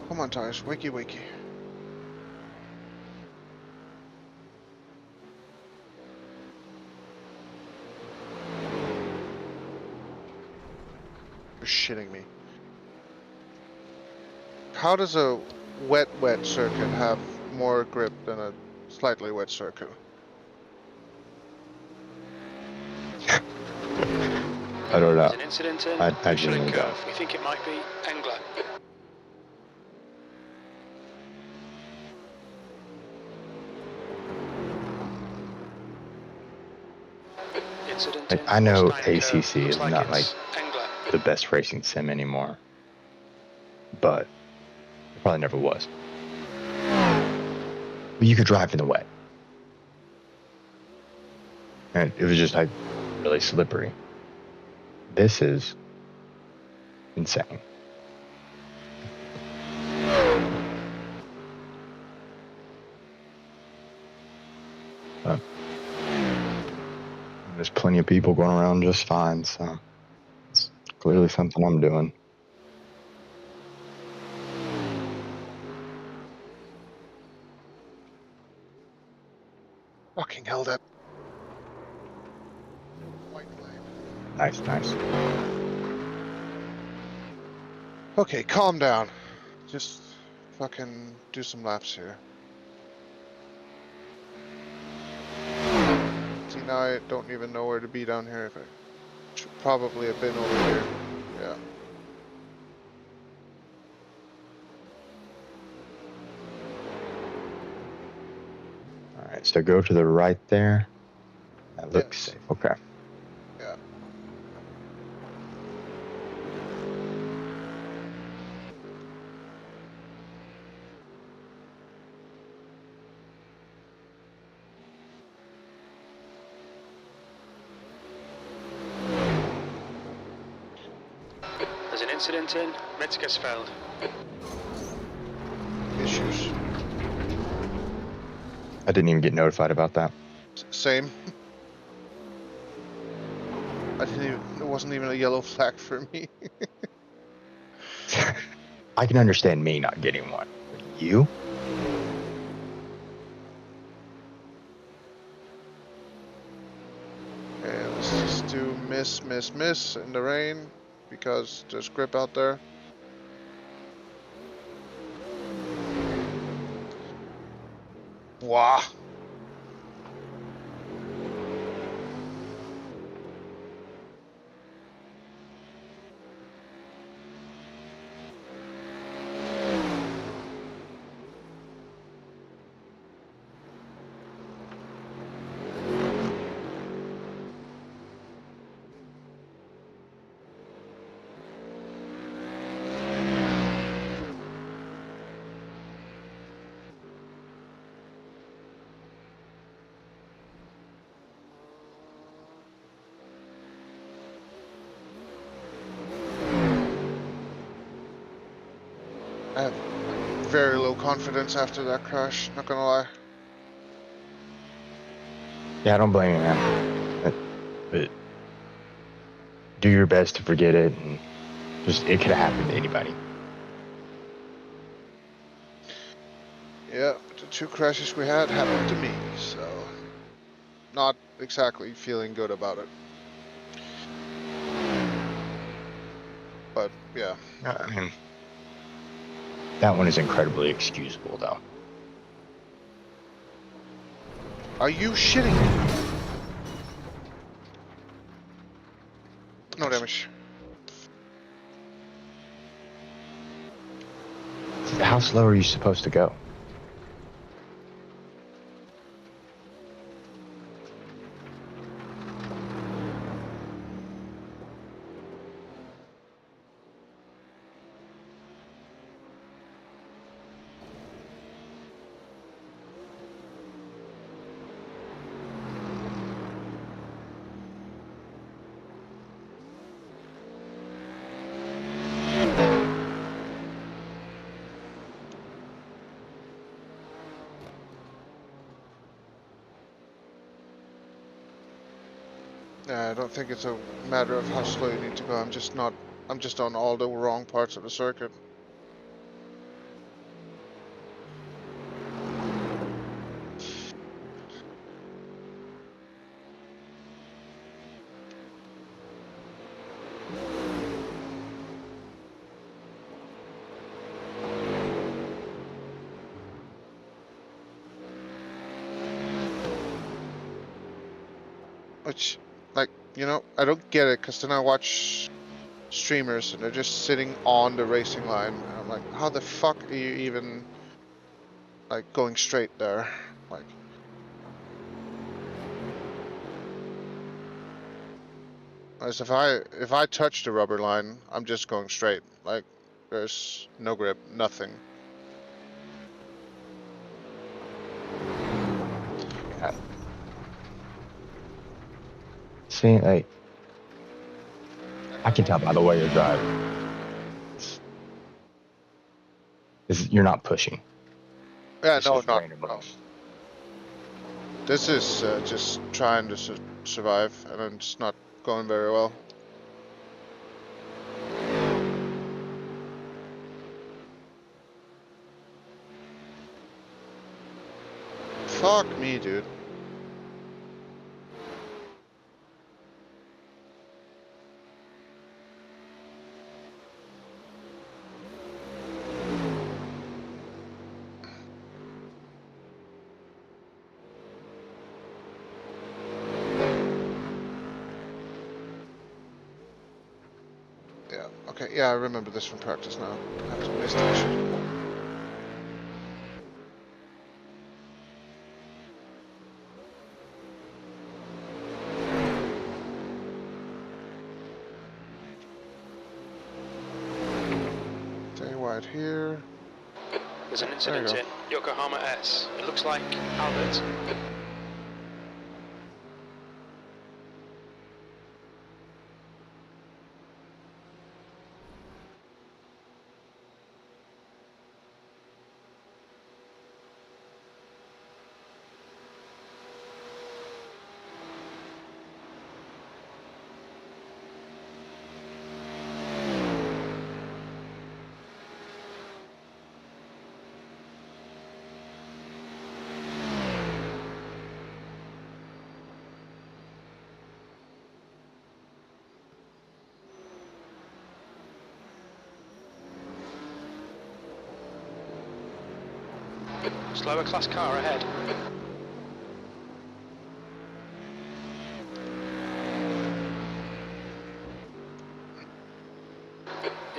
Come on, tires. Wakey, wakey. You're shitting me. How does a wet circuit have more grip than a slightly wet circuit? I don't know. There's an incident in I Michelin genuinely Curve. don't. We think it might be Engler. Incident in I know Steiner Curve. ACC Looks is not like it's Engler. the best racing sim anymore, but it probably never was. But you could drive in the wet. and it was just like really slippery. This is insane. There's plenty of people going around just fine, so it's clearly something I'm doing. Fucking hell, that white flame. Nice, nice. Okay, calm down. Just fucking do some laps here. See, now I don't even know where to be down here. If I should probably have been over here. Yeah. All right, so go to the right there. That looks Yes. safe. Okay. Yeah. There's an incident in. Metzger's failed. Issues. I didn't even get notified about that. Same. I didn't even. It wasn't even a yellow flag for me. I can understand me not getting one. But you? And let's just do miss, miss, miss in the rain because there's grip out there. Wow. I have very low confidence after that crash, not gonna lie. Yeah, I don't blame you, man. But do your best to forget it, and just it could have happened to anybody. Yeah, the 2 crashes we had happened to me, so not exactly feeling good about it. But yeah. I mean, that one is incredibly excusable, though. Are you shitting me? No damage. How slow are you supposed to go? Yeah, I don't think it's a matter of how slow you need to go. I'm just on all the wrong parts of the circuit. Which, like, you know, I don't get it, because then I watch streamers and they're just sitting on the racing line. And I'm like, how the fuck are you even, like, going straight there? Like, as if I touch the rubber line, I'm just going straight. Like, there's no grip, nothing. see, like, I can tell by the way you're driving. You're not pushing. Yeah, It's no, just not. random No. rush. This is just trying to survive, and it's not going very well. Fuck me, dude. Yeah, okay, yeah, I remember this from practice now. I have to miss that shit. Stay wide here. There's an There incident you go. in Yokohama S. It looks like Albert. Slower class car ahead.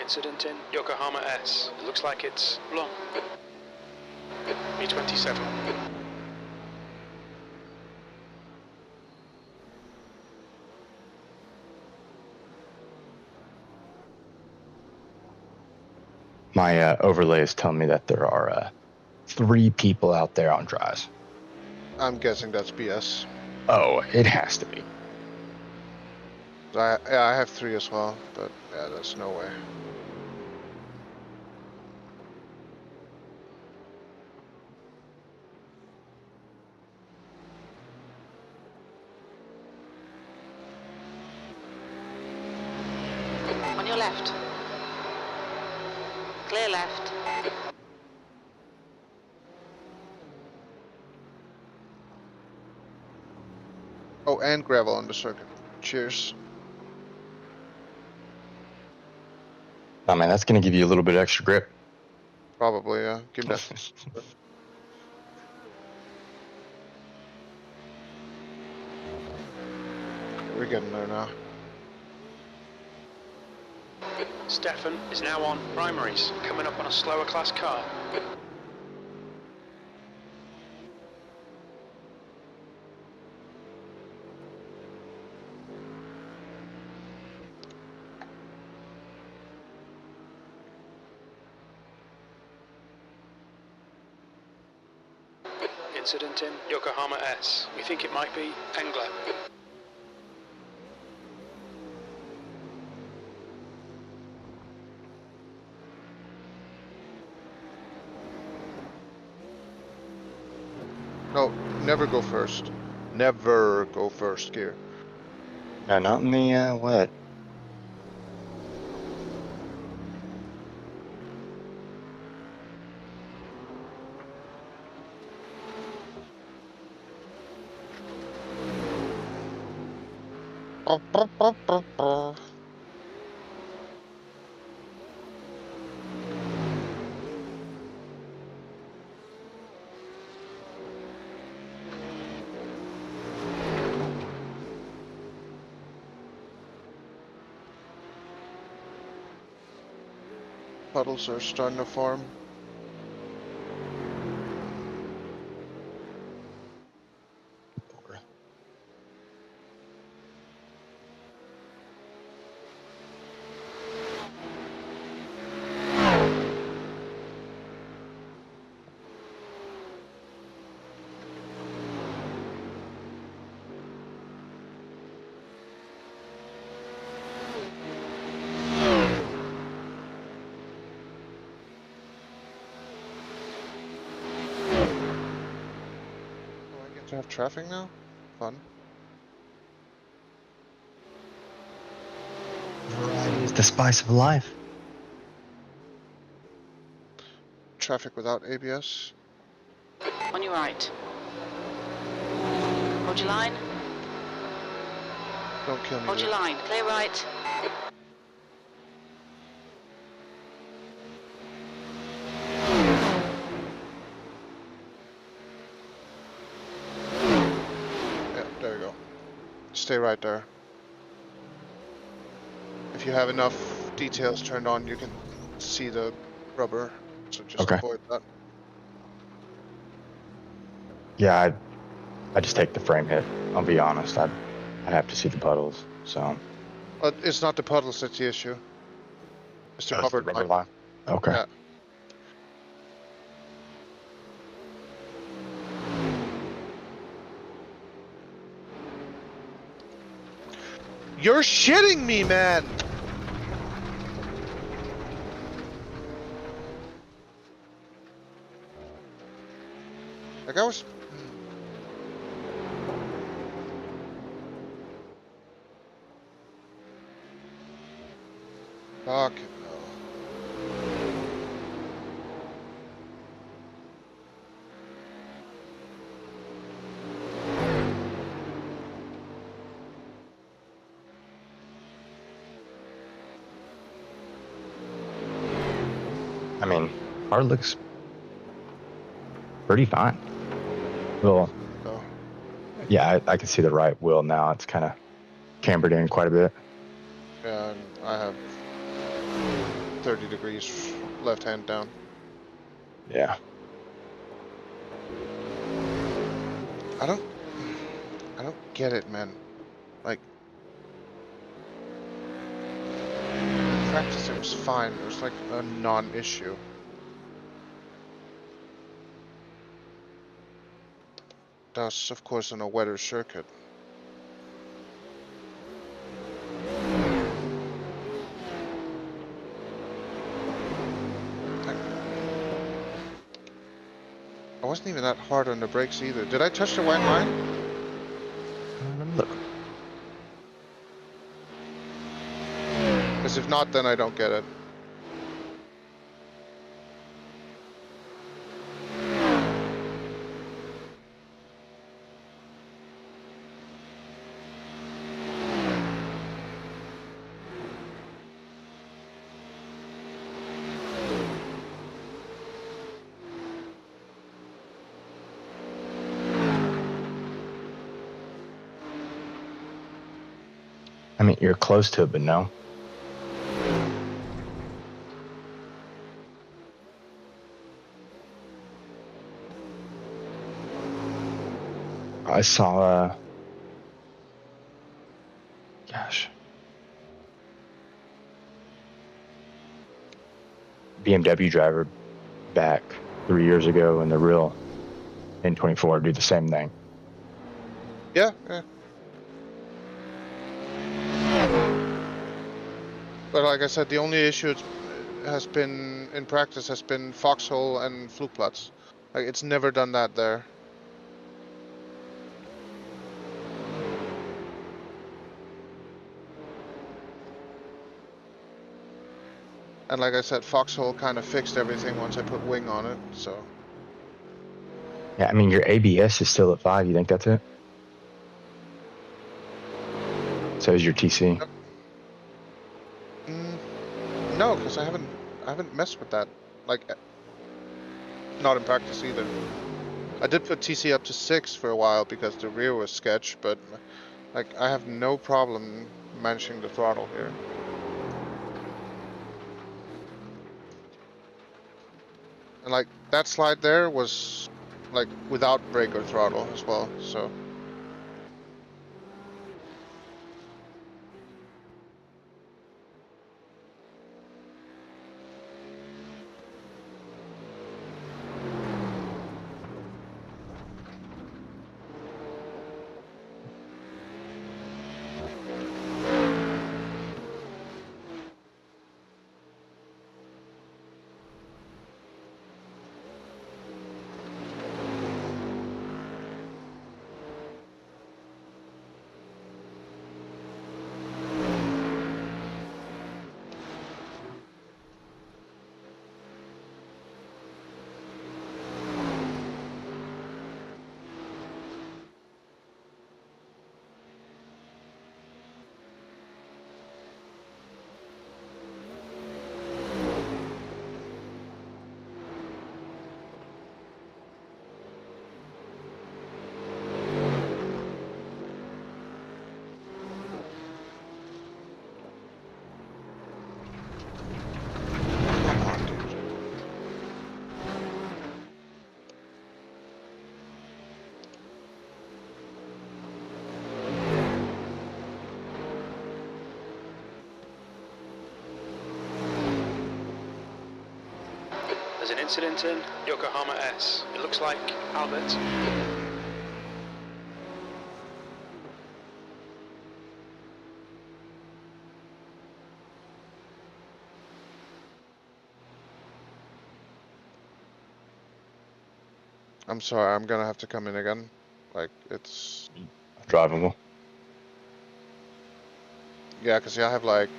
Incident in Yokohama S. It looks like it's long. B27. My overlay is telling me that there are 3 people out there on drives. I'm guessing that's BS. Oh, it has to be. Yeah, I have 3 as well, but yeah, there's no way. On your left. Clear left. Oh, and gravel on the circuit. Cheers. Oh man, that's going to give you a little bit extra grip. Probably, yeah. Give me that. We're getting there now. Stefan is now on primaries, coming up on a slower class car. Incident in Yokohama S. We think it might be Engler. No, never go first. Never go first gear. No, not in the wet. Puddles are starting to form. to have traffic now? Fun. Variety is the spice of life. Traffic without ABS. On your right. Hold your line. Don't kill me, Hold dude. your line. Clear right. Yeah, there you go. Stay right there. If you have enough details turned on, you can see the rubber. So just Okay. avoid that. Yeah, I just take the frame hit. I'll be honest. I'd have to see the puddles. So. But it's not the puddles that's the issue. It's the Oh, it's the rubber rubber line. line. Okay. Yeah. You're shitting me, man! Like I was... Fuck it, no. I mean, car looks pretty fine. Well, No. yeah, I can see the right wheel now. It's kind of cambered in quite a bit. Yeah, and I have 30 degrees left hand down. Yeah. I don't get it, man. Like, practice it was fine. It was like a non-issue. That's of course on a wetter circuit. I wasn't even that hard on the brakes either. Did I touch the white line? Let me look. Because if not, then I don't get it. I mean, you're close to it, but no. I saw, gosh, BMW driver back 3 years ago in the real N24 do the same thing. Yeah, yeah. But like I said, the only issue has been in practice has been foxhole and flugplatz. Like it's never done that there. And like I said, foxhole kind of fixed everything once I put wing on it. So Yeah, I mean, your ABS is still at 5. You think that's it? So is your TC. no, because I haven't messed with that. Like not in practice either. I did put TC up to 6 for a while because the rear was sketch, but like I have no problem managing the throttle here. And like that slide there was like without brake or throttle as well, so. incident in Yokohama S. It looks like Albert. I'm sorry, I'm gonna have to come in again. Like, it's... Drivable. Yeah, because I have like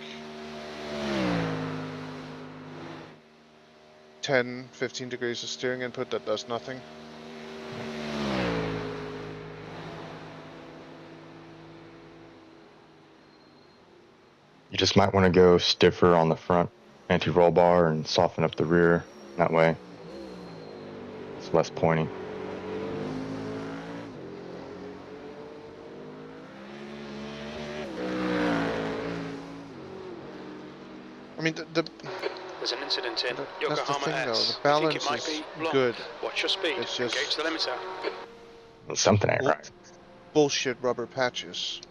10, 15 degrees of steering input that does nothing. You just might want to go stiffer on the front anti-roll bar and soften up the rear. That way, it's less pointy. I mean, There's an incident in that's the Yokohama thing though, S. the We think it balance might is be long. good. Watch your speed. It's Engage just the limiter. Something ain't bull- right. bullshit rubber patches.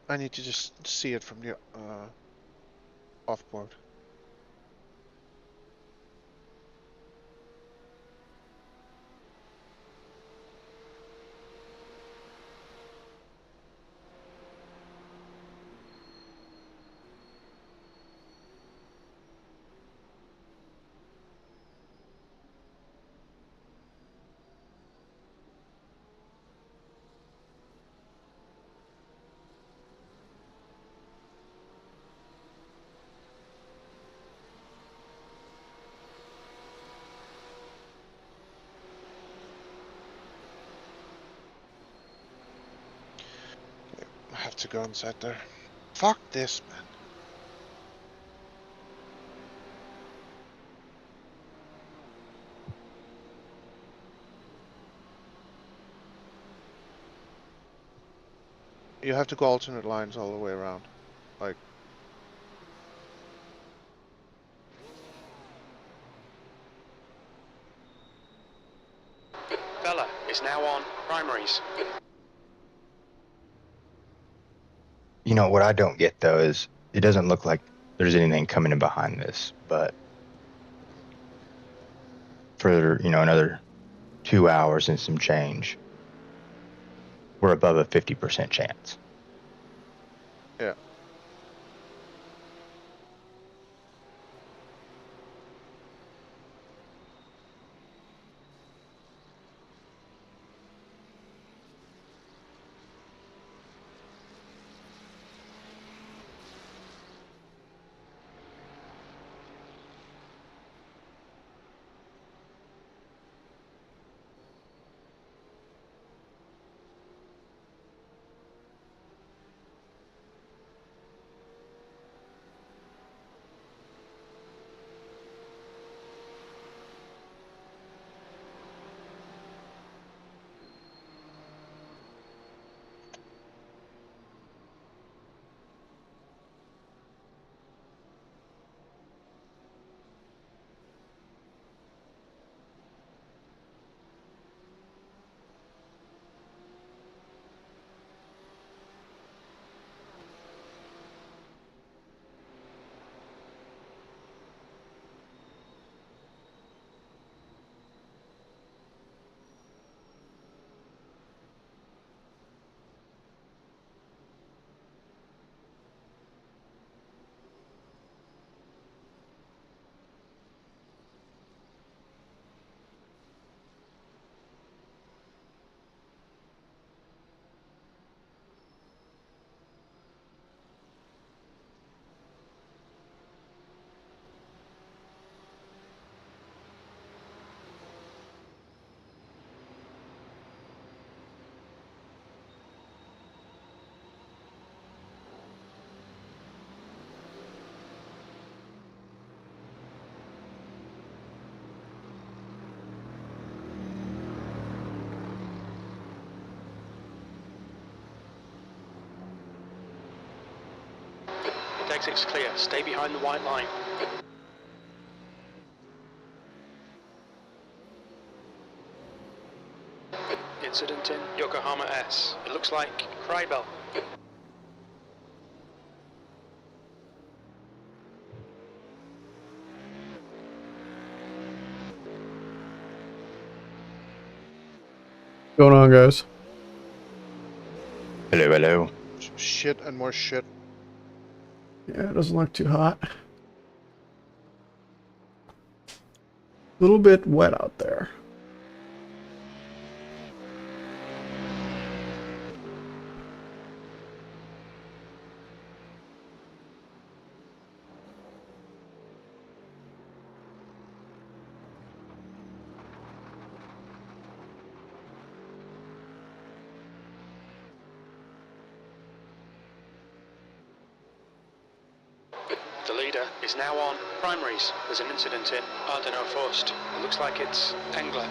I need to just see it from the offboard. I have to go inside there. Fuck this, man. You have to go alternate lines all the way around. Like, Bella is now on primaries. You know, what I don't get, though, is it doesn't look like there's anything coming in behind this, but for, another 2 hours and some change, we're above a 50% chance. yeah. Left exit's clear. Stay behind the white line. Incident in Yokohama S. It looks like Krybel. What's going on, guys? Hello, hello. Shit and more shit. Yeah, it doesn't look too hot. A little bit wet out there. The leader is now on primaries. There's an incident in Ardeno Forst. It looks like it's Engler.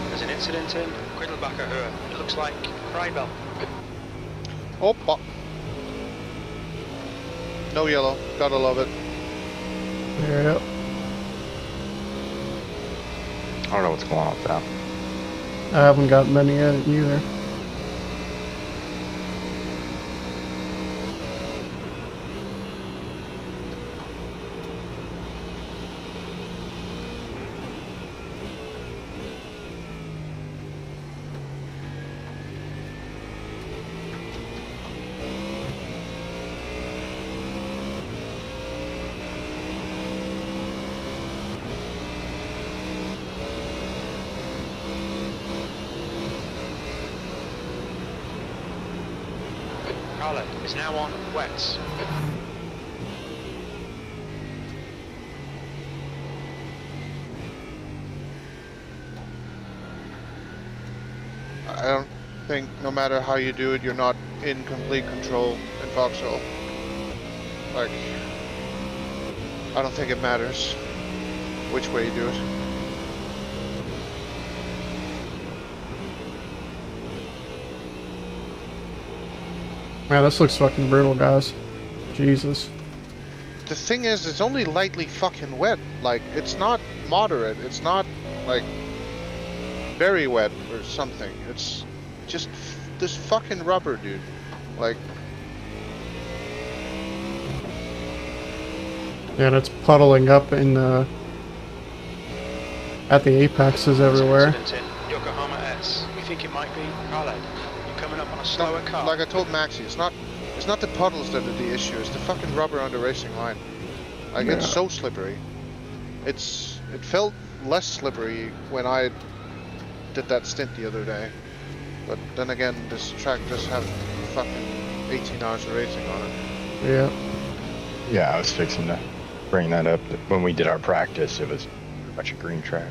There's an incident in Quiddelbacher Höhe. It looks like Krybel. Oppa. No yellow. Gotta love it. Yep. I don't know what's going on with that. I haven't got many yet either. Carla is now on wets. I don't think no matter how you do it, you're not in complete control in Vauxhall. Like, I don't think it matters which way you do it. Man, this looks fucking brutal, guys. Jesus. The thing is, it's only lightly fucking wet. Like, it's not moderate. It's not, like, very wet or something. It's just this fucking rubber, dude. Like, Yeah, and it's puddling up in the... at the apexes everywhere. Incident in Yokohama S. We think it might be Khaled. You're coming up on a slower car. like I told Maxie, it's not the puddles that are the issue. It's the fucking rubber on the racing line. Like, it's so slippery. It felt less slippery when I did that stint the other day. But then again, this track does have fucking 18 hours of racing on it. Yeah. Yeah, I was fixing to bring that up. When we did our practice, it was pretty much a green track.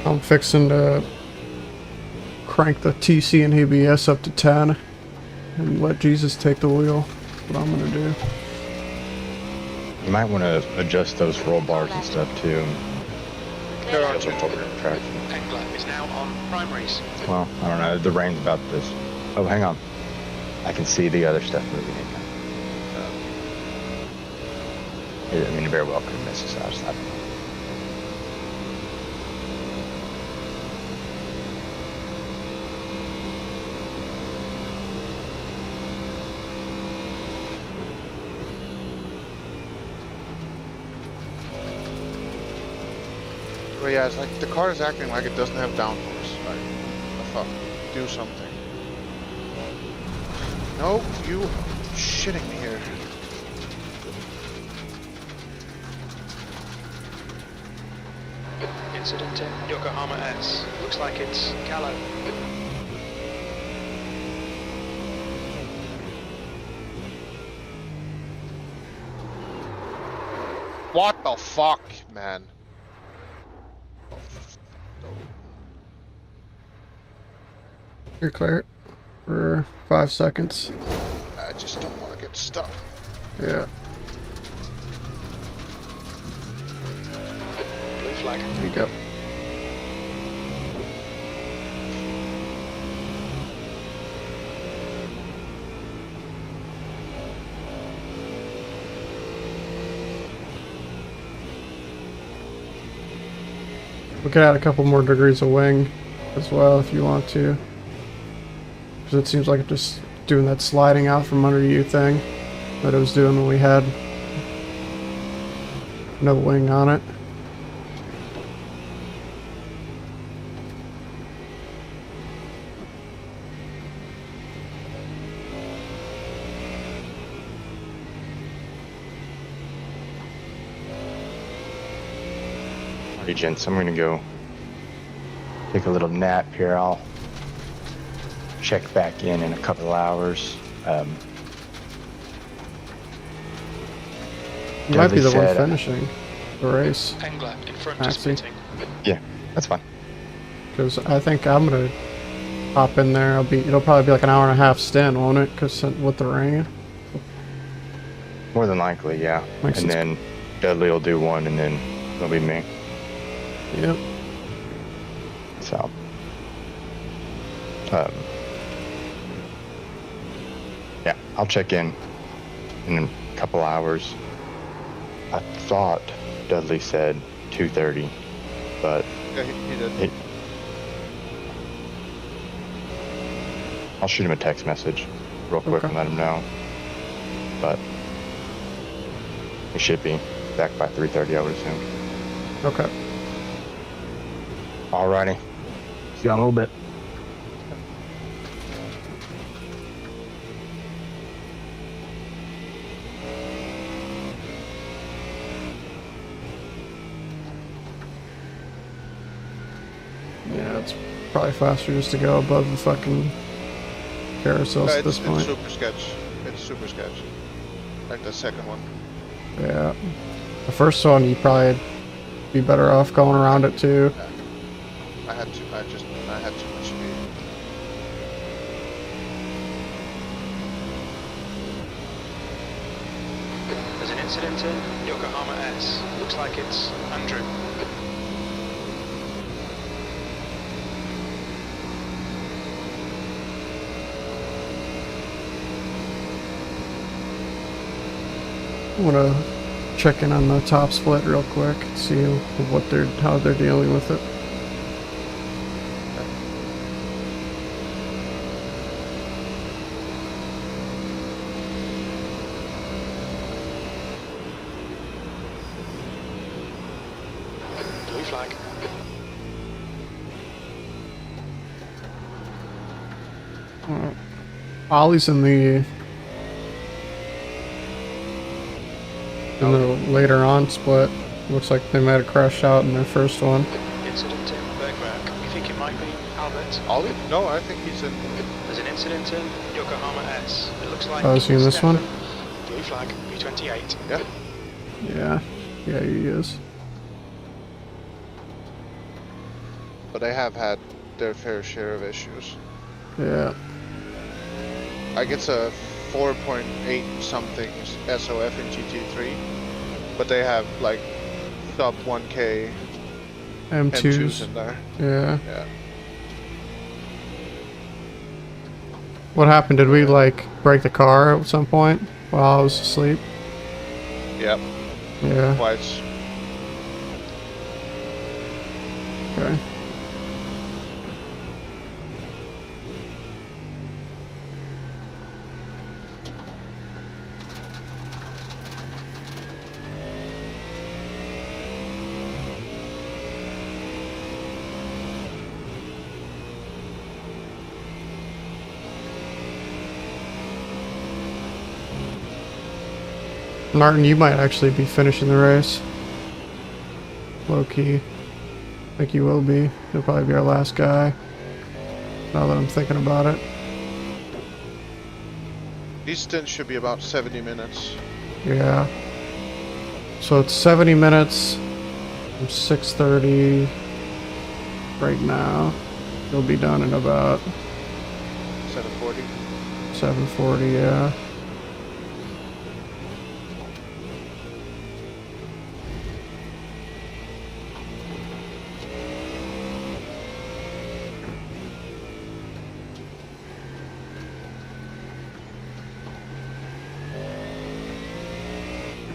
I'm fixing to crank the TC and ABS up to 10 and let Jesus take the wheel. That's what I'm gonna do. You might want to adjust those roll bars and stuff too. Clear They're on left. Get some forward traction. Engler is now on primaries. Well, I don't know. The rain's about this. Oh, hang on. I can see the other stuff moving in. I mean, it very well could have missed us. I don't know. But yeah, it's like the car is acting like it doesn't have downforce. Like, the fuck? Do something. No, you shitting me here. Incident in Yokohama S. Looks like it's Callow. What the fuck, man? You're clear for 5 seconds. I just don't want to get stuck. Yeah. Blue flag. There you go. We could add a couple more degrees of wing as well if you want to. Because it seems like it's just doing that sliding out from under you thing that it was doing when we had no wing on it. Alright, gents, I'm gonna go take a little nap here. I'll check back in a couple of hours. You might be the Dudley one said, finishing the race. Engler in front, I just see. pitting. Yeah, that's fine. Because I think I'm gonna hop in there. It'll probably be like an hour and a half stint, won't it? Because with the rain. More than likely, yeah. Makes And sense. then Dudley will do one, and then it'll be me. Yep. So, yeah, I'll check in a couple hours. I thought Dudley said 2:30, but Yeah, he did. I'll shoot him a text message real quick Okay. and let him know. But he should be back by 3:30, I would assume. Okay. Alrighty. See you in a little bit. Yeah, it's probably faster just to go above the fucking carousels at this It's point. super sketch. It's super sketch. Like the second one. Yeah. The first one, you probably be better off going around it too. I had too much speed. There's an incident in Yokohama S. Looks like it's Andrew. I want to check in on the top split real quick, see how they're dealing with it. Blue flag. Ollie's in the later on split. Looks like they might have crashed out in their first one. Incident in Bergberg. You think it might be Albert? Ollie? No, I think he's in. There's an incident in Yokohama S. It looks like Oh, is he in this one? Stefan. Blue flag, B28. Yeah. Yeah. Yeah, he is. but they have had their fair share of issues. Yeah. Like it's a 4.8 something SOF in GT3, but they have like sub 1K M2s in there. Yeah. Yeah. What happened? Did we like break the car at some point while I was asleep? Yep. Yeah. Twice. Okay. Martin, you might actually be finishing the race. Low key. I think you will be. You'll probably be our last guy. Now that I'm thinking about it. These stints should be about 70 minutes. Yeah. So it's 70 minutes from 6:30 right now. You'll be done in about 740. 7:40, yeah.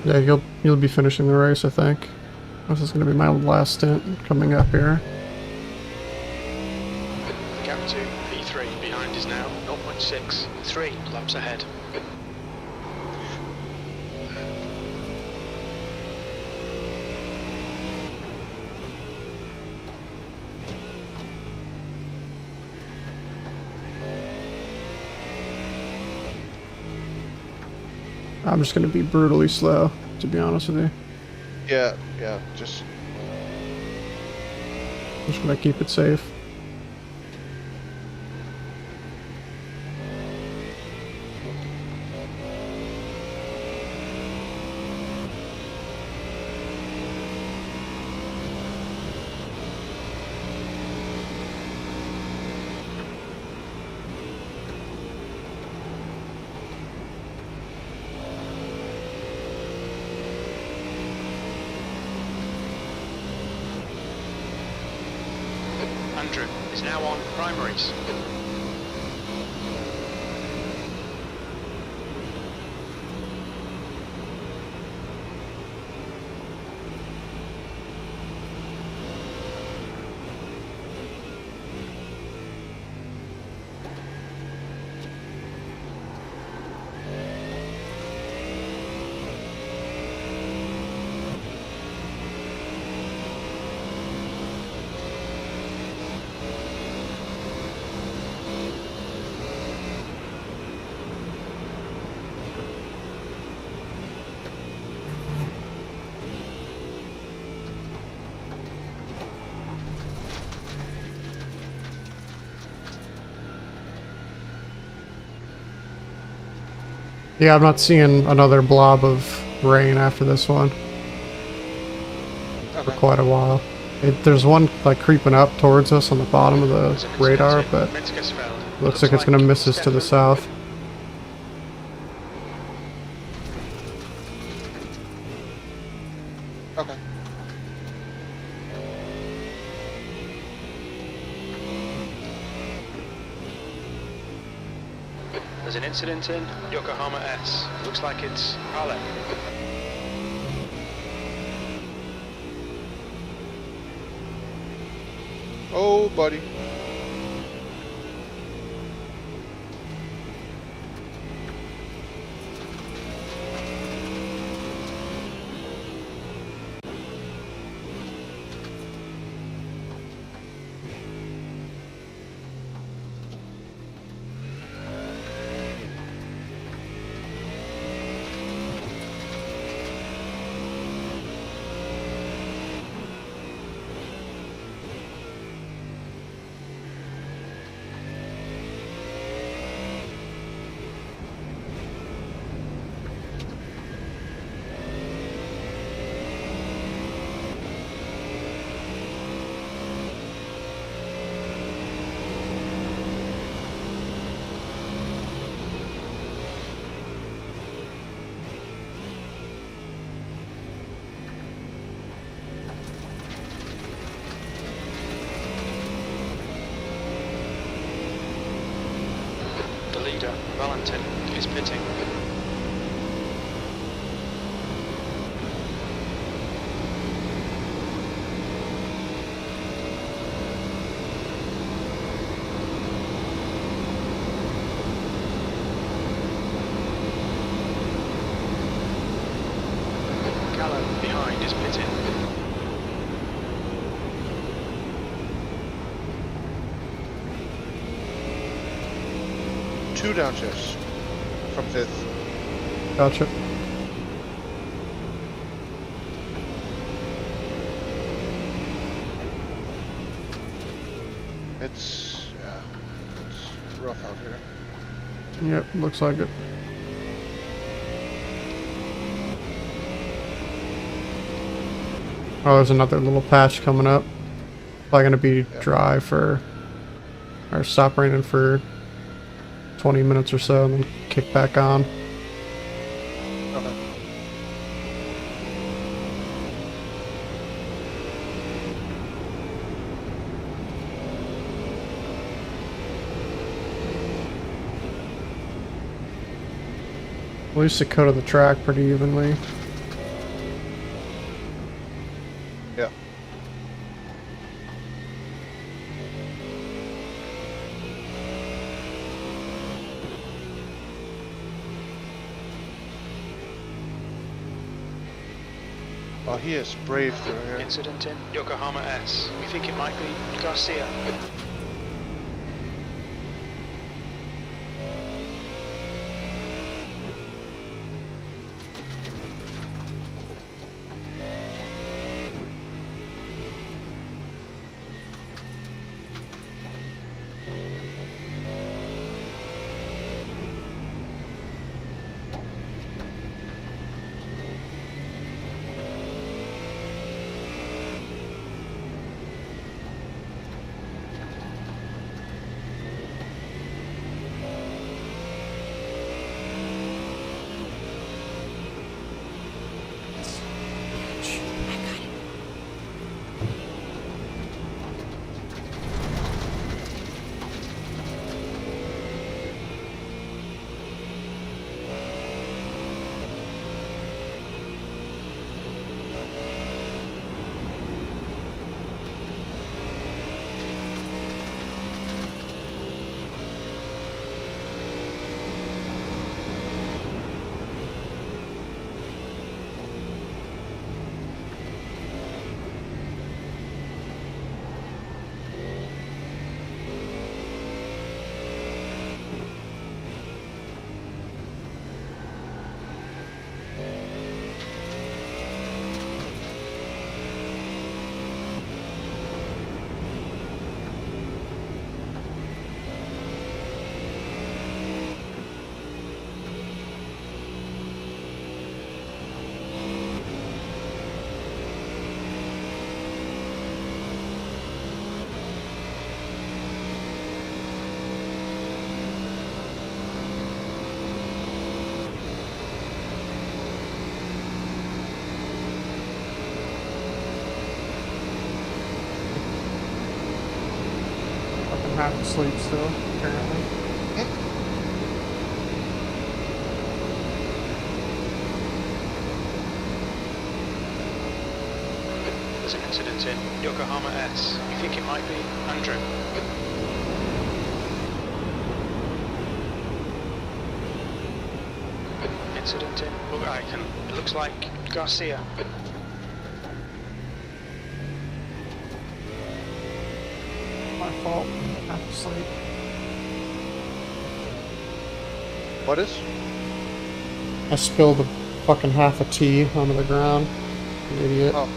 Yeah, you'll be finishing the race, I think. This is going to be my last stint coming up here. The gap to P3 behind is now 0.63 laps ahead. I'm just going to be brutally slow, to be honest with you. Yeah, yeah, just Just going to keep it safe. Andrew is now on primaries. Yeah, I'm not seeing another blob of rain after this one for quite a while. There's one like creeping up towards us on the bottom of the radar, but looks like it's going to miss us to the south. okay. There's an incident in Yokohama S. Looks like it's Halleck. Oh, buddy. Valentin is pitting. Callum behind is pitting. Two downshifts from 5th. Gotcha. It's rough out here. Yep, looks like it. Oh, there's another little patch coming up. Probably gonna be dry for, or stop raining for 20 minutes or so and then kick back on. Okay. At least it coated the track pretty evenly. Yeah. Oh, he is brave through here. Incident in Yokohama S. We think it might be Garcia. Half asleep still, apparently. There's an incident in Yokohama S. We think it might be Andrew. Incident in Aryton. It looks like Garcia. My fault. Half asleep. What is? I spilled a fucking half a tea onto the ground. An idiot. Oh.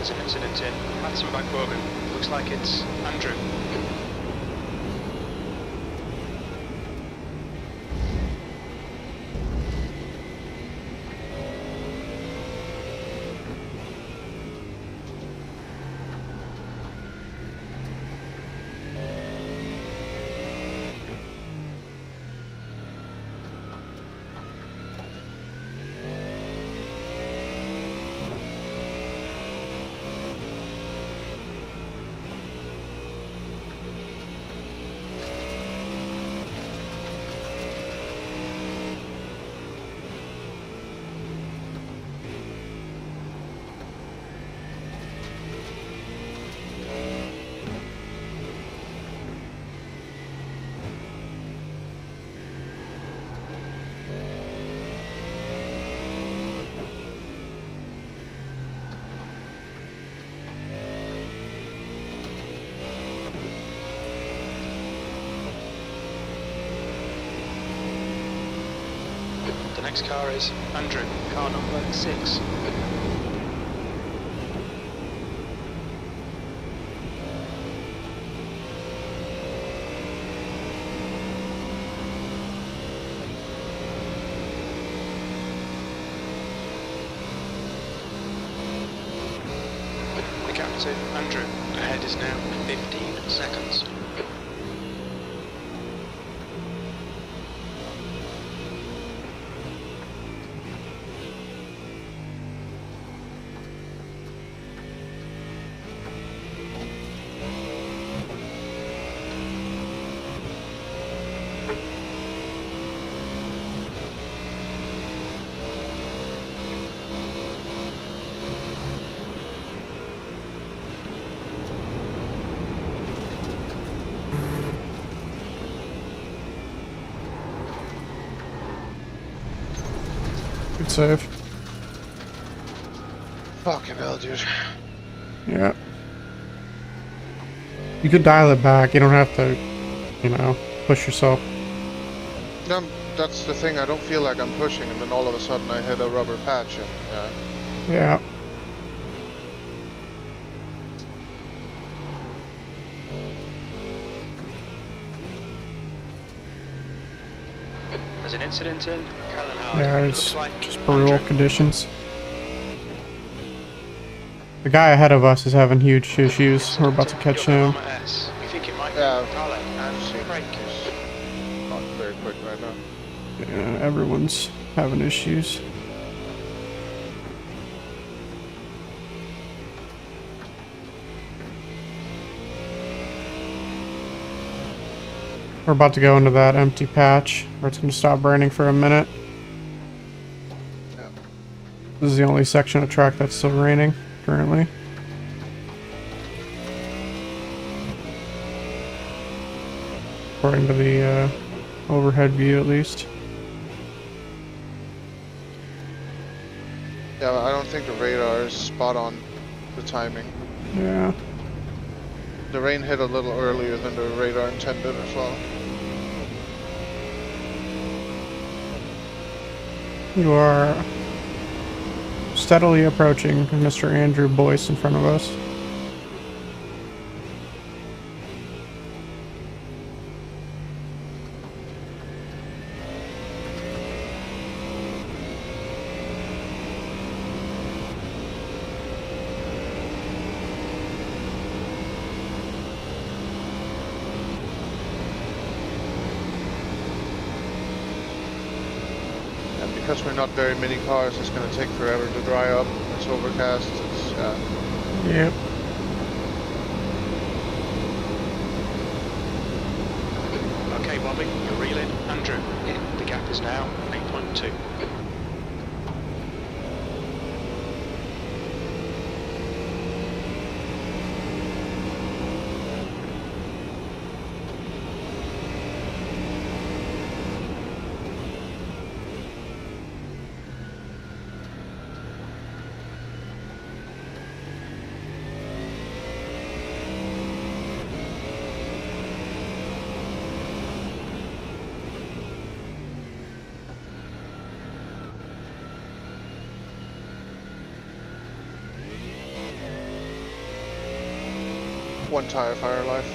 There's an incident in Matzenbach-Bergen. Looks like it's Andrew. The next car is Andrew, car number 6. The gap to Andrew ahead is now 15 seconds. Good save. Fucking hell, dude. Yeah. You could dial it back. You don't have to, you know, push yourself. That's the thing. I don't feel like I'm pushing, and then all of a sudden I hit a rubber patch, and Yeah. There's an incident in Callanhard. Yeah, It it's looks like just brutal Andrew. conditions. The guy ahead of us is having huge issues. We're about to catch him. Yokohama S. We think it might Yeah. be Kale and brake. it's not very quick right now. Yeah, everyone's having issues. We're about to go into that empty patch where it's going to stop burning for a minute. Yeah. This is the only section of track that's still raining currently. According to the overhead view, at least. Yeah, I don't think the radar is spot on the timing. Yeah. The rain hit a little earlier than the radar intended as well. You are steadily approaching Mr. Andrew Boyce in front of us. And because we're not very many cars, it's going to take forever to dry up. It's overcast. It's, Yep. Okay, Bobby, you're reeling. Andrew, in. The gap is now 8.2. 1 tire fire life.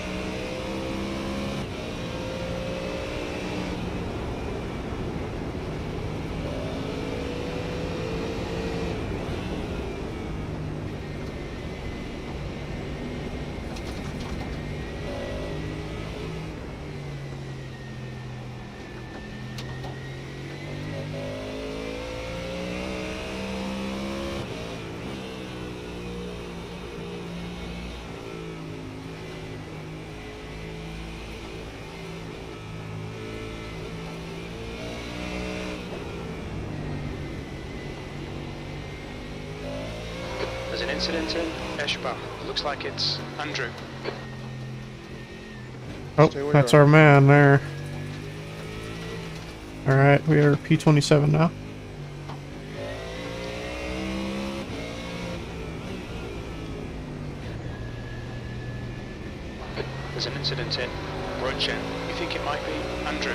There's an incident in Eschbach. Looks like it's Andrew. Oh, Stay where that's you are. our man there. Alright, we are P27 now. There's an incident in Rochen. You think it might be Andrew?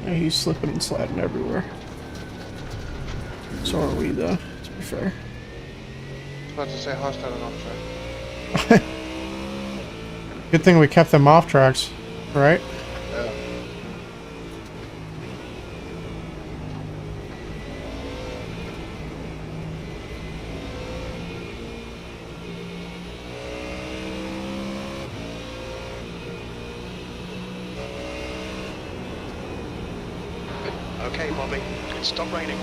Yeah, he's slipping and sliding everywhere. So are we, though, to be fair. I was about to say hostile and off track. Good thing we kept them off tracks, right? Yeah. Okay, Bobby. It's stopped raining.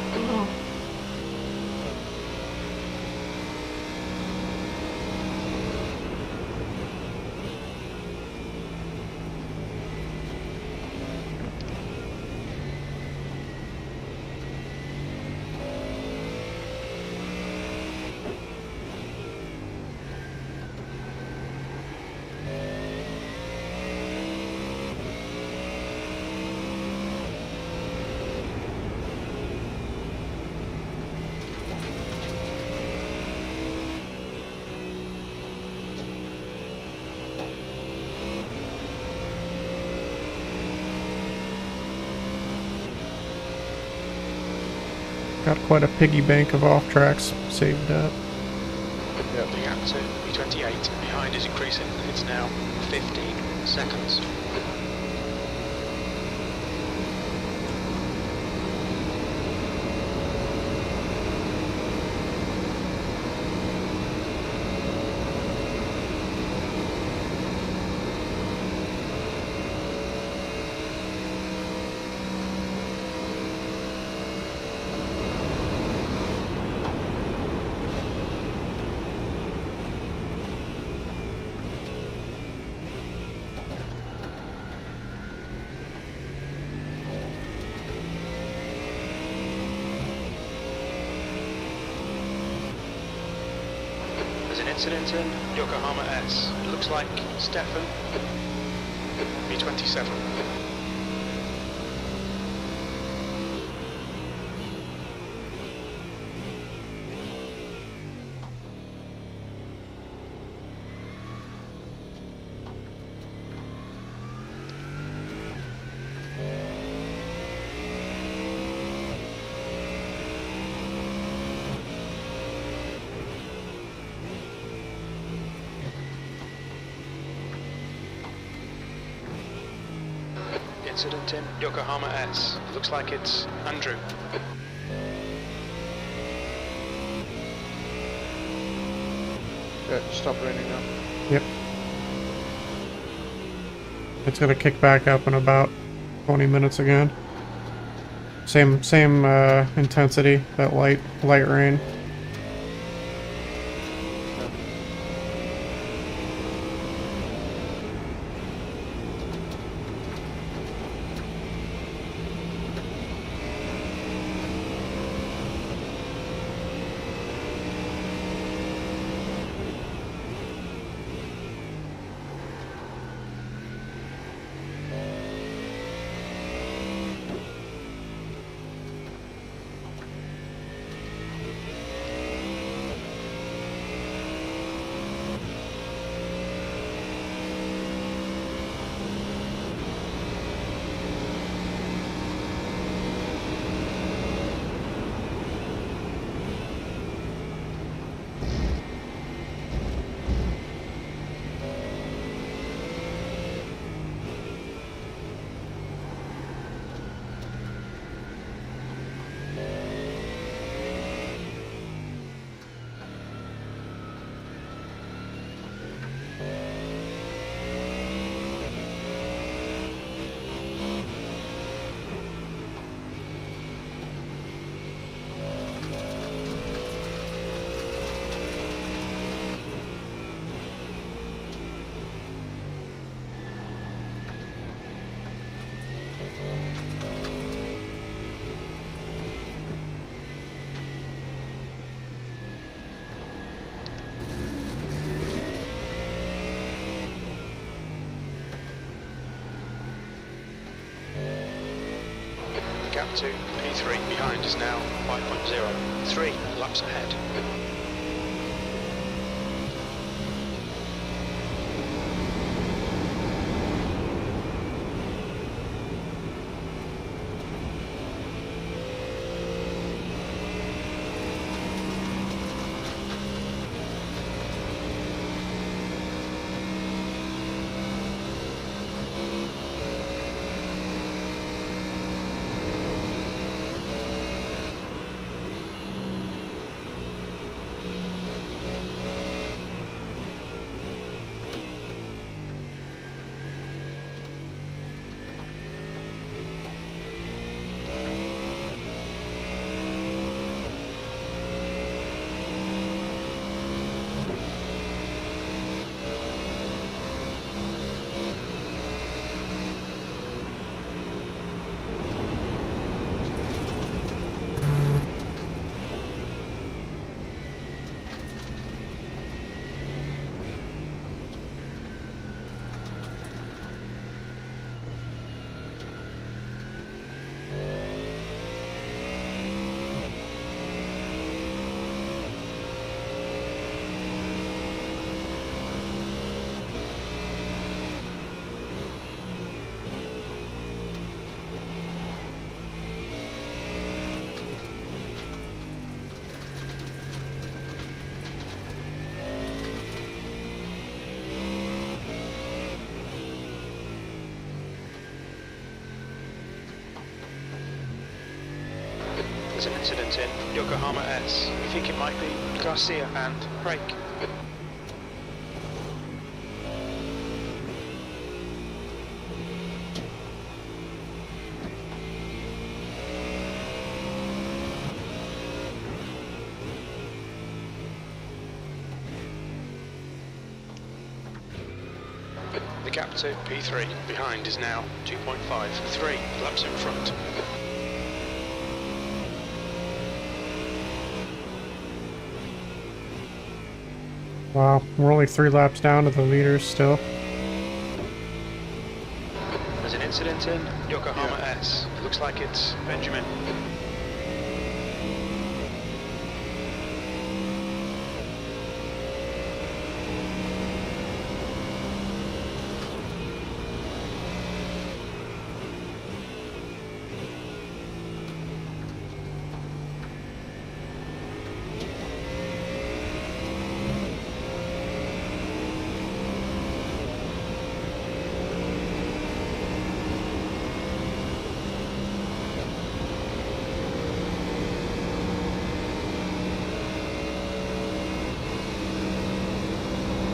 Got quite a piggy bank of off tracks saved up. The gap to B28 behind is increasing. It's now 15 seconds. There's an incident in Yokohama S. It looks like Stefan, B27. Incident in Yokohama S. It looks like it's Andrew. Yeah, stop raining now. Yep. It's gonna kick back up in about 20 minutes again. Same intensity, that light rain. gap to P3 behind is now 5.0. 3 laps ahead. There's an incident in Yokohama S. We think it might be Garcia and brake. The gap to P3 behind is now 2.5. 3 laps in front. Wow, we're only 3 laps down to the leaders still. There's an incident in Yokohama S. It looks like it's Benjamin.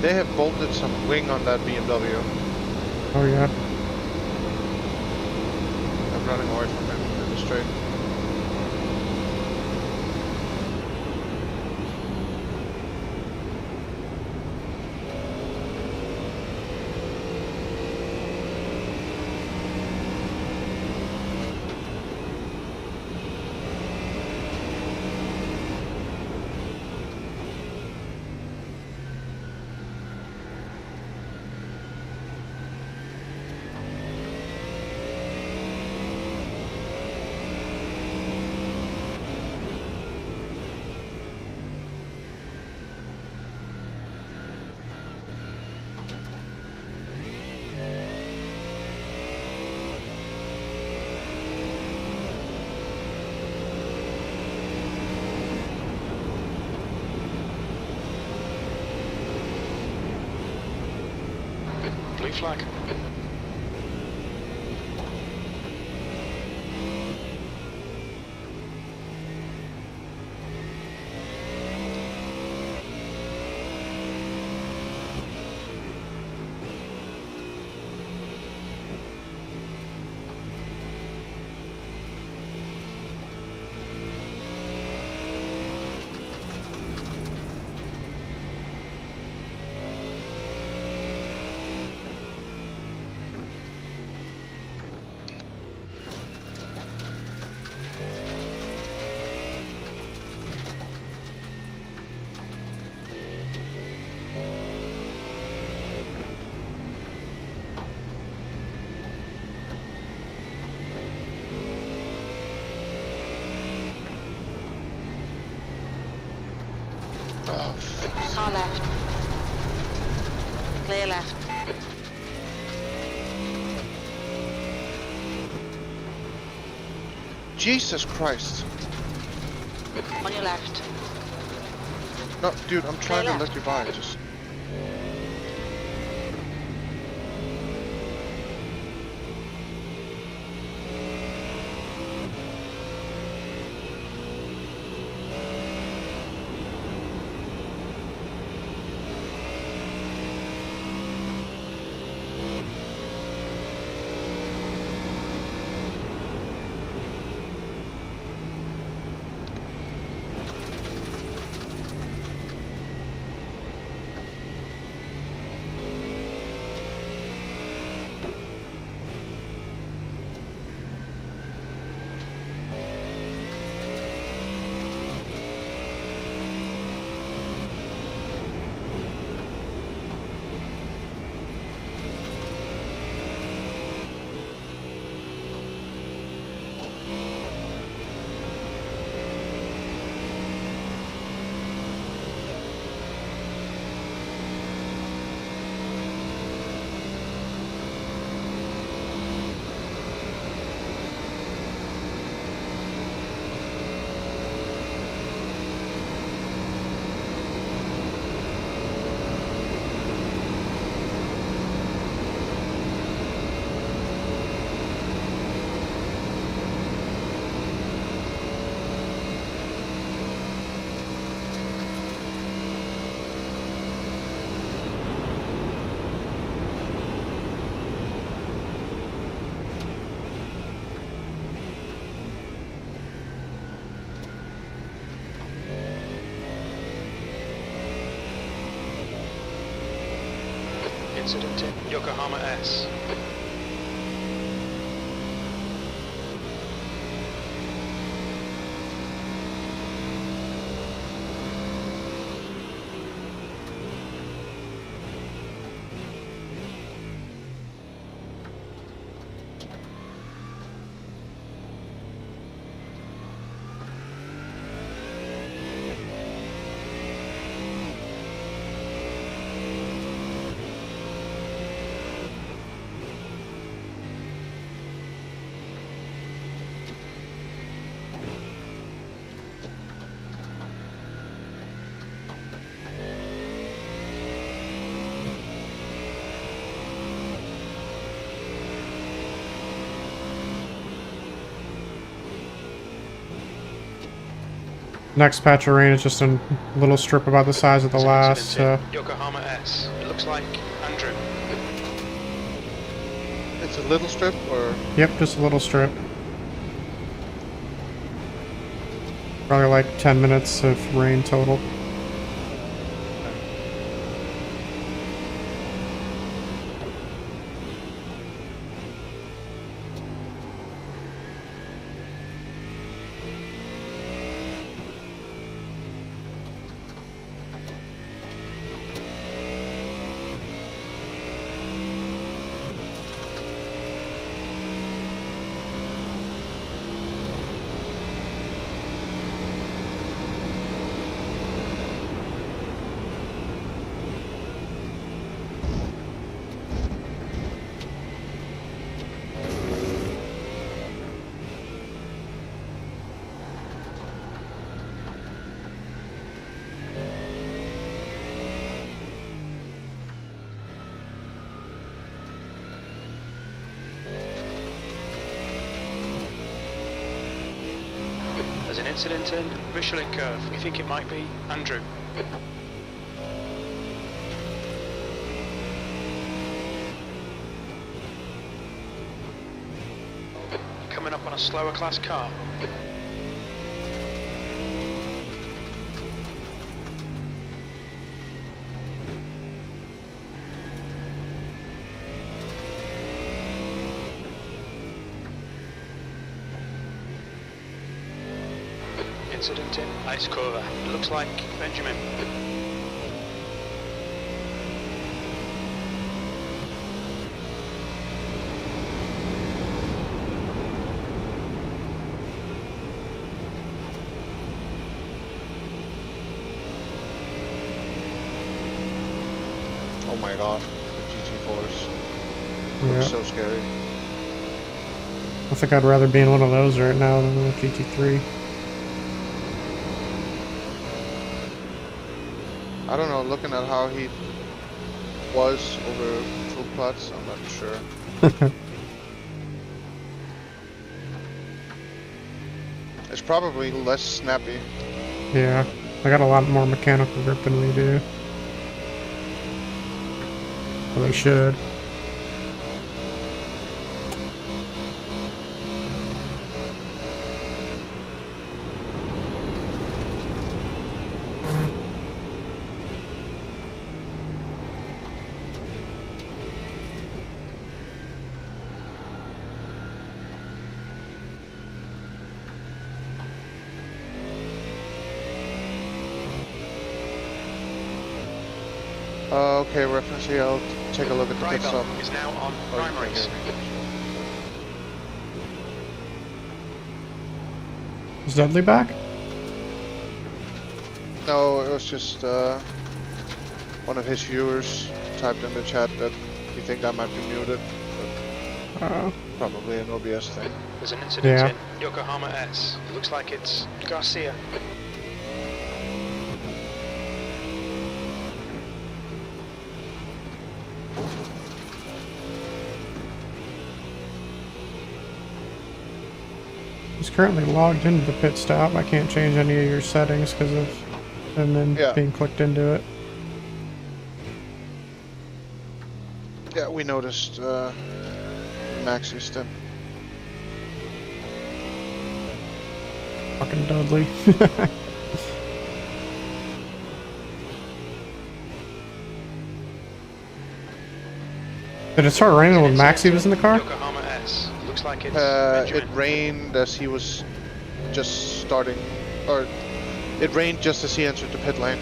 They have bolted some wing on that BMW. Oh yeah. I'm running away from him in the straight. Blue flag. Oh, fuck. Car left. Clear left. Jesus Christ. On your left. No, dude, I'm trying to left. let you by. Just. Incident in Yokohama S. Next patch of rain is just a little strip about the size of the last. Yokohama S. It looks like Andrew. It's a little strip, or Yep, just a little strip. Probably like 10 minutes of rain total. There's an incident in Michelin Curve. We think it might be Andrew. Coming up on a slower class car. Incident in Ice Curve. It looks like Benjamin. Oh my god, the GT4s. Yeah. Looks so scary. I think I'd rather be in one of those right now than a GT3. I don't know, looking at how he was over full plots, I'm not sure. It's probably less snappy. Yeah, I got a lot more mechanical grip than we do. Well, they should. Okay, reference here, I'll take a look at the pit stop. is now on Oh, you primaries. can hear me. Is Dudley back? No, it was just one of his viewers typed in the chat that he think I might be muted. Probably an OBS thing. There's an incident Yeah. in Yokohama S. It looks like it's Garcia. He's currently logged into the pit stop. I can't change any of your settings because of him then Yeah. being clicked into it. Yeah, we noticed Maxi step. Fucking Dudley. Did it start raining when Maxie was in the car? Yokohama S. Looks like it's It Benjamin. rained as he was just starting, or it rained just as he entered the pit lane.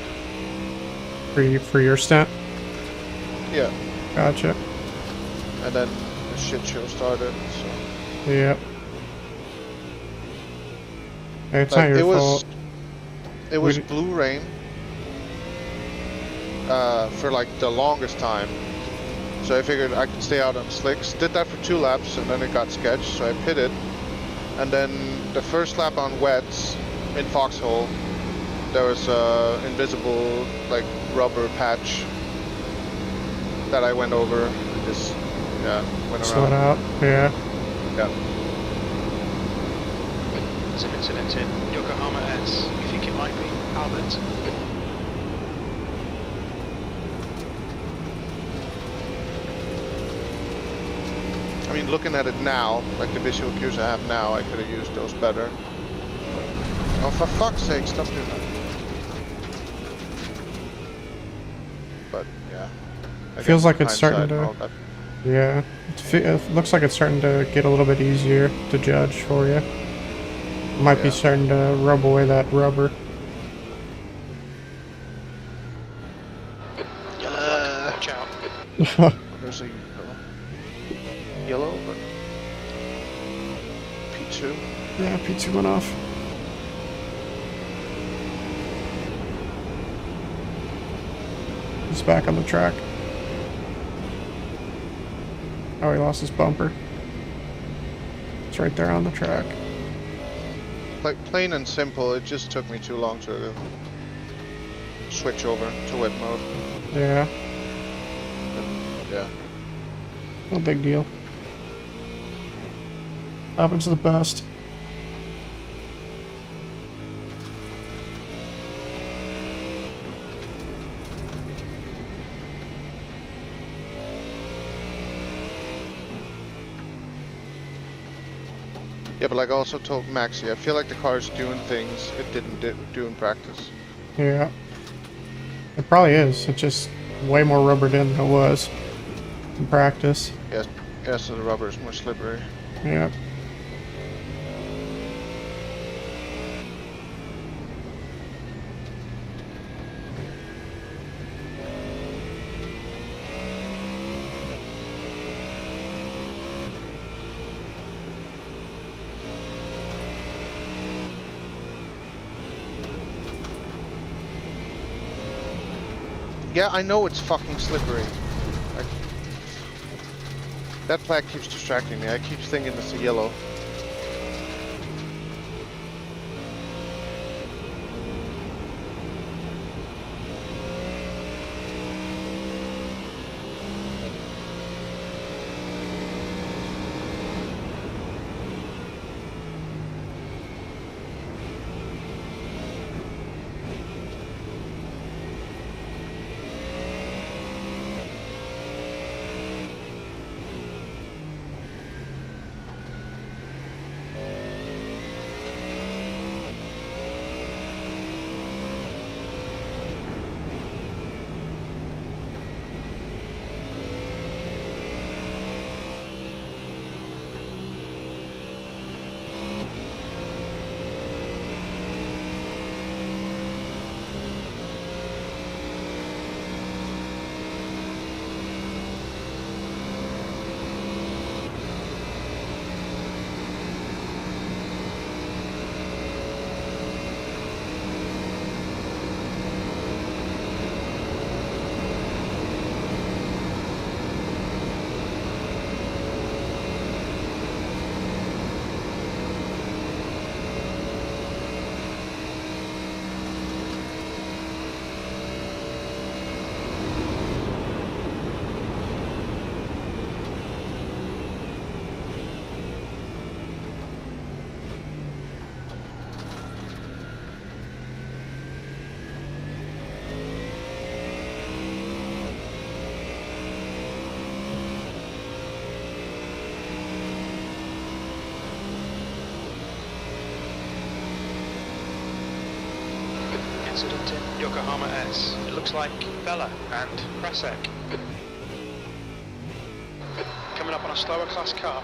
For your stint? Yeah, Gotcha. and then the shit show started. So Yep. Hey, it's like, not your it fault. it was We- blue rain for like the longest time. So I figured I could stay out on slicks. Did that for 2 laps, and then it got sketched. So I pitted, and then the first lap on wets in Foxhole, there was a invisible like rubber patch that I went over. And just went Slid around. out. Yeah. Yeah. There's an incident in Yokohama S. You think it might be Albert? I mean, looking at it now, like the visual cues I have now, I could have used those better. Oh, for fuck's sake, stop doing that. But, yeah. I Feels guess like it's starting hindsight, to- all that- Yeah. It looks like it's starting to get a little bit easier to judge for you. Might be Yeah. starting to rub away that rubber. Yellow flag. Watch out. There's a yellow, but P2. Yeah, P2 went off. He's back on the track. Oh, he lost his bumper. It's right there on the track. Like plain and simple, it just took me too long to switch over to wet mode. Yeah, Yeah. no big deal. Happens to the best. Yeah, but like I also told Maxi, I feel like the car is doing things it didn't do in practice. Yeah. It probably is. It's just way more rubbered in than it was in practice. Yes, yeah, so the rubber is more slippery. Yeah. Yeah, I know it's fucking slippery. That flag keeps distracting me. I keep thinking it's a yellow. Incident in Yokohama S. It looks like Bella and Prasek. Coming up on a slower class car.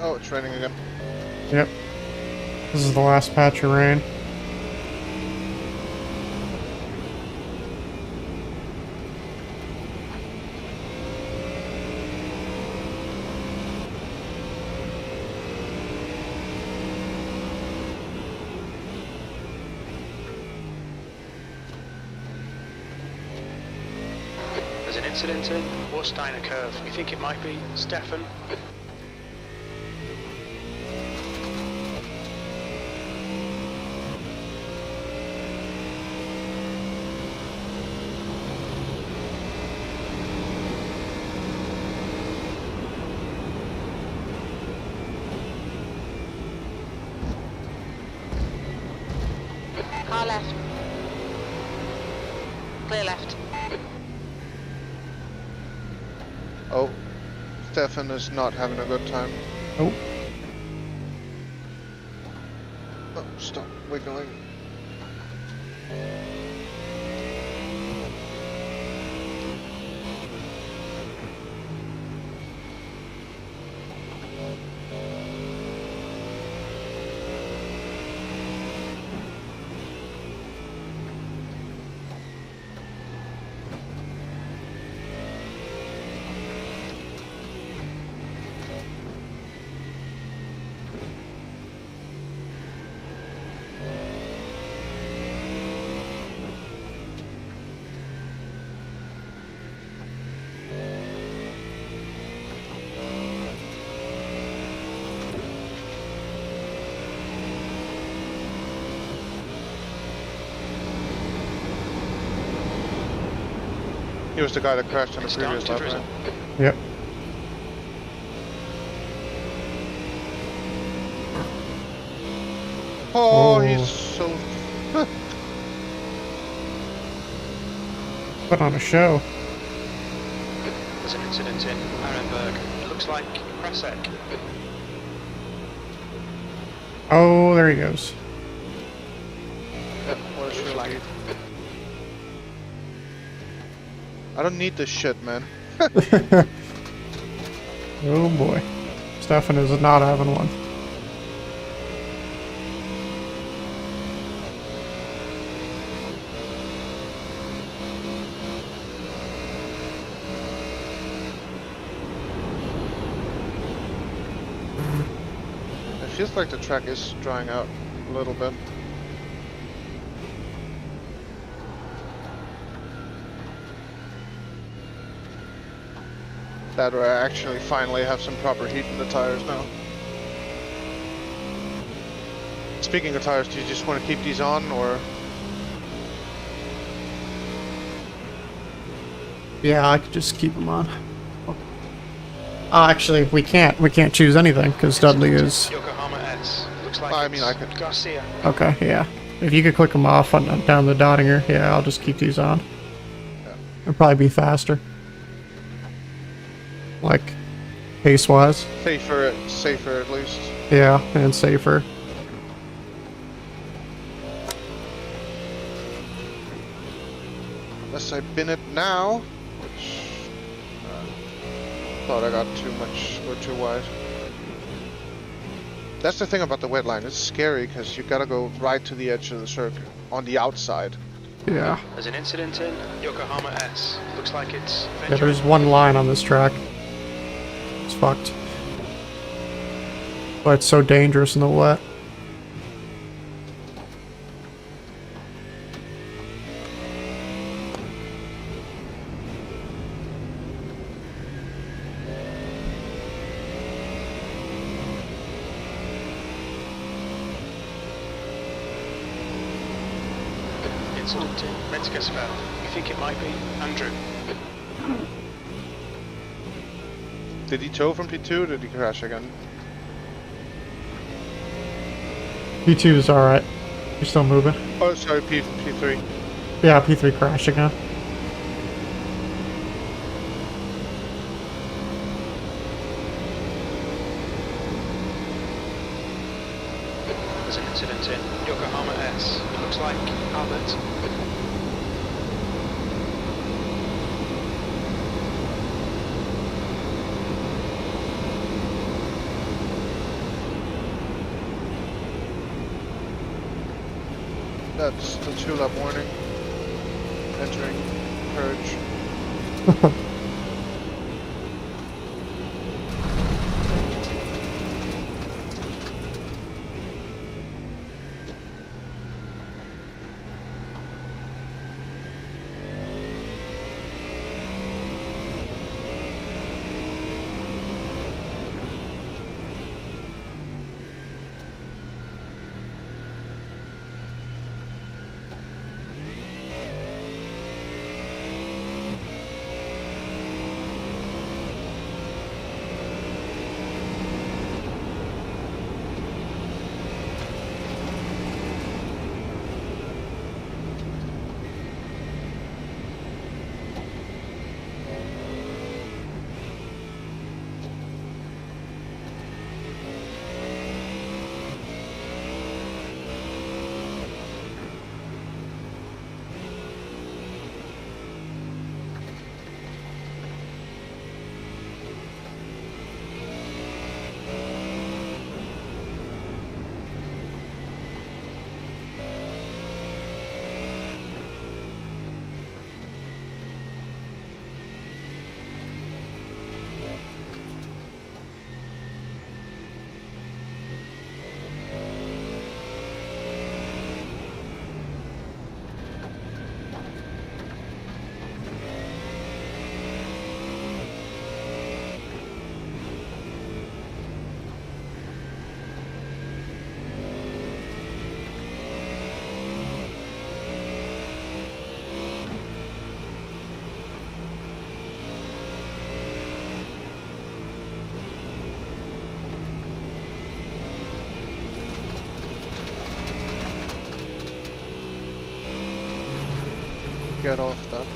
Oh, it's raining again. Yep. This is the last patch of rain. There's an incident in Warsteiner Curve. We think it might be Stefan. Car left. Clear left. Oh, Stefan is not having a good time. Oh, Oh, stop wiggling. He was the guy that crashed on the It's previous down lap. to Right? drizzle. yep. Oh, Oh. he's so. Put on a show. There's an incident in Arenberg. It Looks like Prasek. Oh, there he goes. What a Blue flag. shield. I don't need this shit, man. Oh boy. Stefan is not having one. It feels like the track is drying out a little bit. That or I actually finally have some proper heat in the tires now. Speaking of tires, do you just want to keep these on, or? Yeah, I could just keep him on. Actually, we can't. We can't choose anything because Dudley is. Yokohama S. Looks like I mean, I could. Garcia. Okay, yeah. If you could click them off on down the Dottinger, yeah, I'll just keep these on. It'll probably be faster. Like, pace-wise. Safer at least. Yeah, and safer. Unless I bin it now, which thought I got too much or too wide. That's the thing about the wet line. It's scary because you gotta go right to the edge of the circuit on the outside. Yeah. There's an incident in Yokohama S. Looks like it's Yeah, there's one line on this track. It's fucked. But it's so dangerous in the wet. incident in Metzgersfeld. We think it might be Andrew. Did he tow from P2 or did he crash again? P2 is alright. You're still moving. Oh, sorry, P3. Yeah, P3 crashed again. There's an incident in Yokohama S. It looks like Albert. That's the 2-lap warning. Entering purge. Get off that.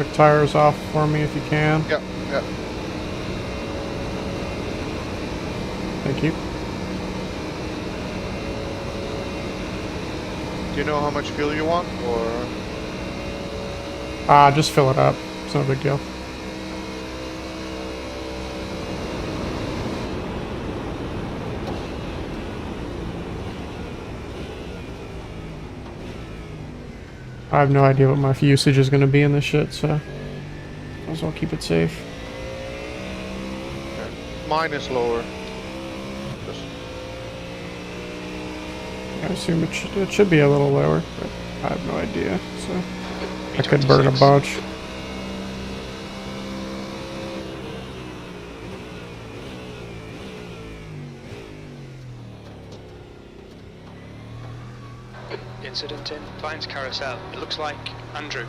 Quick tires off for me if you can. Yeah, yeah. Thank you. Do you know how much fuel you want, or? Just fill it up. It's no big deal. I have no idea what my usage is going to be in this shit, so might as well keep it safe. Mine is lower. Just I assume it should be a little lower, but I have no idea, so I could burn a bunch. Incident in Vine's carousel. It looks like Andrew.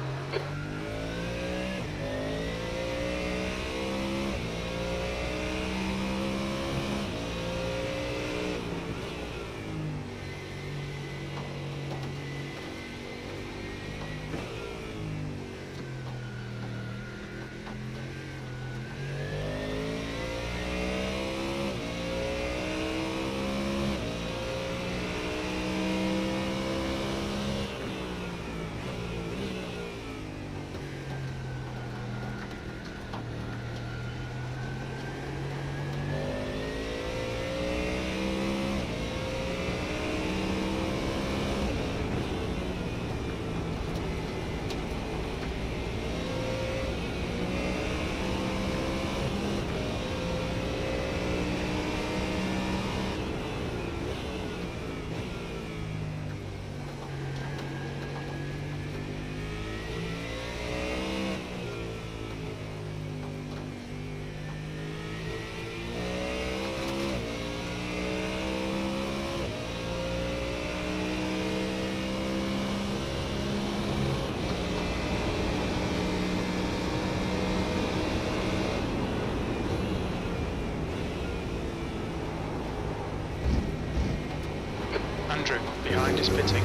Andrew, behind is pitting.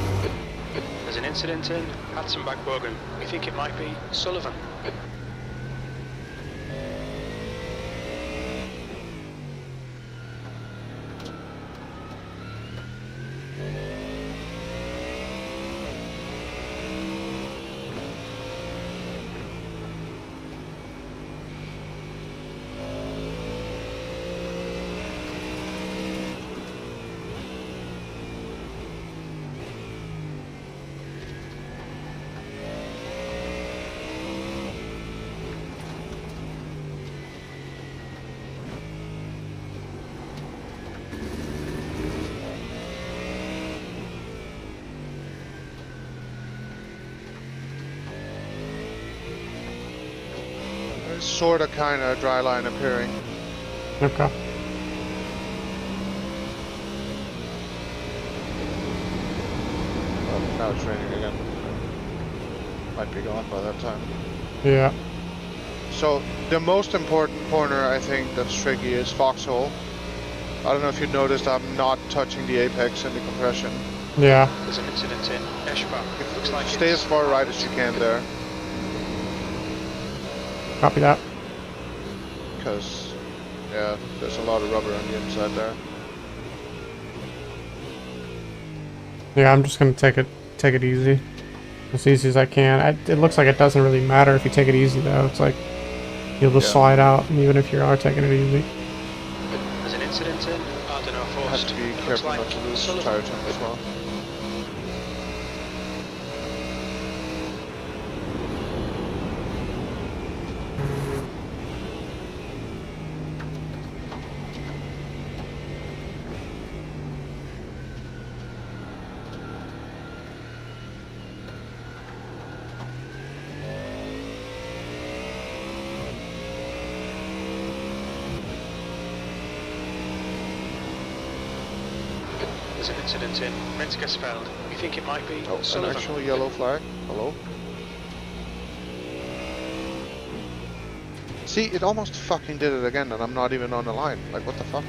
There's an incident in Hudson Bagbogan. We think it might be Sullivan. sort of kind of dry line appearing. Okay. Well, now it's raining again. Might be gone by that time. Yeah. So the most important corner I think that's tricky is Foxhole. I don't know if you noticed I'm not touching the apex in the compression. Yeah. There's an incident in Eschbach. Looks like Stay as far right as you can there. Copy that. Because, yeah, there's a lot of rubber on the inside there. Yeah, I'm just gonna take it easy. As easy as I can. It looks like it doesn't really matter if you take it easy though. It's like you'll just slide out even if you are taking it easy. There's an incident in Ardeno Have Forest. to be Looks careful like not to lose Sullivan. tire temp as well. There's an incident in Rensgasfeld. We think it might be Oh, an Sullivan. actual yellow flag. Hello? See, it almost fucking did it again and I'm not even on the line. Like, what the fuck?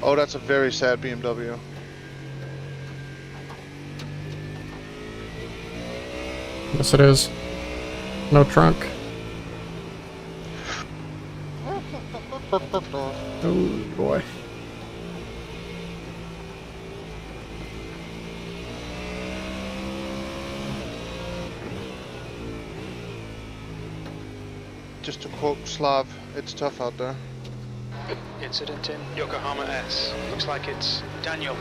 Oh, that's a very sad BMW. Yes, it is. No trunk. Oh boy. Just to quote Slav, it's tough out there. Incident in Yokohama S. Looks like it's Daniel.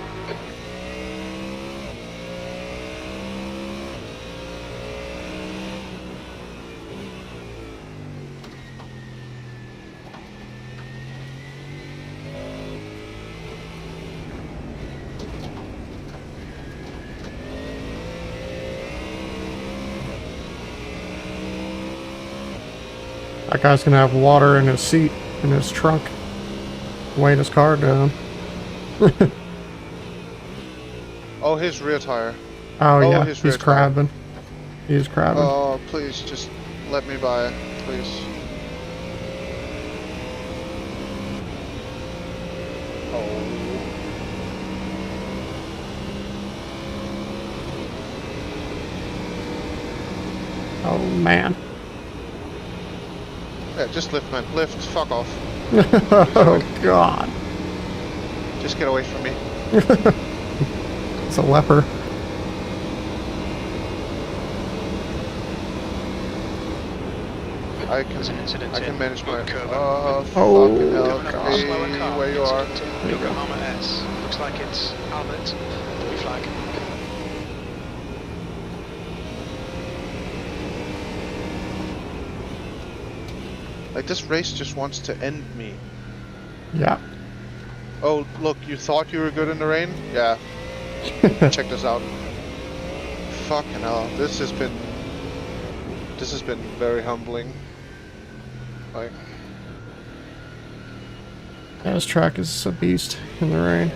That guy's gonna have water in his seat, in his trunk, weighing his car down. Oh, his rear tire. Oh, Oh, yeah, his he's rear tire. crabbing. He's crabbing. Oh, please, just let me by, please. Oh, man. Yeah, just lift, man. Lift. Fuck off. Oh, God. Just get away from me. It's a leper. I There's an incident can manage my. curve. Fucking hell. Coming up a slower Hey, car. where you are? Incident in Yokohama S. Looks like it's Albert. Blue flag. Like, this race just wants to end me. Yeah. Oh, look, you thought you were good in the rain? Yeah. Check this out. Fucking hell. This has been very humbling. Like, Yeah, this track is a beast in the rain.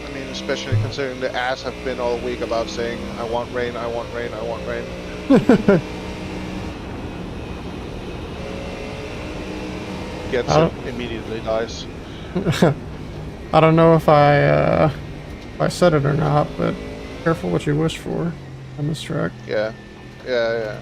I mean, especially considering the ass have been all week about saying, I want rain, I want rain, I want rain. Gets it, immediately dies. I don't know if I said it or not, but careful what you wish for on this track. Yeah. Yeah, yeah.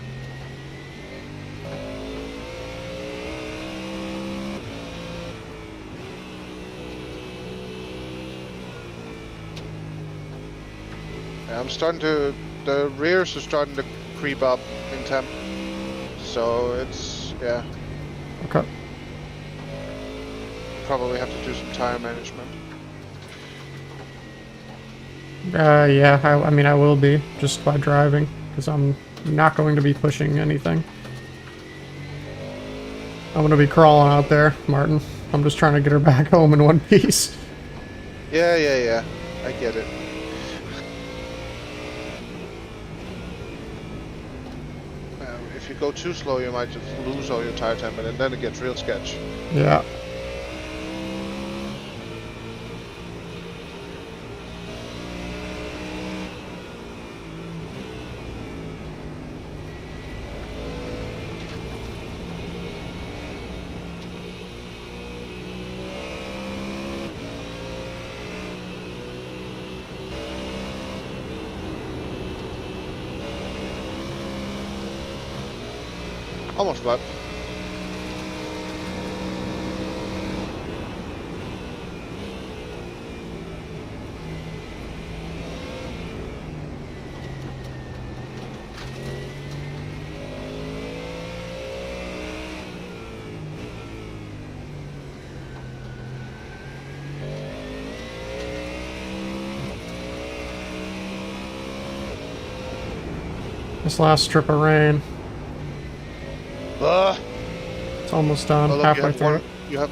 Yeah, I'm starting to, the rears are starting to creep up in temp. So it's, yeah, Okay. probably have to do some tire management. Yeah, I mean, I will be, just by driving, because I'm not going to be pushing anything. I'm going to be crawling out there, Martin. I'm just trying to get her back home in one piece. Yeah, yeah, yeah. I get it. If you go too slow, you might just lose all your tire time, and then it gets real sketch. Yeah. Almost flat. This last strip of rain, it's almost done, Oh, look, halfway through. you have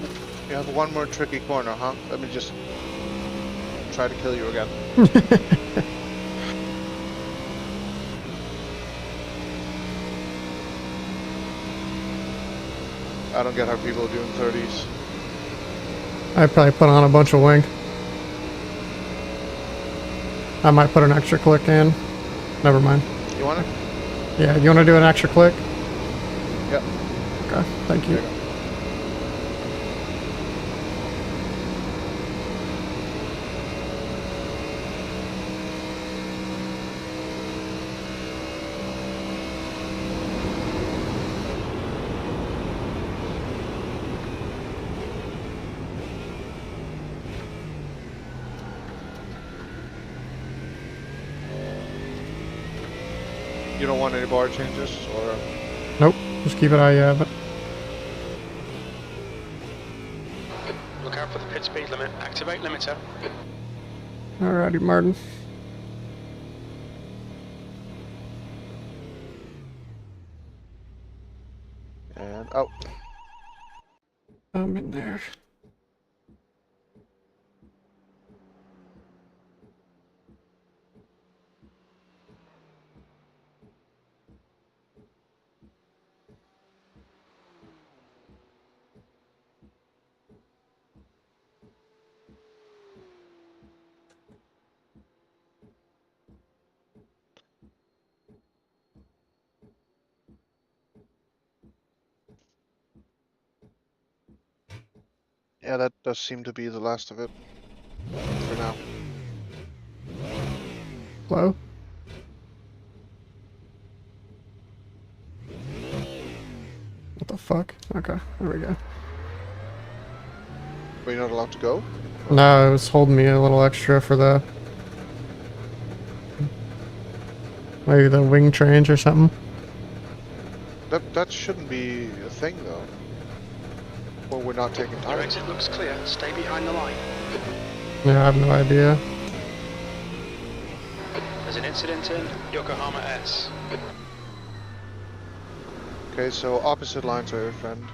one more tricky corner, huh? Let me just try to kill you again. I don't get how people are doing 30s. I'd probably put on a bunch of wing. I might put an extra click in. Never mind. You want it? Yeah, you want to do an extra click? Yeah. Okay, thank you. There you go. You don't want any bar changes, or? Nope. Just keep it how you have it. Look out for the pit speed limit. Activate limiter. Alrighty, Martin. And out. I'm in there. Yeah, that does seem to be the last of it. For now. Hello? What the fuck? Okay, there we go. Were you not allowed to go? No, it was holding me a little extra for the... maybe the wing change or something. That shouldn't be a thing, though. Or we're not taking Your time. exit looks clear. Stay behind the line. Yeah, I have no idea. There's an incident in Yokohama S. Okay, so opposite lines are your friend.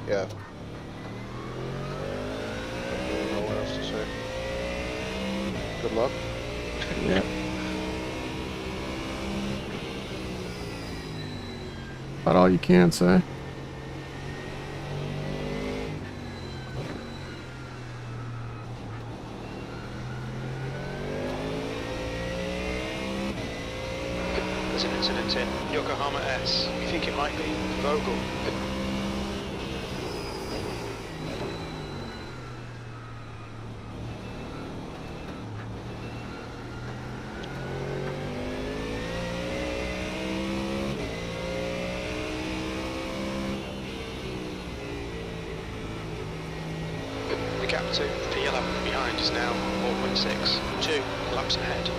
Yeah. Don't really know what else to say. Good luck. Yeah. About all you can say. There's an incident in Yokohama S. We think it might be Vogel. The gap to P11 behind is now 4.6. 2 laps ahead.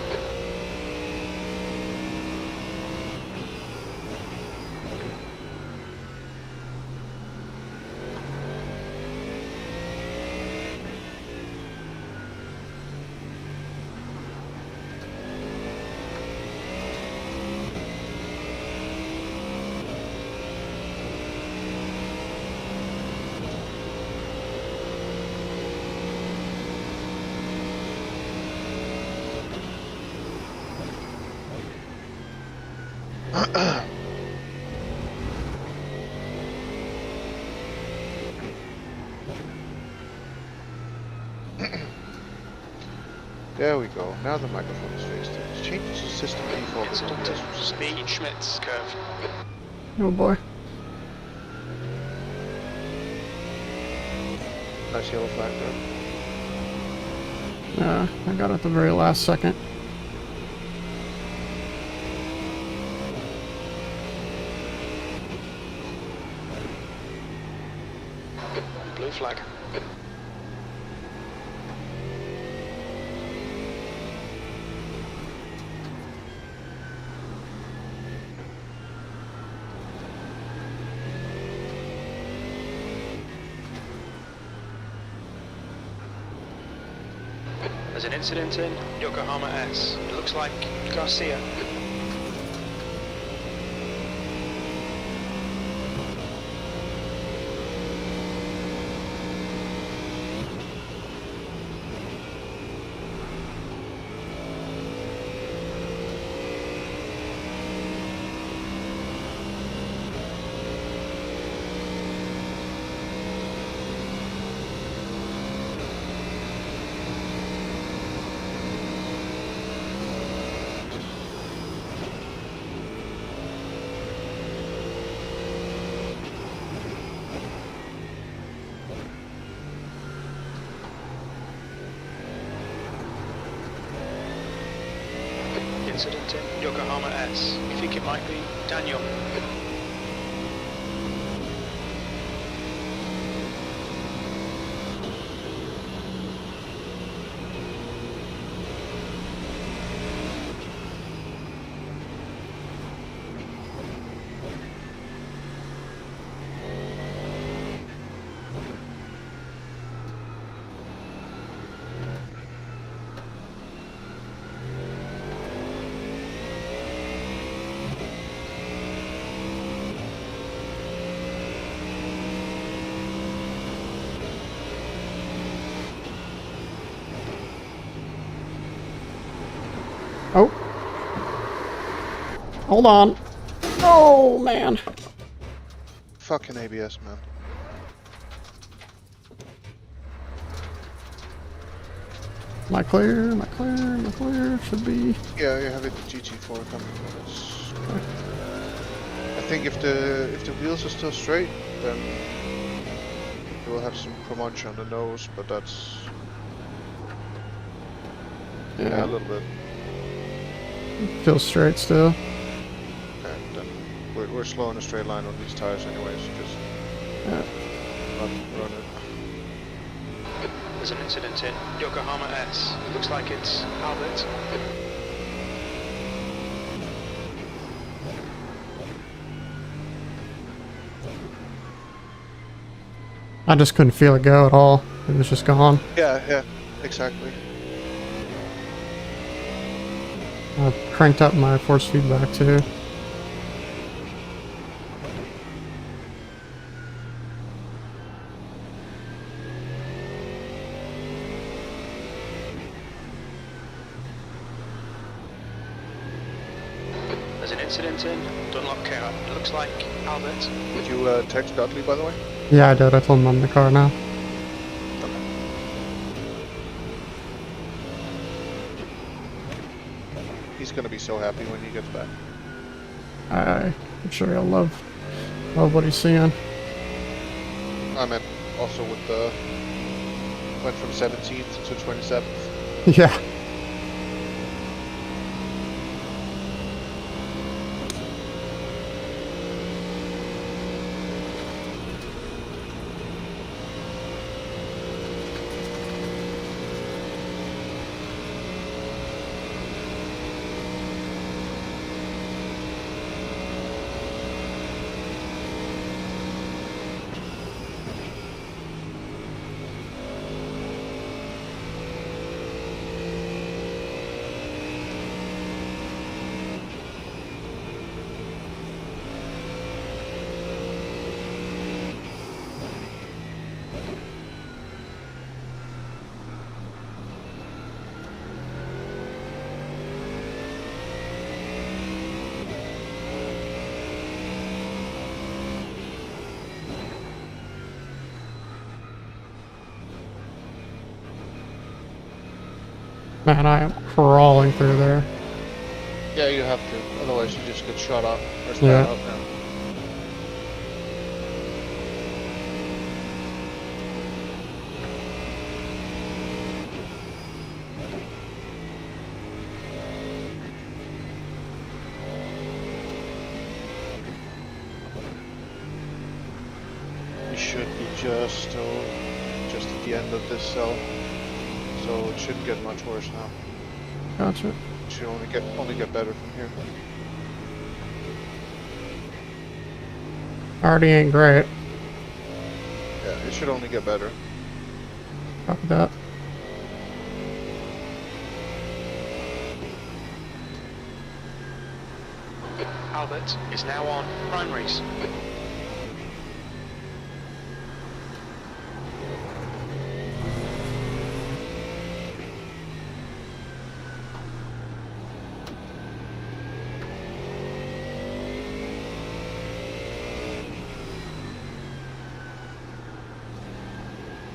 There we go. Now the microphone is fixed. It changes the system default. Incident in Speed Schmitz curve. Oh boy. Nice yellow flag there. I got it at the very last second. Blue flag. There's an incident in Yokohama S. It looks like Garcia. Incident in Yokohama S. We think it might be Daniel. Oh. Hold on. Oh, man. Fucking ABS, man. Am I clear? Am I clear? Am I clear? Should be. Yeah, you have it GT4 coming. That's... I think if the wheels are still straight, then you will have some crunch on the nose, but that's yeah, a little bit. Feels straight still. Okay, then we're slow in a straight line on these tires anyways. Just run it. There's an incident in Yokohama S. It looks like it's Albert. I just couldn't feel it go at all. It was just gone. Yeah, exactly. I cranked up my force feedback too. There's an incident in Dunlop Care. It looks like Albert. Did you text Dudley, by the way? Yeah, I did. I told him I'm in the car now. He's gonna be so happy when he gets back. I'm sure he'll love what he's seeing. I meant also with the went from 17th to 27th. Yeah. Man, I am crawling through there. Yeah, you have to. Otherwise, you just get shot up or shot Yeah. up now. We should be just at the end of this cell, so it shouldn't get much worse now. Gotcha. It should only get better from here. Already ain't great. Yeah, it should only get better. Copy that. Albert is now on primaries.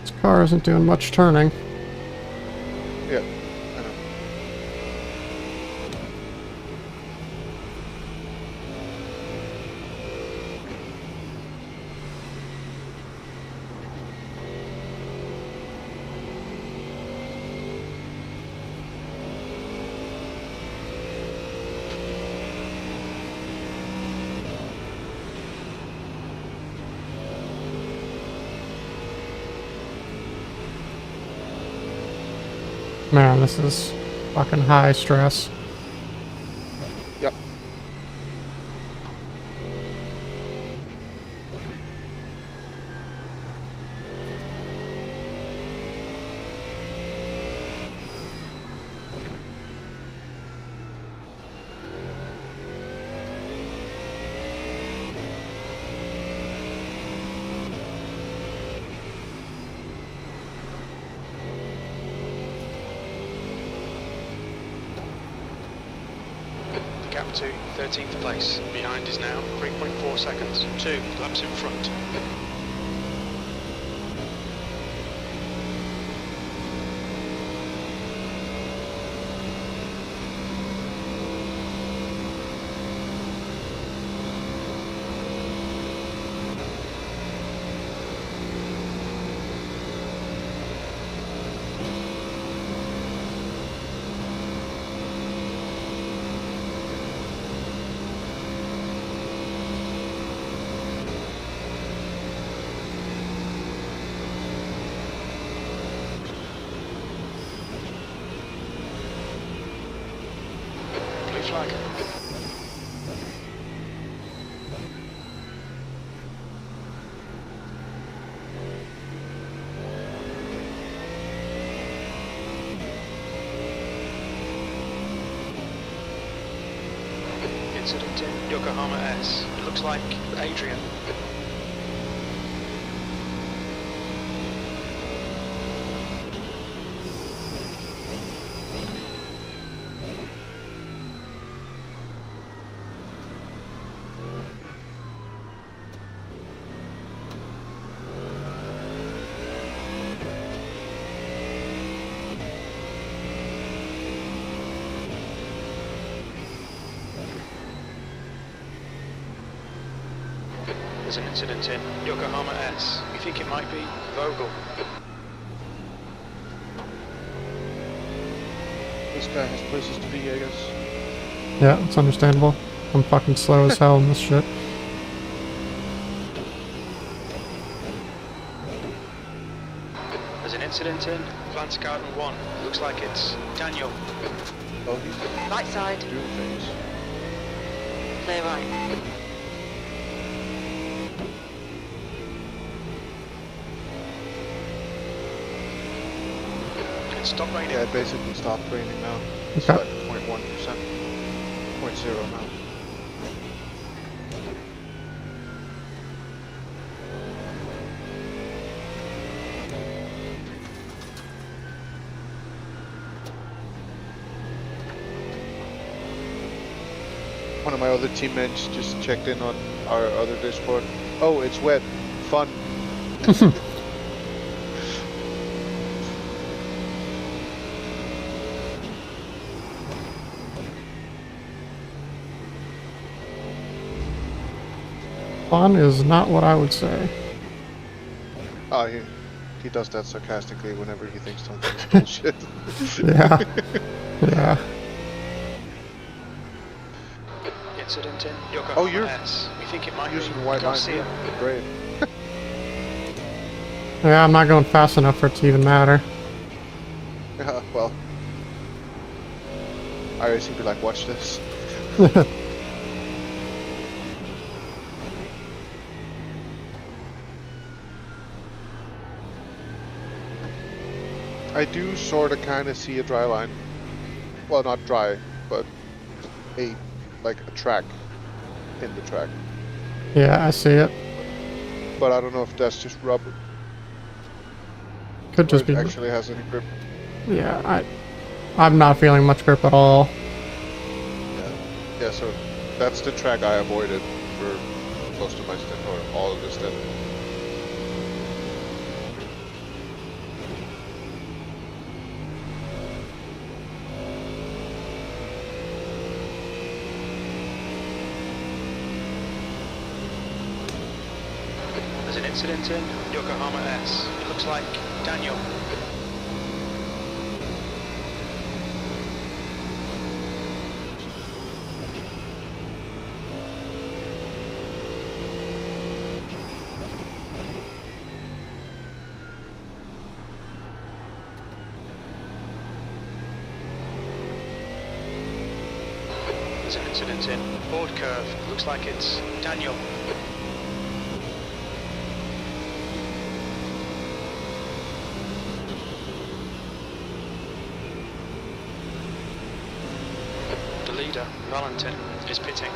This car isn't doing much turning. Yeah, I know. Man, this is fucking high stress. Yep. gap to 13th place. Behind is now 3.4 seconds. 2 laps in front. Blue flag. Incident in Yokohama S. It looks like Adrian. There's an incident in Yokohama S. We think it might be Vogel. This guy has places to be, I guess. Yeah, it's understandable. I'm fucking slow as hell in this shit. There's an incident in Plant Garden 1. Looks like it's Daniel. Oh, he's Right side, doing things. clear right. It's stopped raining. Yeah, it basically stopped raining now. It's Okay. like 0.1%. 0.0 now. One of my other teammates just checked in on our other Discord. Oh, it's wet. Fun. Fun is not what I would say. Oh, he does that sarcastically whenever he thinks something is bullshit. Yeah. Yeah. Incident in Yokohama Oh, you're S. We think it might Using be the white line. Garcia. Great. Yeah, I'm not going fast enough for it to even matter. Yeah, well. iRacing be like, watch this. I do sort of kind of see a dry line. Well, not dry, but like a track in the track. Yeah, I see it. But I don't know if that's just rubber. Could Or just it be. actually has any grip. Yeah, I'm not feeling much grip at all. Yeah, so that's the track I avoided for most of my stint, or all of this stint. There's an incident in Yokohama S. It looks like Daniel. There's an incident in Board Curve. It looks like it's Daniel. The leader, Valentin, is pitting.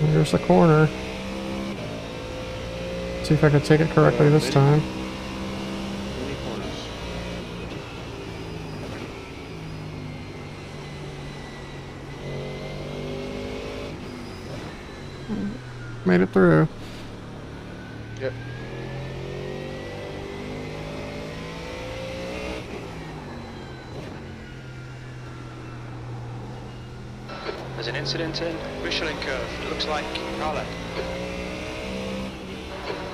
There's the corner. See if I can take it correctly this time. Mini corners. Made it through. Yep. There's an incident in Michelin Curve. It looks like Carlet.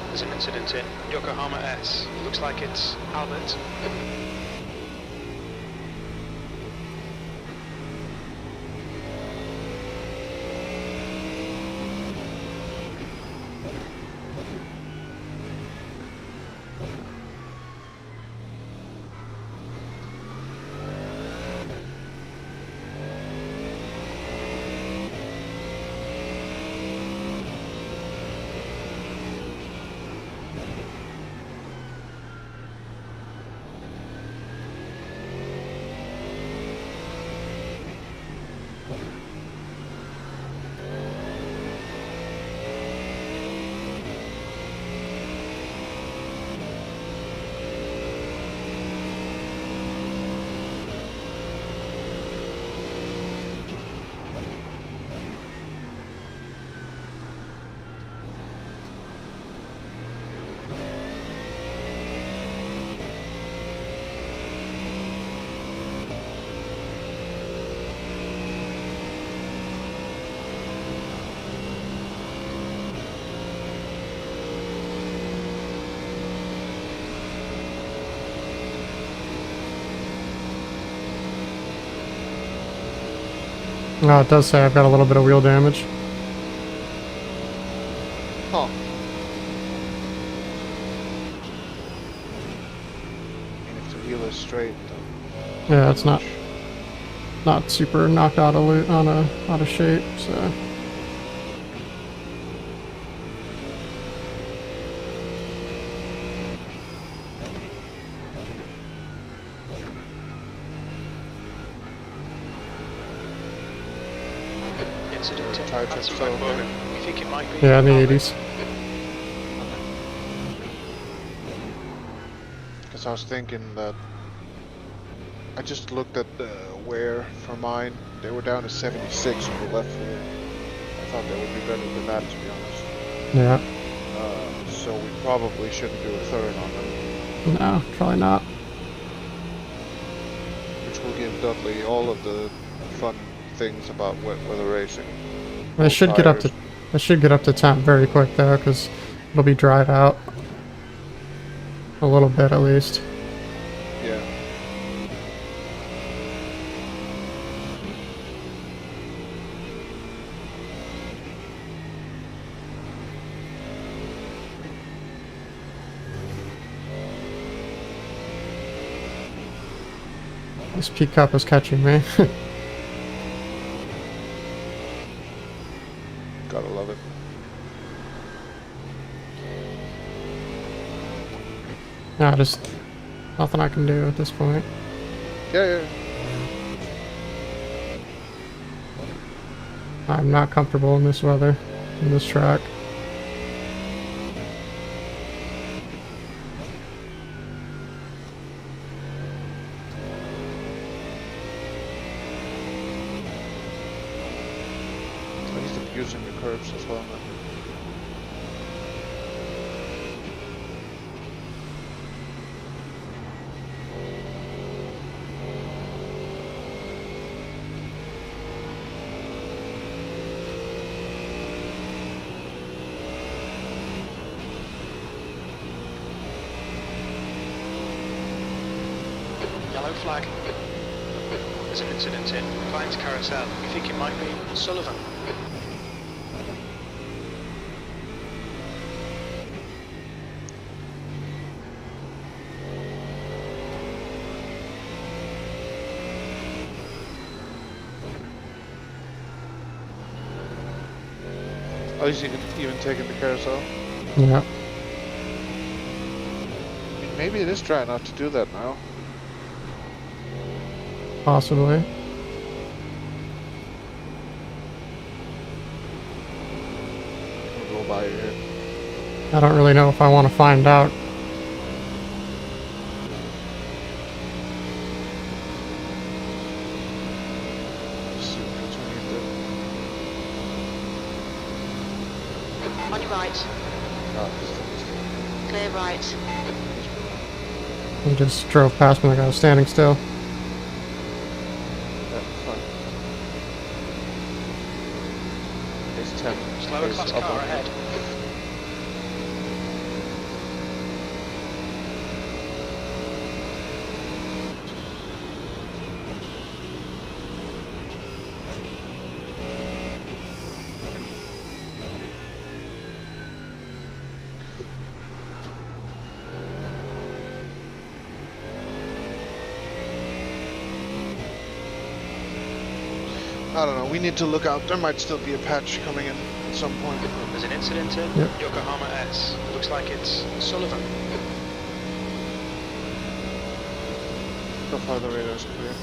There's an incident in Yokohama S. It looks like it's Albert. Oh, it does say I've got a little bit of wheel damage. Huh. And if the wheel is straight, then Yeah, it's not super knocked out of out of shape, so. Incident in Tire trip Hanson still Mobo. okay? You think it might be? Yeah, in the Carlet? 80s. Because I was thinking that I just looked at the wear for mine. They were down to 76 on the left rear. I thought that would be better than that, to be honest. Yeah. So we probably shouldn't do a third on them, No, probably not. which will give Dudley all of the fun things about wet weather racing. It should get up to temp very quick though, because it'll be dried out a little bit at least. Yeah. This peak cup is catching me. Gotta love it. Nah, just nothing I can do at this point. Yeah. I'm not comfortable in this weather, in this track. At least I'm using the curves as well now. Yellow flag. There's an incident in Klein's Carousel. You think it might be Sullivan? Oh, he's even taking the carousel. Yeah. I mean, maybe it is trying not to do that now. Possibly. by here. I don't really know if I want to find out. See which one you did. On your right. Oh, Clear right. He just drove past me like I was standing still. yeah, fine. It's 10. Slower It's class up car on- ahead. I don't know, we need to look out. There might still be a patch coming in at some point. There's an incident in Yep. Yokohama S. Looks like it's Sullivan. So far the radar is clear.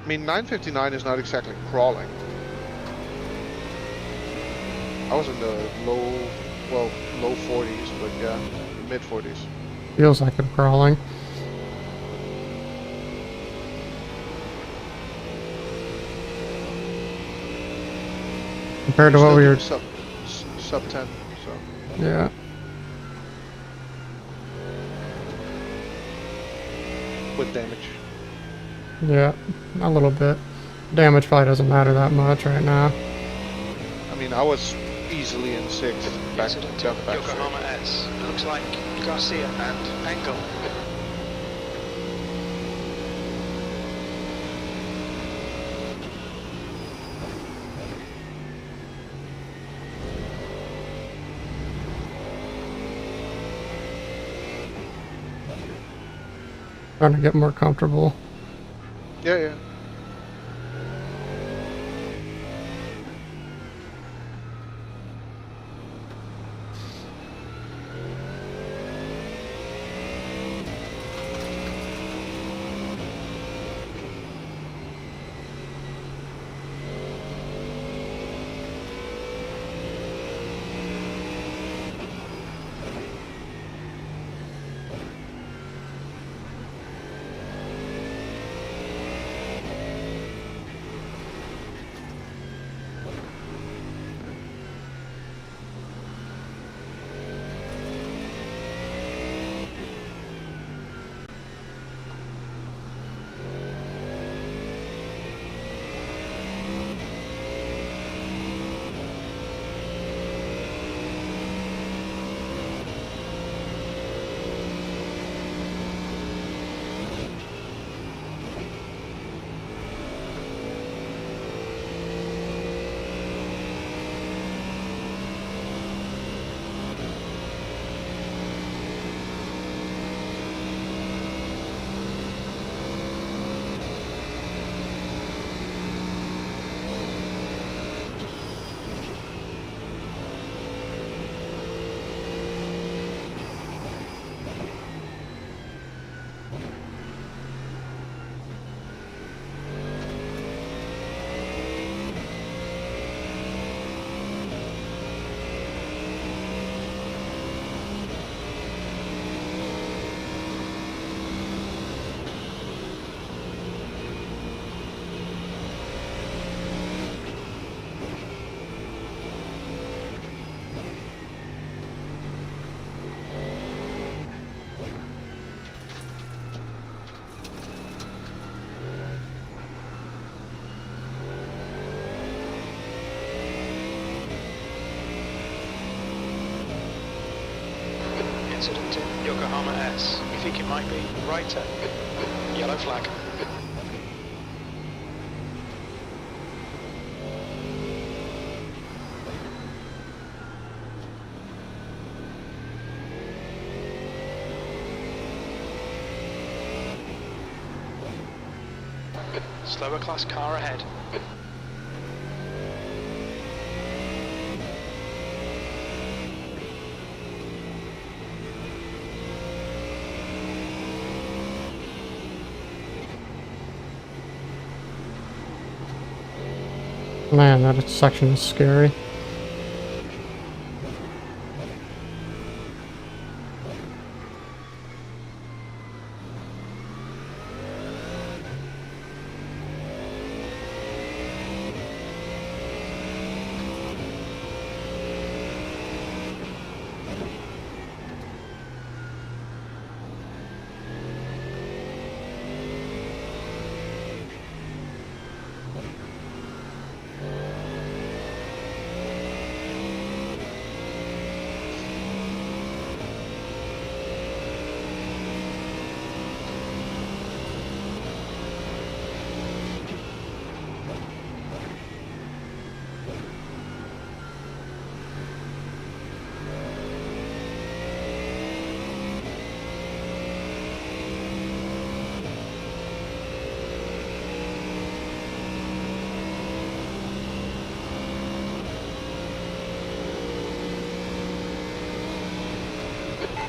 I mean, 959 is not exactly crawling. I was in the low 40s, but yeah, mid 40s. Feels like I'm crawling. Compared to what we were... Sub 10, so. Yeah. With damage. Yeah, a little bit. Damage probably doesn't matter that much right now. I mean, I was easily in 6th back Incident down in the back Yokohama S. It looks like Garcia and Engel. Trying to get more comfortable. Yeah, yeah. incident in Yokohama S. We think it might be right turn. Yellow flag. Slower class car ahead. Man, that section is scary.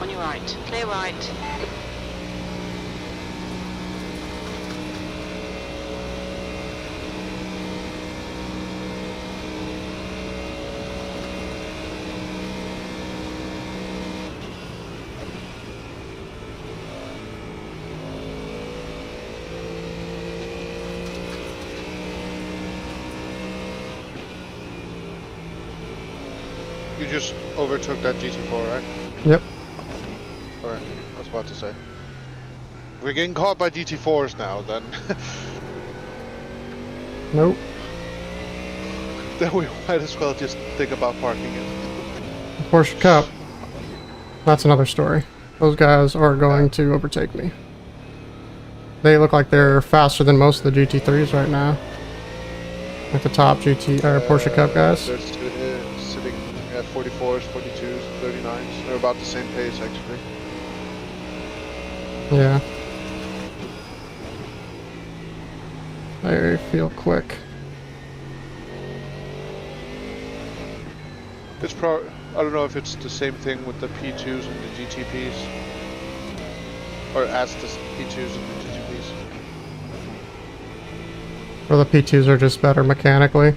On your right. Clear right. You just overtook that GT4, right? Yep. Alright, I was about to say. We're getting caught by GT4s now, then. Nope. Then we might as well just think about parking it. Porsche Cup. That's another story. Those guys are going to overtake me. They look like they're faster than most of the GT3s right now. Like the top Porsche Cup guys. They're sitting at 44s, 42s, 39s. They're about the same pace, actually. Yeah. They feel quick. It's I don't know if it's the same thing with the P2s and the GTPs. Or as the P2s and the GTPs. Or the P2s are just better mechanically.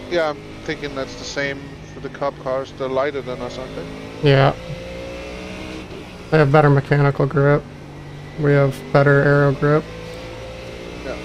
Yeah, I'm thinking that's the same for the Cup cars. They're lighter than us, aren't they? Yeah. They have better mechanical grip. We have better aero grip. Yeah.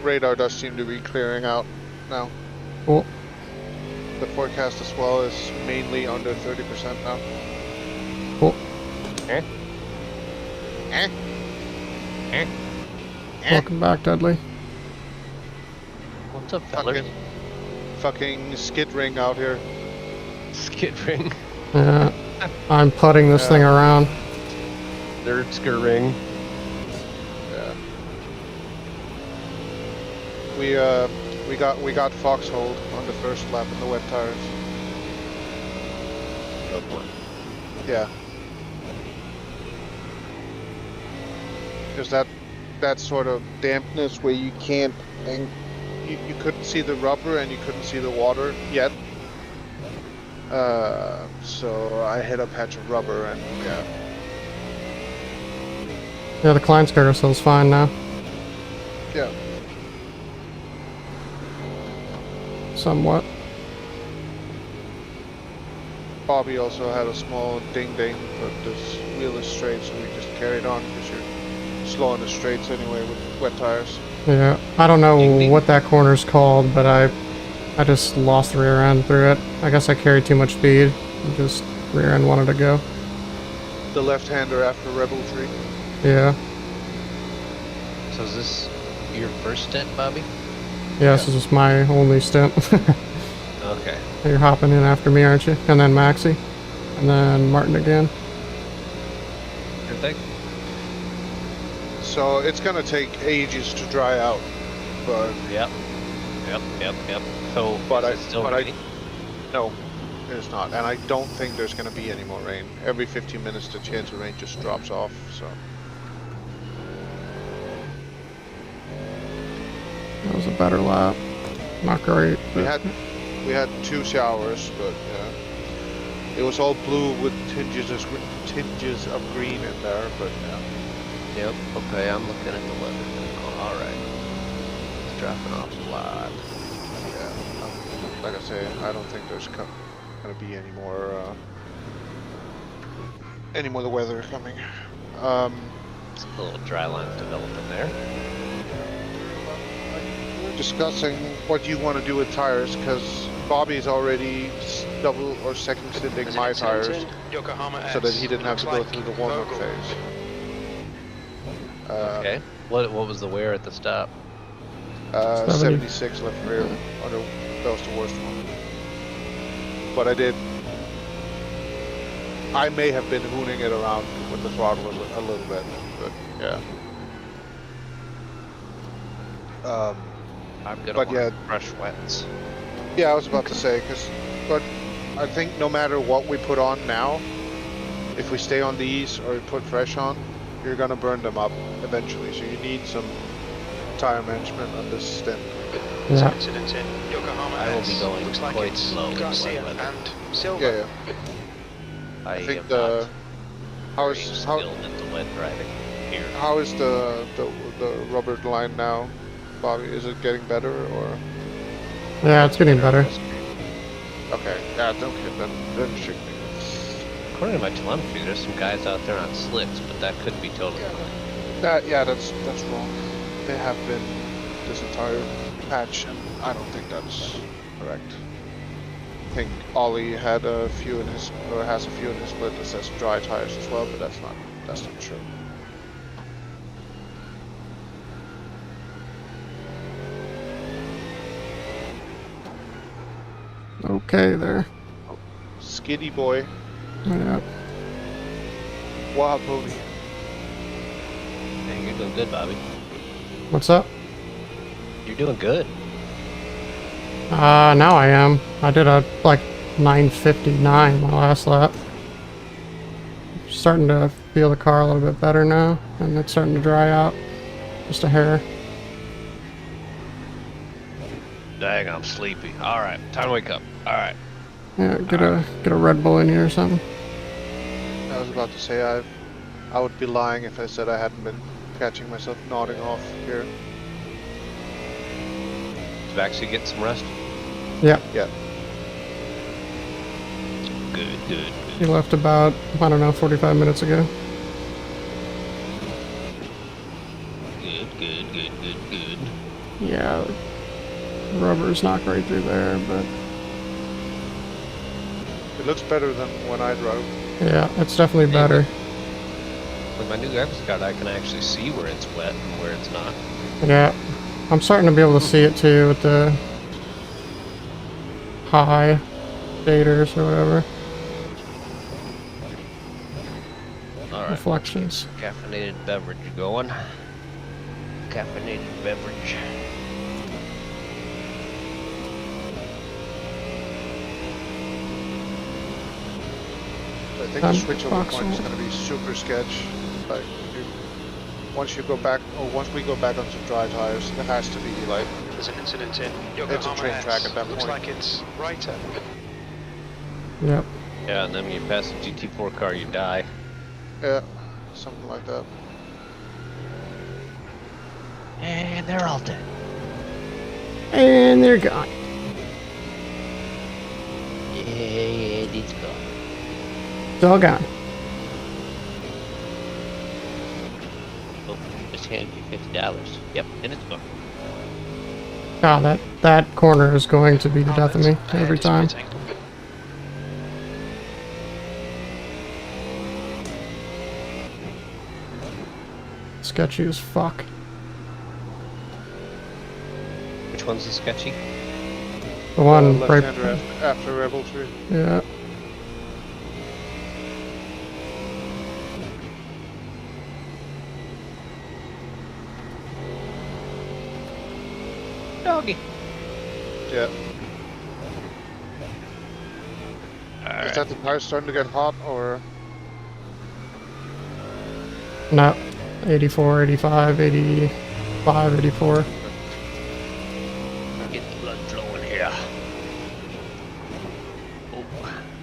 Radar does seem to be clearing out now. Cool. The forecast as well is mainly under 30% now. Cool. Eh? Eh? Eh? Welcome back, Dudley. What's up, fellas? Fucking skid ring out here. Skid ring. Yeah. I'm putting this thing around. Nurburgring ring. Yeah. We got foxholed on the first lap in the wet tires. Oh boy. Yeah. There's that sort of dampness where you can't, and you couldn't see the rubber and you couldn't see the water yet. So I hit a patch of rubber and yeah. Yeah, the Klein's carousel's fine now. Yeah. Somewhat. Bobby also had a small ding ding, but this wheel is straight, so we just carried on because you're slow on the straights anyway with wet tires. Yeah, I don't know Ding, ding. what that corner's called, but I just lost the rear end through it. I guess I carried too much speed and just rear end wanted to go. The left-hander after Rebel Tree. Yeah. So is this your first stint, Bobby? Yeah, this is just my only stint. Okay. You're hopping in after me, aren't you? And then Maxi. And then Martin again. Good thing. So it's gonna take ages to dry out, but Yep. So, But is it still raining? no, it's not. And I don't think there's gonna be any more rain. Every 15 minutes the chance of rain just drops off, so. That was a better lap. Not great. We But had 2 showers, but yeah. It was all blue with tinges of green in there, but yeah. Yep. Okay, I'm looking at the weather. All right. It's dropping off a lot. Yeah. Like I say, I don't think there's gonna be any more of the weather coming. It's a little dry line developing there. We're discussing what you want to do with tires, because Bobby's already double or second sitting There's my an incident tires, in Yokohama so that S. he didn't have to Looks go like through the warm-up Vogel. phase. Okay. What was the wear at the stop? 70. 76 left rear. Under, that was the worst one. But I may have been hooning it around with the throttle a little bit, but yeah. I'm gonna But want yeah. fresh wets. Yeah, I was about to say, but I think no matter what we put on now, if we stay on these or put fresh on, you're gonna burn them up eventually. So you need some tire management on this stint. There's Yeah. an incident in Yokohama I will be S. going Looks like quite it's slow in the Garcia wet weather. and Silva. Yeah, yeah. I think the how very is skilled at the wet driving here. how is the rubber line now, Bobby? Is it getting better or? yeah, it's getting better. Okay, yeah, okay, then it should be. According to my telemetry, there's some guys out there on slicks, but that could be totally fine. Yeah, that's wrong. They have been this entire patch, and I don't think that's correct. I think Ollie had a few in his, or has a few in his split that says dry tires as well, but that's not true. Okay there. Skiddy boy, Yeah. wild pony. Hey, you're doing good, Bobby. What's up? You're doing good. Now I am. I did a, like, 9:59 my last lap. Starting to feel the car a little bit better now, and it's starting to dry out. Just a hair. Dang, I'm sleepy. All right, time to wake up. All right. Yeah, get a Red Bull in here or something. I was about to say I would be lying if I said I hadn't been catching myself nodding off here. Did you actually get some rest? Yeah, Yeah. Good, good, he good. left about, I don't know, 45 minutes ago. Good, good, good, good, good. Yeah, the rubber's not great through there, but It looks better than when I drove. yeah, it's definitely better. With my new graphics card, I can actually see where it's wet and where it's not. Yeah, I'm starting to be able to see it too with the high shaders or whatever. All right. Reflections. Caffeinated beverage going. Caffeinated beverage. I think the Um, switchover Fox point is will- going to be super sketch. Like, once you go back, or once we go back onto dry tires, it has to be like, There's an incident in Yokohama train S. track at that Looks point. like it's Reiter. Yep. Yeah, and then when you pass a GT4 car, you die. yeah, something like that. And they're all dead. And they're gone. Yeah, it's gone. It's all gone. Oh, hand you $50. Yep, and it's booked. God, that corner is going to be the death of me every time. Sketchy as fuck. Which one's the sketchy? The one right. Left-hander after Rebel Tree. Yeah. Doggy. Yeah. Is that the tire starting to get hot, or? No. 84, 85, 85, 84. Get the blood flowing here. Oh,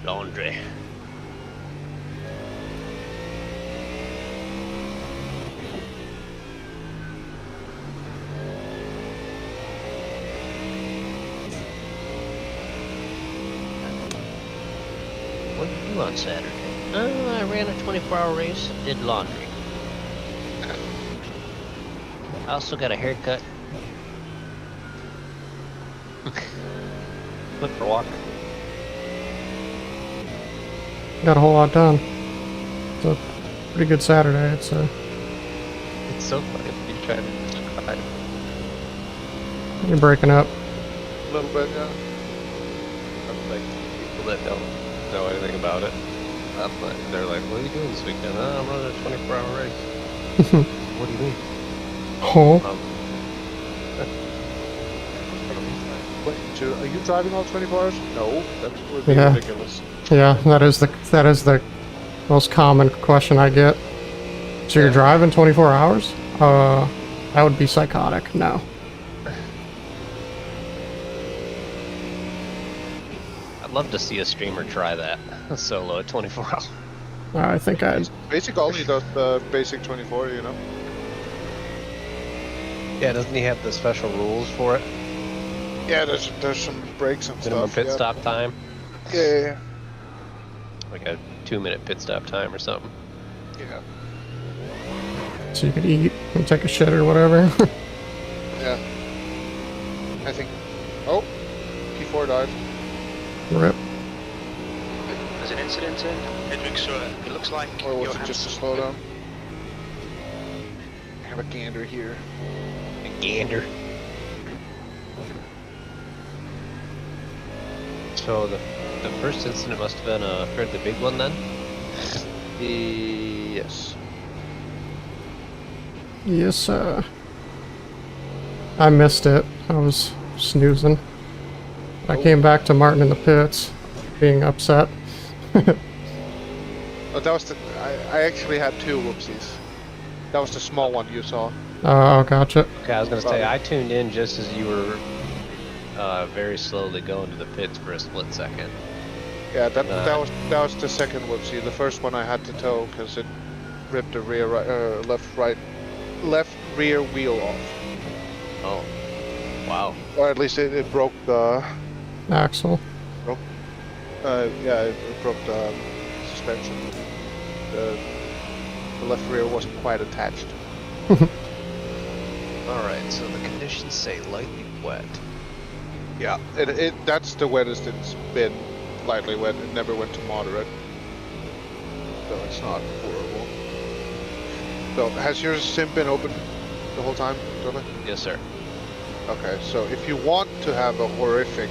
laundry. What did you do on Saturday? I ran a 24-hour race, did laundry. I also got a haircut. Went for a walk. Got a whole lot done. It's a pretty good Saturday, I'd say. It's so funny if you try to describe. You're breaking up. A little bit, yeah. I'm like, people that don't know anything about it. They're like, what are you doing this weekend? I'm running a 24-hour race. What do you mean? Oh. Are you driving all 24 hours? No, that would be ridiculous. Yeah, that is the most common question I get. So you're driving 24 hours? That would be psychotic. No. I'd love to see a streamer try that solo at 24 hours. I think I'd. Basic only does the basic 24, you know. Yeah, doesn't he have the special rules for it? Yeah, there's some breaks and Minimum stuff. pit stop time? Yeah. Like a 2-minute pit stop time or something. Yeah. So you could eat and take a shit or whatever. Yeah. I think. Oh, P4 died. Rip. There's an incident in Hedwigshire. It looks like Or was your it just a hamster- slowdown? I have a gander here. A gander. So the first incident must have been a fairly big one then? Yes. Yes, I missed it. I was snoozing. I came back to Martin in the pits, being upset. Oh, that was the. I actually had two whoopsies. That was the small one you saw. Oh, gotcha. Okay, I was gonna say, I tuned in just as you were very slowly going to the pits for a split second. Yeah, that was the second whoopsie. The first one I had to tow because it ripped the rear left rear wheel off. Oh, wow. Or at least it broke the. Axle. Yeah, it broke the suspension. The left rear wasn't quite attached. Alright, so the conditions say lightly wet. Yeah, that's the wettest it's been. Lightly wet. It never went to moderate. So it's not horrible. So has your sim been open the whole time, Dylan? Yes, sir. Okay, so if you want to have a horrific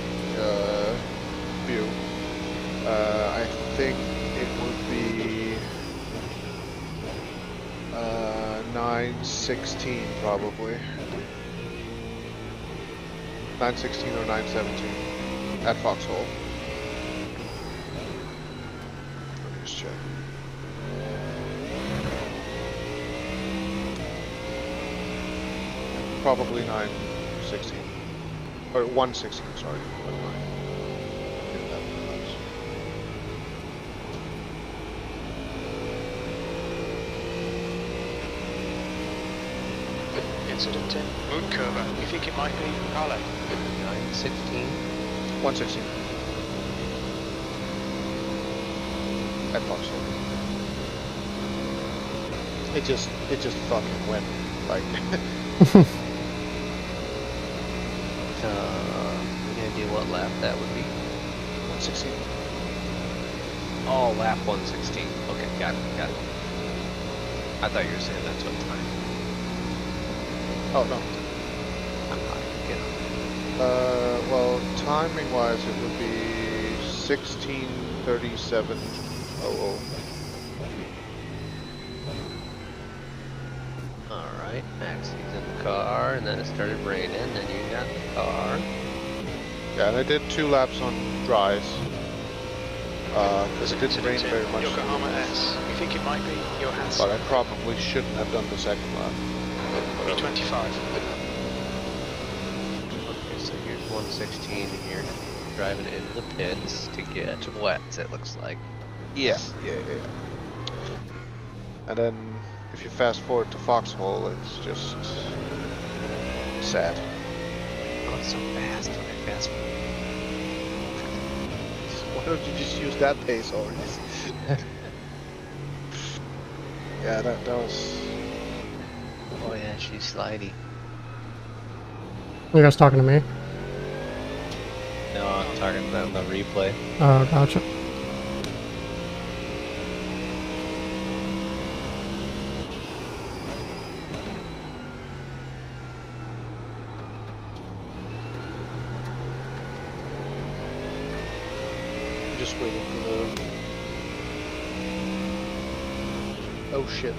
view, I think it would be 916 probably. 916 or 917 at Foxhole. Let me just check. Probably 916 or 116. Sorry, not 9. Get that one, Incident in Moon Curver. You think it might be Carlo? 916. 116 at Foxhole. It just fucking went Like, We're gonna do what lap that would be? 116. Oh, lap 116. Okay, got it. I thought you were saying that's what time. Oh no. I'm not again. Well, timing wise, it would be 16:37:00. Alright, Maxie's in the car, and then it started raining, then you got in the car. Yeah, and I did 2 laps on dries. Because it didn't rain very much. Yokohama S. You think it might be your hands? But I probably shouldn't have done the second lap. B25. Okay, so here's 116, and you're driving into the pits to get wet, it looks like. Yeah. And then, if you fast forward to Foxhole, it's just sad. Oh, it's so fast when I fast forward. Why don't you just use that pace already? Yeah, that was... Oh yeah, she's slidey. You guys talking to me? No, I'm talking about the replay. Oh, gotcha. Just waiting for the... Oh shit.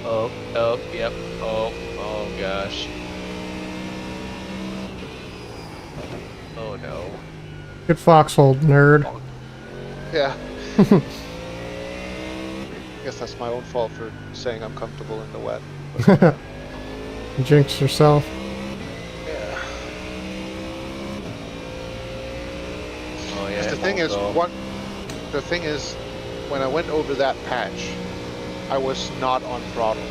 Oh, yep. Oh gosh. Oh no. Good foxhole, nerd. Yeah. Guess that's my own fault for saying I'm comfortable in the wet. Jinx yourself. Yeah. Oh yeah. The thing is, when I went over that patch, I was not on throttle.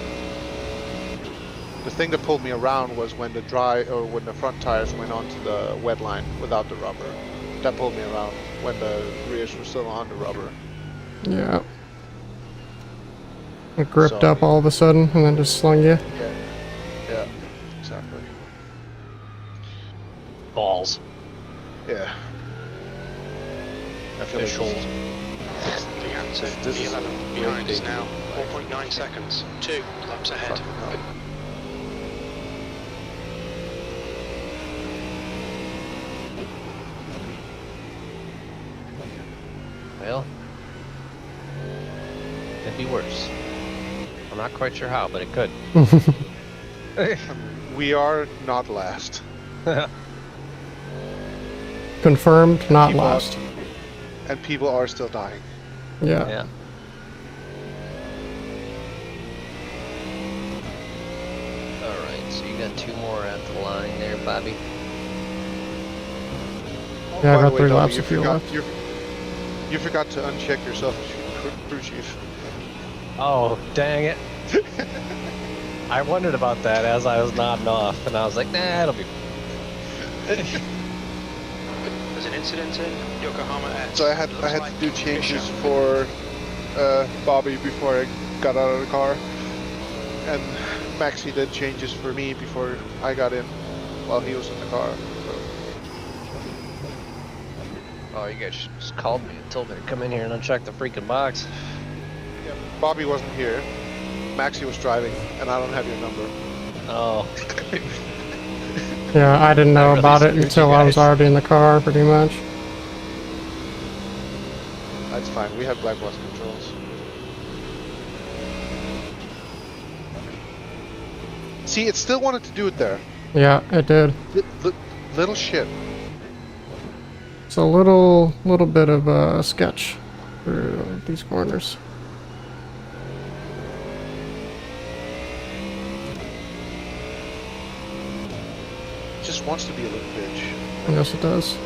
The thing that pulled me around was when the front tires went onto the wet line without the rubber. That pulled me around when the rears were still on the rubber. Yeah. It gripped up all of a sudden and then just slung you. Yeah, exactly. Balls. Yeah. I feel like The answer, B11 behind is now 4.9 seconds. 2 laps ahead. Well, could be worse. I'm not quite sure how, but it could. we are not last. Confirmed, not People last. And people are still dying. Yeah. Yeah. Alright, so you got 2 more at the line there, Bobby. Yeah, I By got the way, 3 Dobby, laps of fuel left. You forgot to uncheck yourself, crew chief. Oh, dang it. I wondered about that as I was nodding off, and I was like, nah, it'll be... There's an incident in Yokohama S. So I had to do changes for Bobby before I got out of the car, and Maxie did changes for me before I got in, while he was in the car. So. Oh, you guys just called me and told me to come in here and uncheck the freaking box. Yeah, Bobby wasn't here. Maxie was driving, and I don't have your number. Oh. Yeah, I didn't know really about it screwed until you I was guys. already in the car, pretty much. That's fine. We have black box controls. See, it still wanted to do it there. Yeah, it did. Little shit. It's a little bit of a sketch through these corners. Just wants to be a little bitch. Yes, it does.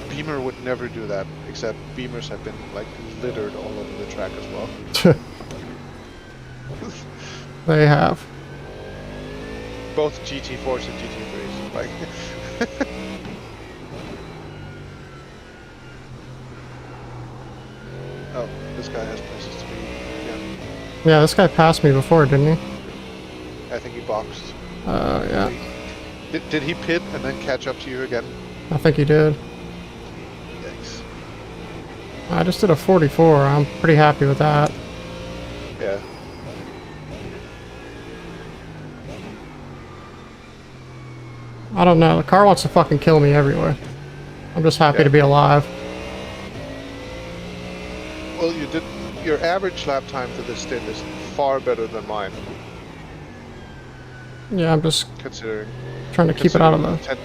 Beamer would never do that, except Beamers have been like littered all over the track as well. They have. Both GT4s and GT3s. Like Oh, this guy has places to be. Yeah, Yeah, this guy passed me before, didn't he? I think he boxed. Yeah. Did he pit and then catch up to you again? I think he did. Yikes. I just did a 44. I'm pretty happy with that. Yeah. I don't know. The car wants to fucking kill me everywhere. I'm just happy Yeah. to be alive. Well, you did. Your average lap time for this stint is far better than mine, Yeah, I'm just considering. trying to keep it out of the...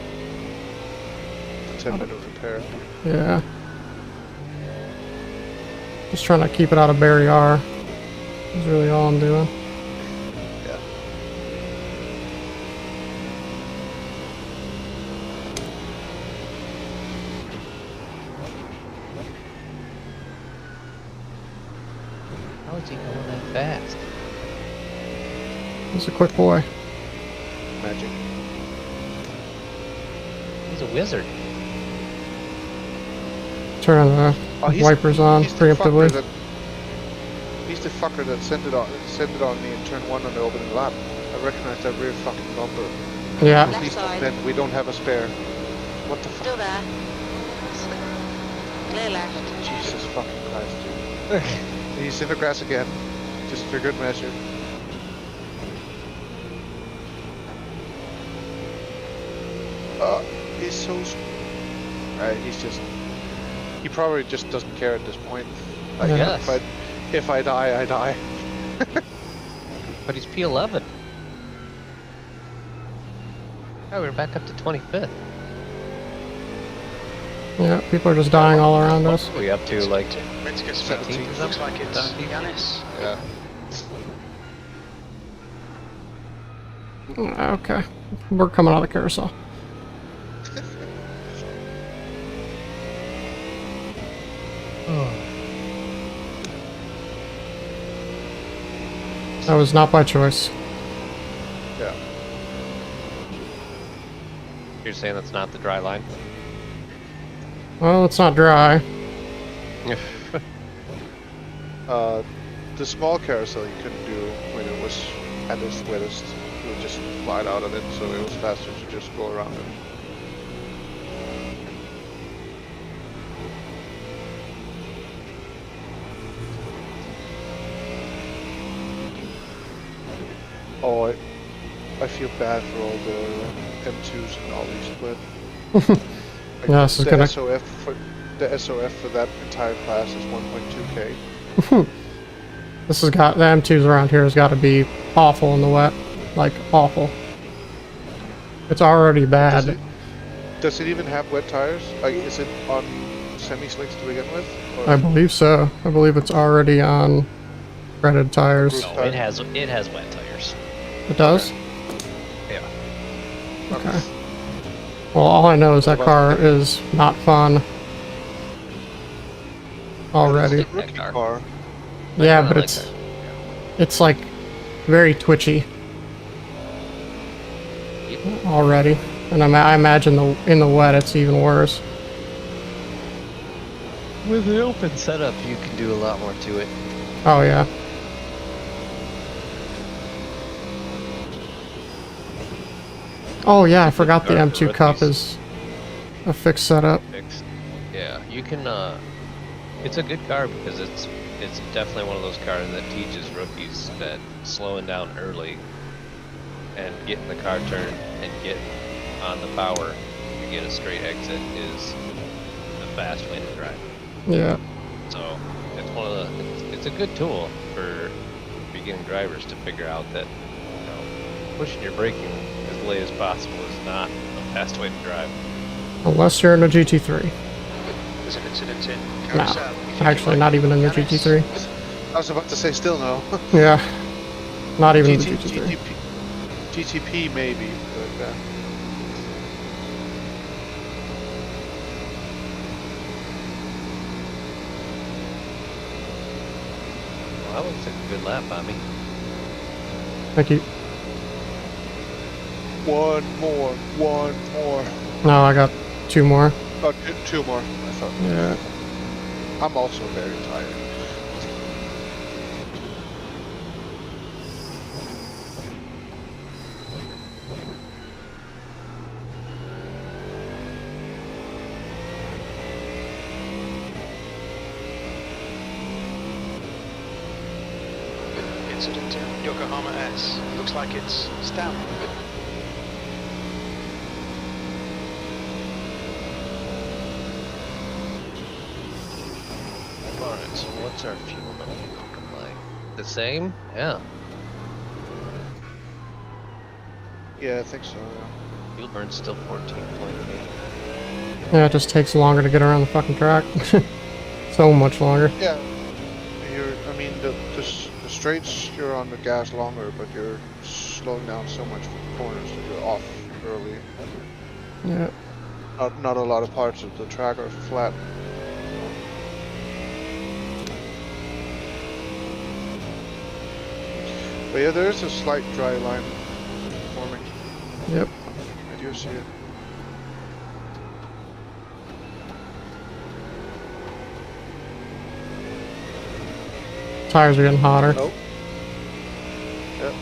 10-minute repair. Yeah. Just trying to keep it out of Barry R. Is really all I'm doing. Yeah. How is he going that fast? He's a quick boy. Magic. He's a wizard. Turn the Oh, wipers on he's the fucker preemptively. that- He's the fucker that sent it on me in turn 1 on the opening lap. I recognize that rear fucking bumper. Yeah. Left Please side. then we don't have a spare. What the fuck? Still there. Clear left. Jesus fucking Christ, dude. He's in the grass again. Just for good measure. He's so... he's just... He probably just doesn't care at this point. Like, Yeah. if I die, I die. But he's P11. Oh, we're back up to 25th. Yeah, people are just dying all around us. What are we up to, like Let's get 17 or Looks something? like it's Yanis. Yeah. Okay. We're coming out of the carousel. That was not by choice. Yeah. You're saying that's not the dry line? Well, it's not dry. The small carousel you couldn't do when it was at its wettest. You would just slide out of it, so it was faster to just go around it. Oh, I feel bad for all the M2s and all these, but like, Yeah, this is the gonna- SOF for that entire class is 1.2k. This has got... The M2s around here has got to be awful in the wet. Like, awful. It's already bad. Does it even have wet tires? Like, is it on semi-slicks to begin with? Or I believe so. I believe it's already on threaded tires. No, it has wet tires. It does? Yeah. Okay. Well, all I know is that car is not fun. Already. It's a rookie car. Yeah, I but like it's... that. It's like very twitchy already. And I imagine in the wet it's even worse. With an open setup, you can do a lot more to it. Oh yeah. Oh yeah, I forgot the car for M2 Cup rookies. is a fixed setup. Fixed. Yeah, you can. It's a good car because it's definitely one of those cars that teaches rookies that slowing down early and getting the car turned and getting on the power to get a straight exit is the fast way to drive. Yeah. So it's one of the. It's a good tool for beginning drivers to figure out that pushing your braking as late as possible is not a fast way to drive. Unless you're in a GT3. There's an incident in No. Carousel. Actually, not even in the Yanis. GT3. I was about to say still no. Yeah. Not even in the GT3. GTP maybe, but Well, that looks like a good lap on me. Thank you. one more. No, I got 2 more. Oh, two more. I thought. Yeah. I'm also very tired. incident in Yokohama S. Looks like it's down. Alright, so what's our fuel level looking like? The same? Yeah. Yeah, I think so. Yeah. Fuel burn's still 14.8. Yeah, it just takes longer to get around the fucking track. So much longer. Yeah. I mean, the straights, you're on the gas longer, but you're slowing down so much for the corners that you're off early. Yeah. Not a lot of parts of the track are flat. But yeah, there is a slight dry line forming. Yep. I do see it. Tires are getting hotter. Oh. Yep.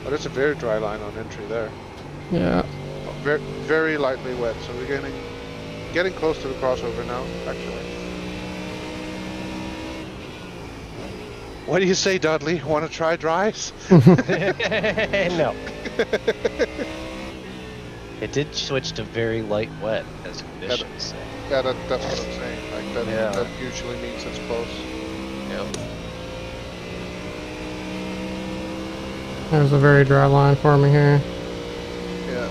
But it's a very dry line on entry there. Yeah. Very, very lightly wet, so we're getting close to the crossover now, actually. What do you say, Dudley? Want to try dries? No. It did switch to very light wet as conditions. Yeah, that's what I'm saying. Like that usually means it's close. Yeah. There's a very dry line forming here. Yeah.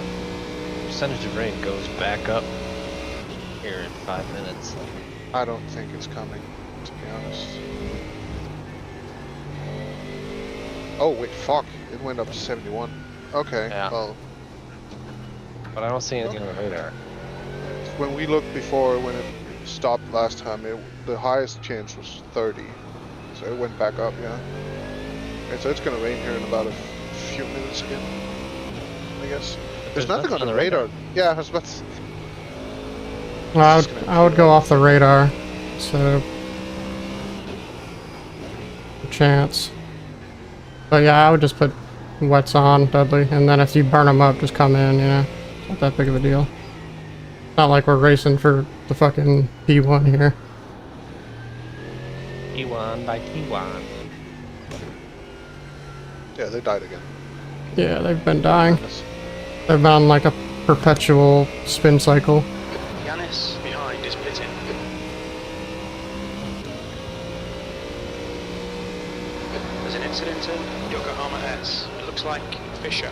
Percentage of rain goes back up here in 5 minutes. I don't think it's coming, to be honest. Oh wait, fuck! It went up to 71. Okay, Yeah. well. But I don't see anything on the radar. When we looked before, when it stopped last time, the highest chance was 30. So it went back up, yeah. Okay, so it's gonna rain here in about a few minutes again, I guess. There's nothing on the radar. Yeah, I was about to... Well, I would go off the radar instead of the chance. But yeah, I would just put wets on, Dudley, and then if you burn them up, just come in, you know. It's not that big of a deal. Not like we're racing for the fucking P1 here. P1 by P1. Yeah, they died again. Yeah, they've been dying. They've been on like a perpetual spin cycle. Yanis behind is pitting. There's an incident in Yokohama S. It looks like Fisher.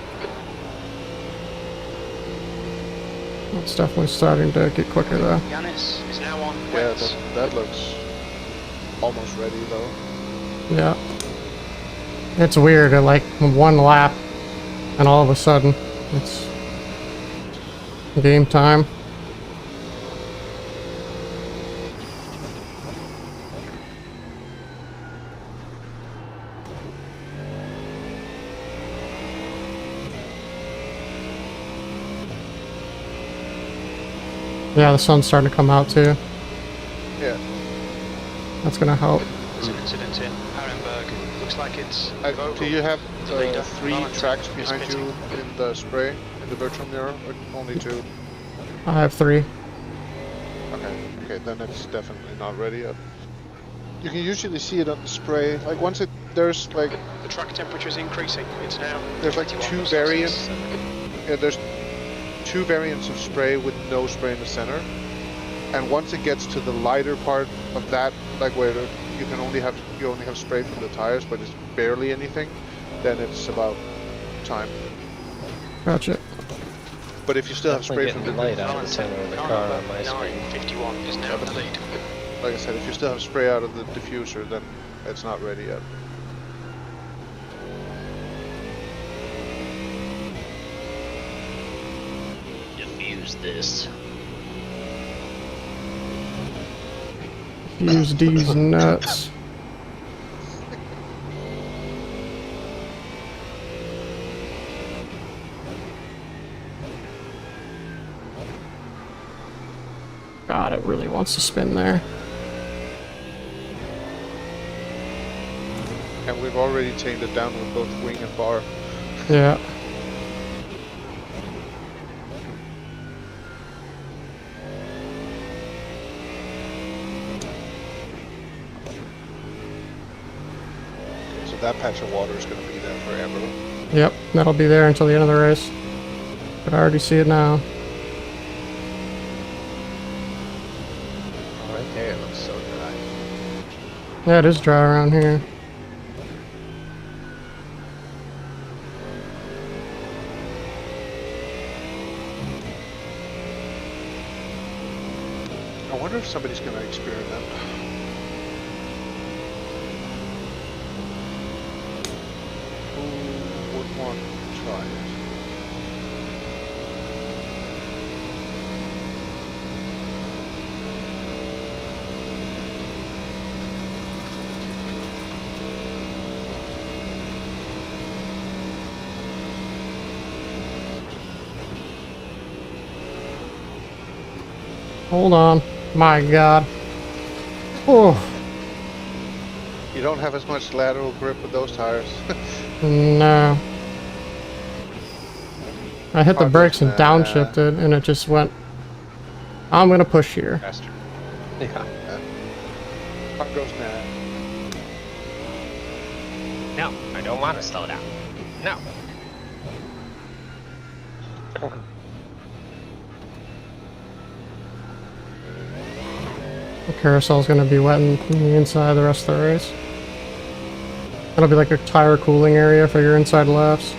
It's definitely starting to get quicker though. Yanis is now on Yeah, wets. that looks almost ready though. Yeah. It's weird, like one lap and all of a sudden it's game time. Yeah, the sun's starting to come out too. Yeah. That's gonna help. There's an incident in Arenberg. Looks like it's Mobo. Do you have The leader, 3 Valentine, tracks is behind pitting. you in the spray, in the virtual mirror, or only 2? I have 3. Okay, then it's definitely not ready yet. You can usually see it on the spray, like once there's like... The track temperature is increasing. It's now There's like 21 2 Celsius. variants. Yeah, there's 2 variants of spray with no spray in the center. And once it gets to the lighter part of that, like where you only have spray from the tires, but it's barely anything, then it's about time. Gotcha. But if you still have spray Definitely from the getting light out of the center of the car on my screen. 51 is now in the lead. like I said, if you still have spray out of the diffuser, then it's not ready yet. Diffuse this. Use these nuts. God, it really wants to spin there. And we've already tamed it down with both wing and bar. Yeah. that patch of water is going to be there forever. Yep, that'll be there until the end of the race. But I already see it now. Oh, right there, it looks so dry. Yeah, it is dry around here. I wonder if somebody's going to experiment. Who would want to try it? Hold on. My God. Oh, You don't have as much lateral grip with those tires. no. I hit the Oh, brakes and nah. downshifted, and it just went. I'm gonna push here. Faster. Yeah. Car goes mad. No, I don't want to slow down. No. The carousel's gonna be wet in the inside the rest of the race. That'll be like a tire cooling area for your inside laps.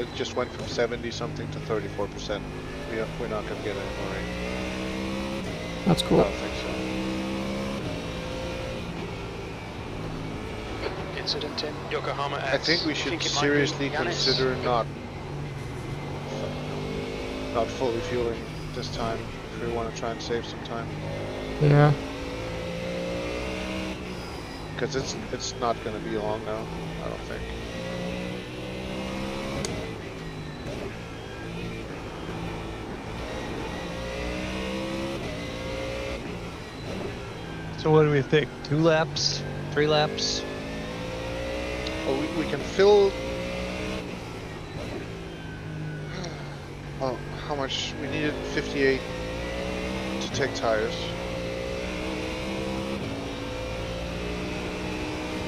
It just went from 70 something to 34%. We're not going to get any more rain. That's I cool. don't think so. Incident in Yokohama X. I think we You should think it might be seriously Yanis? consider not fully fueling this time if we want to try and save some time, Yeah. because it's not going to be long now. I don't think. So what do we think? 2 laps? 3 laps? Well, we can fill. Well, how much? We needed 58 to take tires.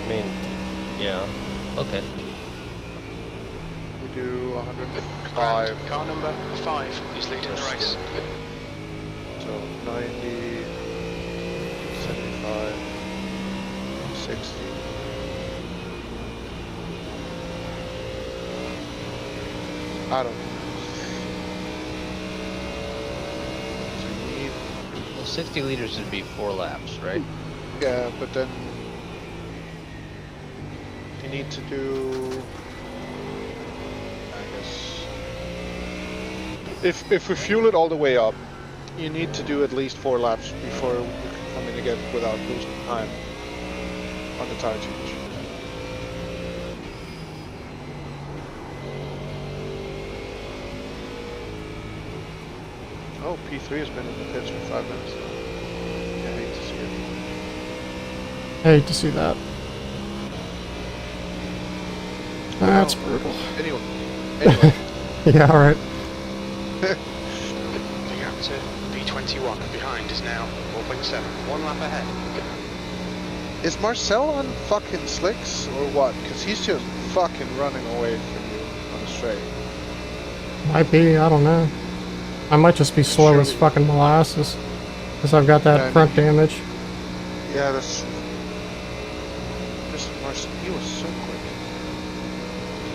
I mean, yeah. Okay. We do 105. Car number 5 is leading the race. So 90, 75, 60. I don't know. So you need, Well, 60 liters would be 4 laps, right? yeah, but then you need to do, I guess, if we fuel it all the way up, you need to do at least 4 laps before we can come in again without losing time on the tire change. Oh, P3 has been in the pits for 5 minutes. Yeah, I hate to see it. I hate to see that. That's brutal. Anyway. Yeah, alright. The gap to B21 behind is now 4.7. 1 lap ahead. Is Marcel on fucking slicks or what? Because he's just fucking running away from you on the straight. Might be, I don't know. I might just be slow Surely. as fucking molasses. Because I've got that Yeah, I front mean- damage. Yeah, that's. Just Marcel, he was so quick.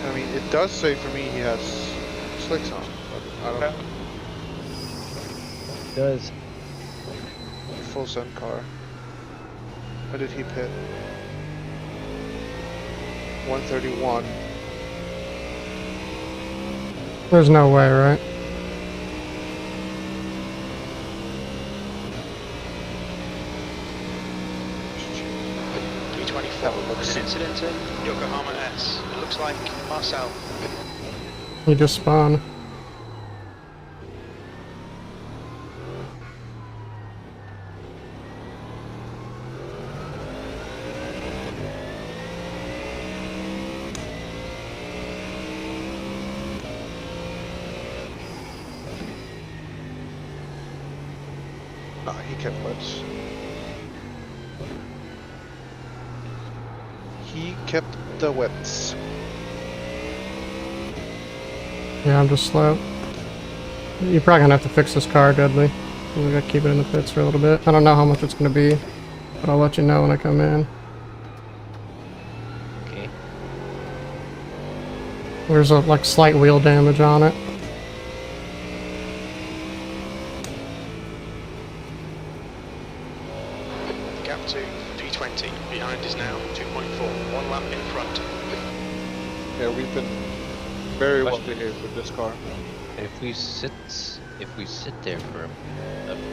I mean, it does say for me he has slicks on, but I don't know. It does. Full sun car. When did he pit? 131. There's no way, right? B24. There's an incident in Yokohama S. It looks like Marcel. You just spawn. Nah, he kept wets. He kept the wets. Yeah, I'm just slow. You're probably gonna have to fix this car, Dudley. We gotta keep it in the pits for a little bit. I don't know how much it's gonna be, but I'll let you know when I come in. Okay. There's a like slight wheel damage on it. Gap to P20. Behind is now 2.4. 1 lap in front. Yeah, we've been very well behaved with this car. If we sit there for a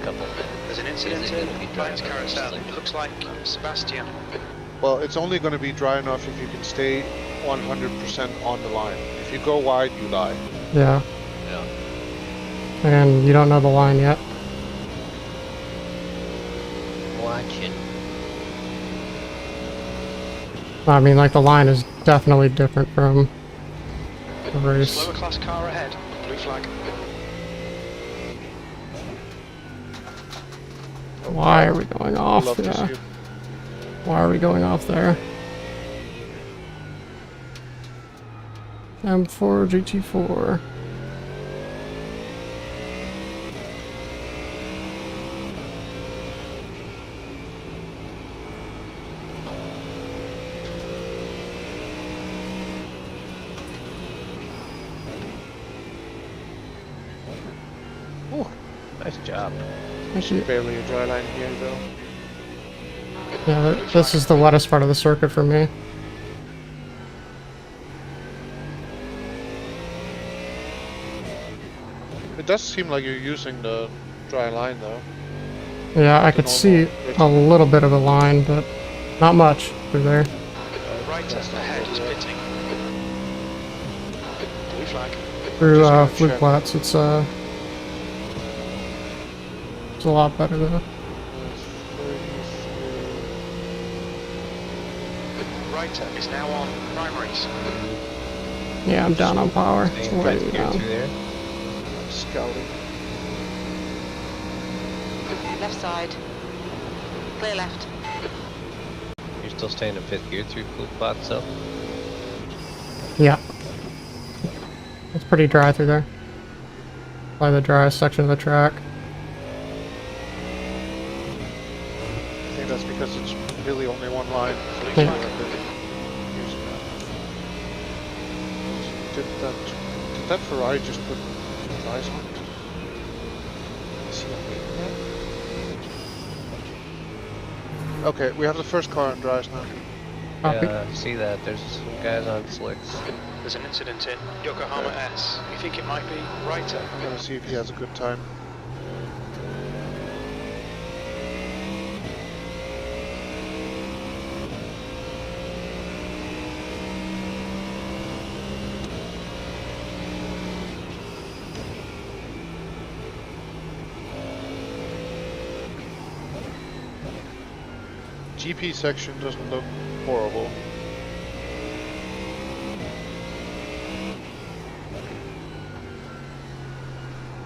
couple minutes, There's an incident is it in gonna be Lights dry enough to Carousel. sleep? It looks like Sebastian. Well, it's only going to be dry enough if you can stay 100% on the line. If you go wide, you die. Yeah, Yeah. and you don't know the line yet. Watching. I mean, like the line is definitely different from the race. Slower class car ahead. Blue flag. Why are we going off? Love to Yeah. see it. Why are we going off there? M4 GT4. Nice job. Actually, Barely a dry line here, though. yeah, this is the wettest part of the circuit for me. It does seem like you're using the dry line, though. Yeah, I could see a little bit of a line, but not much through there. Right ahead is pitting. Blue flag. Through Just gonna fluke check. flats, it's a lot better though. Right is now on primaries. Yeah, I'm down on power. Staying Way fifth gear down. through there. Scouting. Left side. Clear left. You're still staying in fifth gear through fluke spots, so Yeah. It's pretty dry through there. By the driest section of the track. I think that's because it's really only one line. So it's Yeah. not a bit using that. Did that Ferrari just put dries on? Is he waiting there? Okay, we have the first car on dries now. Copy. yeah, I see that. There's some guys on slicks. There's an incident in Yokohama S. You think it might be Reiter? I'm gonna see if he has a good time. GP section doesn't look horrible.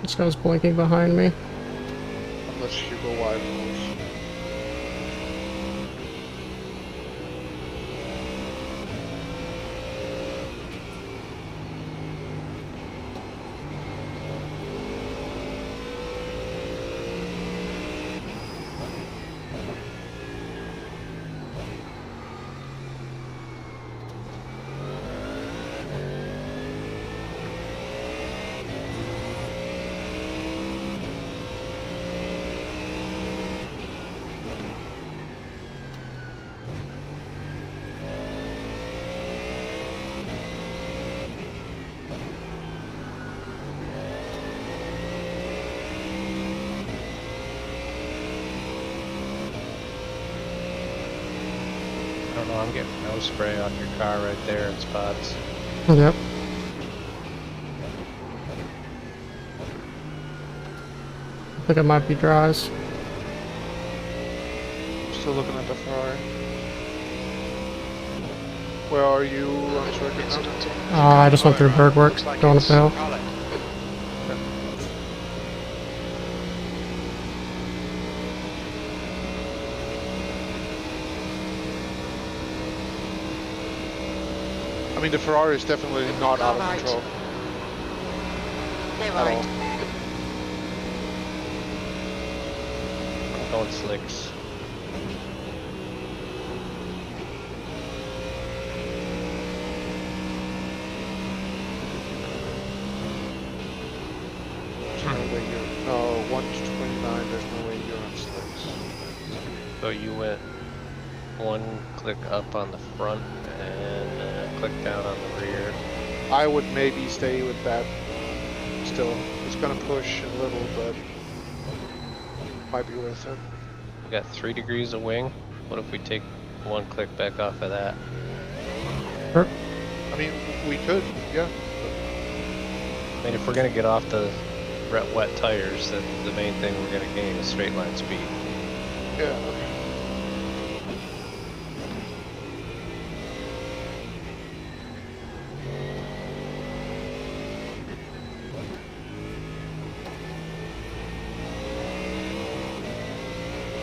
This guy's blinking behind me. Unless you go wide, of course. I don't know, I'm getting nose spray on your car right there in spots. Yep. I think it might be dries. Still looking at the Ferrari. Where are you on circuit now? Incident in I just went through bird work, Looks like going up it's the hill. Alec. I mean, the Ferrari is definitely not out of Right. control Clear at right. all. I'm going slicks. There's no way you're... No, 1 to 29, there's no way you're on slicks. So you went one click up on the front and click down on the rear. I would maybe stay with that still. It's gonna push a little, but might be worth it. We got 3 degrees of wing. What if we take one click back off of that? Sure. I mean, we could, yeah. I mean, if we're gonna get off the wet tires, then the main thing we're gonna gain is straight line speed. Yeah, okay.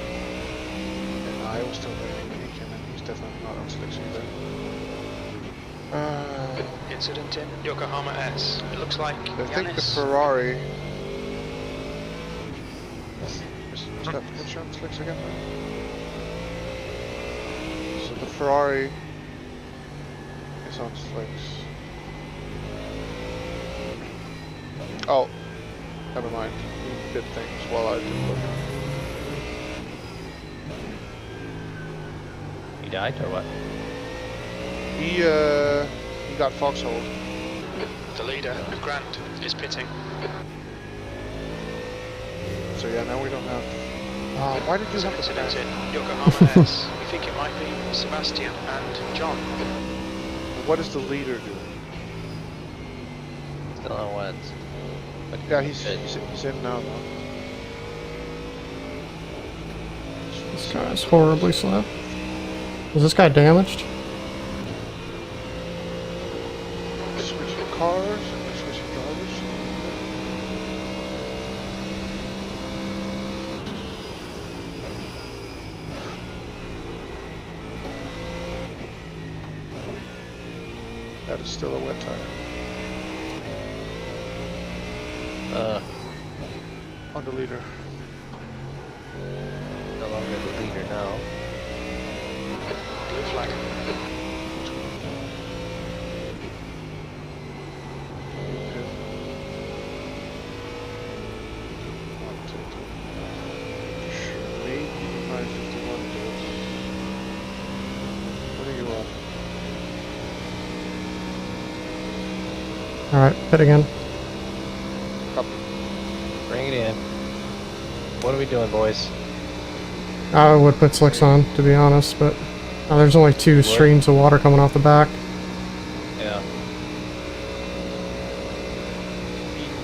And I was still waiting when he came in. He's definitely not on slicks either. Incident in Yokohama S. It looks like I think the Yanis. Ferrari... What's on slicks again? So the Ferrari is on slicks. Oh, never mind. He did things while I did look. You died or what? He got foxholed. The leader, Grant, is pitting. So yeah, now we don't have... why did you There's an have to incident pass? in Yokohama S. We think it might be Sebastian and John. What is the leader doing? Still on wets. But Yeah, he's good. he's in now though. This guy's horribly slow. Is this guy damaged? Switching cars and switching drivers. That is still a wet tire. On the leader. No longer the leader now. Blue flag. Maybe 951 goes. What are you on? Alright, hit again. Copy. Bring it in. What are we doing, boys? I would put slicks on, to be honest, but there's only 2 streams of water coming off the back. Yeah.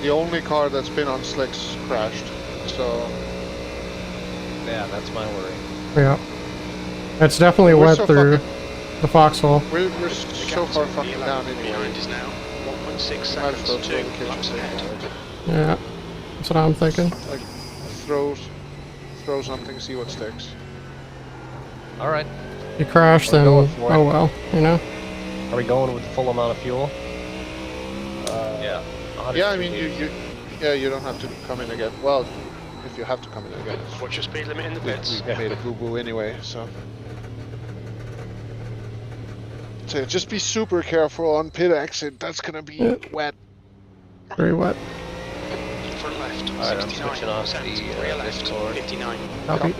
The only car that's been on slicks crashed, so Yeah, that's my worry. Yeah. It's definitely We're wet so through fucking- the foxhole. we're The so captain, far the fucking 11 down anyway. behind is now 1.6 Might as seconds well to throw the kitchen laps sink ahead. at it. Yeah, that's what I'm thinking. Like throw something, see what sticks. All right. If you crash, We're then going for it. oh well, you know? Are we going with the full amount of fuel? Yeah. 100 Yeah, I mean degrees. you don't have to come in again. Well, if you have to come in again, What's your speed limit in the pits? we made a boo boo anyway. So just be super careful on pit exit. That's gonna be Yeah. wet. Very wet. Front left, All right, I'm 69%. switching off the, Rear left, Discord. 59. Copy.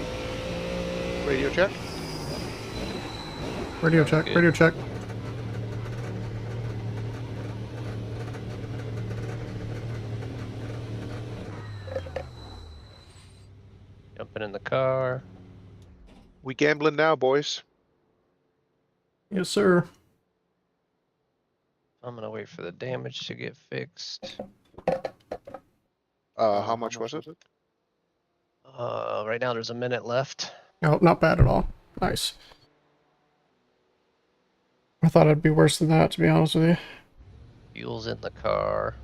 Radio check. Radio check, Good. radio check. Jumping in the car. We gambling now, boys. Yes, sir. I'm gonna wait for the damage to get fixed. How much was it? Right now there's a minute left. Oh, not bad at all. Nice. I thought it'd be worse than that, to be honest with you. Fuel's in the car.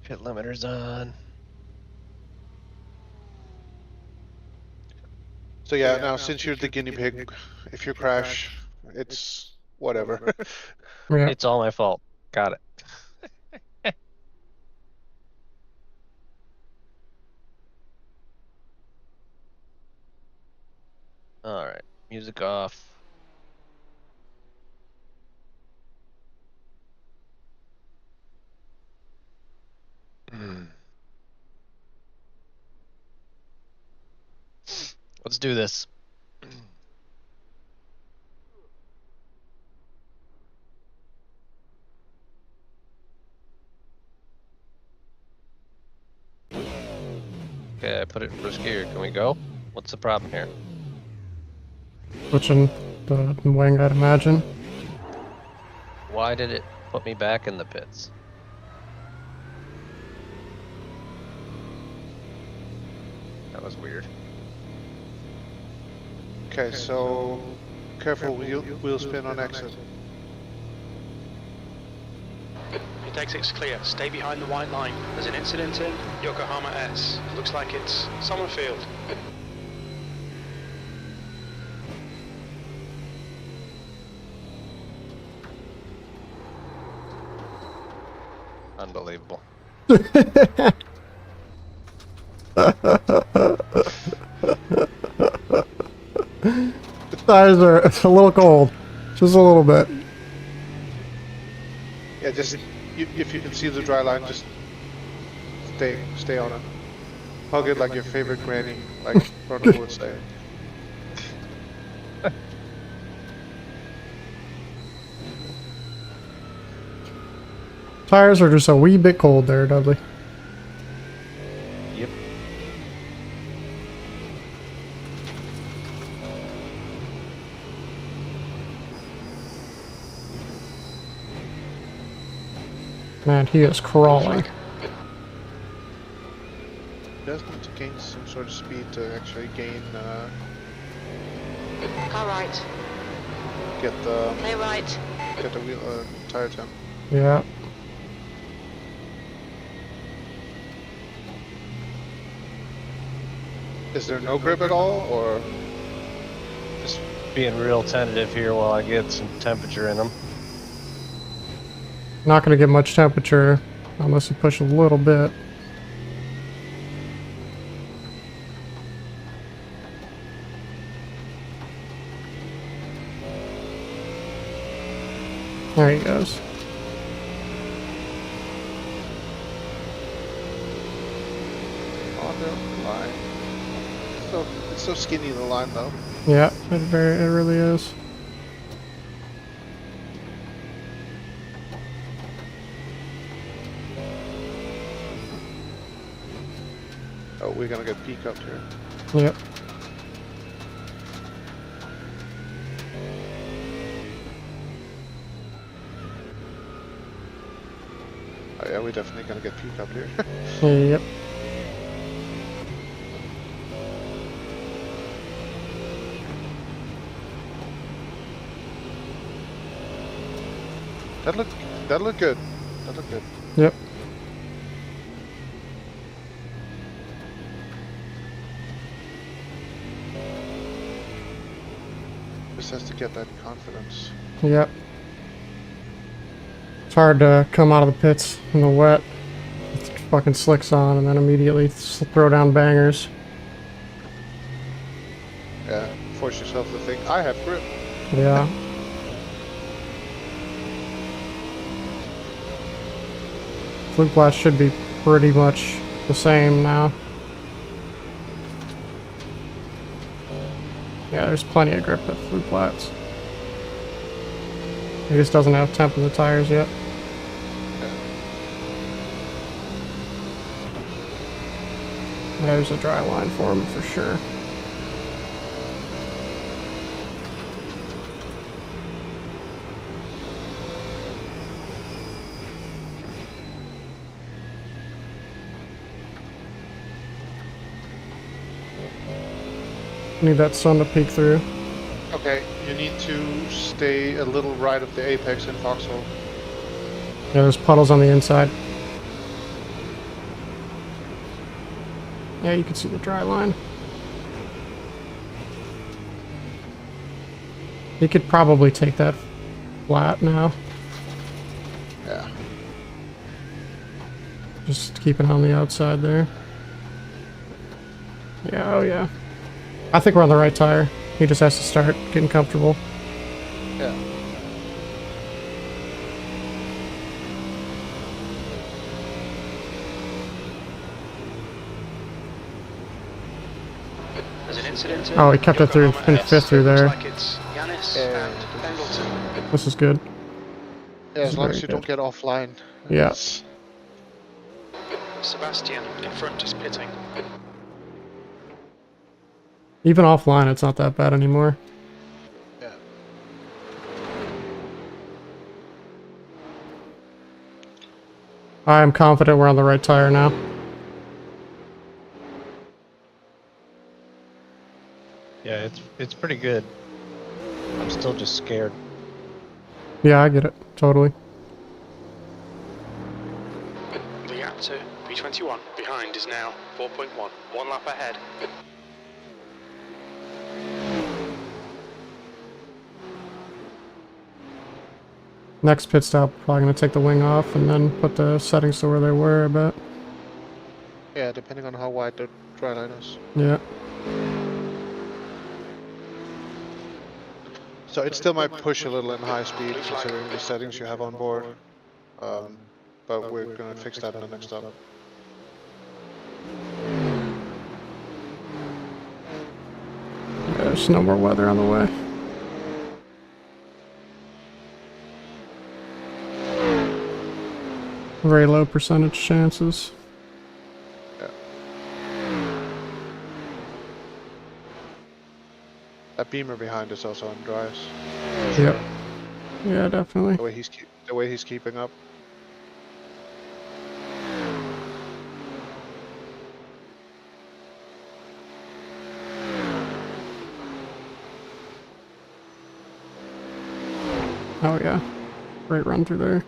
Pit limiter's on. So yeah, now since you're the guinea pig, if you crash, it's whatever. Yeah. It's all my fault. Got it. All right, music off. Let's do this. Okay, I put it in first gear. Can we go? What's the problem here? Switching the wing, I'd imagine. Why did it put me back in the pits? That was weird. Okay, so careful wheel spin on exit. Pit exit's clear. Stay behind the white line. There's an incident in Yokohama S. Looks like it's Summerfield. Unbelievable. The tires are it's a little cold. Just a little bit. Yeah, just if you can see the dry line, just stay on it. Hug it like your favorite granny, like Ronald would say. Tires are just a wee bit cold there, Dudley. Yep. Man, he is crawling. Does need to gain some sort of speed to actually gain, Car right. get the Clear right. wheel tire temp. Yeah. Is there no grip at all, or Just being real tentative here while I get some temperature in them. Not gonna get much temperature unless you push a little bit. There he goes. on the line? So it's so skinny the line though. Yeah, it really is. Oh, we're gonna get peak up here. Yep. Oh yeah, we're definitely gonna get peak up here. Yep. That looked good. That looked good. Yep. Just has to get that confidence. Yep. It's hard to come out of the pits in the wet with fucking slicks on and then immediately throw down bangers. Yeah, force yourself to think, I have grip. Yeah. Fluke blast should be pretty much the same now. Yeah, there's plenty of grip at fluke flats. He just doesn't have temp in the tires yet. There's a dry line for him for sure. Need that sun to peek through. Okay, you need to stay a little right of the apex in Foxhole. Yeah, there's puddles on the inside. Yeah, you can see the dry line. He could probably take that flat now. Yeah. Just keep it on the outside there. Yeah, oh yeah. I think we're on the right tire. He just has to start getting comfortable. Yeah. There's an incident. Oh, he kept it through, Yokohama fifth through Looks there. like it's Yanis Yeah, and Pendleton. This is good. Yeah, This as is long very as you good. don't get offline. Yeah. It's- Sebastian in front is pitting. Even offline, it's not that bad anymore. Yeah. I'm confident we're on the right tire now. Yeah, it's pretty good. I'm still just scared. Yeah, I get it. Totally. The gap to P21 behind is now 4.1. One lap ahead. Next pit stop, probably gonna take the wing off and then put the settings to where they were, I bet. Yeah, depending on how wide the dry line is. Yeah. So it still might push a little in high speed considering the settings you have on board. But we're gonna fix that in the next stop. There's no more weather on the way. Very low percentage chances. Yeah. That beamer behind is also on dries. Yep. Yeah, definitely. The way he's keeping up. Oh yeah. Great run through there.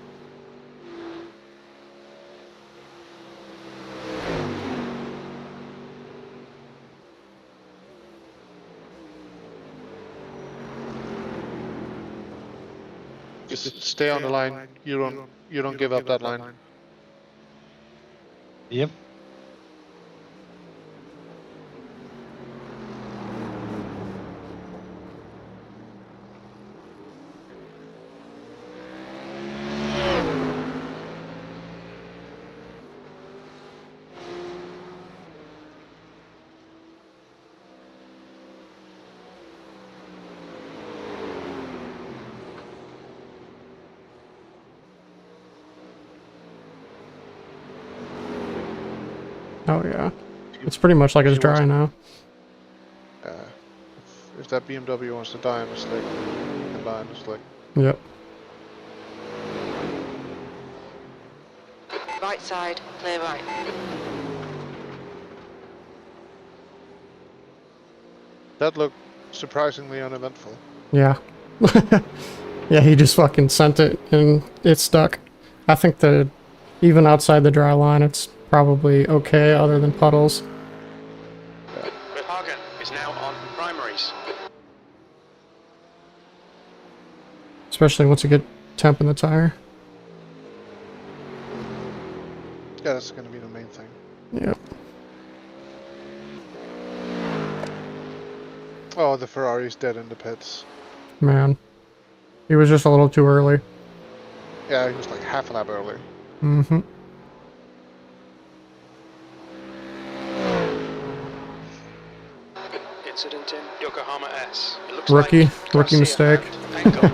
Just stay on the line. You don't give up that line. Yep. Oh yeah. It's pretty much like it's dry now. If that BMW wants to die in the slick, it can die in the slick. Yep. Right side, clear right. That looked surprisingly uneventful. Yeah. Yeah, he just fucking sent it and it stuck. I think that even outside the dry line, it's probably okay other than puddles. Hagen is now on primaries. Especially once you get temp in the tire. Yeah, that's gonna be the main thing. Yep. Oh, the Ferrari's dead in the pits. Man. He was just a little too early. Yeah, he was like half a lap early. Mm-hmm. Incident in Yokohama S. It looks Rookie like Garcia mistake. and Engel.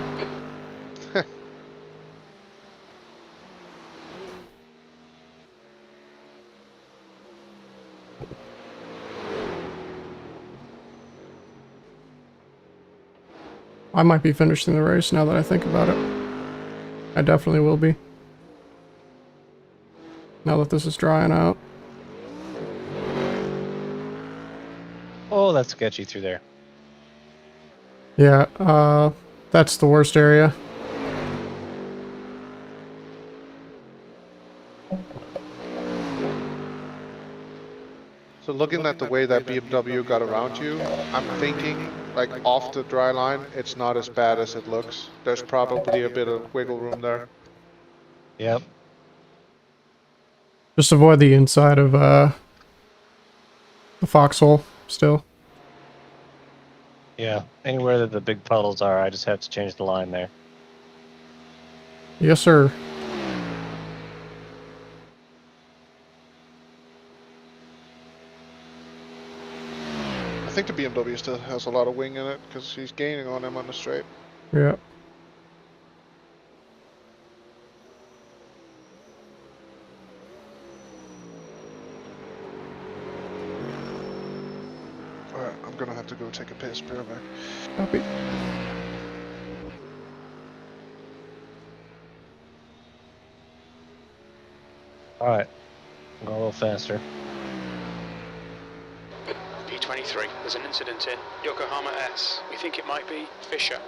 I might be finishing the race now that I think about it. I definitely will be. Now that this is drying out. Oh, that's sketchy through there. Yeah, that's the worst area. So looking at the way that BMW got around you, I'm thinking, like, off the dry line, it's not as bad as it looks. There's probably a bit of wiggle room there. Yep. Just avoid the inside of the foxhole still. Yeah. Anywhere that the big puddles are, I just have to change the line there. Yes, sir. I think the BMW still has a lot of wing in it because he's gaining on him on the straight. Yeah. Alright, I'm gonna have to go take a piss. Be right back. Copy. Alright. Go a little faster. P23, there's an incident in Yokohama S. We think it might be Fisher.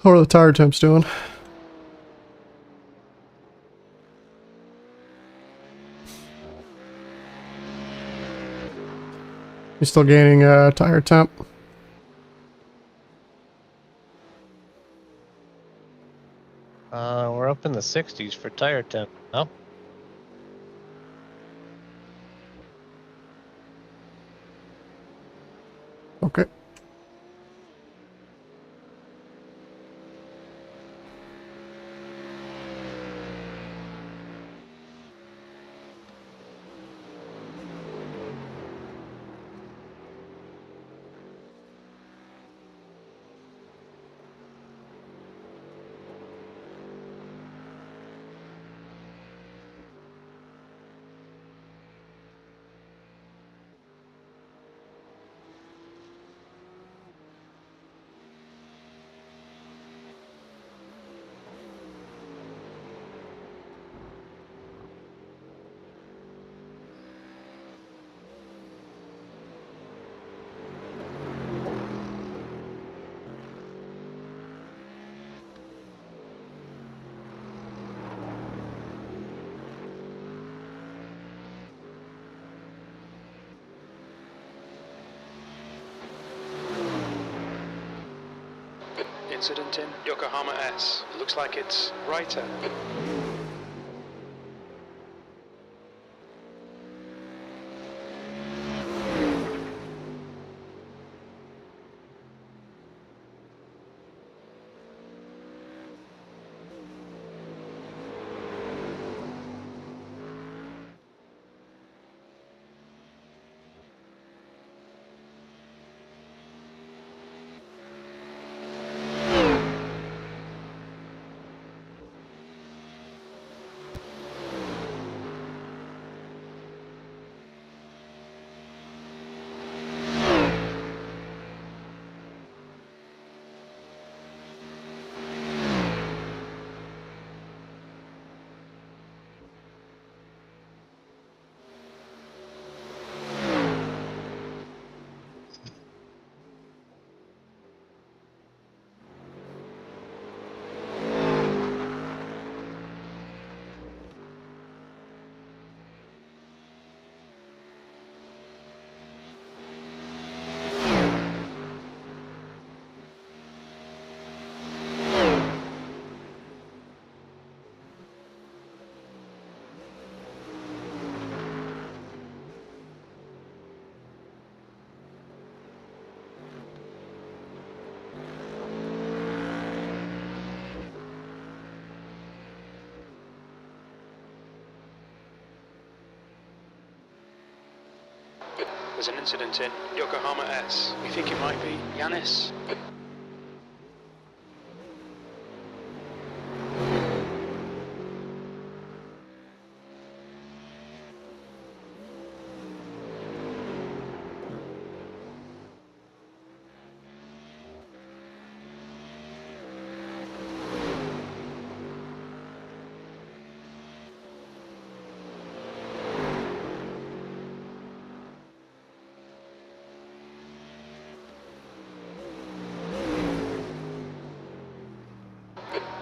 How are the tire temps doing? You still gaining tire temp? We're up in the 60s for tire temp. Oh. Okay. Incident in Yokohama S. It looks like it's Reiter. There's an incident in Yokohama S. We think it might be Yanis.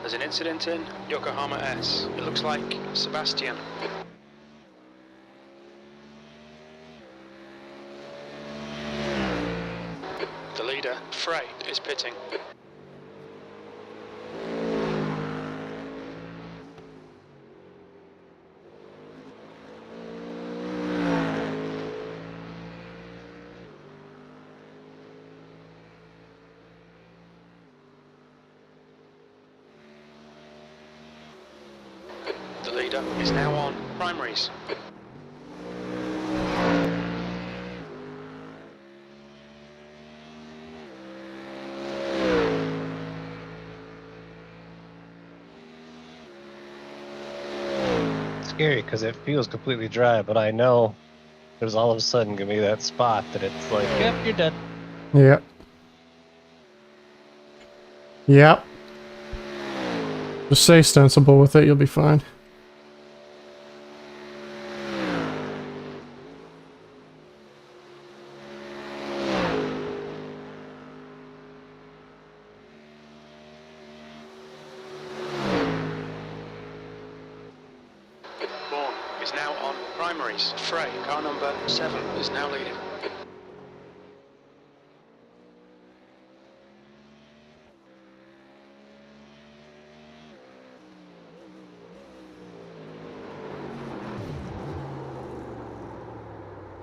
There's an incident in Yokohama S. It looks like Sebastian. The leader, Frey, is pitting. The leader is now on primaries. Scary because it feels completely dry, but I know there's all of a sudden gonna be that spot that it's like, yep, you're dead. Yep. Yep. Just stay sensible with it, you'll be fine. Bourne is now on primaries. Frey, car number 7, is now leading.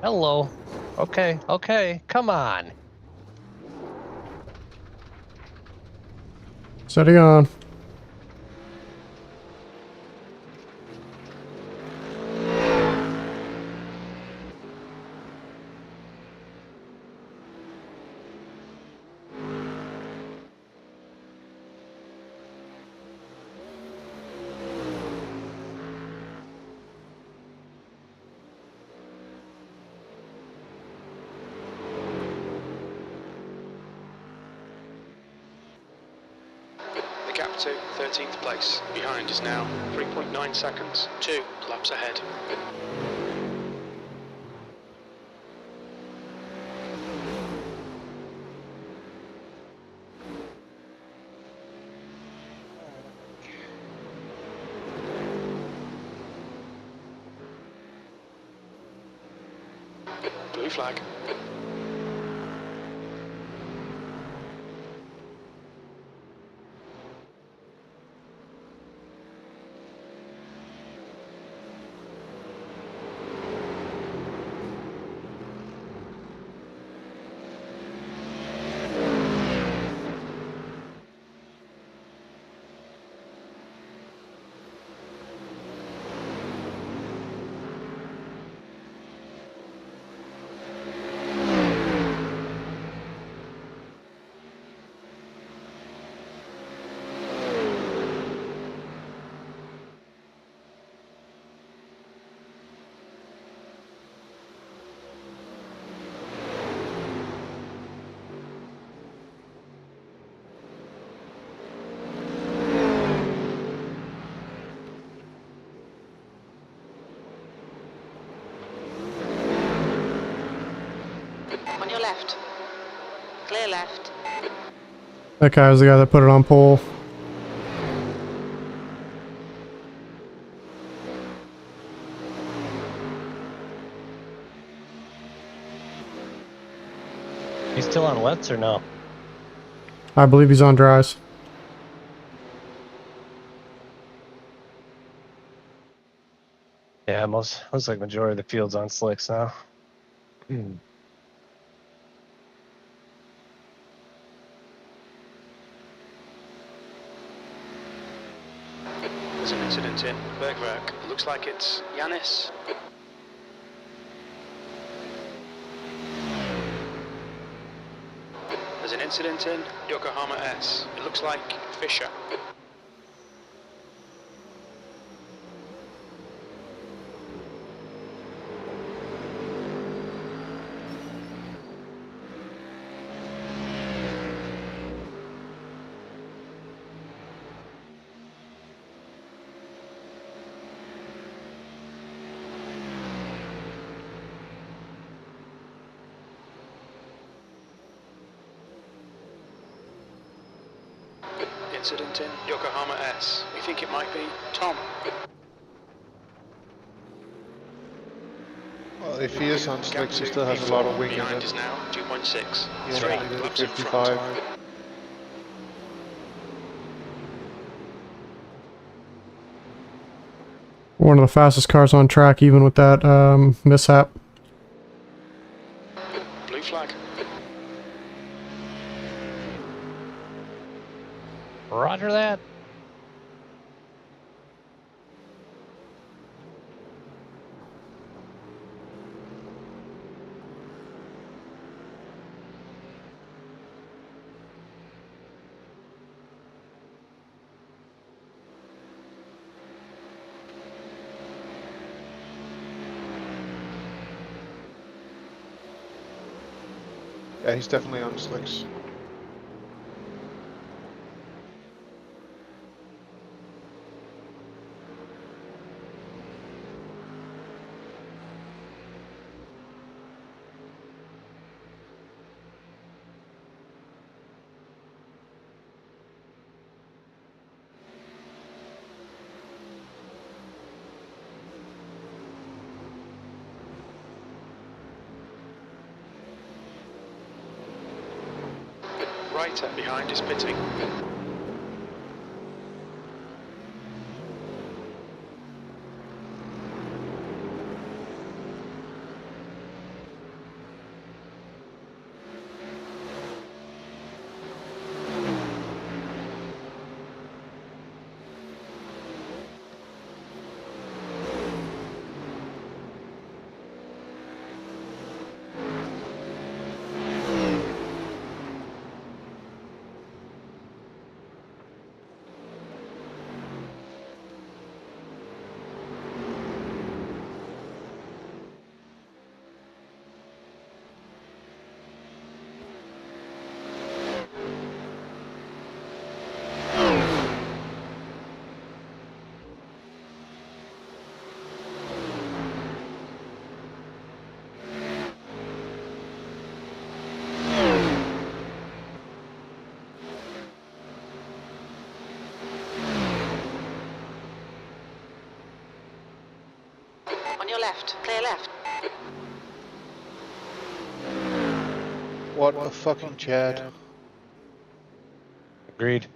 Hello. Okay, okay, come on. Setting on. The gap to 13th place. Behind is now 3.9 seconds. 2 laps ahead. Blue flag. On your left. Clear left. That guy was the guy that put it on pole. He's still on wets or no? I believe he's on dries. Yeah, looks like majority of the field's on slicks now. There's an incident in Bergwerk. It looks like it's Yanis. There's an incident in Yokohama S. It looks like Fisher. Incident in Yokohama S. We think it might be Tom. Well, if he is on slicks, he still has a lot of wing in Behind it. is now 2.6. He only 3 needed laps in 55. front. One of the fastest cars on track, even with that mishap. Blue flag. Roger that. Yeah, he's definitely on slicks. Right behind is pitting. On your left, clear left. What a fucking Chad. Agreed.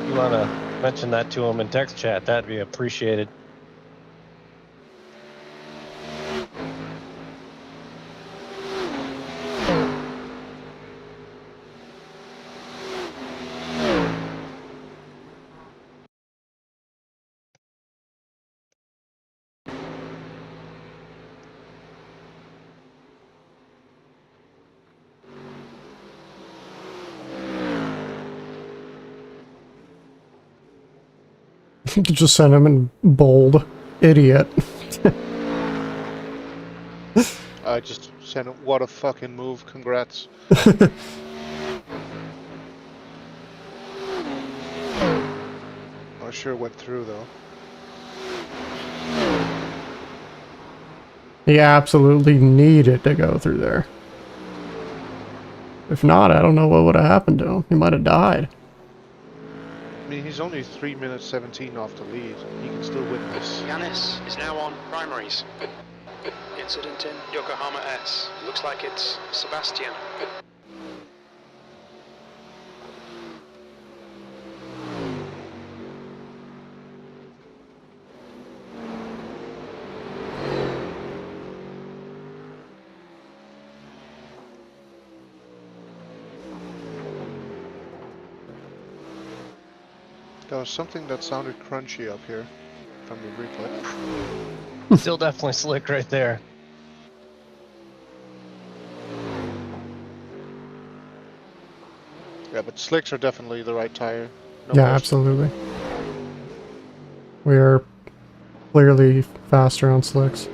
You want to mention that to him in text chat, that'd be appreciated. Just send him in bold. Idiot. I just sent it. What a fucking move. Congrats. I sure went through though. He absolutely needed to go through there. If not, I don't know what would have happened to him. He might have died. I mean, he's only 3 minutes 17 off the lead. He can still win this. Yanis is now on primaries. Incident in Yokohama S. Looks like it's Sebastian. There was something that sounded crunchy up here from the replay. Still definitely slick right there. Yeah, but slicks are definitely the right tire. No Yeah, question. absolutely. We are clearly faster on slicks.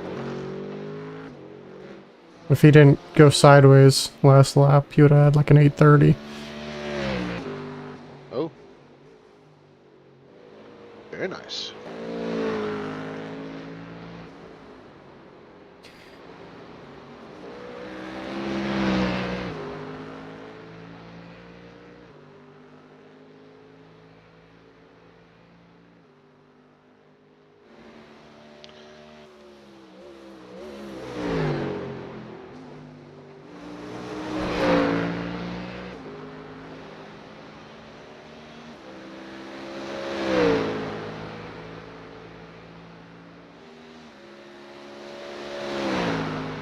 If he didn't go sideways last lap, he would have had like an 830. Oh. Very nice.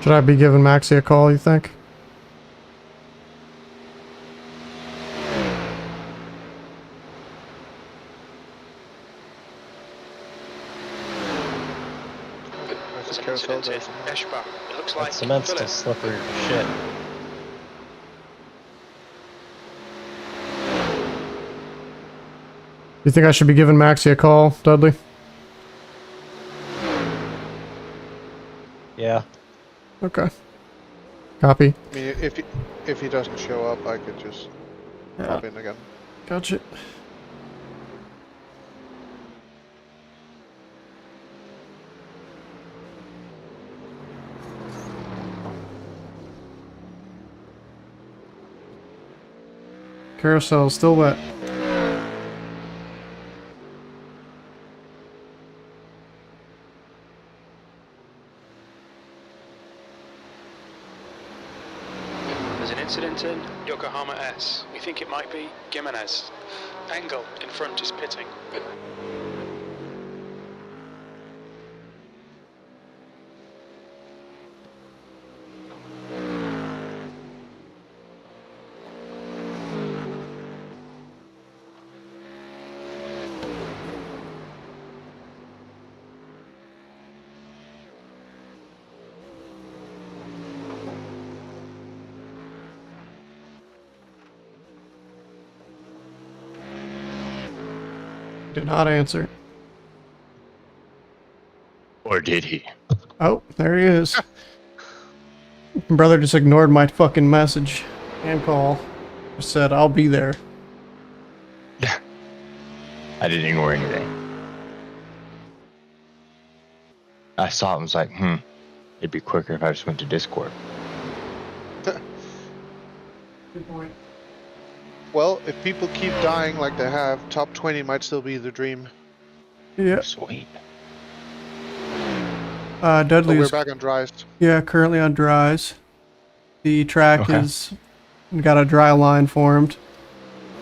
Should I be giving Maxie a call, you think? There's an incident in Eschbach. It looks like That cement's Philip. still slippery as shit. You think I should be giving Maxie a call, Dudley? Yeah. Okay. Copy. I mean, if he doesn't show up, I could just pop in again. Gotcha. Carousel still wet. There's an incident in Yokohama S. We think it might be Gimenez. Angle in front is pitting. Did not answer. Or did he? Oh, there he is. Brother just ignored my fucking message and call. Just said, I'll be there. I didn't ignore anything. I saw it and was like, it'd be quicker if I just went to Discord. Good point. Well, if people keep dying like they have, top 20 might still be the dream. Yeah. Sweet. But Dudley we're is back on dries. currently on dries. The track Okay. is got a dry line formed,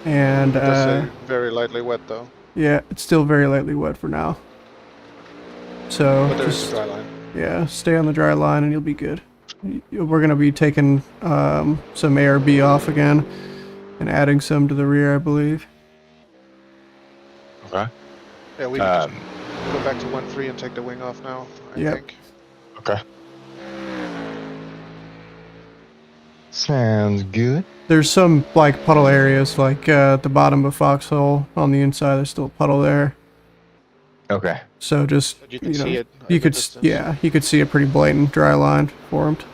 and Just say very lightly wet though. yeah, it's still very lightly wet for now. So But there's just a dry line. yeah, stay on the dry line and you'll be good. We're gonna be taking some ARB off again and adding some to the rear, I believe. Okay. Yeah, we can just go back to 1.3 and take the wing off now, I Yep. think. Okay. Sounds good. There's some like puddle areas, like at the bottom of Foxhole on the inside. There's still a puddle there. Okay. So just But you can know, see it You at could a distance. yeah, you could see a pretty blatant dry line formed.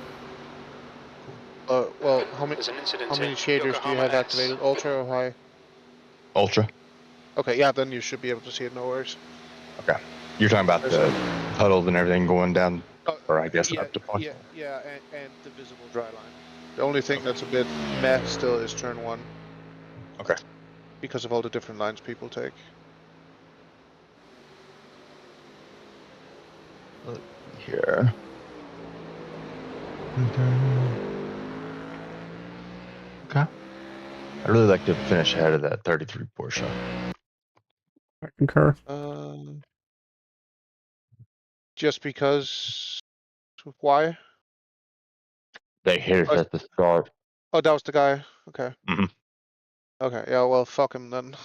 Well, how many There's an incident how many in shaders do you Yokohama have S. activated? Ultra or high? Ultra. Okay, yeah, then you should be able to see it, no worries. Okay. You're talking about the puddles and everything going down, or I guess yeah, up to point. yeah, and the visible dry line. The only thing that's a bit meh still is turn 1. Okay. Because of all the different lines people take. Here. Okay. I'd really like to finish ahead of that 33 Porsche. I concur. Just because. Why? They hit us at the start. Oh, that was the guy. Okay. Mhm. Okay. Yeah. Well, fuck him then.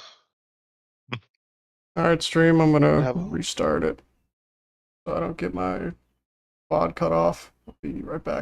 All right, stream. I'm gonna Have- restart it so I don't get my quad cut off. I'll be right back.